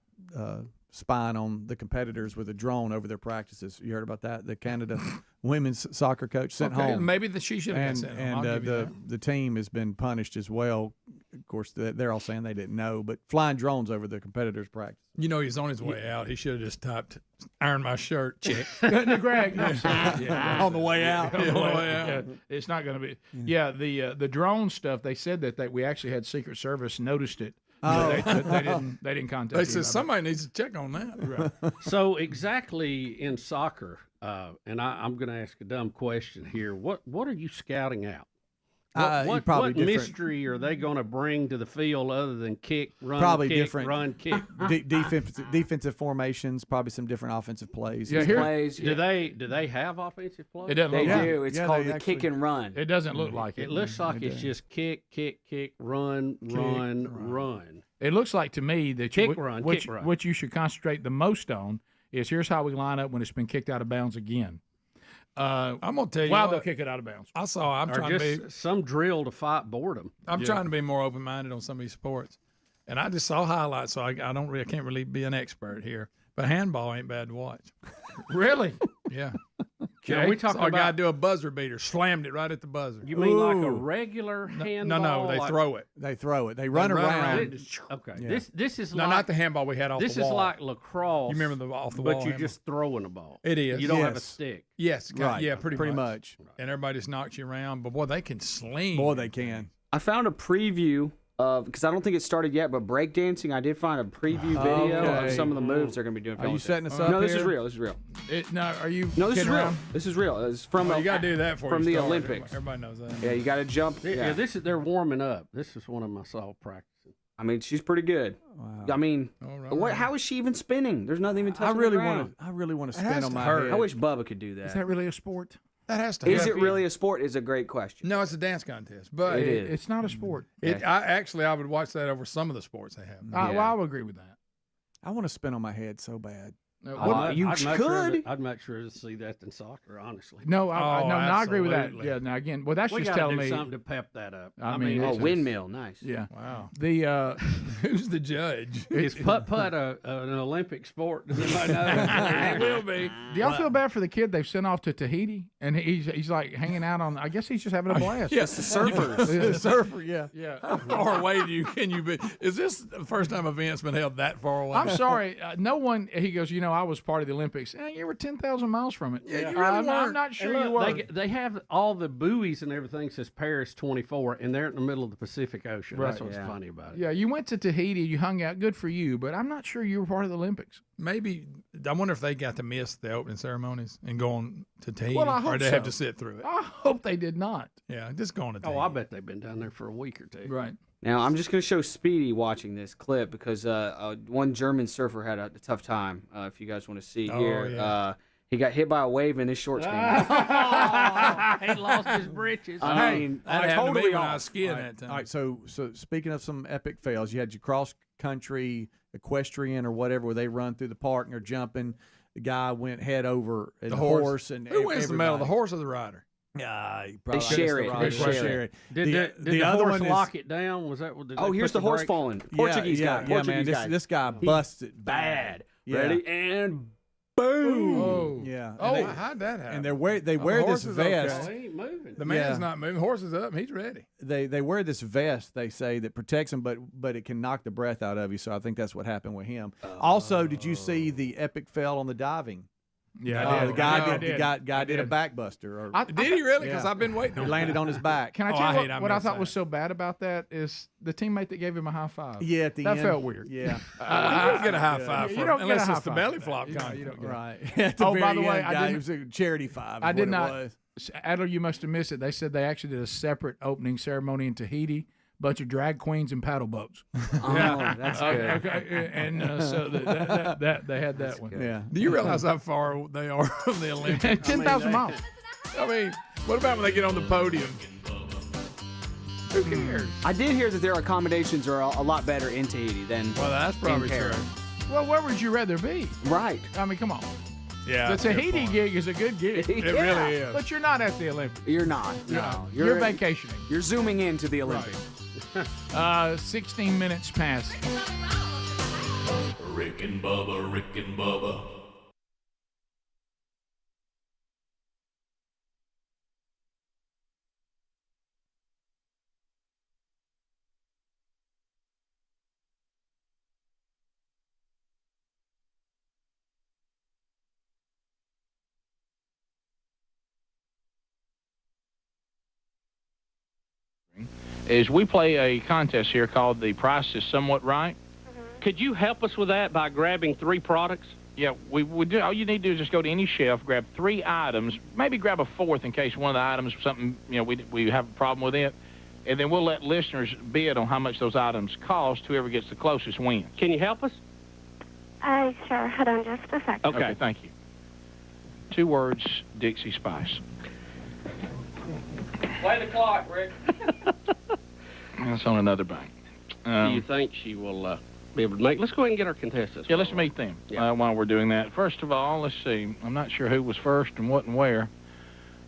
spying on the competitors with a drone over their practices. You heard about that? The Canada women's soccer coach sent home. Maybe she should have been sent home. And the team has been punished as well. Of course, they're all saying they didn't know, but flying drones over the competitors' practice. You know, he's on his way out. He should have just typed, iron my shirt, check. No, Greg. No, on the way out. On the way out. Yeah, it's not going to be. Yeah, the drone stuff, they said that we actually had Secret Service noticed it. Oh. They didn't contact They you said about somebody needs to check on that. Right. So exactly in soccer, and I'm going to ask a dumb question here. What are you scouting out? What mystery are they going to bring to the field other than kick, run, probably kick, different run, kick? defensive formations, probably some different offensive plays. Yeah, Do they have offensive plays? It doesn't They look do. like It's called the kick and run. It doesn't look like it. It looks like it's just kick, run. It looks like to me that kick, run. What you should concentrate the most on is here's how we line up when it's been kicked out of bounds again. I'm gonna tell you. While they'll kick it out of bounds. I'm trying to be some drill to fight boredom. I'm trying to be more open minded on some of these sports, and I just saw highlights, so I can't really be an expert here. But handball ain't bad to watch. Really? Yeah. Okay. We talking about a guy about do a buzzer beater, slammed it right at the buzzer. You mean like a regular handball? No, they throw it. They throw it. They run around. Okay. Yeah. This is no, like, not the handball we had off the wall. This is like lacrosse. You remember the off the but wall? But you're handball? just throwing a ball. It is. You don't have a stick. Yes. Right. Yeah. Pretty much. Right. And everybody just knocks you around. But boy, they can sling. Boy, they can. I found a preview of, because I don't think it started yet, but breakdancing, I did find a preview video of some of the moves they're going to be doing. Are you setting us up No, this here? is real. This is real. Now, are you? No, this is kidding real. around? This is real. It's from you got to do that from the Olympics. Everybody knows that. Yeah, you got to jump. Yeah, they're warming up. This is one of my saw practicing. I mean, she's pretty good. Wow. I mean, how is she even spinning? There's nothing even touching the ground. I really want to spin on my head. I wish Bubba could do that. Is that really a sport? That has to. Is it really a sport? Is a great question. No, it's a dance contest, but It's not a sport. I would watch that over some of the sports they have. Well, I would agree with that. I want to spin on my head so bad. You could. I'd much rather see that than soccer, honestly. No, I agree with that. absolutely. Yeah. Now again, well, that's We just gotta telling do me something to pep that up. I mean, Oh, windmill, nice. Yeah. Wow. The Who's the judge? Is putt-putt an Olympic sport? Does anybody know? It will be. Do y'all feel bad for the kid they've sent off to Tahiti, and he's like hanging out on? I guess he's just having a blast. Yes, the surfers. The surfer, yeah. Yeah. How far away can you be? Is this the first time an event's been held that far away? I'm sorry. No one. He goes. I was part of the Olympics. You were 10,000 miles from it. Yeah, you really I'm weren't. not sure And you look, were. They have all the buoys and everything says Paris 24, and they're in the middle of the Pacific Ocean. Right. That's what's funny about it. Yeah, you went to Tahiti. You hung out. Good for you. But I'm not sure you were part of the Olympics. Maybe I wonder if they got to miss the opening ceremonies and go on to Tahiti, Well, I hope or they have so. to sit through it. I hope they did not. Yeah, just going to Tahiti. Oh, I bet they've been down there for a week or two. Right. Now, I'm just going to show Speedy watching this clip because one German surfer had a tough time. If you guys want to see here. Yeah. He got hit by a wave and his shorts came off. He lost his britches. I mean, that happened to me totally when I was off. skiing that time. All right, so speaking of some epic fails, you had your cross country equestrian or whatever where they run through the park and they're jumping. The guy went head over the horse and who wins the medal, the everybody. horse or the rider? Yeah, They share it. They share it. Did the other horse one is- lock it down? Was that? Did Oh, they here's put the horse brakes? falling. Portuguese guy. Yeah, man, this guy busted bad. Yeah. Ready and boom. Oh. Yeah. Oh, And how'd that happen? and they wear the this horse is okay. vest. They ain't moving. The man's Yeah. not moving. The horse is up. He's ready. They wear this vest, they say, that protects them, but it can knock the breath out of you. So I think that's what happened with him. Also, did you see the epic fail on the diving? Yeah, No, I did. The guy I did. The guy did a backbuster. Or, Did he really? Because Yeah. I've been waiting. he on landed on his back. Can I Oh, tell I you hate what I I'm thought not was saying. so bad about that is the teammate that gave him a high five. Yeah, at the that end. felt weird. Yeah. You don't get a high five You for don't unless get a it's the high belly five. flop You don't contest. get it. Right. At the Oh, by very the way, end, I guy, didn't- it was a charity five. I did not. Adler, you must have missed it. They said they actually did a separate opening ceremony in Tahiti bunch of drag queens and paddle boats. Oh, that's good. Okay, and so that they had that one. Yeah. Do you realize how far they are from the Olympics? 10,000 miles. I mean, what about when they get on the podium? Who cares? I did hear that their accommodations are a lot better in Tahiti than Well, that's probably in Paris. true. Well, where would you rather be? Right. I mean, come on. Yeah. The Tahiti gig is a good gig. It really is. But you're not at the Olympics. You're not. No. You're vacationing. You're zooming into the Olympics. 16 minutes past. Rick and Bubba, Rick and Bubba. Is we play a contest here called The Price is Somewhat Right. Could you help us with that by grabbing 3 products? Yeah, we do. All you need to do is just go to any shelf, grab 3 items, maybe grab a 4th in case one of the items, something, we have a problem with it, and then we'll let listeners bid on how much those items cost. Whoever gets the closest wins. Can you help us? Sure. Hold on just a second. Okay, thank you. 2 words, Dixie Spice. Play the clock, Rick. That's on another bank. Do you think she will be able to make? Let's go ahead and get our contestants. Yeah, let's meet them while we're doing that. First of all, let's see. I'm not sure who was first and what and where.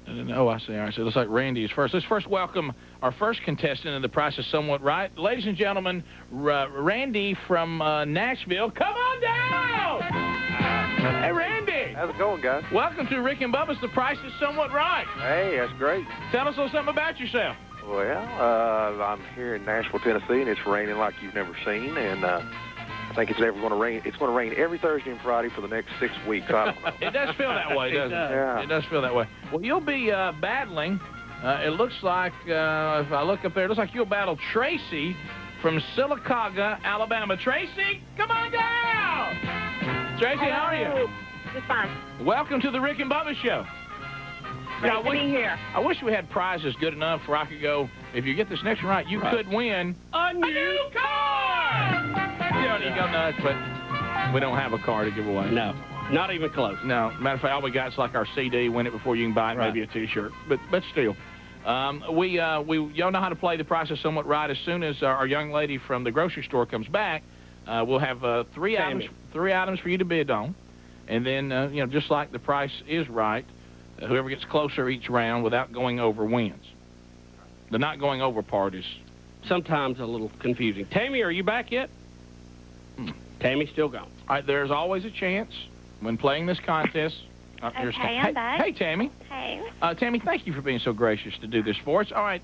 Oh, I see. All right, so it looks like Randy is first. Let's first welcome our first contestant in The Price is Somewhat Right. Ladies and gentlemen, Randy from Nashville. Come on down! Hey, Randy. How's it going, guys? Welcome to Rick and Bubba's The Price is Somewhat Right. Hey, that's great. Tell us a little something about yourself. Well, I'm here in Nashville, Tennessee, and it's raining like you've never seen, and I think it's never going to rain. It's going to rain every Thursday and Friday for the next 6 weeks. I don't know. It does feel that way, doesn't it? Yeah. It does feel that way. Well, you'll be battling. It looks like, if I look up there, it looks like you'll battle Tracy from Sylacauga, Alabama. Tracy, come on down! Tracy, how are you? Just fine. Welcome to the Rick and Bubba Show. Great to be here. I wish we had prizes good enough where I could go, if you get this next one right, you could win a new car! You don't need to go nuts, but we don't have a car to give away. No, not even close. No, matter of fact, all we got is like our CD, win it before you can buy it, maybe a T-shirt. But still, y'all know how to play The Price is Somewhat Right. As soon as our young lady from the grocery store comes back, we'll have 3 items for you to bid on, and then just like The Price is Right, whoever gets closer each round without going over wins. The not going over part is sometimes a little confusing. Tammy, are you back yet? Tammy's still gone. All right, there's always a chance when playing this contest. Okay, I'm back. Hey, Tammy. Hey. Tammy, thank you for being so gracious to do this for us. All right,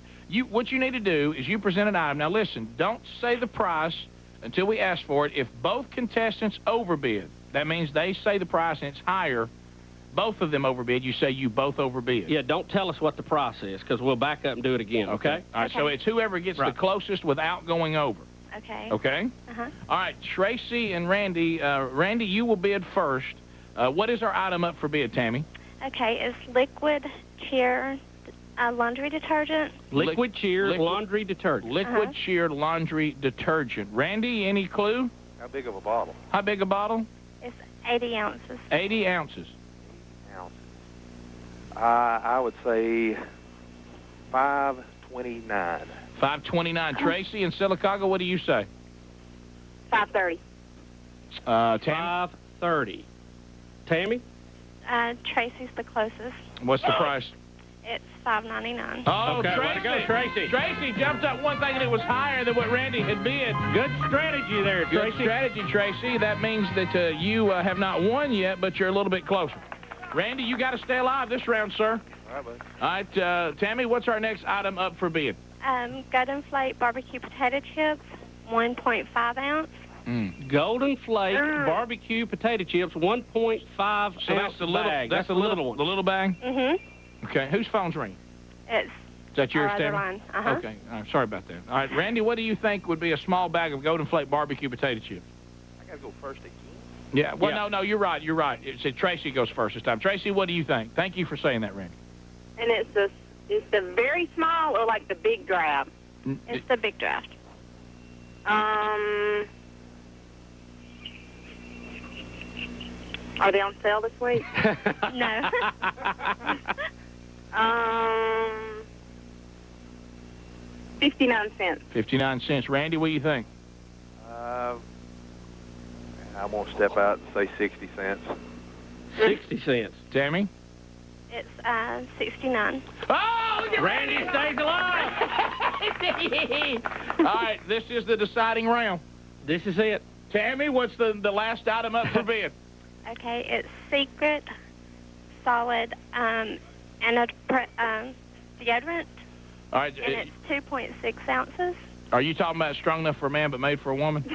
what you need to do is you present an item. Now, listen, don't say the price until we ask for it. If both contestants overbid, that means they say the price and it's higher, both of them overbid, you say you both overbid. Yeah, don't tell us what the price is, because we'll back up and do it again, okay? All right, so it's whoever gets the closest without going over. Okay. Okay? All right, Tracy and Randy. Randy, you will bid first. What is our item up for bid, Tammy? Okay, it's liquid cheer laundry detergent. Liquid cheer laundry detergent. Liquid cheer laundry detergent. Randy, any clue? How big of a bottle? How big a bottle? It's 80 ounces. 80 ounces. I would say $5.29. $5.29. Tracy in Sylacauga, what do you say? $5.30. $5.30. Tammy? Tracy's the closest. What's the price? It's $5.99. Oh, okay, Tracy. way to go, Tracy. Tracy jumped up one thing and it was higher than what Randy had bid. Good strategy there, Tracy. Good strategy, Tracy. That means that you have not won yet, but you're a little bit closer. Randy, you got to stay alive this round, sir. All right, buddy. All right, Tammy, what's our next item up for bid? Golden Flake barbecue potato chips, 1.5 ounce. Golden Flake barbecue potato chips, 1.5 ounce that's the little bag. That's the little one. The little bag? Mm-hmm. Okay, whose phone's ringing? It's Is that yours, our other Tammy? line. Okay, sorry about that. All right, Randy, what do you think would be a small bag of Golden Flake barbecue potato chips? I got to go first again. Yeah, well, no, you're right. You're right. It said Tracy goes first this time. Tracy, what do you think? Thank you for saying that, Randy. And it's the very small or like the big grab? It's the big draft. Are they on sale this week? No. 59 cents. 59 cents. Randy, what do you think? I'm going to step out and say 60 cents. 60 cents. Tammy? It's 69. Oh, Randy stays alive. All right, this is the deciding round. This is it. Tammy, what's the last item up for bid? Okay, it's Secret Solid deodorant, All right. and it's 2.6 ounces. Are you talking about strong enough for a man but made for a woman?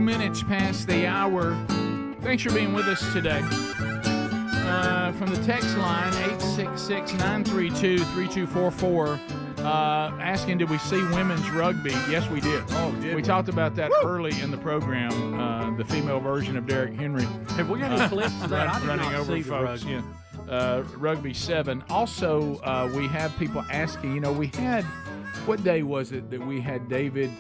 Minutes past the hour. Thanks for being with us today. From the text line, 866-932-3244, asking, did we see women's rugby? Yes, we did. Oh, did we talked about that early in the program, the female version of Derrick Henry. Have we got any clips of that? I did running not over see the folks. rugby. Yeah. Rugby 7. Also, we have people asking, we had, what day was it that we had David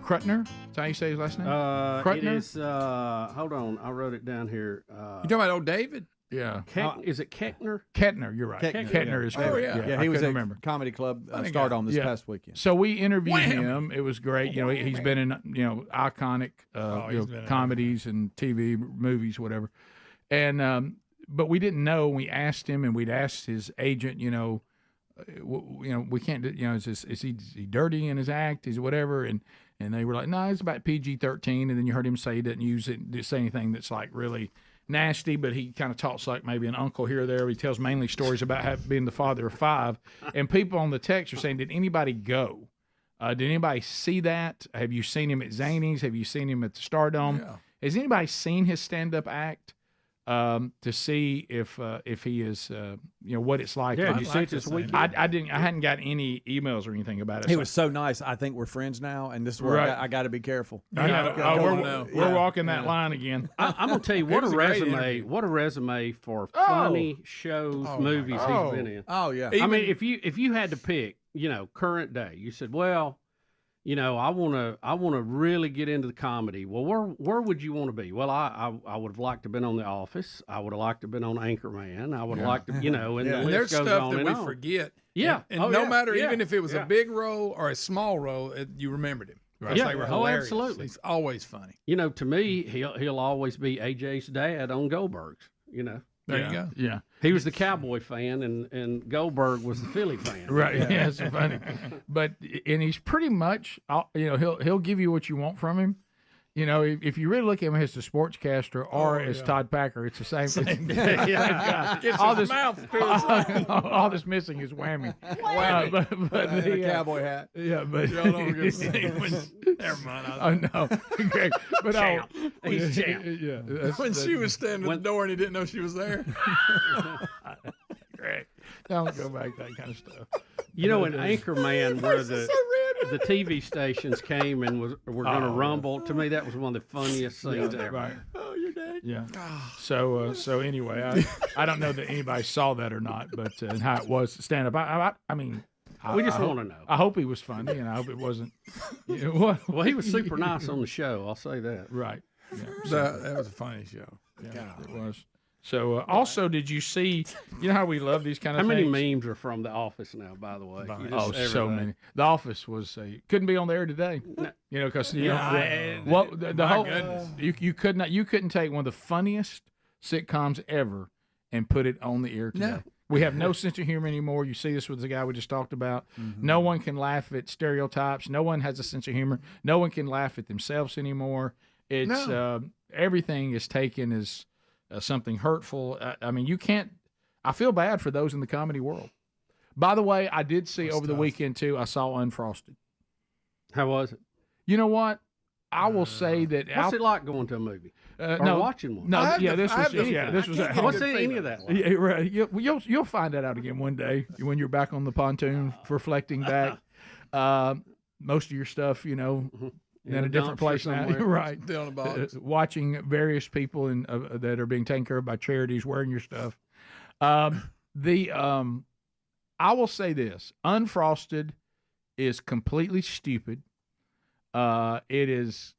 Krutner? Is that how you say his last name? Krutner? It is, hold on, I wrote it down here. You talking about old David? Yeah. Is it Keckner? Kettner, you're right. Kettner is correct. Yeah, he was at remember. Comedy Club start on this past weekend. So we interviewed him. It was great. He's been in iconic comedies and TV movies, whatever. And but we didn't know. We asked him, and we'd asked his agent. We can't. Is he dirty in his act? Is whatever? And they were like, no, it's about PG-13. And then you heard him say he didn't say anything that's like really nasty, but he kind of talks like maybe an uncle here or there. He tells mainly stories about being the father of 5. And people on the text are saying, did anybody go? Did anybody see that? Have you seen him at Zany's? Have you seen him at the Stardome? Yeah. Has anybody seen his stand-up act to see if he is, what it's like? Yeah, you see it this weekend? I hadn't got any emails or anything about it. He was so nice. I think we're friends now, and this is where I got to be careful. We're walking that line again. I'm gonna tell you what a resume! What a resume for funny shows, movies he's been in. Oh yeah. I mean, if you had to pick, current day, you said, well, I want to really get into the comedy. Well, where would you want to be? Well, I would have liked to have been on The Office. I would have liked to have been on Anchorman. I would have liked to, and the list and there's goes stuff on that and we on. forget. Yeah. And no matter, even if it was a big role or a small role, you remembered him. Right. They were hilarious. Absolutely. He's always funny. To me, he'll always be AJ's dad on Goldberg's, There you go. Yeah. He was the Cowboy fan, and Goldberg was the Philly fan. Right. Yeah, it's funny. And he's pretty much, he'll give you what you want from him. If you really look at him as the sportscaster or as Todd Packer, it's the same thing. All this mouth. All that's missing is whammy. But the cowboy hat. Yeah, but y'all don't get to see never mind. Oh no, okay. But champ. He's champ. Yeah. When she was standing at the door and he didn't know she was there. Great. Don't go back that kind of stuff. In Anchorman, where the TV stations came and were going to rumble, to me that was one of the funniest scenes ever. Right. Oh, you're dead. Yeah. So anyway, I don't know that anybody saw that or not, but and how it was to stand up. I mean. We just want to know. I hope he was funny, and I hope it wasn't. Well, he was super nice on the show. I'll say that. Right. Yeah. That was a funny show. Yeah, it was. So also, did you see? How we love these kind of How things? many memes are from The Office now? By the way, so many. The Office was couldn't be on the air today. No. Because the whole goodness. you couldn't take one of the funniest sitcoms ever and put it on the air today. No. We have no sense of humor anymore. You see this with the guy we just talked about. Mm-hmm. No one can laugh at stereotypes. No one has a sense of humor. No one can laugh at themselves anymore. It's everything is taken as something hurtful. I mean, you can't. I feel bad for those in the comedy world. By the way, I did see over the weekend too. I saw Unfrosted. How was it? You know what? I will say that. What's it like going to a movie? No, watching one. No, this was. What's any of that like? Yeah, right. You'll find that out again one day when you're back on the pontoon reflecting back. most of your stuff, in a different place now. somewhere. Right. Still in a box. Watching various people that are being taken care of by charities wearing your stuff. I will say this: unfrosted is completely stupid. It is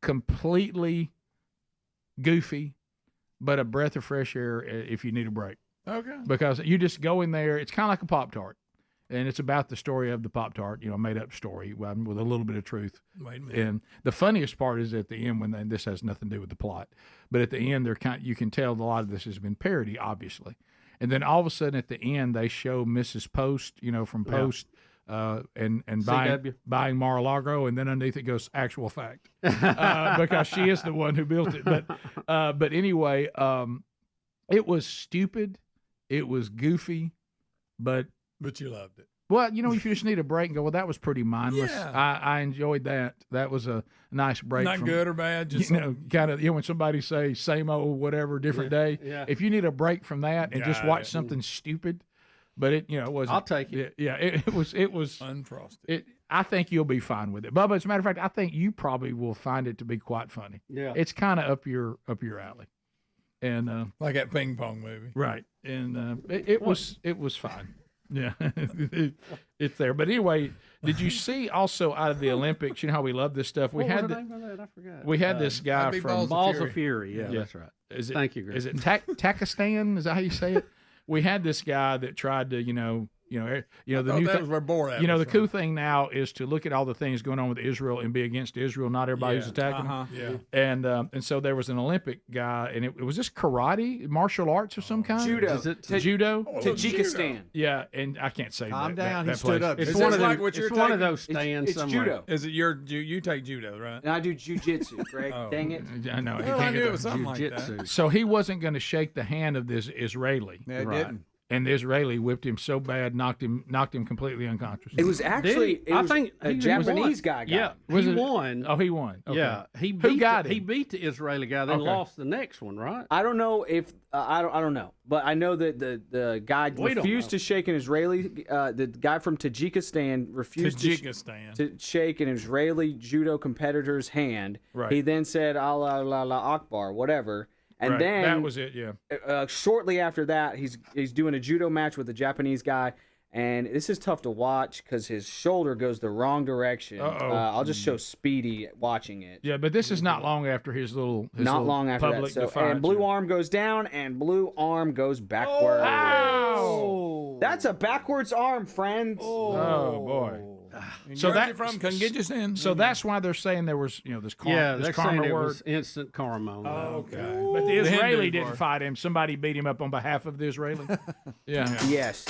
completely goofy, but a breath of fresh air if you need a break. Okay. Because you just go in there. It's kind of like a Pop-Tart. And it's about the story of the Pop-Tart, made-up story with a little bit of truth. Wait a minute. And the funniest part is at the end this has nothing to do with the plot, but at the end you can tell a lot of this has been parody, obviously. And then all of a sudden at the end they show Mrs. Post, from Post, and buying Mar-a-Lago, and then underneath it goes actual fact, because she is the one who built it. But anyway, it was stupid, it was goofy, but you loved it. Well, if you just need a break and go, well, that was pretty mindless. Yeah. I enjoyed that. That was a nice break. Not good or bad, just kind of. When somebody say same old whatever, different day. Yeah. If you need a break from that and just Got watch it. something stupid, but it wasn't. I'll take it. Yeah, it was unfrosted. I think you'll be fine with it, Bubba. As a matter of fact, I think you probably will find it to be quite funny. Yeah. It's kind of up your alley, and like that ping pong movie, right? And it was fine. Yeah, it's there. But anyway, did you see also out of the Olympics? You know how we love this stuff. What was the name of that? I forgot. We had this guy from Balls of Fury. Yeah, that's right. Thank you, Greg. Is it Takistan? Is that how you say it? We had this guy that tried to, the new that was where Borat the cool thing now is to look at all the things going on with Israel and be against Israel, not everybody who's attacking them. Yeah. And so there was an Olympic guy, and it was this karate, martial arts of some kind. Judo. Is it judo? Tajikistan. Yeah, and I can't say Calm that. down. That he stood place. up. It's Is one this of like the, what you're it's one of taking? those stands It's somewhere. judo. Is it you take judo, right? And I do jujitsu, Greg. Oh. Dang it. I know. Well, I knew it was something like that. Jiu-jitsu. So he wasn't going to shake the hand of this Israeli. Yeah, it Right. didn't. And the Israeli whipped him so bad, knocked him completely unconscious. It was actually I think a he Japanese won. guy. Yeah, Was he it- won. Oh, he won. Okay. Yeah, he Who beat got He him? beat the Israeli guy, then Okay. lost the next one, right? I don't know if I don't know, but I know that the guy We don't refused know. to shake an Israeli. The guy from Tajikistan refused to shake an Israeli judo competitor's hand. Right. He then said Allah Akbar, whatever. And Right. then that was it. Yeah. Shortly after that, he's doing a judo match with a Japanese guy, and this is tough to watch because his shoulder goes the wrong direction. Uh-oh. I'll just show Speedy watching it. Yeah, but this is not long after his little Not long after that. public So, defiance. and blue arm goes down, and blue arm goes backwards. Ow! That's a backwards arm, friends. Oh boy. So that from Kyrgyzstan. So that's why they're saying there was this karma. Yeah, this they're karma saying it word. was instant karma. On that. Okay. But the The Israeli Hindus didn't were. fight him. Somebody beat him up on behalf of the Israeli. Yeah. Yes.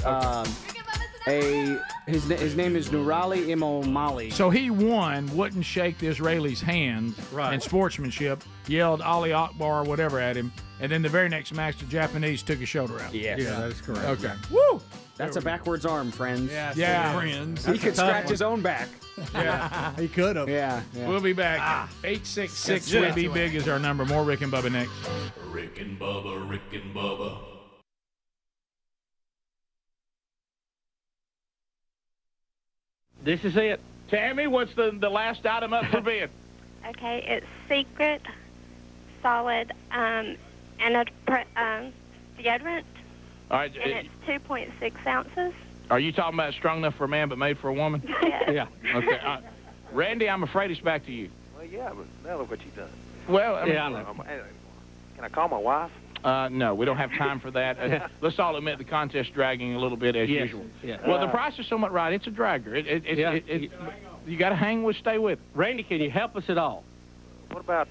His name is Nurali Imomali. So he won, wouldn't shake the Israeli's hand Right. in sportsmanship, yelled Ali Akbar or whatever at him, and then the very next match the Japanese took his shoulder out. Yes. Yeah, that is correct. Okay. Woo! That's a backwards arm, friends. Yeah. friends. He could scratch his own back. Yeah. He could have. Yeah. We'll be back. 866 Yeah. would be big is our number. More Rick and Bubba next. Rick and Bubba, Rick and Bubba. This is it. Tammy, what's the last item up for bid? Okay, it's secret, solid, and a deodorant, All right. and it's 2.6 ounces. Are you talking about strong enough for a man but made for a woman? Yeah. Okay. Randy, I'm afraid it's back to you. Well, yeah, but now look what you've done. Well, I mean, Yeah, I know. Can I call my wife? No, we don't have time for that. Let's all admit the contest dragging a little bit as Yes. usual. Yeah. Well, the price is somewhat right. It's a dragger. You got to hang with, stay with. Randy, can you help us at all? What about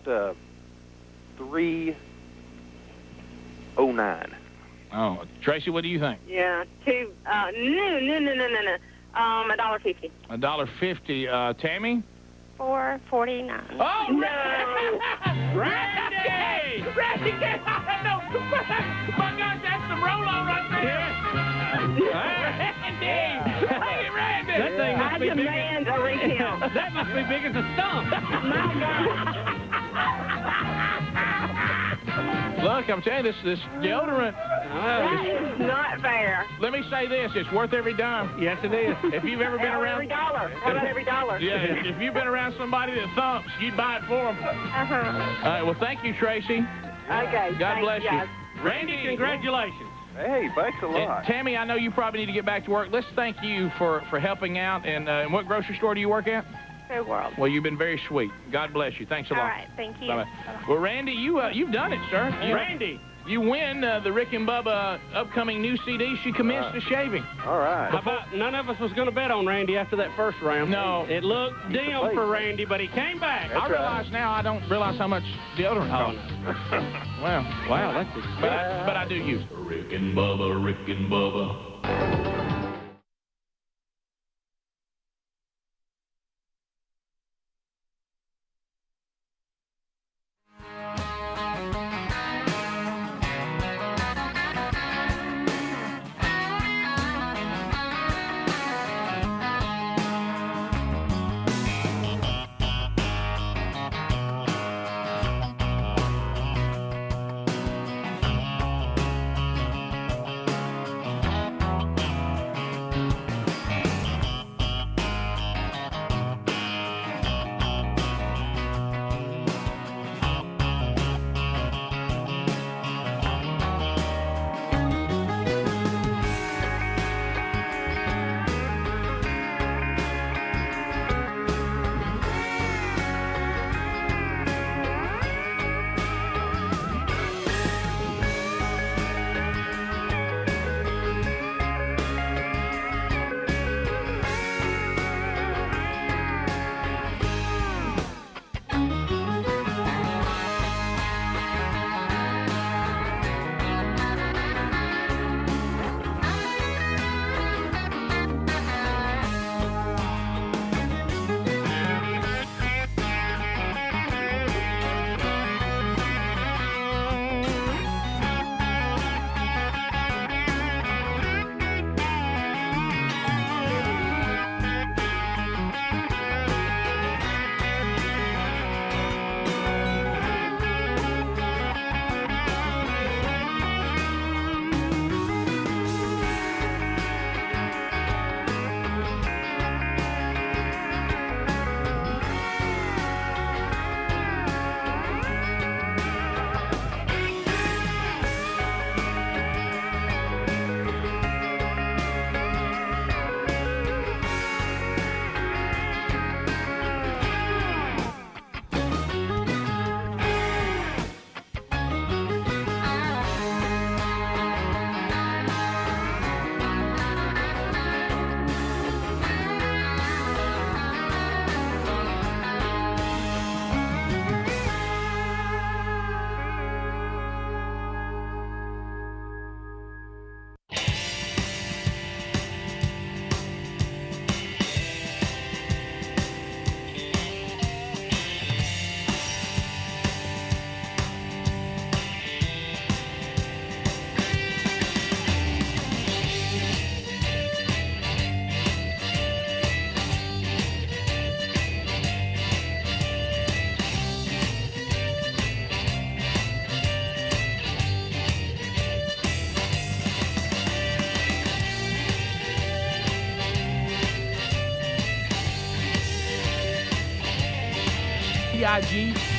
309? Oh, Tracy, what do you think? Yeah, no. $1.50. $1.50. Tammy? $4.49. Oh, no! Randy! Randy, get out! No, my gosh, that's some roll-on right there. Randy! Hey, Randy! That thing must be big. demand a retail. That must be big as a stump. My God. Look, I'm telling you, this deodorant. That is not fair. let me say this: it's worth every dime. Yes, it is. If you've ever been around every dollar. How about every dollar? Yeah, if you've been around somebody that thumps, you'd buy it for them. Uh-huh. All right. Well, thank you, Tracy. Okay. God bless guys. you. Randy, congratulations. Hey, thanks a lot. Tammy, I know you probably need to get back to work. Let's thank you for helping out. And what grocery store do you work at? Fair World. Well, you've been very sweet. God bless you. Thanks a lot. All right. Thank you. Bye-bye. Well, Randy, you've done it, sir. Randy, you win the Rick and Bubba upcoming new CD. She commenced to shaving. All right. How about none of us was going to bet on Randy after that first round? No. It looked dim for Randy, but he came back. I realize now I don't realize how much deodorant costs. Wow, that's expensive. But I do use it. Rick and Bubba, Rick and Bubba.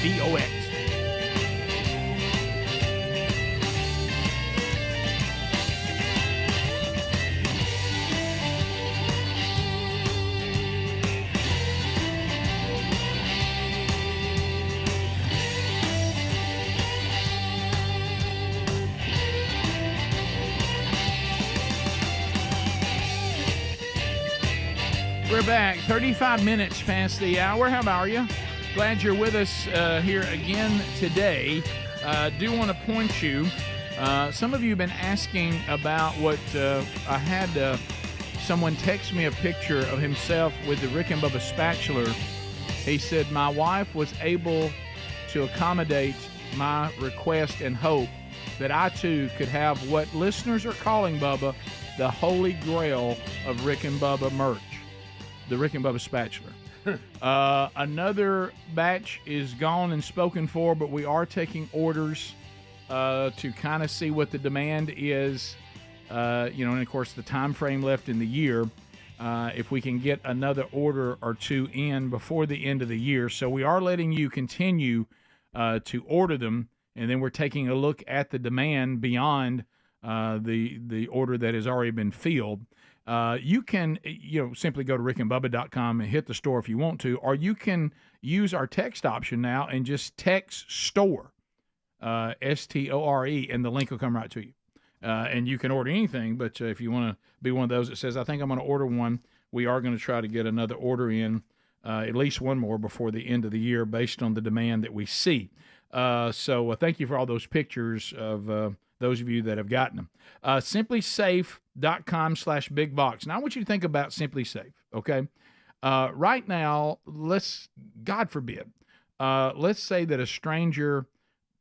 Bigbox. We're back 35 minutes past the hour. How are you? Glad you're with us here again today. Do want to point you, some of you have been asking about what I had someone text me a picture of himself with the Rick and Bubba spatula. He said, my wife was able to accommodate my request and hope that I too could have what listeners are calling, Bubba, the holy grail of Rick and Bubba merch, the Rick and Bubba spatula. Another batch is gone and spoken for, but we are taking orders to kind of see what the demand is and of course the time frame left in the year. If we can get another order or two in before the end of the year. So we are letting you continue to order them, and then we're taking a look at the demand beyond the order that has already been filled. You can simply go to rickandbubba.com and hit the store if you want to, or you can use our text option now and just text STORE, STORE, and the link will come right to you. And you can order anything, but if you want to be one of those that says, I think I'm going to order one, we are going to try to get another order in, at least one more before the end of the year based on the demand that we see. So thank you for all those pictures of those of you that have gotten them. SimplySafe.com/bigbox. Now, I want you to think about Simply Safe, okay? Right now, God forbid, let's say that a stranger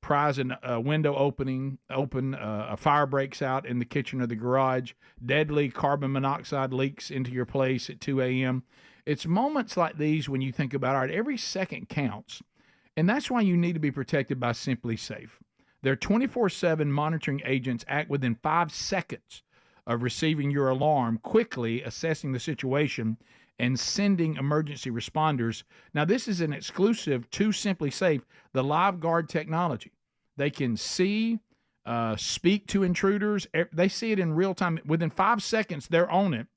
pries a window open, a fire breaks out in the kitchen or the garage, deadly carbon monoxide leaks into your place at 2 a.m. It's moments like these when you think about, all right, every second counts, and that's why you need to be protected by Simply Safe. Their 24/7 monitoring agents act within 5 seconds of receiving your alarm, quickly assessing the situation and sending emergency responders. Now, this is an exclusive to Simply Safe, the Live Guard technology. They can see, speak to intruders. They see it in real time. Within 5 seconds, they're on it.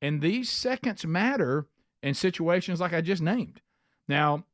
And these seconds matter in situations like I just named. Now,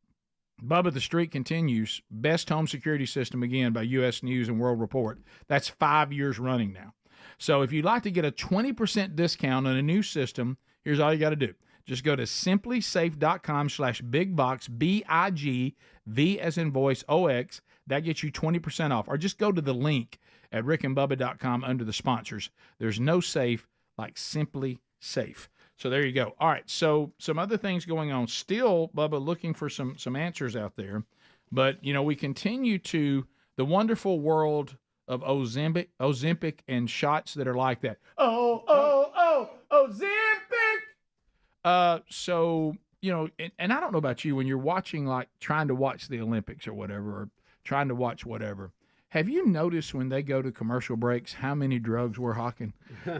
Bubba the Street continues. Best home security system, again, by U.S. News and World Report. That's 5 years running now. So if you'd like to get a 20% discount on a new system, here's all you got to do. Just go to simplysafe.com/bigbox, BIGV as in voice, OX. That gets you 20% off. Or just go to the link at rickandbubba.com under the sponsors. There's no safe like Simply Safe. So there you go. All right, so some other things going on. Still, Bubba, looking for some answers out there. But, we continue to the wonderful world of Ozempic and shots that are like that. Ozempic! So, and I don't know about you, when you're watching, like trying to watch the Olympics or whatever, or trying to watch whatever, have you noticed when they go to commercial breaks how many drugs we're hawking?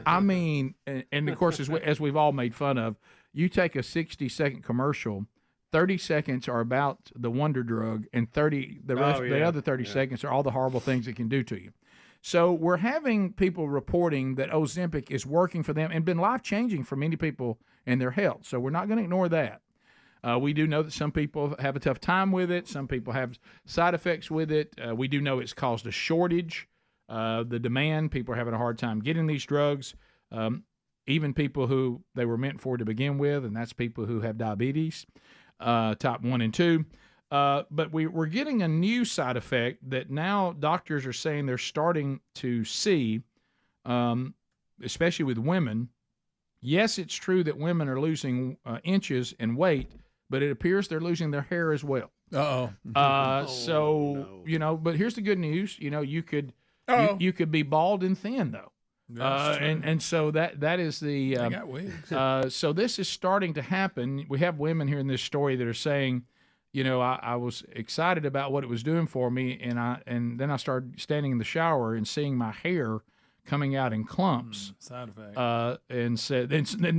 I mean, and of course, as we've all made fun of, you take a 60-second commercial, 30 seconds are about the wonder drug, and the other 30 seconds are all the horrible things it can do to you. So we're having people reporting that Ozempic is working for them and been life-changing for many people in their health. So we're not going to ignore that. We do know that some people have a tough time with it. Some people have side effects with it. We do know it's caused a shortage. The demand, people are having a hard time getting these drugs. Even people who they were meant for to begin with, and that's people who have diabetes, type 1 and 2. But we're getting a new side effect that now doctors are saying they're starting to see, especially with women. Yes, it's true that women are losing inches in weight, but it appears they're losing their hair as well. Uh-oh. But here's the good news. You could be bald and thin, though. And so that is the they got wigs. So this is starting to happen. We have women here in this story that are saying, I was excited about what it was doing for me, and then I started standing in the shower and seeing my hair coming out in clumps. Side effect. And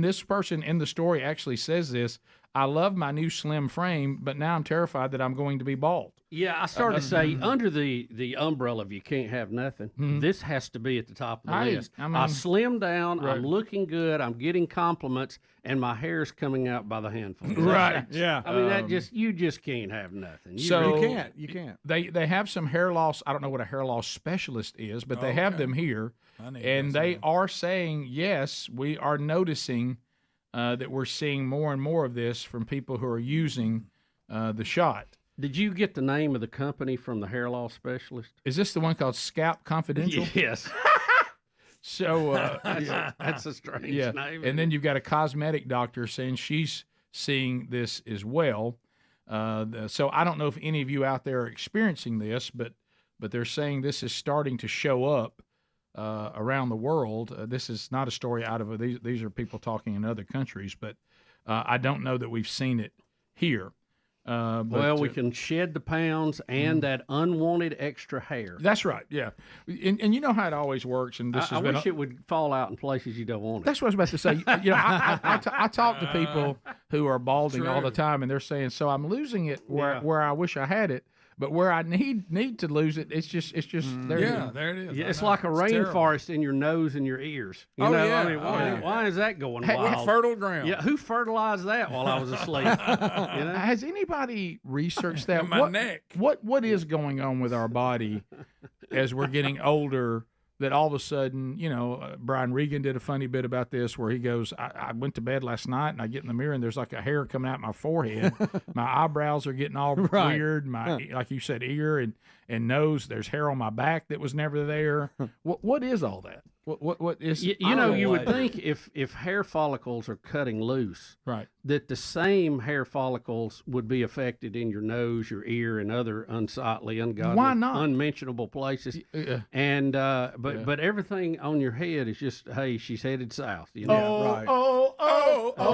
this person in the story actually says this: I love my new slim frame, but now I'm terrified that I'm going to be bald. Yeah, I started to say, under the umbrella of you can't have nothing, this has to be at the top of the list. I slimmed down, right. I'm looking good, I'm getting compliments, and my hair's coming out by the handful. Right, yeah. I mean, you just can't have nothing. You can't. They have some hair loss. I don't know what a hair loss specialist is, but they have them here, and they are saying, yes, we are noticing that we're seeing more and more of this from people who are using the shot. Did you get the name of the company from the hair loss specialist? Is this the one called Scalp Confidential? Yes. So that's a strange name. And then you've got a cosmetic doctor saying she's seeing this as well. So I don't know if any of you out there are experiencing this, but they're saying this is starting to show up around the world. This is not a story out of these are people talking in other countries, but I don't know that we've seen it here. Well, we can shed the pounds and that unwanted extra hair. That's right. Yeah, and you know how it always works. And this I wish it would fall out in places you don't want it. That's what I was about to say. You know, I talk to people who are balding all the time, and they're saying, "So I'm losing it where I wish I had it, but where I need to lose it, it's just there. There it is. Yeah, it's like a rainforest in your nose and your ears. You know? I mean, why is that going wild? Fertile ground. Yeah, who fertilized that while I was asleep? Has anybody researched that? My neck. What is going on with our body as we're getting older? That all of a sudden, Brian Regan did a funny bit about this where he goes, I went to bed last night and I get in the mirror and there's like a hair coming out my forehead. My eyebrows are getting all weird. Like you said, ear and nose, there's hair on my back that was never there. What is all that? What is? You would think if hair follicles are cutting loose, right, that the same hair follicles would be affected in your nose, your ear, and other unsightly, ungodly, why not? Unmentionable places. And but everything on your head is just, hey, she's headed south. You know?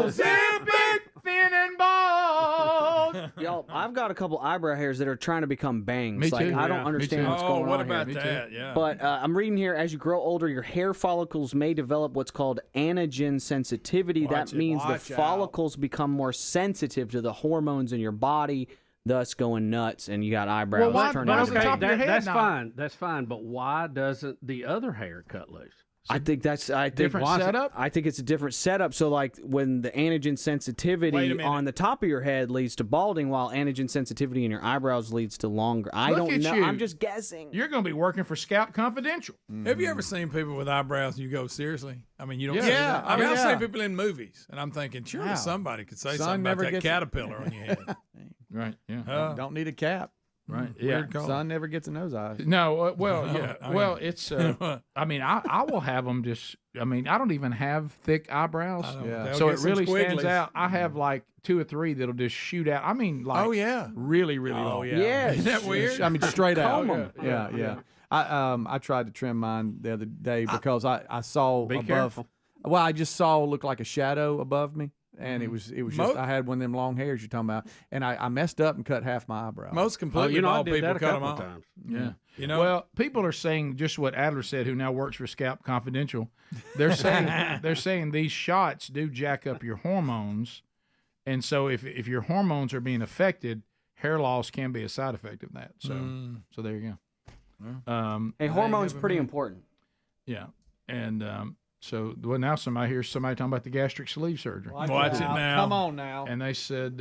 Zip it, thin and bald. Y'all, I've got a couple eyebrow hairs that are trying to become bangs. Me too. I don't understand what's going on. What about here. that? Yeah. But I'm reading here, as you grow older, your hair follicles may develop what's called anagen sensitivity. That means the follicles become more sensitive to the hormones in your body, thus going nuts, and you got eyebrows turning over. That's fine. That's fine. But why doesn't the other hair cut loose? I think different setup. I think it's a different setup. So, like when the anagen sensitivity on the top of your head leads to balding, while anagen sensitivity in your eyebrows leads to longer. I don't know. I'm just guessing. You're going to be working for Scout Confidential. Have you ever seen people with eyebrows and you go, seriously? I mean, you don't see that. I mean, I've seen people in movies, and I'm thinking, surely somebody could say something about that caterpillar on your head. Right. Yeah. Don't need a cap. Right. Weird call. Sun never gets a nose eye. No. It's. I mean, I will have them just. I mean, I don't even have thick eyebrows. So it really stands out. I have like 2 or 3 that'll just shoot out. I mean, like. Oh yeah. Really, really long. Yeah. Isn't that weird? I mean, straight out. Yeah. I tried to trim mine the other day because I saw Be above. careful. Well, I just saw look like a shadow above me. And it was just I had one of them long hairs you're talking about, and I messed up and cut half my eyebrow. Most completely bald people cut them off. Times. Yeah. Well, people are saying just what Adler said, who now works for Scalp Confidential. They're saying these shots do jack up your hormones, and so if your hormones are being affected, hair loss can be a side effect of that. So there you go. Hey, hormones pretty important. Yeah, and so now somebody talking about the gastric sleeve surgery. Watch it now. Come on now. And they said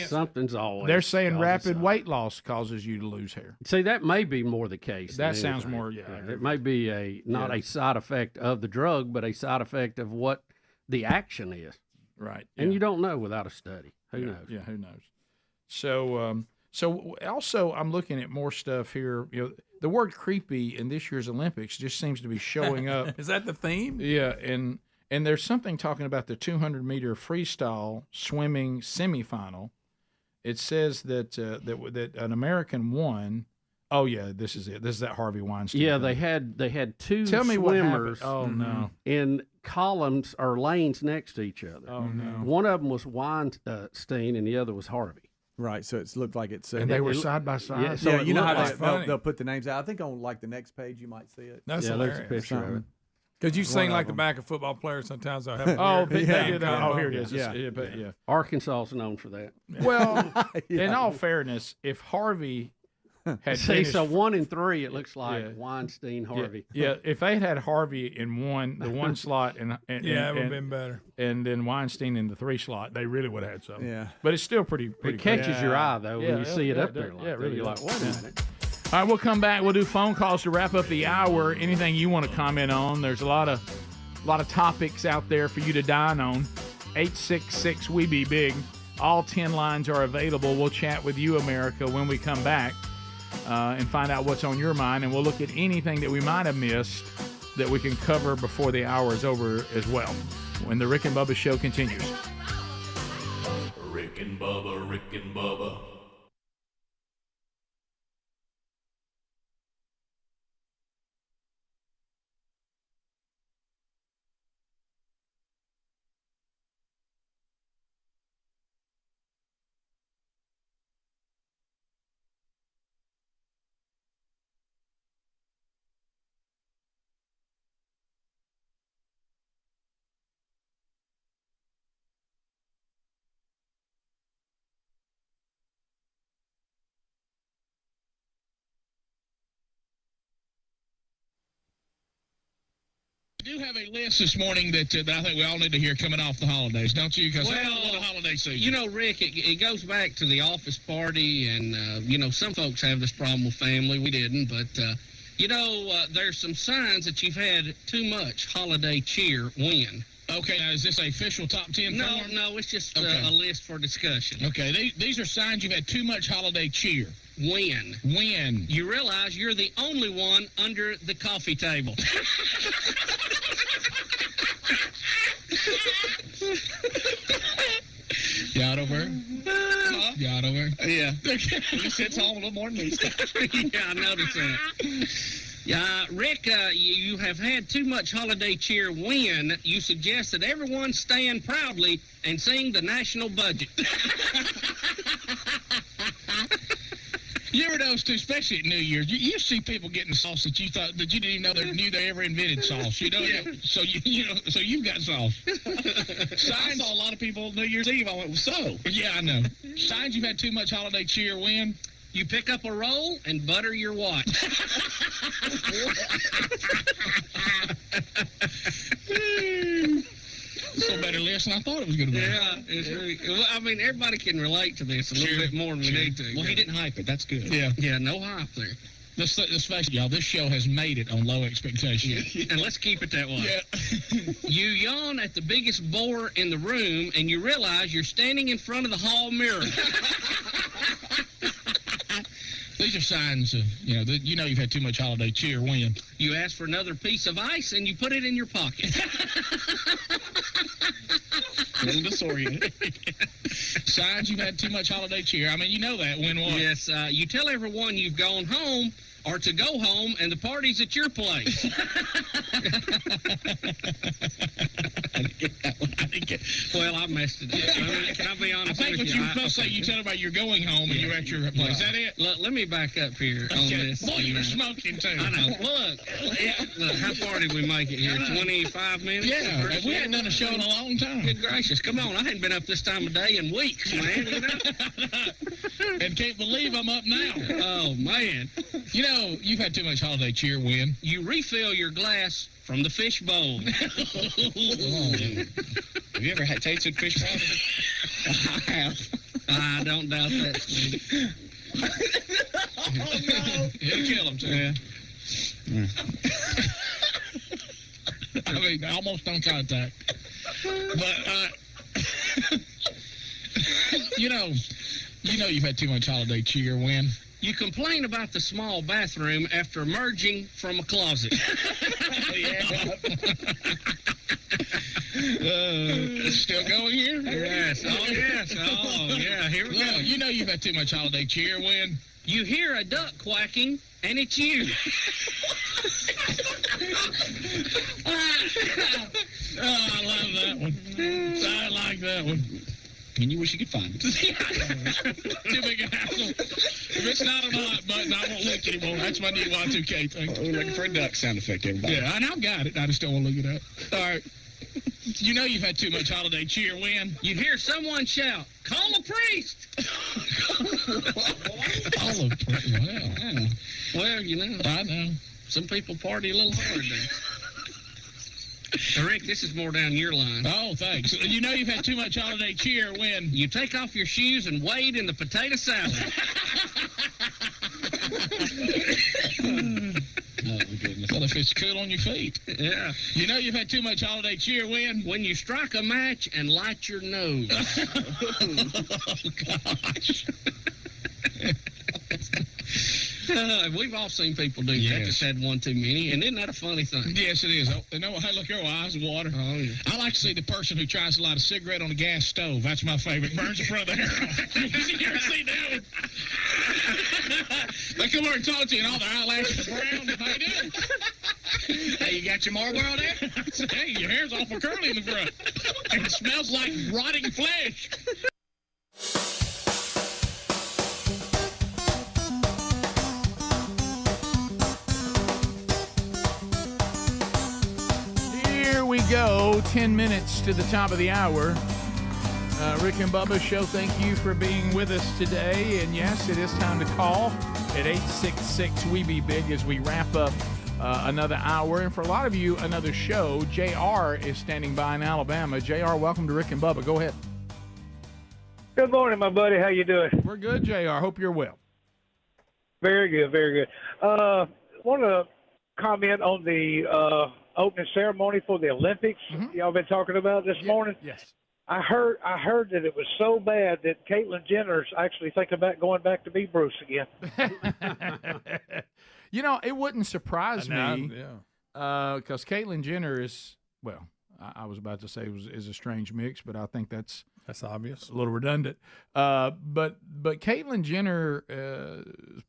something's always. They're saying rapid weight loss causes you to lose hair. See, that may be more the case. That sounds more, It may be not a side effect of the drug, but a side effect of what the action is. Right. And you don't know without a study. Who knows? Yeah, who knows? So, also I'm looking at more stuff here. The word creepy in this year's Olympics just seems to be showing up. Is that the theme? Yeah, and there's something talking about the 200-meter freestyle swimming semifinal. It says that an American won. Oh yeah, this is it. This is that Harvey Weinstein. Yeah, thing. they had 2 Tell me swimmers. What happened. Oh no. In columns or lanes next to each other. Oh no. One of them was Weinstein and the other was Harvey. Right, so it looked like it's and they were side by side. Yeah, so you know how funny. they'll put the names out. I think on like the next page you might see it. That's there's a hilarious. picture of it. Because you sing like the back of football players sometimes. I'll have oh, here it is. Yeah. Arkansas is known for that. Well, in all fairness, if Harvey had so 1 and 3, it looks like Weinstein, Harvey. Yeah, if they had Harvey in the one slot, and it would have been better. And then Weinstein in the 3 slot, they really would have had something. Yeah, but it's still pretty. It catches your eye though when you see it up there. Really. You're like, wait a minute. All right, we'll come back. We'll do phone calls to wrap up the hour. Anything you want to comment on? There's a lot of topics out there for you to dine on. 866 We Be Big. All 10 lines are available. We'll chat with you, America, when we come back. And find out what's on your mind, and we'll look at anything that we might have missed that we can cover before the hour is over as well, when the Rick and Bubba Show continues. Rick and Bubba. I do have a list this morning that I think we all need to hear coming off the holidays, don't you? Because Well, a holiday season. You know, Rick, it goes back to the office party, and, some folks have this problem with family. We didn't, but, there's some signs that you've had too much holiday cheer when. Okay, now, is this a official top 10 No, form? no, it's just Okay. a list for discussion. Okay, these are signs you've had too much holiday cheer. When? When? You realize you're the only one under the coffee table. Yacht over? Yacht over? Yeah. He sits home a little more than me. Yeah, I noticed that. Yeah, Rick, you have had too much holiday cheer when you suggest that everyone stand proudly and sing the national budget. You ever notice too, especially at New Year's, you see people getting sauce that you didn't even know they ever invented sauce. You know, so so you've got sauce. I saw a lot of people New Year's Eve. I went, so yeah, I know. Signs you've had too much holiday cheer when you pick up a roll and butter your watch. It's a better list than I thought it was going to be. Yeah, it's really. Well, I mean, everybody can relate to this a little bit more than we need to. Well, he didn't hype it. That's good. Yeah, no hype there. Let's face it, y'all. This show has made it on Low Expectations. And let's keep it that way. Yeah. You yawn at the biggest bore in the room, and you realize you're standing in front of the hall mirror. These are signs of, you've had too much holiday cheer when you ask for another piece of ice and you put it in your pocket. A little disoriented. Signs you've had too much holiday cheer. I mean, you know that. When what? Yes, you tell everyone you've gone home or to go home and the party's at your place. Well, I messed it up. Can I be honest I think with what you were supposed to say, you tell everybody you're going home and you're at your place. Is that it? Let me back up here on this. Boy, you were smoking too. I know. Look, how far did we make it here? 25 minutes? Yeah, we hadn't done a show in a long time. Good gracious. Come on, I hadn't been up this time of day in weeks, man. And can't believe I'm up now. Oh, man. You've had too much holiday cheer when you refill your glass from the fish bowl. Have you ever tasted fish bowl? I have. I don't doubt that, Steve. It'll kill him, too. Yeah. I mean, almost on contact. But, you've had too much holiday cheer when you complain about the small bathroom after emerging from a closet. Still going here? Yes. Oh, yes. Oh, yeah. Here we go. You've had too much holiday cheer when you hear a duck quacking, and it's you. Oh, I love that one. I like that one. And you wish you could find it. Too big a hassle. If it's not a hot button, I won't look anymore. That's my new Y2K thing. We're looking for a duck sound effect, everybody. Yeah, and I've got it. I just don't want to look it up. All right. You've had too much holiday cheer when you hear someone shout, "Call a priest!" Call a priest. Well, I know. Some people party a little hard there. Rick, this is more down your line. Oh, thanks. You've had too much holiday cheer when you take off your shoes and wade in the potato salad. Oh, my goodness. Well, if it's cool on your feet. Yeah. You've had too much holiday cheer when you strike a match and light your nose. Oh, gosh. We've all seen people do that. Just had one too many, and isn't that a funny thing? Yes, it is. Hey, look, your eyes of water. Oh, yeah. I like to see the person who tries to light a cigarette on a gas stove. That's my favorite. Burns the front of the hair off. You ever see that one? They come over and talk to you, and all their eyelashes are brown. How you doing? Hey, you got your Marlboro there? Hey, your hair's awful curly in the front. And it smells like rotting flesh. Here we go, 10 minutes to the top of the hour. Rick and Bubba Show, thank you for being with us today. And yes, it is time to call at 866-WE-BE-BIG as we wrap up another hour. And for a lot of you, another show. JR is standing by in Alabama. JR, welcome to Rick and Bubba. Go ahead. Good morning, my buddy. How you doing? We're good, JR. Hope you're well. Very good, very good. Want to comment on the opening ceremony for the Olympics y'all been talking about this morning? Yes. I heard that it was so bad that Caitlyn Jenner's actually thinking about going back to be Bruce again. You know, it wouldn't surprise me. Yeah. Because Caitlyn Jenner is, well, I was about to say is a strange mix, but I think that's obvious. A little redundant. But Caitlyn Jenner's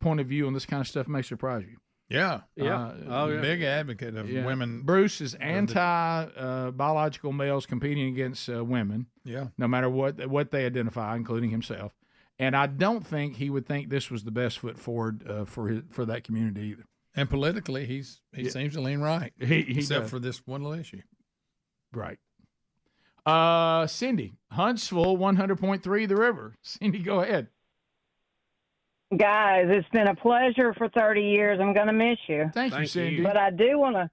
point of view on this kind of stuff may surprise you. Yeah. Yeah. Big advocate of women. Bruce is anti-biological males competing against women. Yeah. No matter what they identify, including himself. And I don't think he would think this was the best foot forward for that community either. And politically, he seems to lean right, he except does. for this one little issue. Right. Cindy, Huntsville, 100.3 The River. Cindy, go ahead. Guys, it's been a pleasure for 30 years. I'm going to miss you. Thank you, Cindy. But I do want to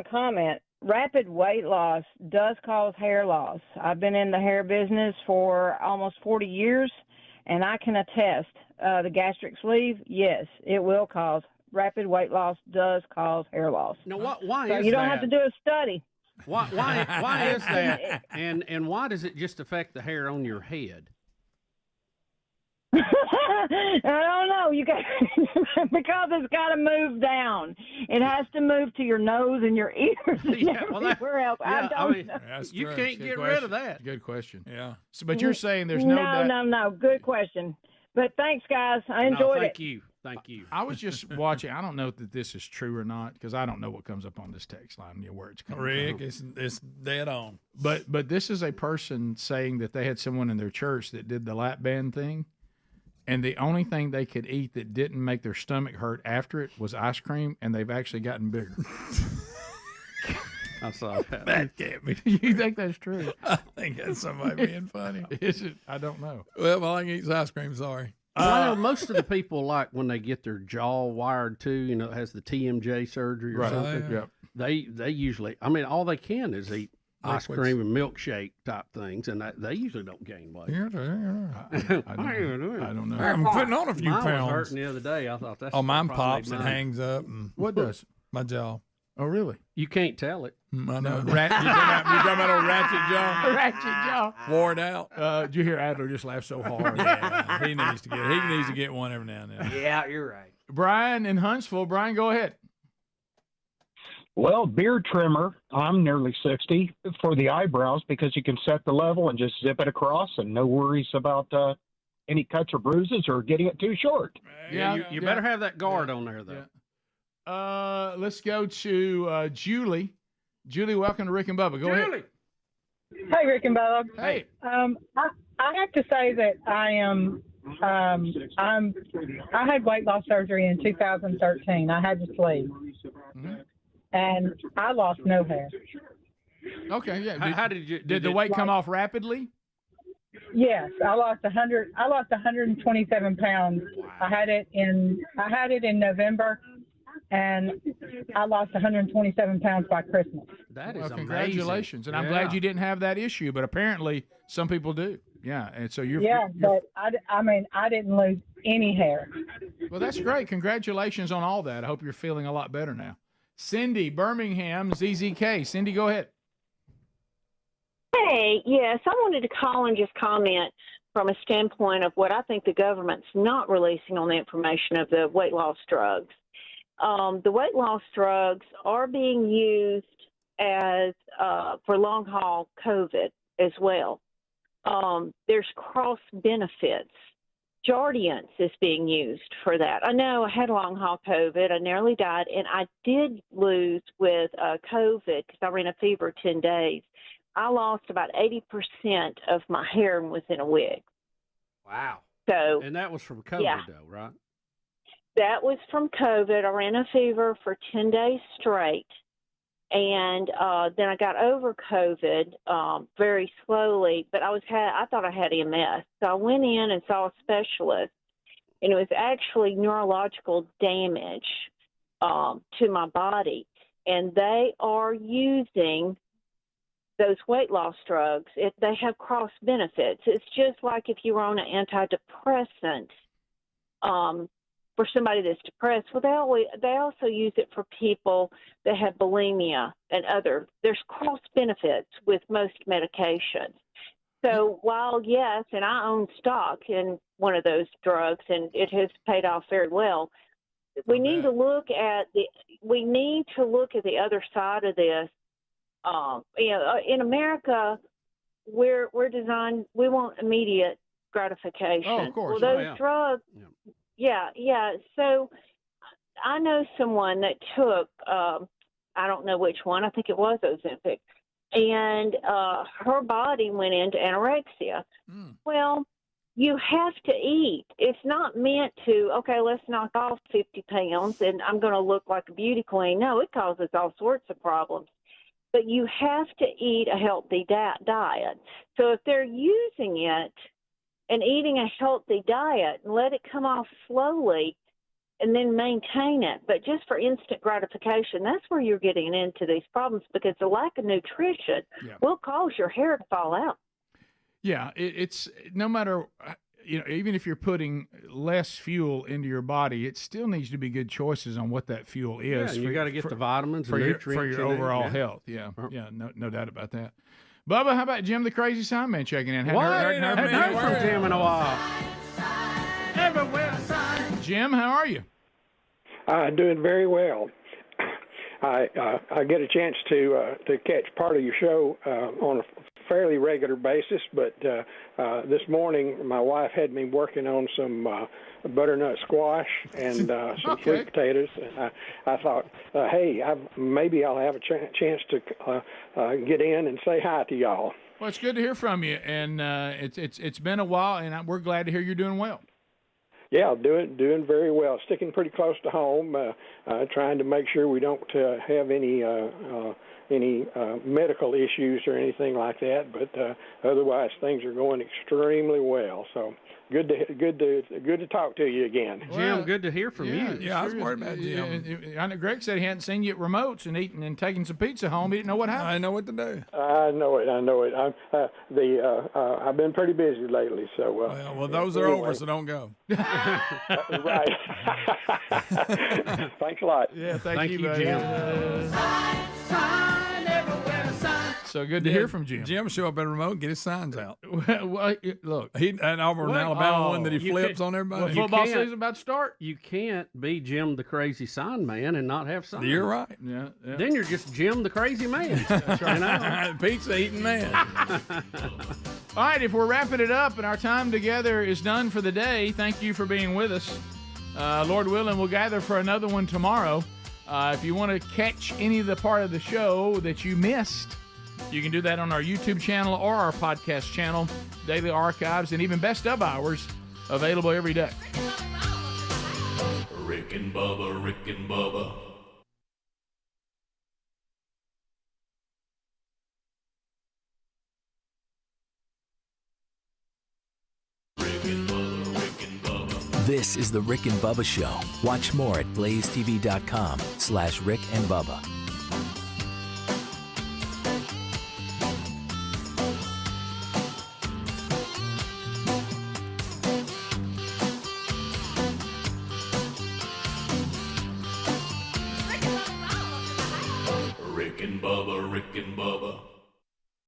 comment. Rapid weight loss does cause hair loss. I've been in the hair business for almost 40 years, and I can attest the gastric sleeve, yes, it will cause. Rapid weight loss does cause hair loss. Now, why so is you don't that? have to do a study. Why is that? And why does it just affect the hair on your head? I don't know. You got because it's got to move down. It has to move to your nose and your ears and everywhere else. I don't know. You can't get rid of that. Good question. Yeah. So, but you're saying there's no. Good question. But thanks, guys. I enjoyed it. Thank you. I was just watching. I don't know that this is true or not because I don't know what comes up on this text line, where it's coming Rick, from. it's dead on. But this is a person saying that they had someone in their church that did the lap band thing, and the only thing they could eat that didn't make their stomach hurt after it was ice cream, and they've actually gotten bigger. I saw that. That can't be. You think that's true? I think that's somebody being funny. Is it? I don't know. Well, I can eat ice cream. Sorry. Well, most of the people like when they get their jaw wired too. It has the TMJ surgery or something. Yep. They usually, all they can is eat ice cream and milkshake type things, and they usually don't gain weight. I don't know. I'm putting on a few mine pounds. Was hurting the other day. I thought that's. Oh, mine probably pops and mine. hangs up. And What does? My jaw. Oh, really? You can't tell it. I know. You talking about old ratchet jaw? Ratchet jaw. Wore it out. Did you hear Adler just laugh so hard? Yeah, he needs to get one every now and then. Yeah, you're right. Brian in Huntsville. Brian, go ahead. Well, beard trimmer, I'm nearly 60, for the eyebrows because you can set the level and just zip it across and no worries about any cuts or bruises or getting it too short. You better have that guard on there, though. Let's go to Julie. Julie, welcome to Rick and Bubba. Go ahead. Hey, Rick and Bubba. Hey. I have to say that I had weight loss surgery in 2013. I had the sleeve. Mm-hmm. And I lost no hair. Okay, yeah. How did you? Did the weight come off rapidly? Yes, I lost 127 pounds. Wow. I had it in November, and I lost 127 pounds by Christmas. That is amazing. Congratulations, and I'm glad you didn't have that issue, but apparently some people do. Yeah, and so you're. But I didn't lose any hair. Well, that's great. Congratulations on all that. I hope you're feeling a lot better now. Cindy, Birmingham, ZZK. Cindy, go ahead. Hey, yes, I wanted to call and just comment from a standpoint of what I think the government's not releasing on the information of the weight loss drugs. The weight loss drugs are being used as for long haul COVID as well. There's cross benefits. Jardiance is being used for that. I know I had long haul COVID. I nearly died, and I did lose with COVID because I ran a fever 10 days. I lost about 80% of my hair within a week. Wow. So, and that was from COVID, though, right? That was from COVID. I ran a fever for 10 days straight. And then I got over COVID very slowly, but I thought I had MS. So I went in and saw a specialist, and it was actually neurological damage to my body. And they are using those weight loss drugs. They have cross benefits. It's just like if you were on an antidepressant for somebody that's depressed. Well, they also use it for people that have bulimia and other. There's cross benefits with most medications. So while, yes, and I own stock in one of those drugs, and it has paid off very well, we need to look at the other side of this. In America, we're designed. We want immediate gratification. Oh, of course. Well, those drugs. Yeah. So I know someone that took. I don't know which one. I think it was Ozempic, and her body went into anorexia. Well, you have to eat. It's not meant to, okay, let's knock off 50 pounds and I'm going to look like a beauty queen. No, it causes all sorts of problems. But you have to eat a healthy diet. So if they're using it and eating a healthy diet and let it come off slowly and then maintain it, but just for instant gratification, that's where you're getting into these problems, because the lack of nutrition will cause your hair to fall out. Yeah, it's no matter, even if you're putting less fuel into your body, it still needs to be good choices on what that fuel is. Yeah, you got to get the vitamins and nutrients for your overall health. Yeah, no doubt about that. Bubba, how about Jim the Crazy Sign Man checking in? Hadn't heard from Jim in a while. Jim, how are you? Doing very well. I get a chance to catch part of your show on a fairly regular basis, but this morning my wife had me working on some butternut squash and some sweet potatoes, and I thought, hey, maybe I'll have a chance to get in and say hi to y'all. Well, it's good to hear from you, and it's been a while, and we're glad to hear you're doing well. Yeah, doing very well. Sticking pretty close to home, trying to make sure we don't have any medical issues or anything like that. But otherwise, things are going extremely well. So good to talk to you again. Jim, good to hear from you. Yeah, I was worried about Jim. I know Greg said he hadn't seen you at remotes and eating and taking some pizza home. He didn't know what happened. I know what to do. I know it. I've been pretty busy lately. So well, those are over, so don't go. Right. Thanks a lot. Yeah, thank you, Jim. So good to hear from Jim. Jim show up at a remote, get his signs out. Well, look, he an Auburn, Alabama one that he flips on everybody. Well, football season about to start. You can't be Jim the Crazy Sign Man and not have signs. You're right. Yeah. Then you're just Jim the Crazy Man. That's right. Pizza eating man. All right, if we're wrapping it up and our time together is done for the day, thank you for being with us. Lord willing, we'll gather for another one tomorrow. If you want to catch any of the part of the show that you missed, you can do that on our YouTube channel or our podcast channel, daily archives, and even best of hours available every day. Rick and Bubba, Rick and Bubba. This is the Rick and Bubba Show. Watch more at blazetv.com/Rick and Bubba. Rick and Bubba, Rick and Bubba.